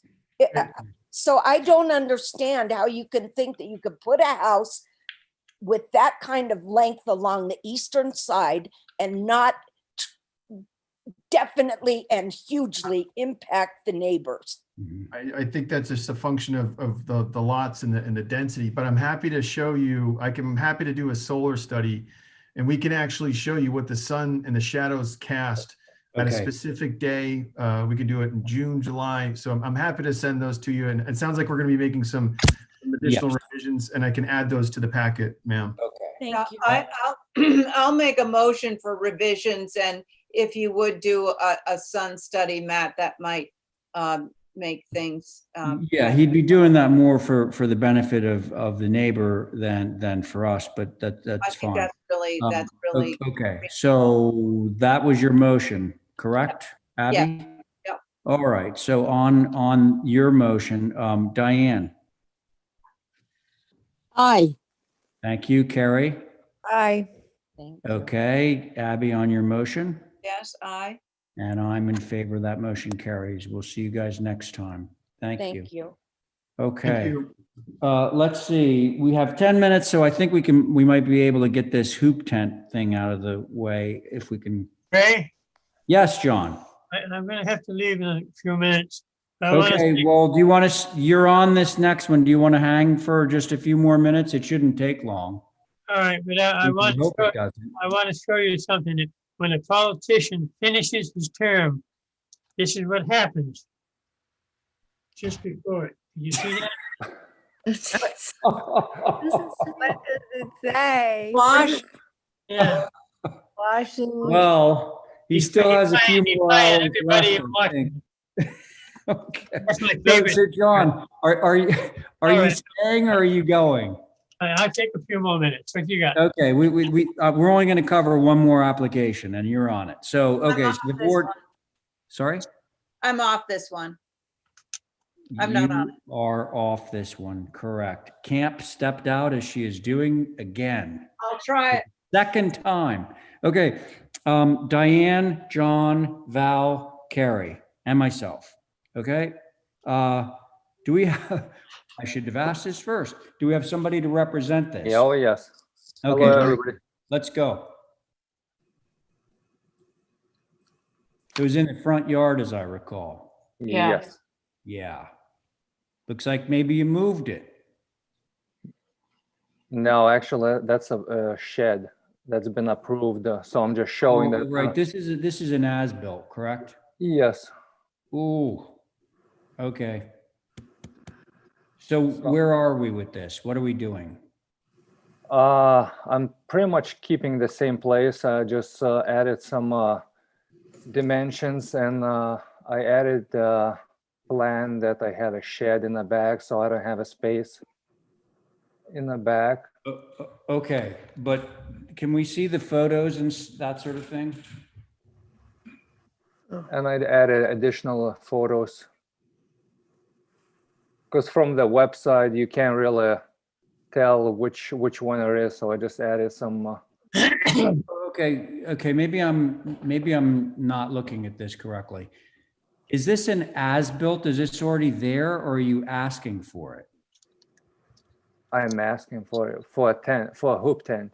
So I don't understand how you can think that you could put a house with that kind of length along the eastern side and not definitely and hugely impact the neighbors. I think that's just a function of the lots and the density, but I'm happy to show you, I'm happy to do a solar study, and we can actually show you what the sun and the shadows cast at a Okay. specific day. We could do it in June, July. So I'm happy to send those to you. And it sounds like we're going to be making some additional revisions, and I can add those to the packet, ma'am. Okay. Thank you. I'll make a motion for revisions, and if you would do a sun study, Matt, that might make things. Yeah, he'd be doing that more for the benefit of the neighbor than for us, but I that's think fine. that's really. Okay, so that was your motion, correct, Abby? Yep. All right, so on your motion, Diane, Aye. thank you, Carrie. Aye. Okay, Abby on your motion, Yes, I. and I'm in favor of that motion carries. We'll see you guys next time. Thank you. Thank you. Okay. Let's see, we have 10 minutes, so I think we might be able to get this hoop tent thing out of the way if we can. Ray, Yes, John. I'm gonna have to leave in a few minutes. I wanna Okay, say- well, do you want to, you're on this next one. Do you want to hang for just a few more minutes? It shouldn't take long. All right, but I We want can hope it doesn't. to show you something. That when a politician finishes his term, this is what happens. Just before it. You see that? What does it say? Wash. Yeah. Washing. Well, he still has a few more hours left, Everybody in I think. Washington. Okay. That's my So, favorite. so John, are you All right. staying or are you going? I'll take a few more minutes. What you got? Okay, we're only going to cover one more application and you're on it. So, okay, so the this board, one. sorry? I'm off this one. I'm not on it. You are off this one, correct. Camp stepped out as she is doing again. I'll try it. Second time. Okay, Diane, John, Val, Carrie, and myself. Okay? Do we have, I should have asked this first. Do we have somebody to represent this? Oh, yes. Okay, Hello, great. everybody. Let's go. It was in the front yard, as I recall. Yes. Yeah. Looks like maybe you moved it. No, actually, that's a shed that's been approved. So I'm just showing Oh, that. right, this is an as-built, correct? Yes. Ooh, okay. So where are we with this? What are we doing? I'm pretty much keeping the same place. I just added some dimensions, and I added the plan that I had a shed in the back, so I don't have a space in the back. Okay, but can we see the photos and that sort of thing? And I added additional photos. Because from the website, you can't really tell which one it is, so I just added some. Okay, maybe I'm not looking at this correctly. Is this an as-built? Is this already there, or are you asking for it? I'm asking for a tent, for a hoop tent.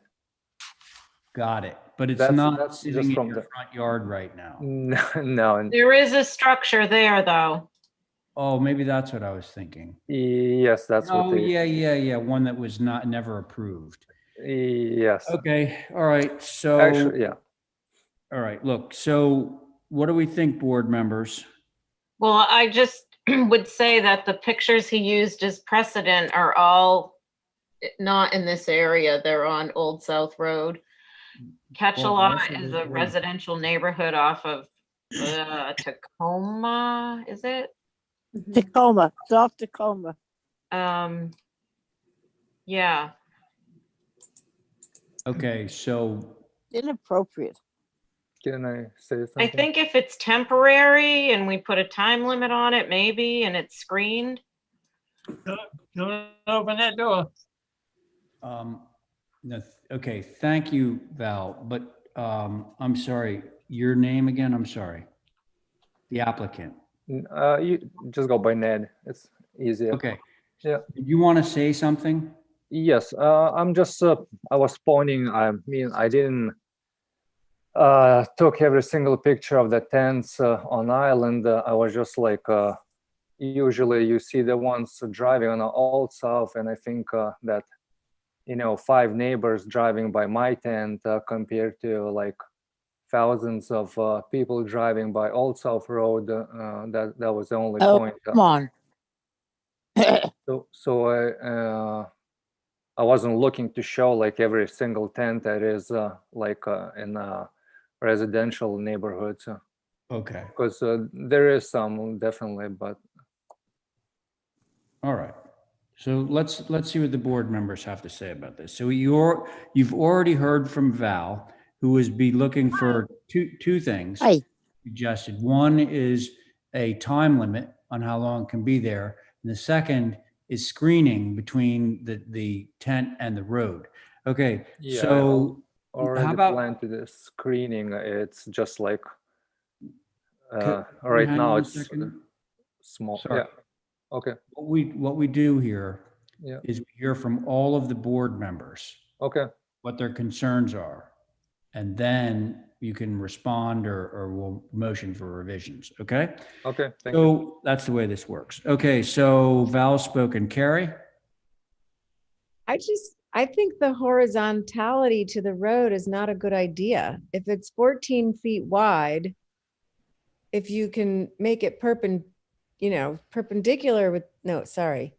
Got it. But it's That's not sitting just in from your the front yard right now. no, no. There is a structure there, though. Oh, maybe that's what I was thinking. Yes, that's what Oh, they. yeah. One that was never approved. Yes. Okay, all right, so. Actually, yeah. All right, look, so what do we think, board members? Well, I just would say that the pictures he used as precedent are all not in this area. They're on Old South Road. Ketchalot is a residential neighborhood off of Tacoma, is it? Tacoma, it's off Tacoma. Yeah. Okay, so. Inappropriate. Can I say something? I think if it's temporary and we put a time limit on it, maybe, and it's screened. Don't open that door. No, okay, thank you, Val, but I'm sorry, your name again, I'm sorry. The applicant. You just go by Ned. It's easier. Okay. Yeah. You want to say something? Yes. I'm just. I was pointing. I mean, I didn't took every single picture of the tents on island. I was just like. Usually, you see the ones driving on the Old South, and I think that, 5 neighbors driving by my tent compared to like thousands of people driving by Old South Road. That was the only point. Come on. So I wasn't looking to show like every single tent that is in residential neighborhoods. Okay. Because there is some definitely, but. All right. So let's see what the board members have to say about this. So you've already heard from Val, who is be looking for two things suggested. One is a time limit on how long it can be there, and the second is screening between the tent and the road. Okay, Yeah, so I already how about planned to the screening. It's just like Could you right hang now on a it's second? small. Sorry. Yeah. Okay. What we do here Yeah. is we hear from all of the board members Okay. what their concerns are, and then you can respond or we'll motion for revisions. Okay. Okay. Thank you. So that's the way this works. Okay. So Val's spoken. Carrie? I think the horizontality to the road is not a good idea. If it's 14 feet wide, if you can make it perpendicular with, no, sorry.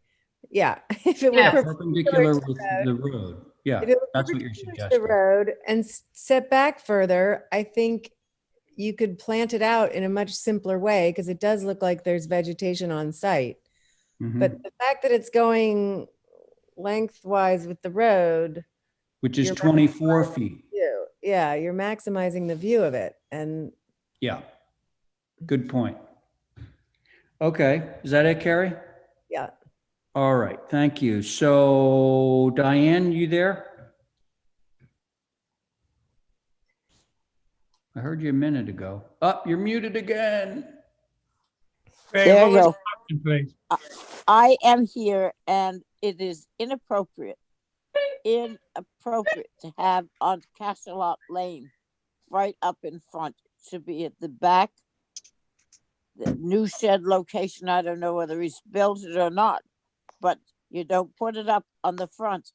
Yeah. If it were Perpendicular with the road. Yeah, if it was that's what you're perpendicular to suggesting. the road and set back further, I think you could plant it out in a much simpler way because it does look like there's vegetation on site. Mhm. But the fact that it's going lengthwise with the road, Which is you're 24 maximizing feet. the view. Yeah, you're maximizing the view of it. And Yeah. Good point. Okay. Is that it, Carrie? yeah. All right. Thank you. So Diane, you there? I heard you a minute ago. Oh, you're muted again. There you go. Please. I am here and it is inappropriate to have on Castlelot Lane right up in front. It should be at the back. The new shed location, I don't know whether he's built it or not, but you don't put it up on the front.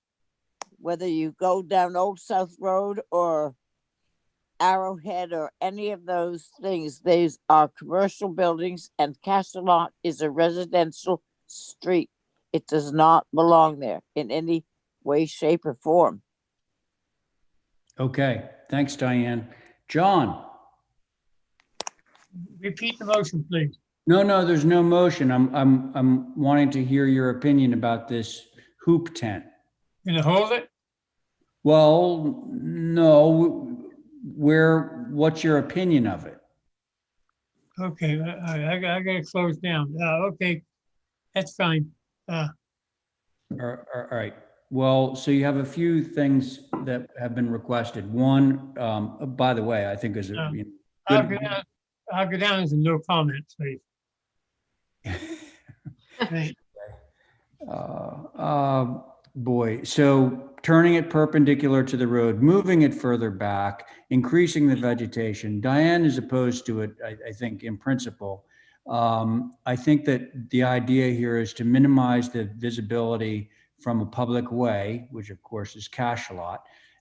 Whether you go down Old South Road or Arrowhead or any of those things, these are commercial buildings and Castlelot is a residential street. It does not belong there in any way, shape, or form. Okay. Thanks, Diane. John? Repeat the motion, please. No, there's no motion. I'm wanting to hear your opinion about this hoop tent. Gonna hold it? Well, no. What's your opinion of it? Okay, I gotta close down. Okay, that's fine. All right. Well, so you have a few things that have been requested. One, by the way, I think is a good. I'll go down as a no comment, please. Right. boy, so turning it perpendicular to the road, moving it further back, increasing the vegetation. Diane is opposed to it, I think, in principle. I think that the idea here is to minimize the visibility from a public way, which of course is Cashalot.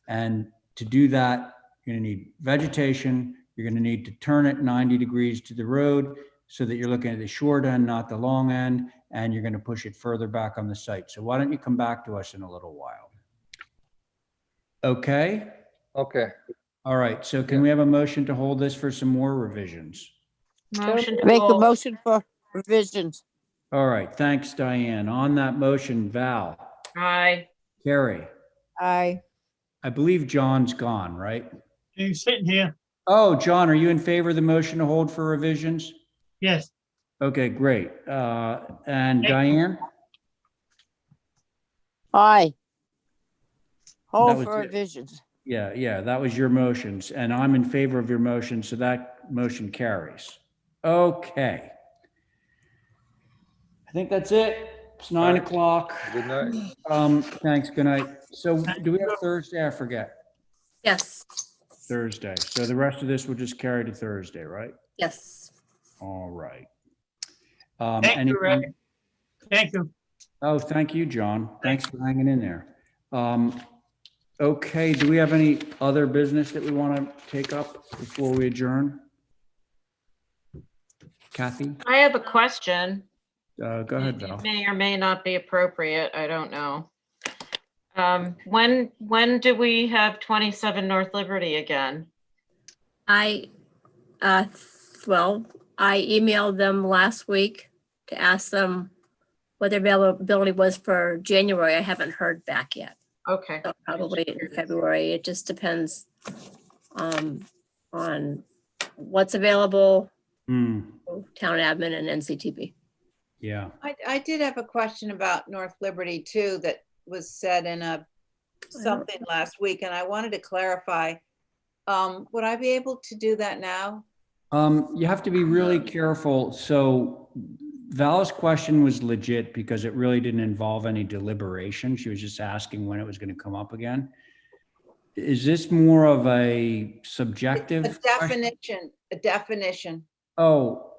And to do that, you're gonna need vegetation. You're gonna need to turn it 90 degrees to the road so that you're looking at the short end, not the long end, and you're gonna push it further back on the site. So why don't you come back to us in a little while? Okay, Okay. all right, so can we have a motion to hold this for some more revisions? Motion to Make a hold. motion for revisions. All right, thanks, Diane. On that motion, Val, Aye. Carrie, Aye. I believe John's gone, right? He's sitting here. Oh, John, are you in favor of the motion to hold for revisions? Yes. Okay, great. And Thank you. Diane? Aye. That Hold was for it. revisions. Yeah, that was your motions, and I'm in favor of your motion, so that motion carries. Okay. I think that's it. It's 9 Right. o'clock. Good night. Thanks, good night. So do we have Thursday? I forget. Yes, Thursday. So the rest of this will just carry to Thursday, right? yes. All right. Thank you, Ray. Thank you. Oh, thank you, John. Thanks for hanging in there. Okay, do we have any other business that we want to take up before we adjourn? Kathy, I have a question. go ahead, Val. It may or may not be appropriate. I don't know. When do we have 27 North Liberty again? Well, I emailed them last week to ask them what their availability was for January. I haven't heard back yet. Okay. So probably in February. It just depends on what's available, Hmm, town admin and NCTV. yeah. I did have a question about North Liberty too, that was said in something last week, and I wanted to clarify. Would I be able to do that now? You have to be really careful. So Val's question was legit because it really didn't involve any deliberation. She was just asking when it was going to come up again. Is this more of a subjective question? A definition. Oh,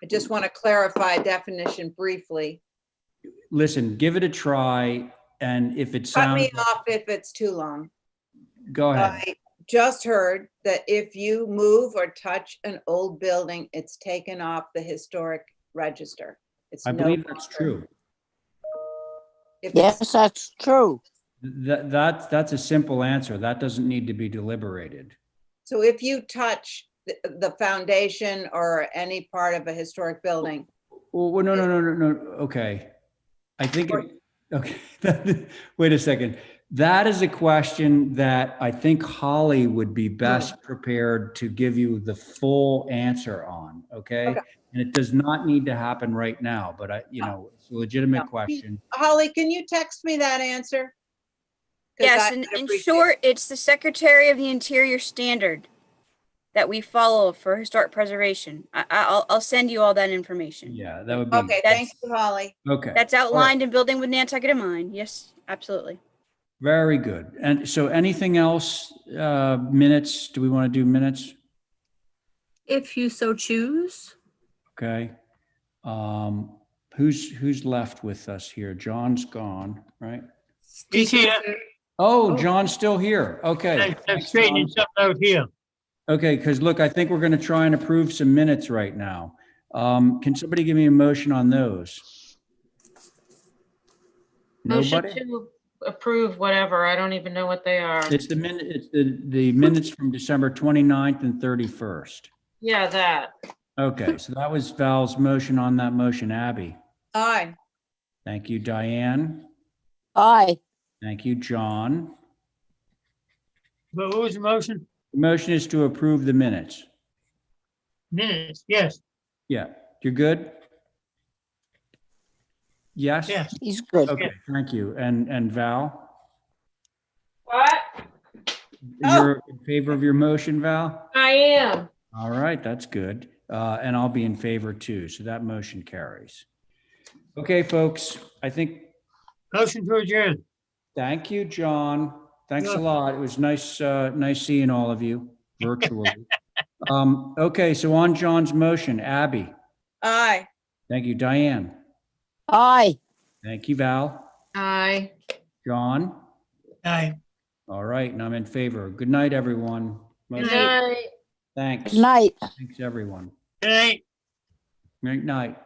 I just want to clarify a definition briefly. listen, give it a try. And if it Cut sounds, me off if it's too long. go ahead. I just heard that if you move or touch an old building, it's taken off the historic register. It's I no believe that's longer. true. If it's- Yes, that's true. That's a simple answer. That doesn't need to be deliberated. So if you touch the foundation or any part of a historic building, Well, no. Okay. I think, okay. Wait a second. That is a question that I think Holly would be best prepared to give you the full answer on. Okay. And it does not need to happen right now, but it's a legitimate question. Holly, can you text me that answer? 'Cause Yes, I in would appreciate short, it's the Secretary of the Interior standard that we follow for historic preservation. I'll send you all that information. Yeah, that would be. Okay, thank you, Holly. Okay. That's All right. outlined in Building with Nantucket in Mind. Yes, absolutely. Very good. And so anything else, minutes? Do we want to do minutes? If you so choose. Okay. Who's left with us here? John's gone, right? He's here. Oh, John's still here. Okay. I'm Thanks, straightening John. something out here. Okay, because look, I think we're going to try and approve some minutes right now. Can somebody give me a motion on those? Motion Nobody? to approve whatever. I don't even know what they are. It's the minutes from December 29th and 31st. Yeah, that. Okay, so that was Val's motion on that motion. Abby? Aye. Thank you, Diane. Aye. Thank you, John. But what was the motion? The motion is to approve the minutes. Minutes, yes. Yeah, you're good? Yes? Yes. He's good. Okay, thank you. And Val? What? You're in favor of your motion, Val? I am. All right, that's good. And I'll be in favor too, so that motion carries. Okay, folks, I think, Motion to adjourn. Thank you, John. Thanks a You're lot. It was nice, nice seeing all of you virtually. Okay, so on John's motion, Abby. Aye. Thank you, Diane. Aye. Thank you, Val. Aye. John. Aye. All right, and I'm in favor. Good night, everyone. Good Motion- night. Thanks. Good night. Thanks, everyone. Good night. Good night.